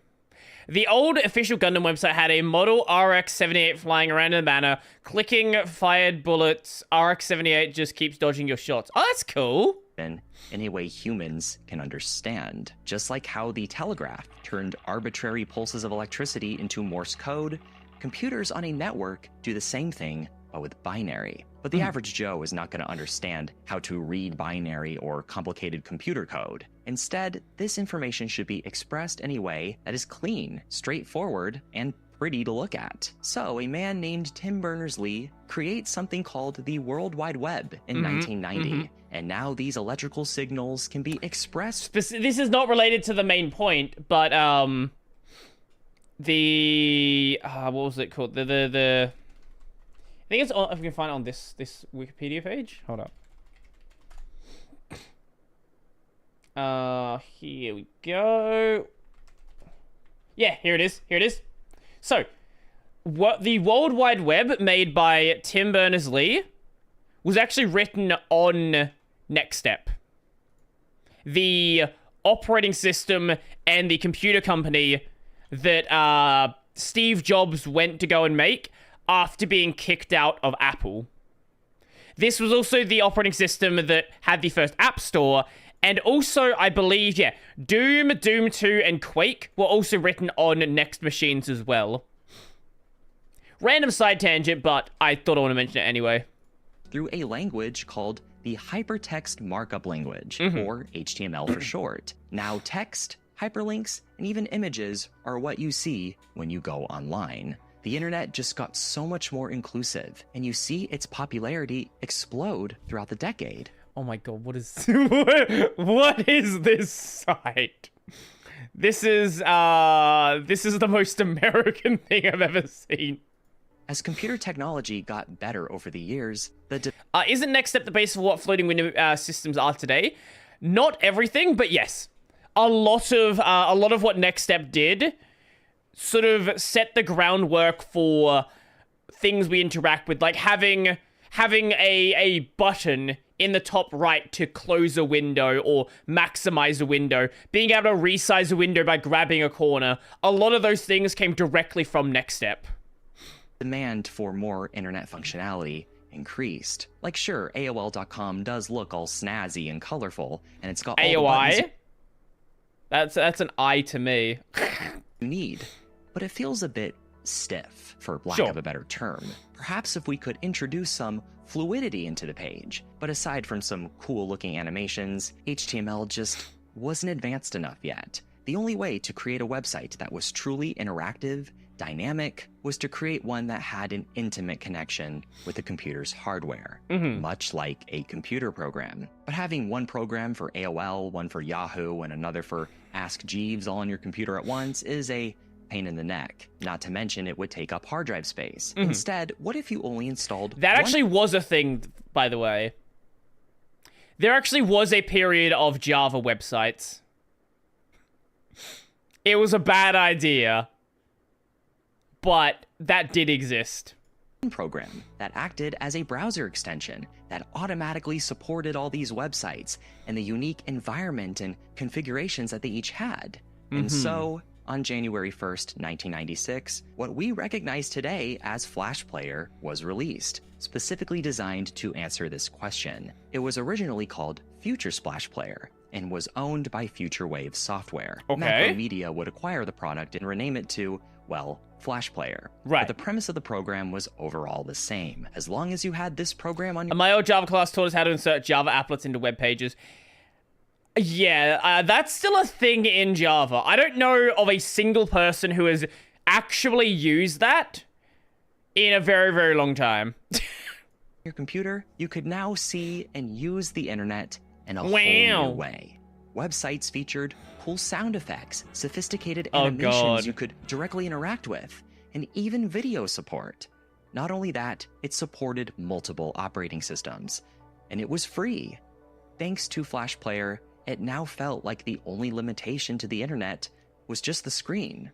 The old official Gundam website had a model RX-78 flying around in a banner, clicking fired bullets. RX-78 just keeps dodging your shots. Oh, that's cool. In a way humans can understand. Just like how the telegraph turned arbitrary pulses of electricity into Morse code, computers on a network do the same thing, but with binary. But the average Joe is not going to understand how to read binary or complicated computer code. Instead, this information should be expressed in a way that is clean, straightforward, and pretty to look at. So, a man named Tim Berners-Lee creates something called the World Wide Web in 1990. And now these electrical signals can be expressed. This is not related to the main point, but what was it called? I think it's on, if we can find it on this Wikipedia page. Hold up. Here we go. Yeah, here it is. So, what the World Wide Web made by Tim Berners-Lee was actually written on NextStep, the operating system and the computer company that Steve Jobs went to go and make after being kicked out of Apple. This was also the operating system that had the first App Store, and also, I believe, Doom, Doom 2, and Quake were also written on Next machines as well. Random side tangent, but I thought I want to mention it anyway. Through a language called the Hypertext Markup Language, or HTML for short. Now text, hyperlinks, and even images are what you see when you go online. The internet just got so much more inclusive, and you see its popularity explode throughout the decade. Oh my god, what is what is this site? This is the most American thing I've ever seen. As computer technology got better over the years, isn't NextStep the base of what floating window systems are today? Not everything, but yes, a lot of what NextStep did sort of set the groundwork for things we interact with, like having a button in the top right to close a window or maximize a window, being able to resize a window by grabbing a corner. A lot of those things came directly from NextStep. Demand for more internet functionality increased. Like, sure, AOL.com does look all snazzy and colorful, and it's got all AOI? the buttons That's an I to me. you need, but it feels a bit stiff, for lack of a better term. Perhaps if we could introduce some fluidity into the page. But aside from some cool-looking animations, HTML just wasn't advanced enough yet. The only way to create a website that was truly interactive, dynamic, was to create one that had an intimate connection with the computer's hardware, much like a computer program. But having one program for AOL, one for Yahoo, and another for Ask Jeeves all on your computer at once is a pain in the neck. Not to mention it would take up hard drive space. Instead, what if you only installed That actually was a thing, by the way. There actually was a period of Java websites. It was a bad idea, but that did exist. Program that acted as a browser extension that automatically supported all these websites and the unique environment and configurations that they each had. And so, on January 1st, 1996, what we recognize today as Flash Player was released, specifically designed to answer this question. It was originally called Future Splash Player and was owned by Future Wave Software. Macromedia would acquire the product and rename it to, well, Flash Player. But the premise of the program was overall the same. As long as you had this program on your... My old Java class taught us how to insert Java applets into web pages. Yeah, that's still a thing in Java. I don't know of a single person who has actually used that in a very, very long time. Your computer, you could now see and use the internet in a whole new way. Websites featured cool sound effects, sophisticated animations you could directly interact with, and even video support. Not only that, it supported multiple operating systems. and it was free. Thanks to Flash Player, it now felt like the only limitation to the internet was just the screen.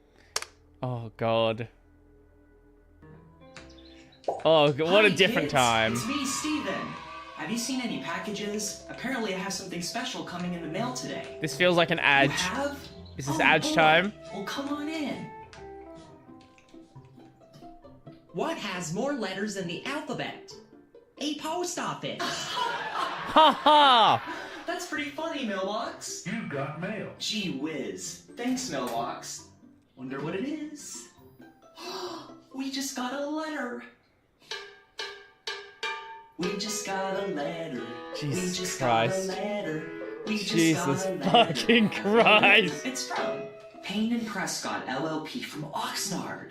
Oh, God. Oh, what a Hi, different kids. time. It's me, Steven. Have you seen any packages? Apparently I have something special coming in the mail today. This feels like an ad. You have? Is this Oh, ad boy. time? Well, come on in. What has more letters than the alphabet? A post office. Ha ha! That's pretty funny, Mailbox. You got mail. Gee whiz. Thanks, Mailbox. Wonder what it is. We just got a letter. We just got a letter. Jesus we just Christ. Got a letter. We just Jesus got a letter. fucking Christ. It's from Payne and Prescott LLP from Oxnard.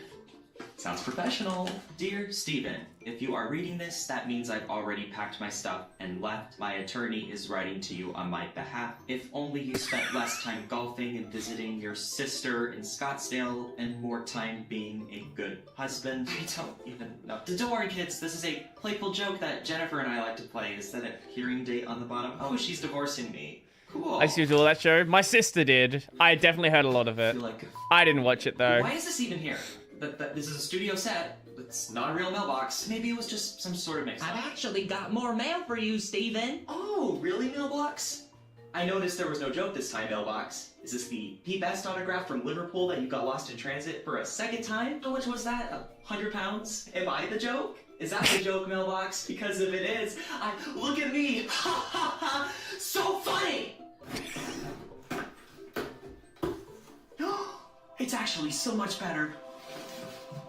Sounds professional. Dear Steven, if you are reading this, that means I've already packed my stuff and left. My attorney is writing to you on my behalf. If only you spent less time golfing and visiting your sister in Scottsdale and more time being a good husband. I don't even know. Don't worry, kids. This is a playful joke that Jennifer and I like to play. Is that a hearing date on the bottom? Oh, she's divorcing me. Cool. I used to do that show. My sister did. I definitely heard a lot of it. I didn't watch it, though. Why is this even here? This is a studio set. It's not a real mailbox. Maybe it was just some sort of mix-up. I've actually got more mail for you, Steven. Oh, really, Mailbox? I noticed there was no joke this time, Mailbox. Is this the Pete Best autograph from Liverpool that you got lost in transit for a second time? How much was that? 100 pounds? Am I the joke? Is that the joke, Mailbox? Because if it is, look at me. Ha ha ha! So funny! It's actually so much better.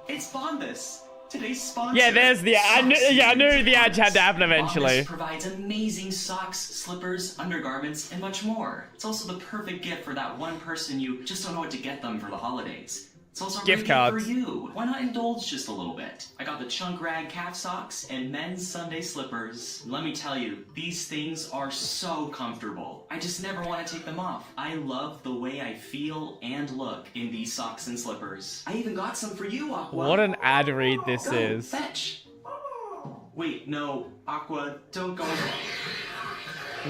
It's Bombas. Today's sponsor. Yeah, there's the ad. I knew the ad had to happen eventually. Bombas provides amazing socks, slippers, undergarments, and much more. It's also the perfect gift for that one person you just don't know what to get them for the holidays. It's also a Gift great cards. gift for you. Why not indulge just a little bit? I got the chunk rag calf socks and men's Sunday slippers. Let me tell you, these things are so comfortable. I just never want to take them off. I love the way I feel and look in these socks and slippers. I even got some for you, Aqua. What an ad read this Go, is. fetch. Wait, no, Aqua, don't go.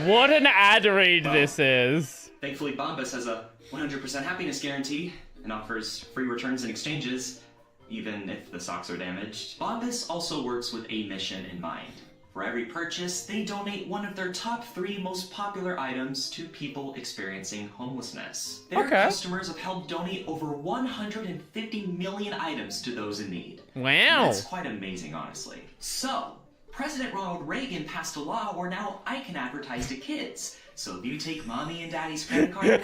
What an ad read this is. Thankfully, Bombas has a 100% happiness guarantee and offers free returns and exchanges, even if the socks are damaged. Bombas also works with a mission in mind. For every purchase, they donate one of their top 3 most popular items to people experiencing homelessness. Their customers have helped donate over 150 million items to those in need. Wow. That's quite amazing, honestly. So, President Ronald Reagan passed a law where now I can advertise to kids. So if you take mommy and daddy's credit card,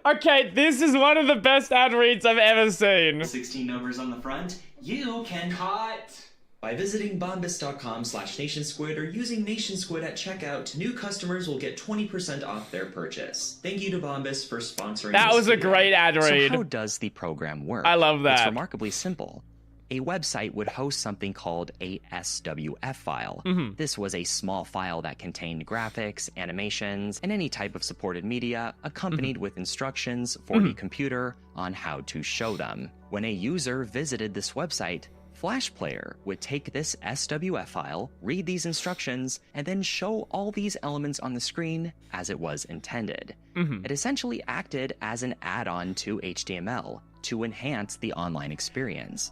Okay, this is one of the best ad reads I've ever seen. 16 numbers on the front, you can cut. By visiting bombas.com/nationsquid or using NationSquid at checkout, new customers will get 20% off their purchase. Thank you to Bombas for sponsoring That this was a video. great ad read. So how does the program work? I love that. It's remarkably simple. A website would host something called a SWF file. Mhm. This was a small file that contained graphics, animations, and any type of supported media, accompanied with instructions for the computer on how to show them. When a user visited this website, Flash Player would take this SWF file, read these instructions, and then show all these elements on the screen as it was intended. Mhm. It essentially acted as an add-on to HTML to enhance the online experience.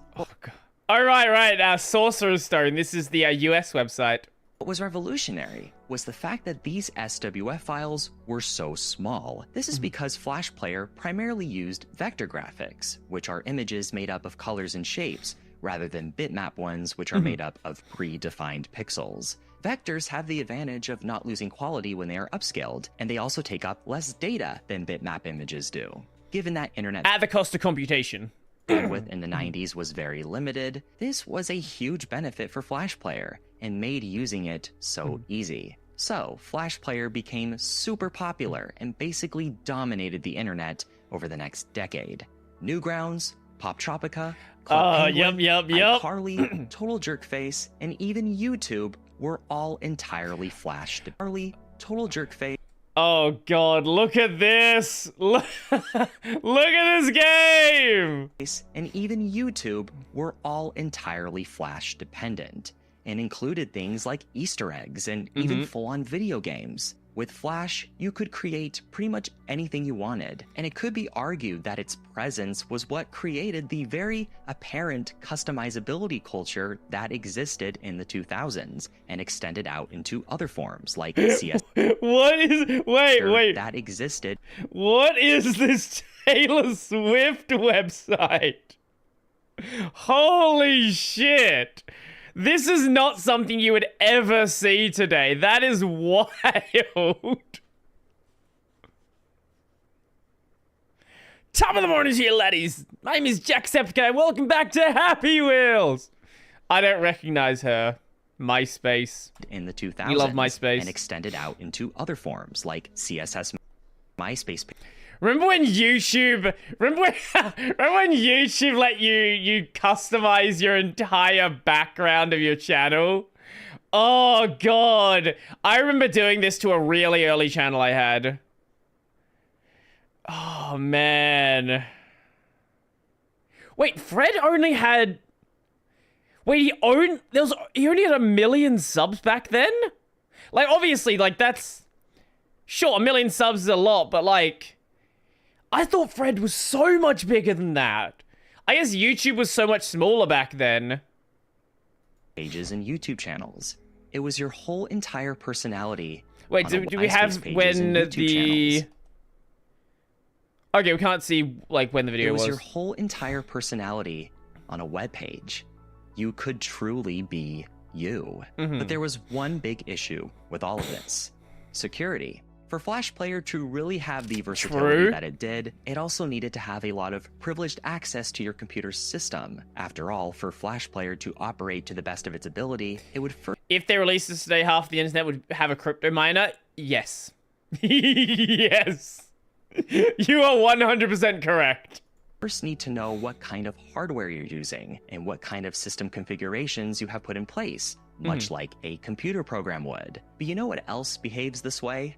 All right. Sorcerer's Stone. This is the US website. What was revolutionary was the fact that these SWF files were so small. This is because Flash Player primarily used vector graphics, which are images made up of colors and shapes, rather than bitmap ones, which are made up of predefined pixels. Vectors have the advantage of not losing quality when they are upscaled, and they also take up less data than bitmap images do. Given that internet At the cost of computation. bandwidth in the 90s was very limited, this was a huge benefit for Flash Player and made using it so easy. So, Flash Player became super popular and basically dominated the internet over the next decade. Newgrounds, Poptropica, Club Penguin, yep. iCarly, Total Jerkface, and even YouTube were all entirely Flash. Total Jerkface. Oh god, look at this! Look at this game! And even YouTube were all entirely Flash dependent, and included things like Easter eggs and even full-on video games. With Flash, you could create pretty much anything you wanted, and it could be argued that its presence was what created the very apparent customizability culture that existed in the 2000s and extended out into other forms like CS. What is... Wait. That existed. What is this Taylor Swift website? Holy shit! This is not something you would ever see today. That is wild. Top of the morning to you, laddies. My name is Jacksepticeye. Welcome back to Happy Wheels. I don't recognize her. MySpace. In the 2000s. We love MySpace. And extended out into other forms like CSS, MySpace. Remember when YouTube let you customize your entire background of your channel? Oh god. I remember doing this to a really early channel I had. Oh man. Wait, Fred only had... Wait, he only had 1 million subs back then? Like, obviously, like, that's... Sure, 1 million subs is a lot, but like... I thought Fred was so much bigger than that. I guess YouTube was so much smaller back then. Pages and YouTube channels. It was your whole entire personality. Wait, do we have when the... Channels. Okay, we can't see, like, when the video was. It was your whole entire personality on a web page. You could truly be you. But there was one big issue with all of this. Security. For Flash Player to really have the versatility that it did, it also needed to have a lot of privileged access to your computer's system. After all, for Flash Player to operate to the best of its ability, it would first... If they released this today, half the internet would have a crypto miner? Yes. Yes. You are 100% correct. First need to know what kind of hardware you're using and what kind of system configurations you have put in place, much like a computer program would. But you know what else behaves this way?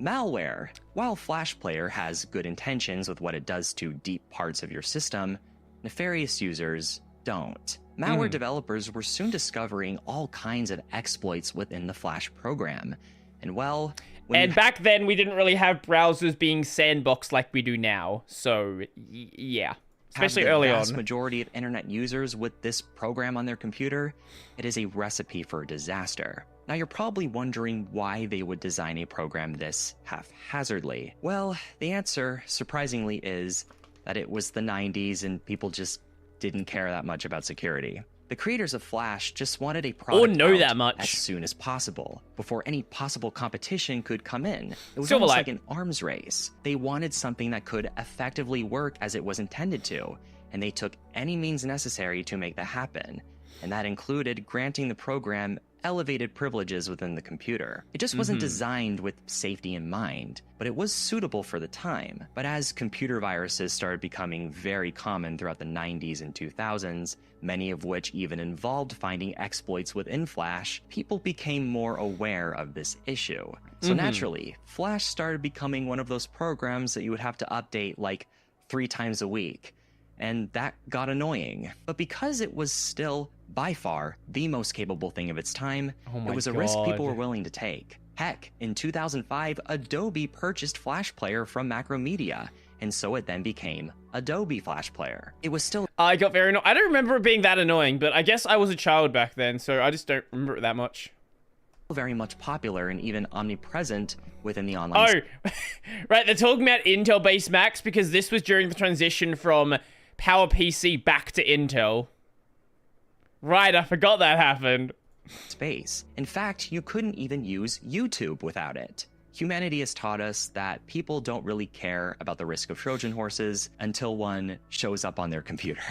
Malware. While Flash Player has good intentions with what it does to deep parts of your system, nefarious users don't. Malware developers were soon discovering all kinds of exploits within the Flash program. And well... And back then, we didn't really have browsers being sandboxed like we do now. So, yeah. Especially early on. The vast majority of internet users with this program on their computer, it is a recipe for disaster. Now you're probably wondering why they would design a program this haphazardly. Well, the answer, surprisingly, is that it was the 90s and people just didn't care that much about security. The creators of Flash just wanted a product out as soon as possible, before any possible competition could come in. It was almost like an arms race. They wanted something that could effectively work as it was intended to, and they took any means necessary to make that happen. And that included granting the program elevated privileges within the computer. It just wasn't designed with safety in mind, but it was suitable for the time. But as computer viruses started becoming very common throughout the 90s and 2000s, many of which even involved finding exploits within Flash, people became more aware of this issue. So naturally, Flash started becoming one of those programs that you would have to update like 3 times a week. And that got annoying. But because it was still, by far, the most capable thing of its time, it was a risk people were willing to take. Heck, in 2005, Adobe purchased Flash Player from Macromedia, and so it then became Adobe Flash Player. It was still... I got very annoyed. I don't remember it being that annoying, but I guess I was a child back then, so I just don't remember it that much. Very much popular and even omnipresent within the online... Oh, right, they're talking about Intel-based Macs because this was during the transition from PowerPC back to Intel. Right, I forgot that happened. Space. In fact, you couldn't even use YouTube without it. Humanity has taught us that people don't really care about the risk of Trojan horses until one shows up on their computer.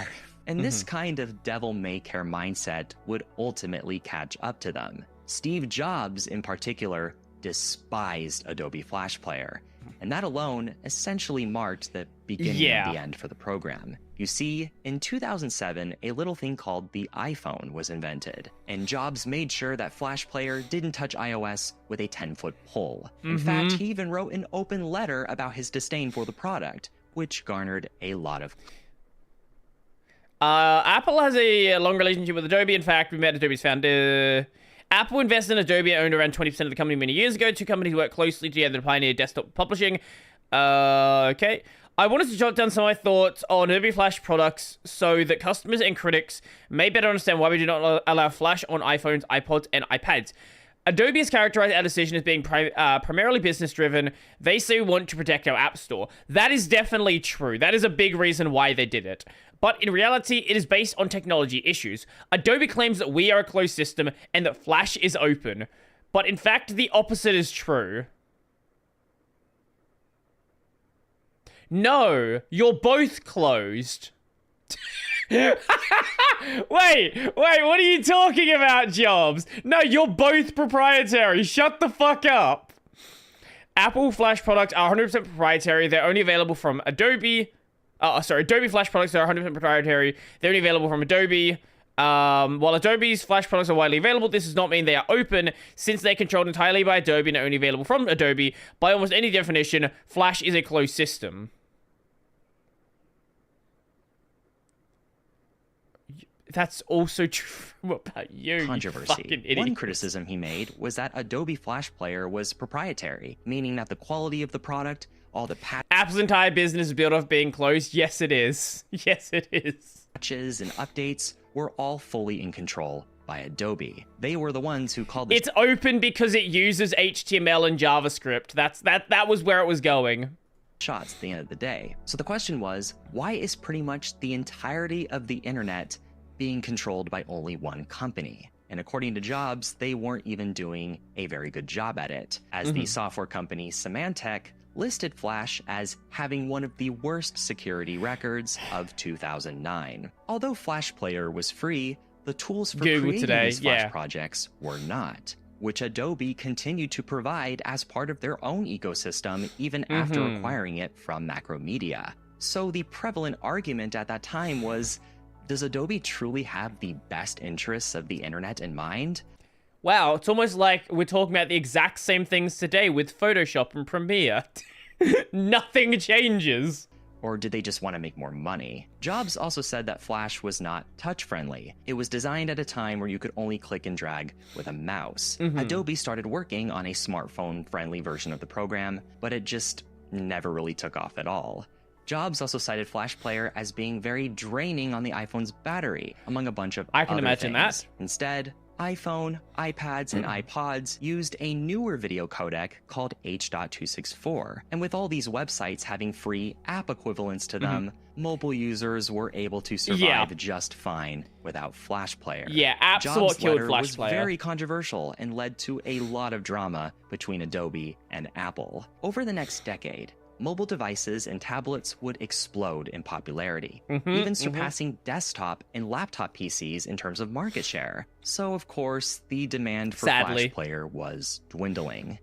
And this kind of devil-may-care mindset would ultimately catch up to them. Steve Jobs, in particular, despised Adobe Flash Player, and that alone essentially marked the beginning of the end for the program. You see, in 2007, a little thing called the iPhone was invented, and Jobs made sure that Flash Player didn't touch iOS with a 10-foot pole. In fact, he even wrote an open letter about his disdain for the product, which garnered a lot of... Apple has a long relationship with Adobe. In fact, we met Adobe's founder. Apple invested in Adobe and owned around 20% of the company many years ago. Two companies worked closely together to pioneer desktop publishing. Okay. I wanted to jot down some of my thoughts on Adobe Flash products so that customers and critics may better understand why we do not allow Flash on iPhones, iPods, and iPads. Adobe has characterized our decision as being primarily business-driven. They say we want to protect our app store. That is definitely true. That is a big reason why they did it. But in reality, it is based on technology issues. Adobe claims that we are a closed system and that Flash is open. But in fact, the opposite is true. No, you're both closed. Wait, what are you talking about, Jobs? No, you're both proprietary. Shut the fuck up. Apple Flash products are 100% proprietary. They're only available from Adobe. Adobe Flash products are 100% proprietary. They're only available from Adobe. While Adobe's Flash products are widely available, this does not mean they are open, since they're controlled entirely by Adobe and are only available from Adobe. By almost any definition, Flash is a closed system. That's also true about you. Controversy. One criticism he made was that Adobe Flash Player was proprietary, meaning that the quality of the product, all the Apple's entire business is built off being closed. Yes, it is. Yes, it is. Patches and updates were all fully in control by Adobe. They were the ones who called this... It's open because it uses HTML and JavaScript. That was where it was going. Shots at the end of the day. So the question was, why is pretty much the entirety of the internet being controlled by only one company? And according to Jobs, they weren't even doing a very good job at it, as the software company Symantec listed Flash as having one of the worst security records of 2009. Although Flash Player was free, the tools for creating these Flash projects were not, which Adobe continued to provide as part of their own ecosystem even after acquiring it from Macromedia. So the prevalent argument at that time was, does Adobe truly have the best interests of the internet in mind? Wow, it's almost like we're talking about the exact same things today with Photoshop and Premiere. Nothing changes. Or did they just want to make more money? Jobs also said that Flash was not touch-friendly. It was designed at a time where you could only click and drag with a mouse. Adobe started working on a smartphone-friendly version of the program, but it just never really took off at all. Jobs also cited Flash Player as being very draining on the iPhone's battery, among a bunch of I can imagine that. Instead, iPhone, iPads, and iPods used a newer video codec called H.264. And with all these websites having free app equivalents to them, mobile users were able to survive just fine without Flash Player. Yeah, apps are what killed Flash Player. Was very controversial and led to a lot of drama between Adobe and Apple. Over the next decade, mobile devices and tablets would explode in popularity, even surpassing desktop and laptop PCs in terms of market share. So, of course, the demand for Flash Player was dwindling.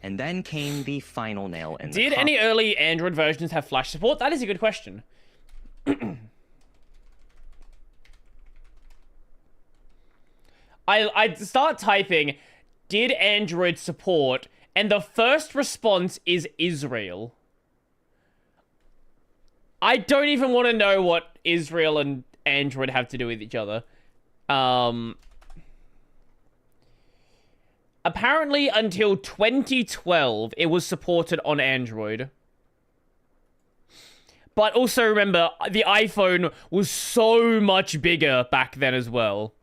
And then came the final nail in the coffin. Did any early Android versions have Flash support? That is a good question. I start typing, did Android support? And the first response is Israel. I don't even want to know what Israel and Android have to do with each other. Apparently, until 2012, it was supported on Android. But also remember, the iPhone was so much bigger back then as well.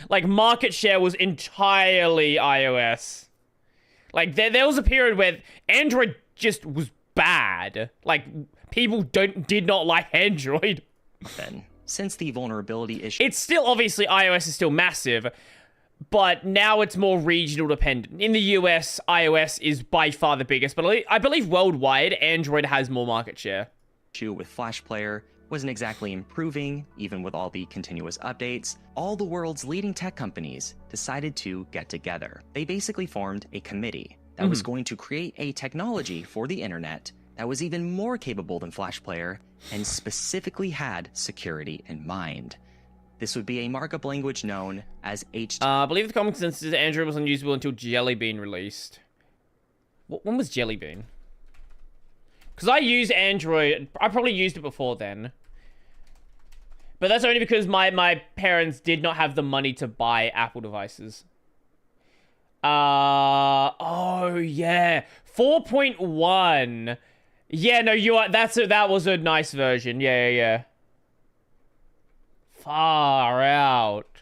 Like, market share was entirely iOS. Like, there was a period where Android just was bad. Like, people did not like Android. Then, since the vulnerability issue... It's still, obviously, iOS is still massive, but now it's more regional dependent. In the US, iOS is by far the biggest, but I believe worldwide, Android has more market share. With Flash Player wasn't exactly improving, even with all the continuous updates. All the world's leading tech companies decided to get together. They basically formed a committee that was going to create a technology for the internet that was even more capable than Flash Player and specifically had security in mind. This would be a markup language known as HTML. I believe the common consensus is Android was unusable until Jelly Bean released. When was Jelly Bean? Because I use Android. I probably used it before then. But that's only because my parents did not have the money to buy Apple devices. Oh yeah, 4.1. Yeah, no, you are. That was a nice version. Yeah. Far out.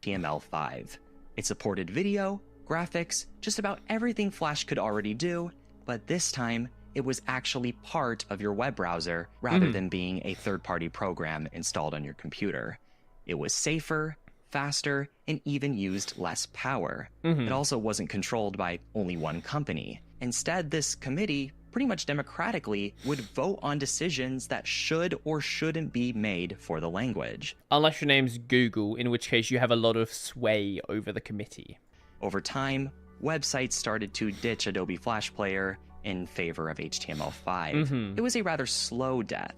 HTML5. It supported video, graphics, just about everything Flash could already do, but this time it was actually part of your web browser rather than being a third-party program installed on your computer. It was safer, faster, and even used less power. It also wasn't controlled by only one company. Instead, this committee, pretty much democratically, would vote on decisions that should or shouldn't be made for the language. Unless your name's Google, in which case you have a lot of sway over the committee. Over time, websites started to ditch Adobe Flash Player in favor of HTML5. It was a rather slow death,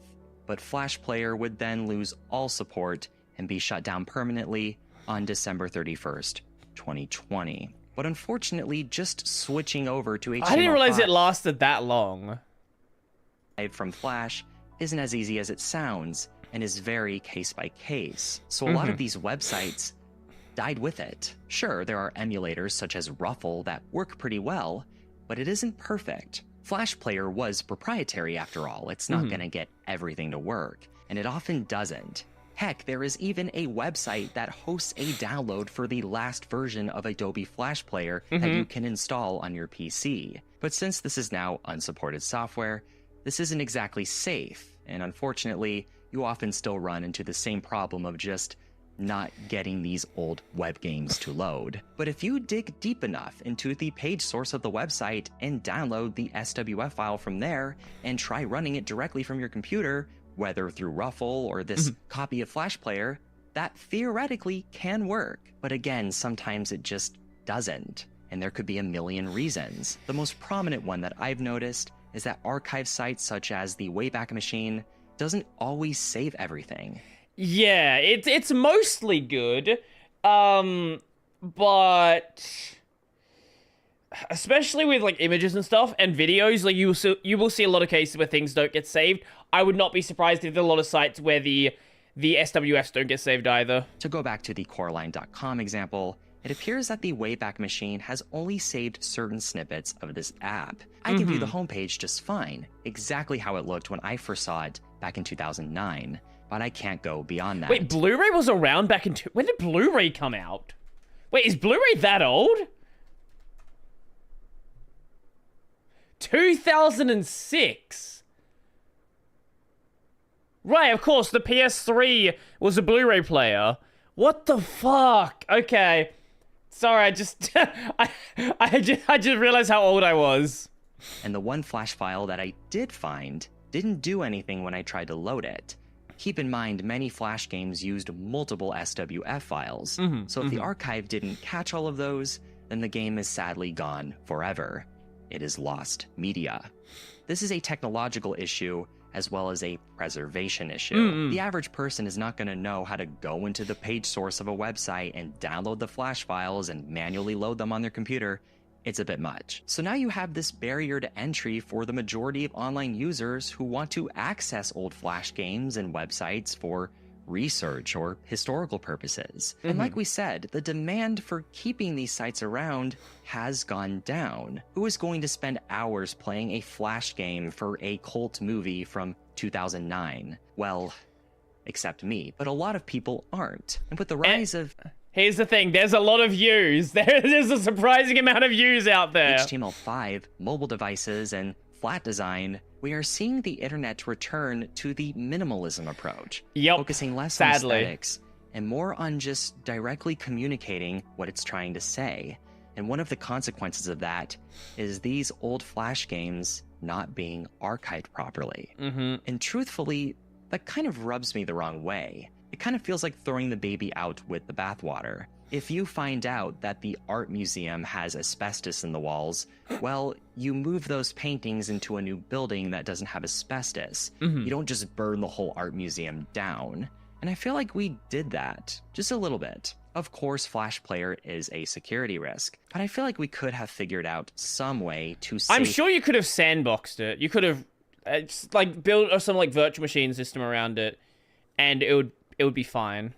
but Flash Player would then lose all support and be shut down permanently on December 31st, 2020. But unfortunately, just switching over to HTML5 I didn't realize it lasted that long. From Flash isn't as easy as it sounds and is very case by case. So a lot of these websites died with it. Sure, there are emulators such as Ruffle that work pretty well, but it isn't perfect. Flash Player was proprietary after all. It's not going to get everything to work, and it often doesn't. Heck, there is even a website that hosts a download for the last version of Adobe Flash Player that you can install on your PC. But since this is now unsupported software, this isn't exactly safe, and unfortunately, you often still run into the same problem of just not getting these old web games to load. But if you dig deep enough into the page source of the website and download the SWF file from there and try running it directly from your computer, whether through Ruffle or this copy of Flash Player, that theoretically can work. But again, sometimes it just doesn't, and there could be a million reasons. The most prominent one that I've noticed is that archive sites such as the Wayback Machine doesn't always save everything. Yeah, it's mostly good, but especially with like images and stuff and videos, like you will see a lot of cases where things don't get saved. I would not be surprised if there are a lot of sites where the SWFs don't get saved either. To go back to the Coraline.com example, it appears that the Wayback Machine has only saved certain snippets of this app. I can view the homepage just fine, exactly how it looked when I first saw it back in 2009, but I can't go beyond that. Wait, Blu-ray was around back in... When did Blu-ray come out? Wait, is Blu-ray that old? 2006. Right, of course, the PS3 was a Blu-ray player. What the fuck? Okay. Sorry, I just realized how old I was. And the one Flash file that I did find didn't do anything when I tried to load it. Keep in mind, many Flash games used multiple SWF files, so if the archive didn't catch all of those, then the game is sadly gone forever. It is lost media. This is a technological issue as well as a preservation issue. The average person is not going to know how to go into the page source of a website and download the Flash files and manually load them on their computer. It's a bit much. So now you have this barrier to entry for the majority of online users who want to access old Flash games and websites for research or historical purposes. And like we said, the demand for keeping these sites around has gone down. Who is going to spend hours playing a Flash game for a cult movie from 2009? Well, except me, but a lot of people aren't. And with the rise of... Here's the thing, there's a lot of views. There's a surprising amount of views out there. HTML5, mobile devices, and flat design, we are seeing the internet return to the minimalism approach. Focusing less on aesthetics and more on just directly communicating what it's trying to say. And one of the consequences of that is these old Flash games not being archived properly. And truthfully, that kind of rubs me the wrong way. It kind of feels like throwing the baby out with the bathwater. If you find out that the art museum has asbestos in the walls, well, you move those paintings into a new building that doesn't have asbestos. Mhm. You don't just burn the whole art museum down. And I feel like we did that, just a little bit. Of course, Flash Player is a security risk, but I feel like we could have figured out some way to save... I'm sure you could have sandboxed it. You could have like built some like virtual machine system around it, and it would be fine.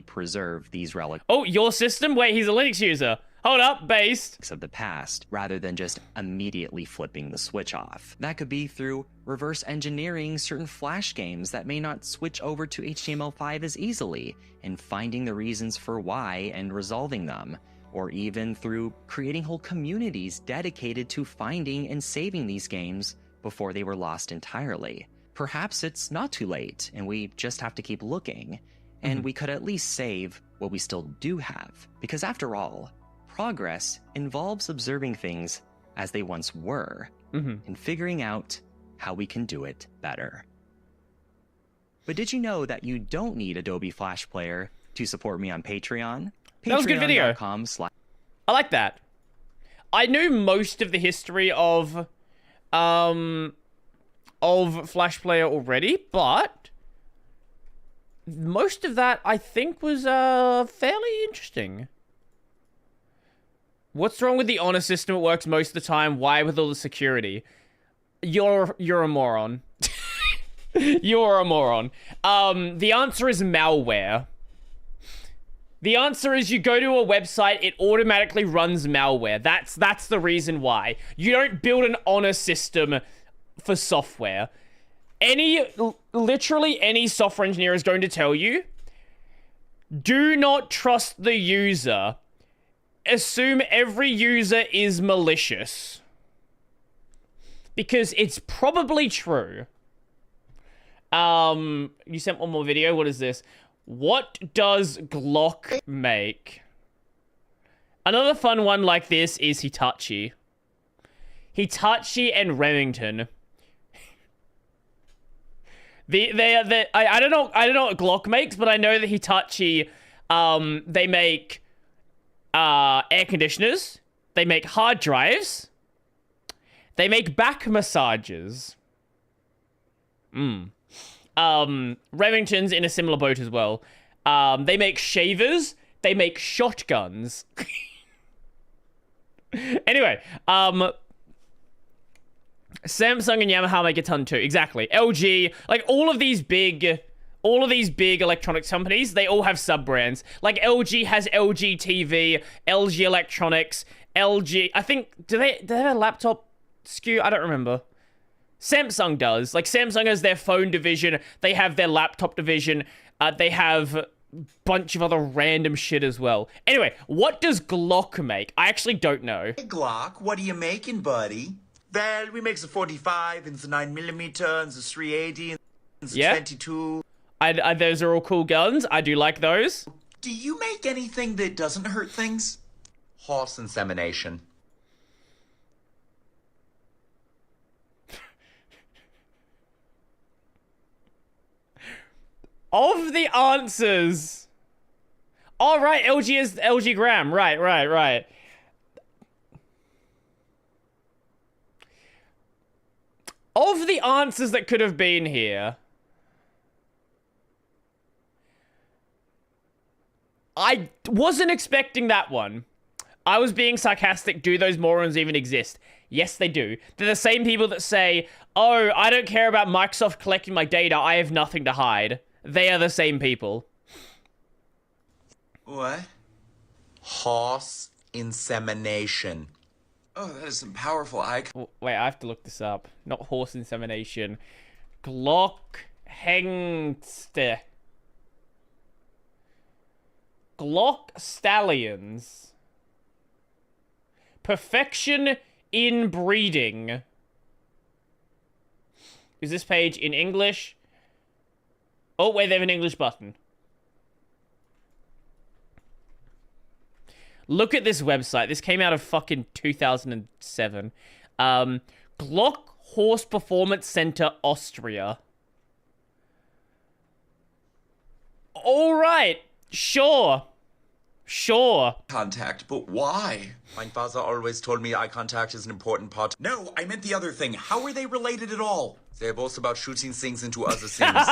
Preserve these relics. Oh, your system? Wait, he's a Linux user. Hold up, based. Of the past, rather than just immediately flipping the switch off. That could be through reverse engineering certain Flash games that may not switch over to HTML5 as easily, and finding the reasons for why and resolving them. Or even through creating whole communities dedicated to finding and saving these games before they were lost entirely. Perhaps it's not too late, and we just have to keep looking. And we could at least save what we still do have. Because after all, progress involves observing things as they once were, and figuring out how we can do it better. But did you know that you don't need Adobe Flash Player to support me on Patreon? That was a good video. I like that. I knew most of the history of Flash Player already, but most of that, I think, was fairly interesting. What's wrong with the honor system? It works most of the time. Why with all the security? You're a moron. You're a moron. The answer is malware. The answer is you go to a website, it automatically runs malware. That's the reason why. You don't build an honor system for software. Literally any software engineer is going to tell you, do not trust the user. Assume every user is malicious. Because it's probably true. You sent one more video. What is this? What does Glock make? Another fun one like this is Hitachi. Hitachi and Remington. I don't know what Glock makes, but I know that Hitachi, they make air conditioners, they make hard drives, they make back massages. Remington's in a similar boat as well. They make shavers, they make shotguns. Anyway, Samsung and Yamaha make a ton too. Exactly. LG, like all of these big electronics companies, they all have sub-brands. Like LG has LG TV, LG Electronics, LG, I think, do they have a laptop SKU? I don't remember. Samsung does. Like Samsung has their phone division, they have their laptop division, they have a bunch of other random shit as well. Anyway, what does Glock make? I actually don't know. Hey Glock, what are you making, buddy? Well, we make the 45 and the 9mm and the 380 and the 22. Those are all cool guns. I do like those. Do you make anything that doesn't hurt things? Horse insemination. Of the answers. Oh, right. LG is LG Gram. Right. Of the answers that could have been here, I wasn't expecting that one. I was being sarcastic. Do those morons even exist? Yes, they do. They're the same people that say, oh, I don't care about Microsoft collecting my data. I have nothing to hide. They are the same people. What? Horse insemination. Oh, that is some powerful icon. Wait, I have to look this up. Not horse insemination. Glock Hengste. Glock Stallions. Perfection in breeding. Is this page in English? Oh, wait, they have an English button. Look at this website. This came out of fucking 2007. Glock Horse Performance Center, Austria. All right. Sure. Sure. Contact, but why? My father always told me eye contact is an important part. No, I meant the other thing. How are they related at all? They're both about shooting things into other things.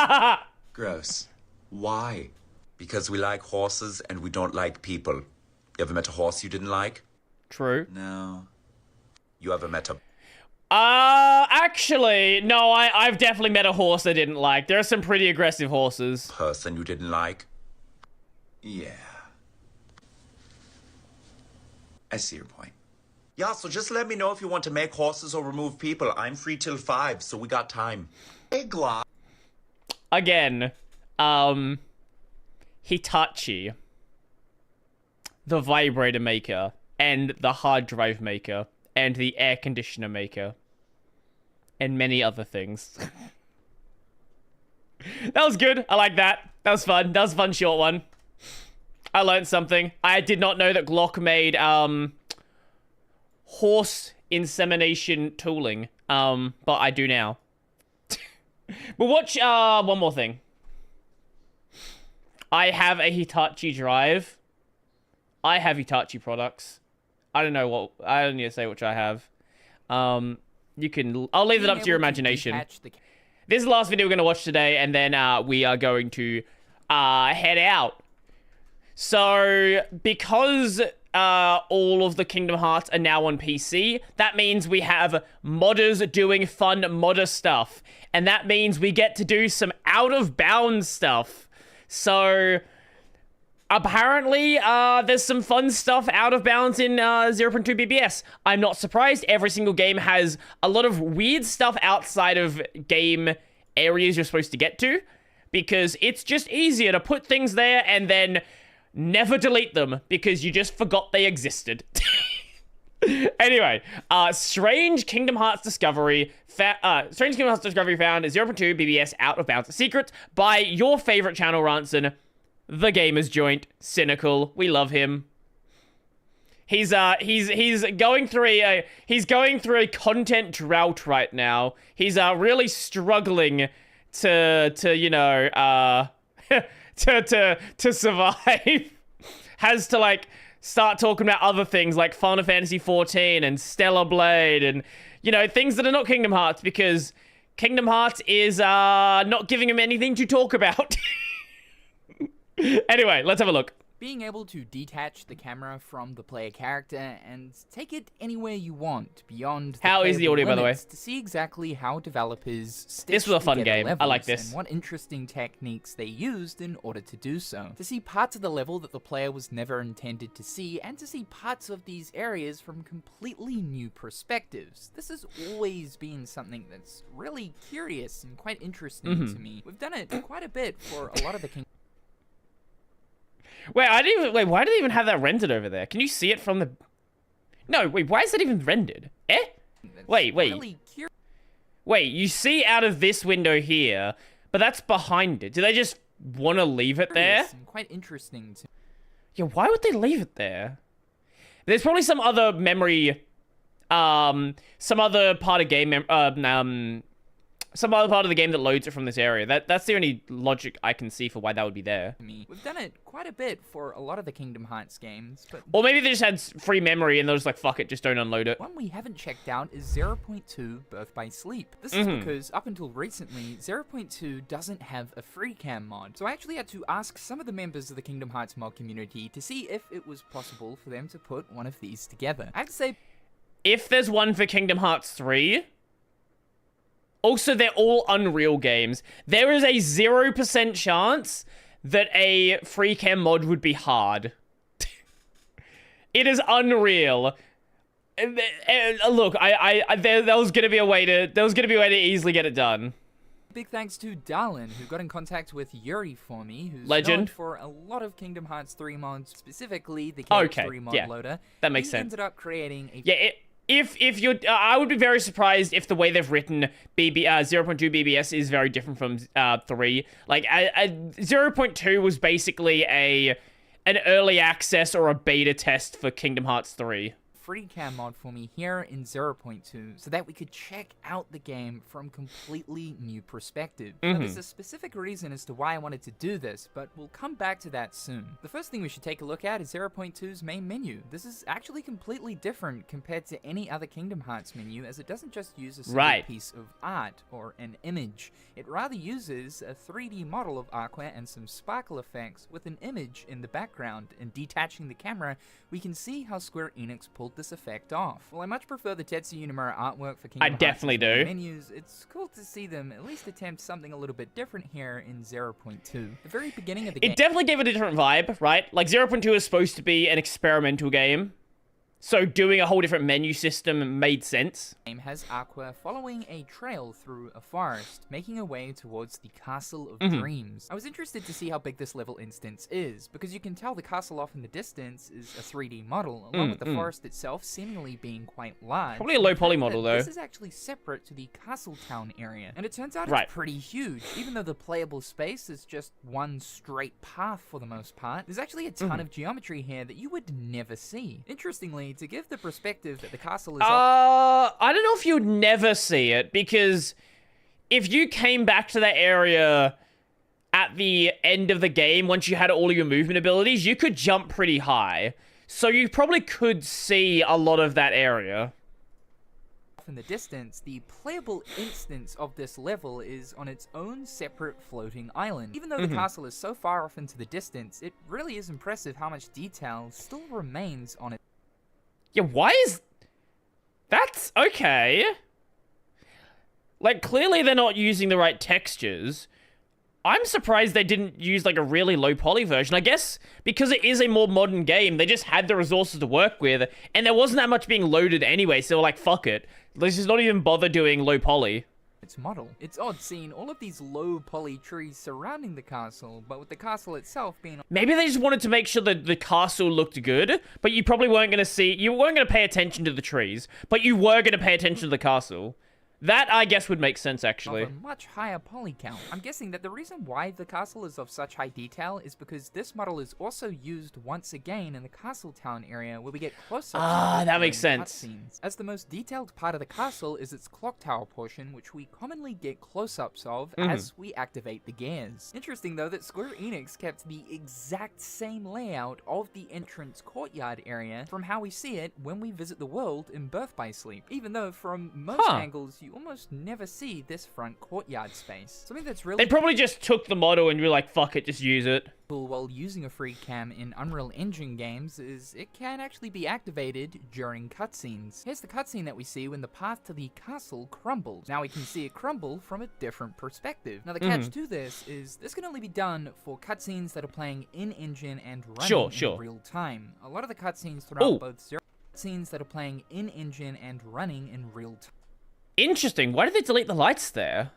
Gross. Why? Because we like horses and we don't like people. You ever met a horse you didn't like? True. No. You ever met a... Actually, no, I've definitely met a horse I didn't like. There are some pretty aggressive horses. person you didn't like? Yeah. I see your point. Yeah, so just let me know if you want to make horses or remove people. I'm free till 5, so we got time. Hey, Glock. Again, Hitachi, the vibrator maker, and the hard drive maker, and the air conditioner maker, and many other things. That was good. I like that. That was fun. That was a fun short one. I learned something. I did not know that Glock made, horse insemination tooling. But I do now. But watch, one more thing. I have a Hitachi drive. I have Hitachi products. I don't need to say which I have. I'll leave it up to your imagination. This is the last video we're going to watch today, and then we are going to head out. So, because all of the Kingdom Hearts are now on PC, that means we have modders doing fun modder stuff. And that means we get to do some out-of-bounds stuff. So, apparently, there's some fun stuff out of bounds in 0.2 BBS. I'm not surprised. Every single game has a lot of weird stuff outside of game areas you're supposed to get to, because it's just easier to put things there and then never delete them because you just forgot they existed. Anyway, Strange Kingdom Hearts Discovery found is 0.2 BBS out of bounds secrets by your favorite channel, Ranson, the Gamers Joint, Cynical. We love him. He's going through a content drought right now. He's really struggling to you know to survive. Has to like start talking about other things like Final Fantasy 14 and Stellar Blade and, you know, things that are not Kingdom Hearts, because Kingdom Hearts is not giving him anything to talk about. Anyway, let's have a look. Being able to detach the camera from the player character and take it anywhere you want beyond the How is the audio, by the way? to see exactly how developers This was a fun game. I like this. And what interesting techniques they used in order to do so. To see parts of the level that the player was never intended to see, and to see parts of these areas from completely new perspectives. This has always been something that's really curious and quite interesting to me. We've done it quite a bit for a lot of the Wait, why do they even have that rendered over there? Can you see it from the... No, wait, why is that even rendered? Wait. Really Wait, you see out of this window here, but that's behind it. Do they just want to leave it there? and quite interesting to Yeah, why would they leave it there? There's probably some other memory, some other part of game, some other part of the game that loads it from this area. That's the only logic I can see for why that would be there. We've done it quite a bit for a lot of the Kingdom Hearts games, but... Or maybe they just had free memory and they're just like, fuck it, just don't unload it. One we haven't checked out is 0.2 Birth by Sleep. This is because, up until recently, 0.2 doesn't have a free cam mod. So I actually had to ask some of the members of the Kingdom Hearts mod community to see if it was possible for them to put one of these together. I have to say... If there's one for Kingdom Hearts 3... Also, they're all Unreal games. There is a 0% chance that a free cam mod would be hard. It is Unreal. Look, there was gonna be a way to easily get it done. Big thanks to Darlin, who got in contact with Yuri for me, who's Legend known for a lot of Kingdom Hearts 3 mods, specifically the KH3 mod loader. That makes he sense. Ended up creating a If you're, I would be very surprised if the way they've written 0.2 BBS is very different from 3. Like, 0.2 was basically an early access or a beta test for Kingdom Hearts 3. free cam mod for me here in 0.2 so that we could check out the game from completely new perspective. Now, there's a specific reason as to why I wanted to do this, but we'll come back to that soon. The first thing we should take a look at is 0.2's main menu. This is actually completely different compared to any other Kingdom Hearts menu, as it doesn't just use a single piece of art or an image. It rather uses a 3D model of Aqua and some sparkle effects with an image in the background, and detaching the camera, we can see how Square Enix pulled this effect off. While I much prefer the Tetsuya Nomura artwork for Kingdom Hearts menus, it's cool to see them at least attempt something a little bit different here in 0.2. The very beginning of the game... It definitely gave it a different vibe, right? Like, 0.2 is supposed to be an experimental game, so doing a whole different menu system made sense. The game has Aqua following a trail through a forest, making her way towards the Castle of Dreams. I was interested to see how big this level instance is, because you can tell the castle off in the distance is a 3D model, along with the forest itself seemingly being quite large. Probably a low poly model, though. This is actually separate to the Castle Town area, and it turns out it's pretty huge. Even though the playable space is just one straight path for the most part, there's actually a ton of geometry here that you would never see. Interestingly, to give the perspective that the castle is I don't know if you'd never see it, because if you came back to that area at the end of the game, once you had all of your movement abilities, you could jump pretty high. So you probably could see a lot of that area. In the distance, the playable instance of this level is on its own separate floating island. Even though the castle is so far off into the distance, it really is impressive how much detail still remains on it. Yeah, why is... That's okay. Like, clearly they're not using the right textures. I'm surprised they didn't use, like, a really low poly version. I guess because it is a more modern game, they just had the resources to work with, and there wasn't that much being loaded anyway, so they were like, fuck it. Let's just not even bother doing low poly. Its model. It's odd seeing all of these low poly trees surrounding the castle, but with the castle itself being... Maybe they just wanted to make sure that the castle looked good, but you probably weren't going to see... You weren't going to pay attention to the trees, but you were going to pay attention to the castle. That, I guess, would make sense, actually. Of a much higher poly count. I'm guessing that the reason why the castle is of such high detail is because this model is also used once again in the Castle Town area, where we get close-ups. That makes sense. Cutscenes. As the most detailed part of the castle is its clock tower portion, which we commonly get close-ups of as we activate the gears. Interesting, though, that Square Enix kept the exact same layout of the entrance courtyard area from how we see it when we visit the world in Birth by Sleep, even though from most angles you almost never see this front courtyard space. Something that's really... They probably just took the model and were like, fuck it, just use it. While using a free cam in Unreal Engine games is it can actually be activated during cutscenes. Here's the cutscene that we see when the path to the castle crumbles. Now we can see it crumble from a different perspective. Now the catch to this is this can only be done for cutscenes that are playing in-engine and running in real time. A lot of the cutscenes throughout both cutscenes that are playing in-engine and running in real time. Interesting. Why did they delete the lights there?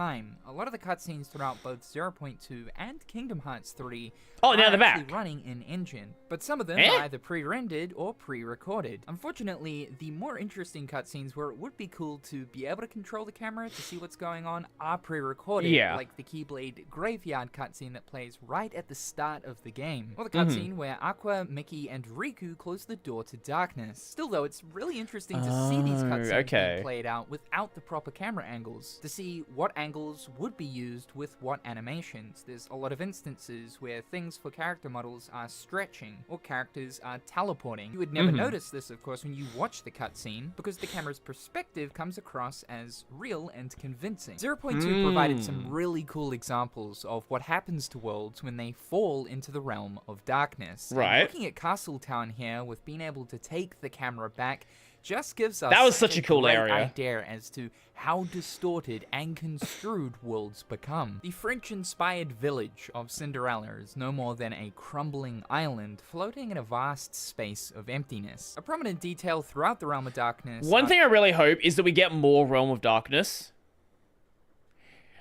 A lot of the cutscenes throughout both 0.2 and Kingdom Hearts 3 now they're actually back. Running in engine, but some of them are either pre-rendered or pre-recorded. Unfortunately, the more interesting cutscenes where it would be cool to be able to control the camera to see what's going on are pre-recorded, like the Keyblade Graveyard cutscene that plays right at the start of the game, or the cutscene where Aqua, Mickey, and Riku close the door to darkness. Still though, it's really interesting to see these cutscenes being played out without the proper camera angles, to see what angles would be used with what animations. There's a lot of instances where things for character models are stretching, or characters are teleporting. You would never notice this, of course, when you watch the cutscene, because the camera's perspective comes across as real and convincing. 0.2 provided some really cool examples of what happens to worlds when they fall into the realm of darkness. And looking at Castle Town here, with being able to take the camera back, just gives us such a cool area. Idea as to how distorted and construed worlds become. The French-inspired village of Cinderella is no more than a crumbling island floating in a vast space of emptiness. A prominent detail throughout the Realm of Darkness... One thing I really hope is that we get more Realm of Darkness.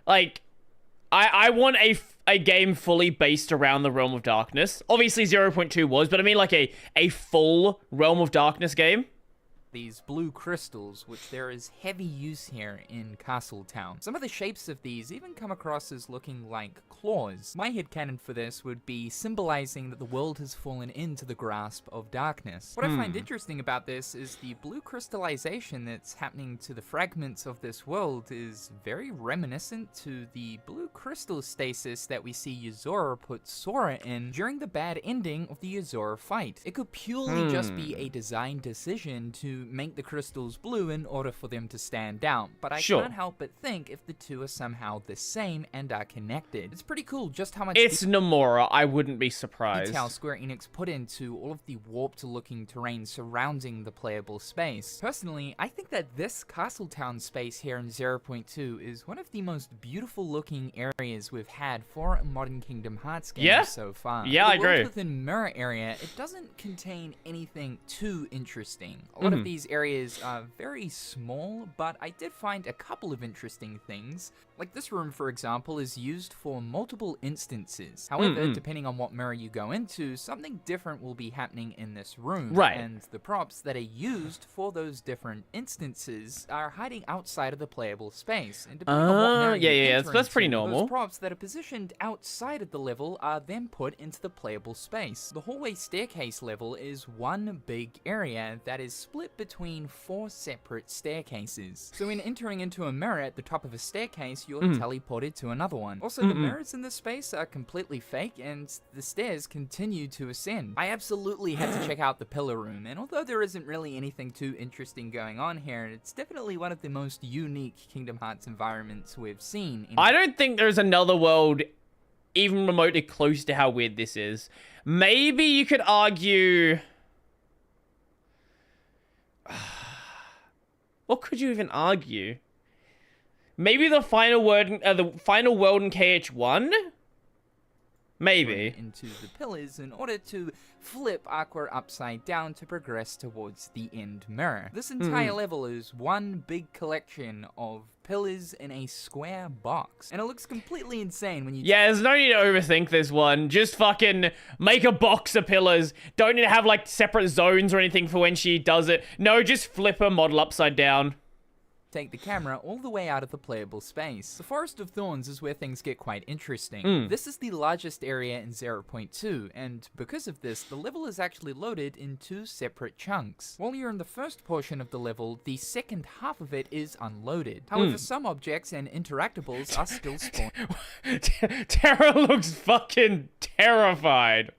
Like, I want a game fully based around the Realm of Darkness. Obviously 0.2 was, but I mean like a full Realm of Darkness game. these blue crystals, which there is heavy use here in Castletown. Some of the shapes of these even come across as looking like claws. My headcanon for this would be symbolizing that the world has fallen into the grasp of darkness. What I find interesting about this is the blue crystallization that's happening to the fragments of this world is very reminiscent to the blue crystal stasis that we see Yuzora put Sora in during the bad ending of the Yuzora fight. It could purely just be a design decision to make the crystals blue in order for them to stand out, but I can't help but think if the two are somehow the same and are connected. It's pretty cool just how much it's Nomura, I wouldn't be surprised. Detail Square Enix put into all of the warped looking terrain surrounding the playable space. Personally, I think that this Castletown space here in 0.2 is one of the most beautiful looking areas we've had for a modern Kingdom Hearts game so far. Yeah, I agree. The world within Mirror area, it doesn't contain anything too interesting. A lot of these areas are very small, but I did find a couple of interesting things. Like this room, for example, is used for multiple instances. However, depending on what mirror you go into, something different will be happening in this room. Right. And the props that are used for those different instances are hiding outside of the playable space. And depending on what mirror you enter that's pretty into, normal. Those props that are positioned outside of the level are then put into the playable space. The hallway staircase level is one big area that is split between 4 separate staircases. So when entering into a mirror at the top of a staircase, you're teleported to another one. Also, the mirrors in this space are completely fake, and the stairs continue to ascend. I absolutely had to check out the pillar room, and although there isn't really anything too interesting going on here, it's definitely one of the most unique Kingdom Hearts environments we've seen. I don't think there's another world even remotely close to how weird this is. Maybe you could argue... What could you even argue? Maybe the final world in KH1? Maybe. Into the pillars in order to flip Aqua upside down to progress towards the end mirror. This entire level is one big collection of pillars in a square box, and it looks completely insane when you... Yeah, there's no need to overthink this one. Just fucking make a box of pillars. Don't need to have, like, separate zones or anything for when she does it. No, just flip her model upside down. Take the camera all the way out of the playable space. The Forest of Thorns is where things get quite interesting. This is the largest area in 0.2, and because of this, the level is actually loaded in 2 separate chunks. While you're in the first portion of the level, the second half of it is unloaded. However, some objects and interactables are still spawned. Terra looks fucking terrified.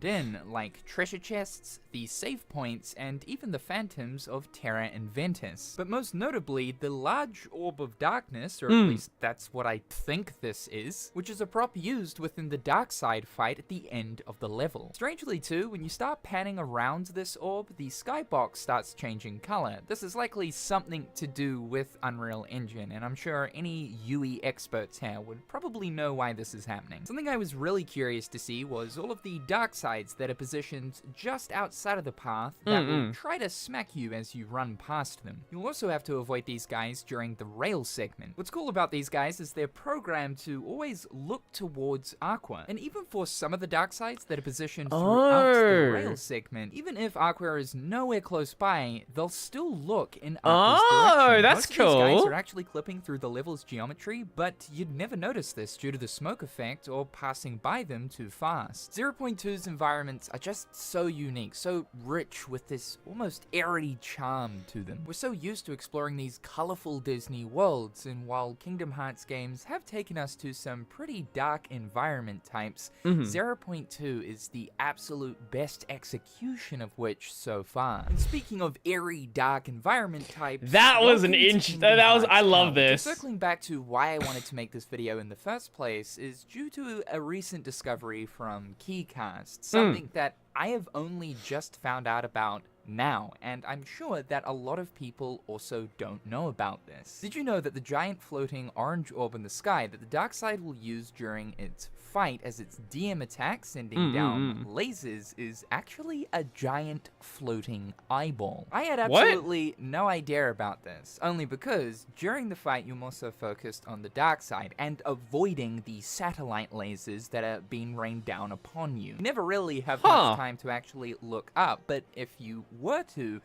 In, like treasure chests, the save points, and even the phantoms of Terra and Ventus. But most notably, the large orb of darkness, or at least that's what I think this is, which is a prop used within the dark side fight at the end of the level. Strangely too, when you start panning around this orb, the skybox starts changing color. This is likely something to do with Unreal Engine, and I'm sure any UE experts here would probably know why this is happening. Something I was really curious to see was all of the dark sides that are positioned just outside of the path that will try to smack you as you run past them. You'll also have to avoid these guys during the rail segment. What's cool about these guys is they're programmed to always look towards Aqua, and even for some of the dark sides that are positioned throughout the rail segment, even if Aqua is nowhere close by, they'll still look in Aqua's direction. That's Most of cool. these guys are actually clipping through the level's geometry, but you'd never notice this due to the smoke effect or passing by them too fast. 0.2's environments are just so unique, so rich with this almost airy charm to them. We're so used to exploring these colorful Disney worlds, and while Kingdom Hearts games have taken us to some pretty dark environment types, 0.2 is the absolute best execution of which so far. And speaking of airy dark environment types, that was an inch. I love this. Circling back to why I wanted to make this video in the first place is due to a recent discovery from Keycast, something that I have only just found out about now, and I'm sure that a lot of people also don't know about this. Did you know that the giant floating orange orb in the sky that the dark side will use during its fight as its DM attack sending down lasers is actually a giant floating eyeball? I had absolutely no idea about this, only because during the fight you're more so focused on the dark side and avoiding the satellite lasers that are being rained down upon you. You never really have much time to actually look up, but if you were to,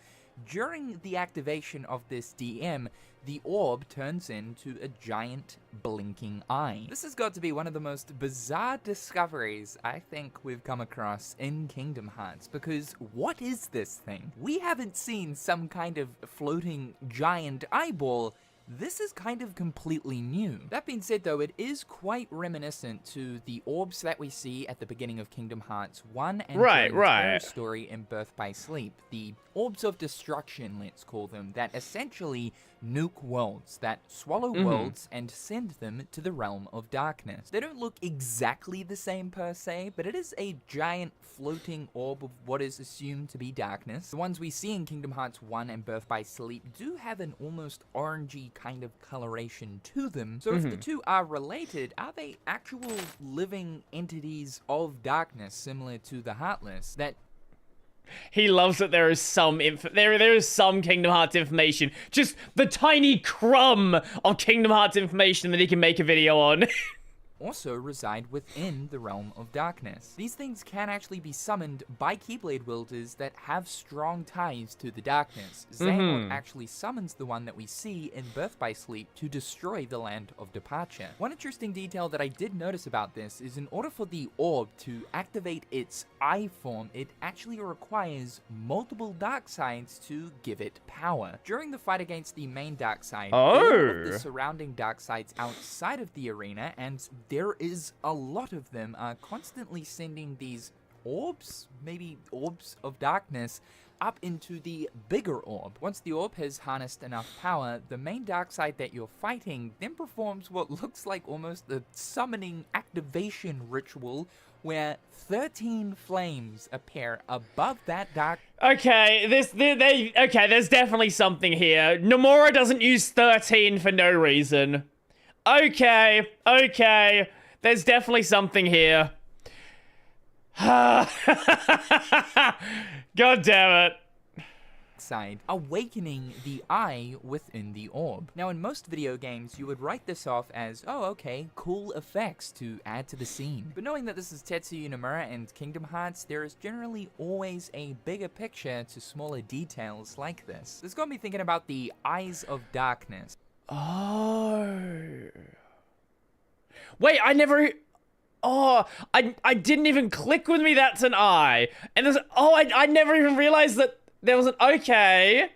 During the activation of this DM, the orb turns into a giant blinking eye. This has got to be one of the most bizarre discoveries I think we've come across in Kingdom Hearts, because what is this thing? We haven't seen some kind of floating giant eyeball. This is kind of completely new. That being said though, it is quite reminiscent to the orbs that we see at the beginning of Kingdom Hearts 1 and Terra's story in Birth by Sleep. The orbs of destruction, let's call them, that essentially nuke worlds, that swallow worlds and send them to the realm of darkness. They don't look exactly the same per se, but it is a giant floating orb of what is assumed to be darkness. The ones we see in Kingdom Hearts 1 and Birth by Sleep do have an almost orangey kind of coloration to them. So if the two are related, are they actual living entities of darkness similar to the Heartless that he loves that there is some there is some Kingdom Hearts information, just the tiny crumb of Kingdom Hearts information that he can make a video on. also reside within the realm of darkness. These things can actually be summoned by Keyblade wielders that have strong ties to the darkness. Xehanort actually summons the one that we see in Birth by Sleep to destroy the Land of Departure. One interesting detail that I did notice about this is in order for the orb to activate its eye form, it actually requires multiple dark sides to give it power. During the fight against the main dark side, all of the surrounding dark sides outside of the arena, and there is a lot of them, are constantly sending these orbs, maybe orbs of darkness, up into the bigger orb. Once the orb has harnessed enough power, the main dark side that you're fighting then performs what looks like almost a summoning activation ritual where 13 flames appear above that dark. Okay, there's definitely something here. Nomura doesn't use 13 for no reason. Okay, there's definitely something here. God damn it. Side, awakening the eye within the orb. Now in most video games you would write this off as, oh okay, cool effects to add to the scene. But knowing that this is Tetsuya Nomura and Kingdom Hearts, there is generally always a bigger picture to smaller details like this. This got me thinking about the Eyes of Darkness. Oh. Wait, I never... Oh, I didn't even click with me that's an eye. And there's... Oh, I never even realized that there was an... Okay.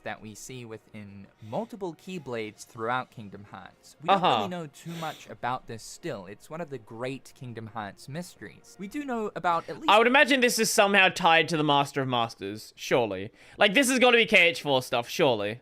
That we see within multiple Keyblades throughout Kingdom Hearts. We don't really know too much about this still. It's one of the great Kingdom Hearts mysteries. We do know about at least... I would imagine this is somehow tied to the Master of Masters, surely. Like, this has got to be KH4 stuff, surely.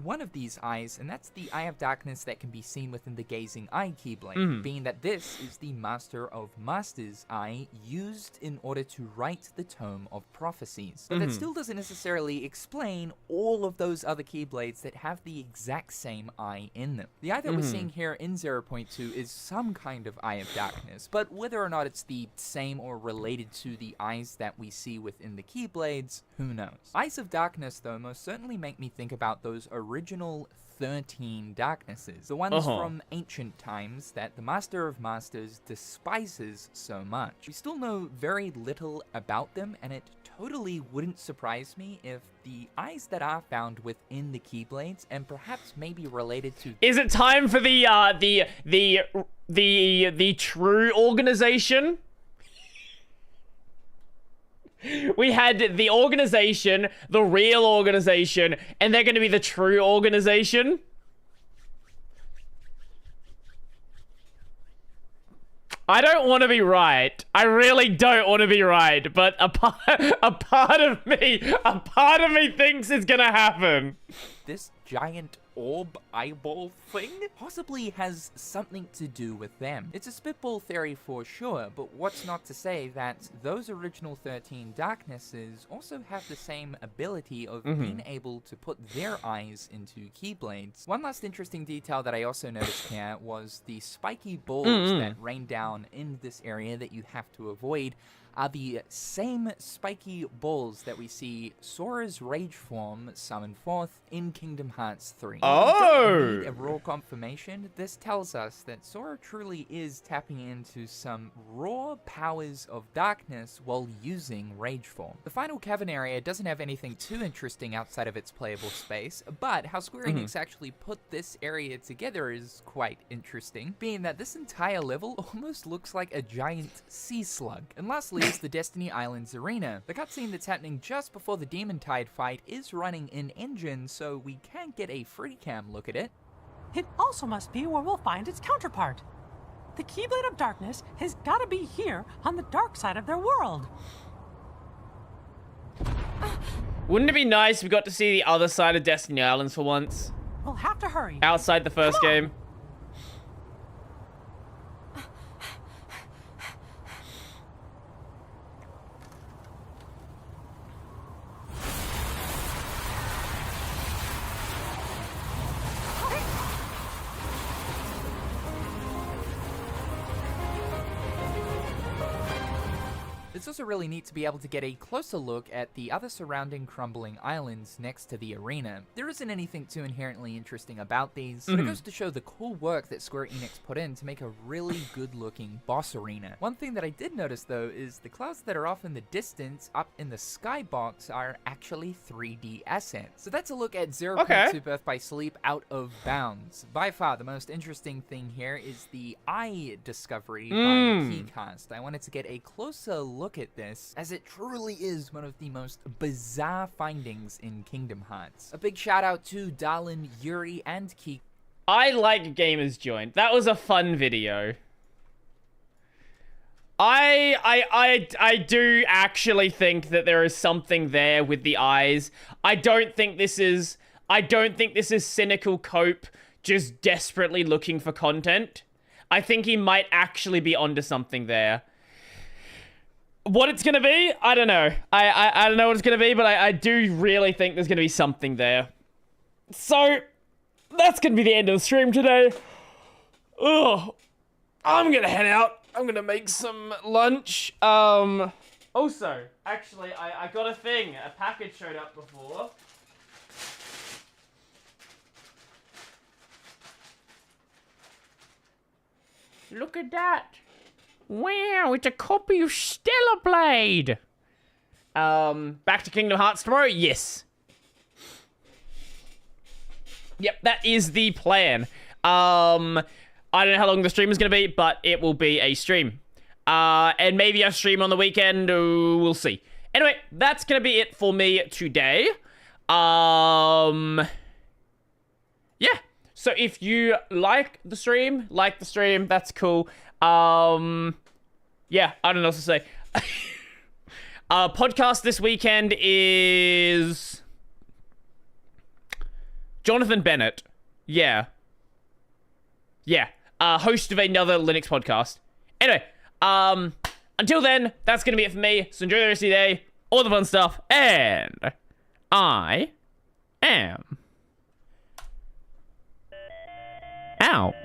One of these eyes, and that's the Eye of Darkness that can be seen within the Gazing Eye Keyblade, being that this is the Master of Masters eye used in order to write the Tome of Prophecies. But that still doesn't necessarily explain all of those other Keyblades that have the exact same eye in them. The eye that we're seeing here in 0.2 is some kind of Eye of Darkness, but whether or not it's the same or related to the eyes that we see within the Keyblades, who knows? Eyes of Darkness, though, most certainly make me think about those original 13 darknesses, the ones from ancient times that the Master of Masters despises so much. We still know very little about them, and it totally wouldn't surprise me if the eyes that are found within the Keyblades, and perhaps maybe related to... Is it time for the true organization? We had the organization, the real organization, and they're going to be the true organization. I don't want to be right. I really don't want to be right, but a part of me thinks it's going to happen. This giant orb eyeball thing possibly has something to do with them. It's a spitball theory for sure, but what's not to say that those original 13 darknesses also have the same ability of being able to put their eyes into Keyblades. One last interesting detail that I also noticed here was the spiky balls that rain down in this area that you have to avoid are the same spiky balls that we see Sora's rage form summon forth in Kingdom Hearts 3. While we don't need a raw confirmation, this tells us that Sora truly is tapping into some raw powers of darkness while using rage form. The final cavern area doesn't have anything too interesting outside of its playable space, but how Square Enix actually put this area together is quite interesting, being that this entire level almost looks like a giant sea slug. And lastly is the Destiny Islands arena. The cutscene that's happening just before the Demon Tide fight is running in engine, so we can get a free cam look at it. It also must be where we'll find its counterpart. The Keyblade of Darkness has got to be here on the dark side of their world. Wouldn't it be nice if we got to see the other side of Destiny Islands for once? We'll have to hurry. Outside the first game. It's also really neat to be able to get a closer look at the other surrounding crumbling islands next to the arena. There isn't anything too inherently interesting about these, but it goes to show the cool work that Square Enix put in to make a really good-looking boss arena. One thing that I did notice, though, is the clouds that are off in the distance up in the skybox are actually 3D assets. So that's a look at 0.2 Birth by Sleep out of bounds. By far, the most interesting thing here is the eye discovery by Keycast. I wanted to get a closer look at this, as it truly is one of the most bizarre findings in Kingdom Hearts. A big shout out to Darlin, Yuri, and Key. I like Gamers Joint. That was a fun video. I do actually think that there is something there with the eyes. I don't think this is cynical Cope just desperately looking for content. I think he might actually be onto something there. What it's gonna be, I don't know. I don't know what it's gonna be, but I do really think there's gonna be something there. So, that's gonna be the end of the stream today. Ugh. I'm gonna head out. I'm gonna make some lunch. Also, actually, I got a thing. A package showed up before. Look at that. Wow, it's a copy of Stellar Blade. Back to Kingdom Hearts tomorrow? Yes. Yep, that is the plan. I don't know how long the stream is going to be, but it will be a stream. And maybe a stream on the weekend, we'll see. Anyway, that's going to be it for me today. Yeah. So if you like the stream, that's cool. Yeah, I don't know what to say. Podcast this weekend is Jonathan Bennett. Yeah. Host of another Linux podcast. Anyway, until then, that's gonna be it for me. So enjoy the rest of your day, all the fun stuff, and I am out.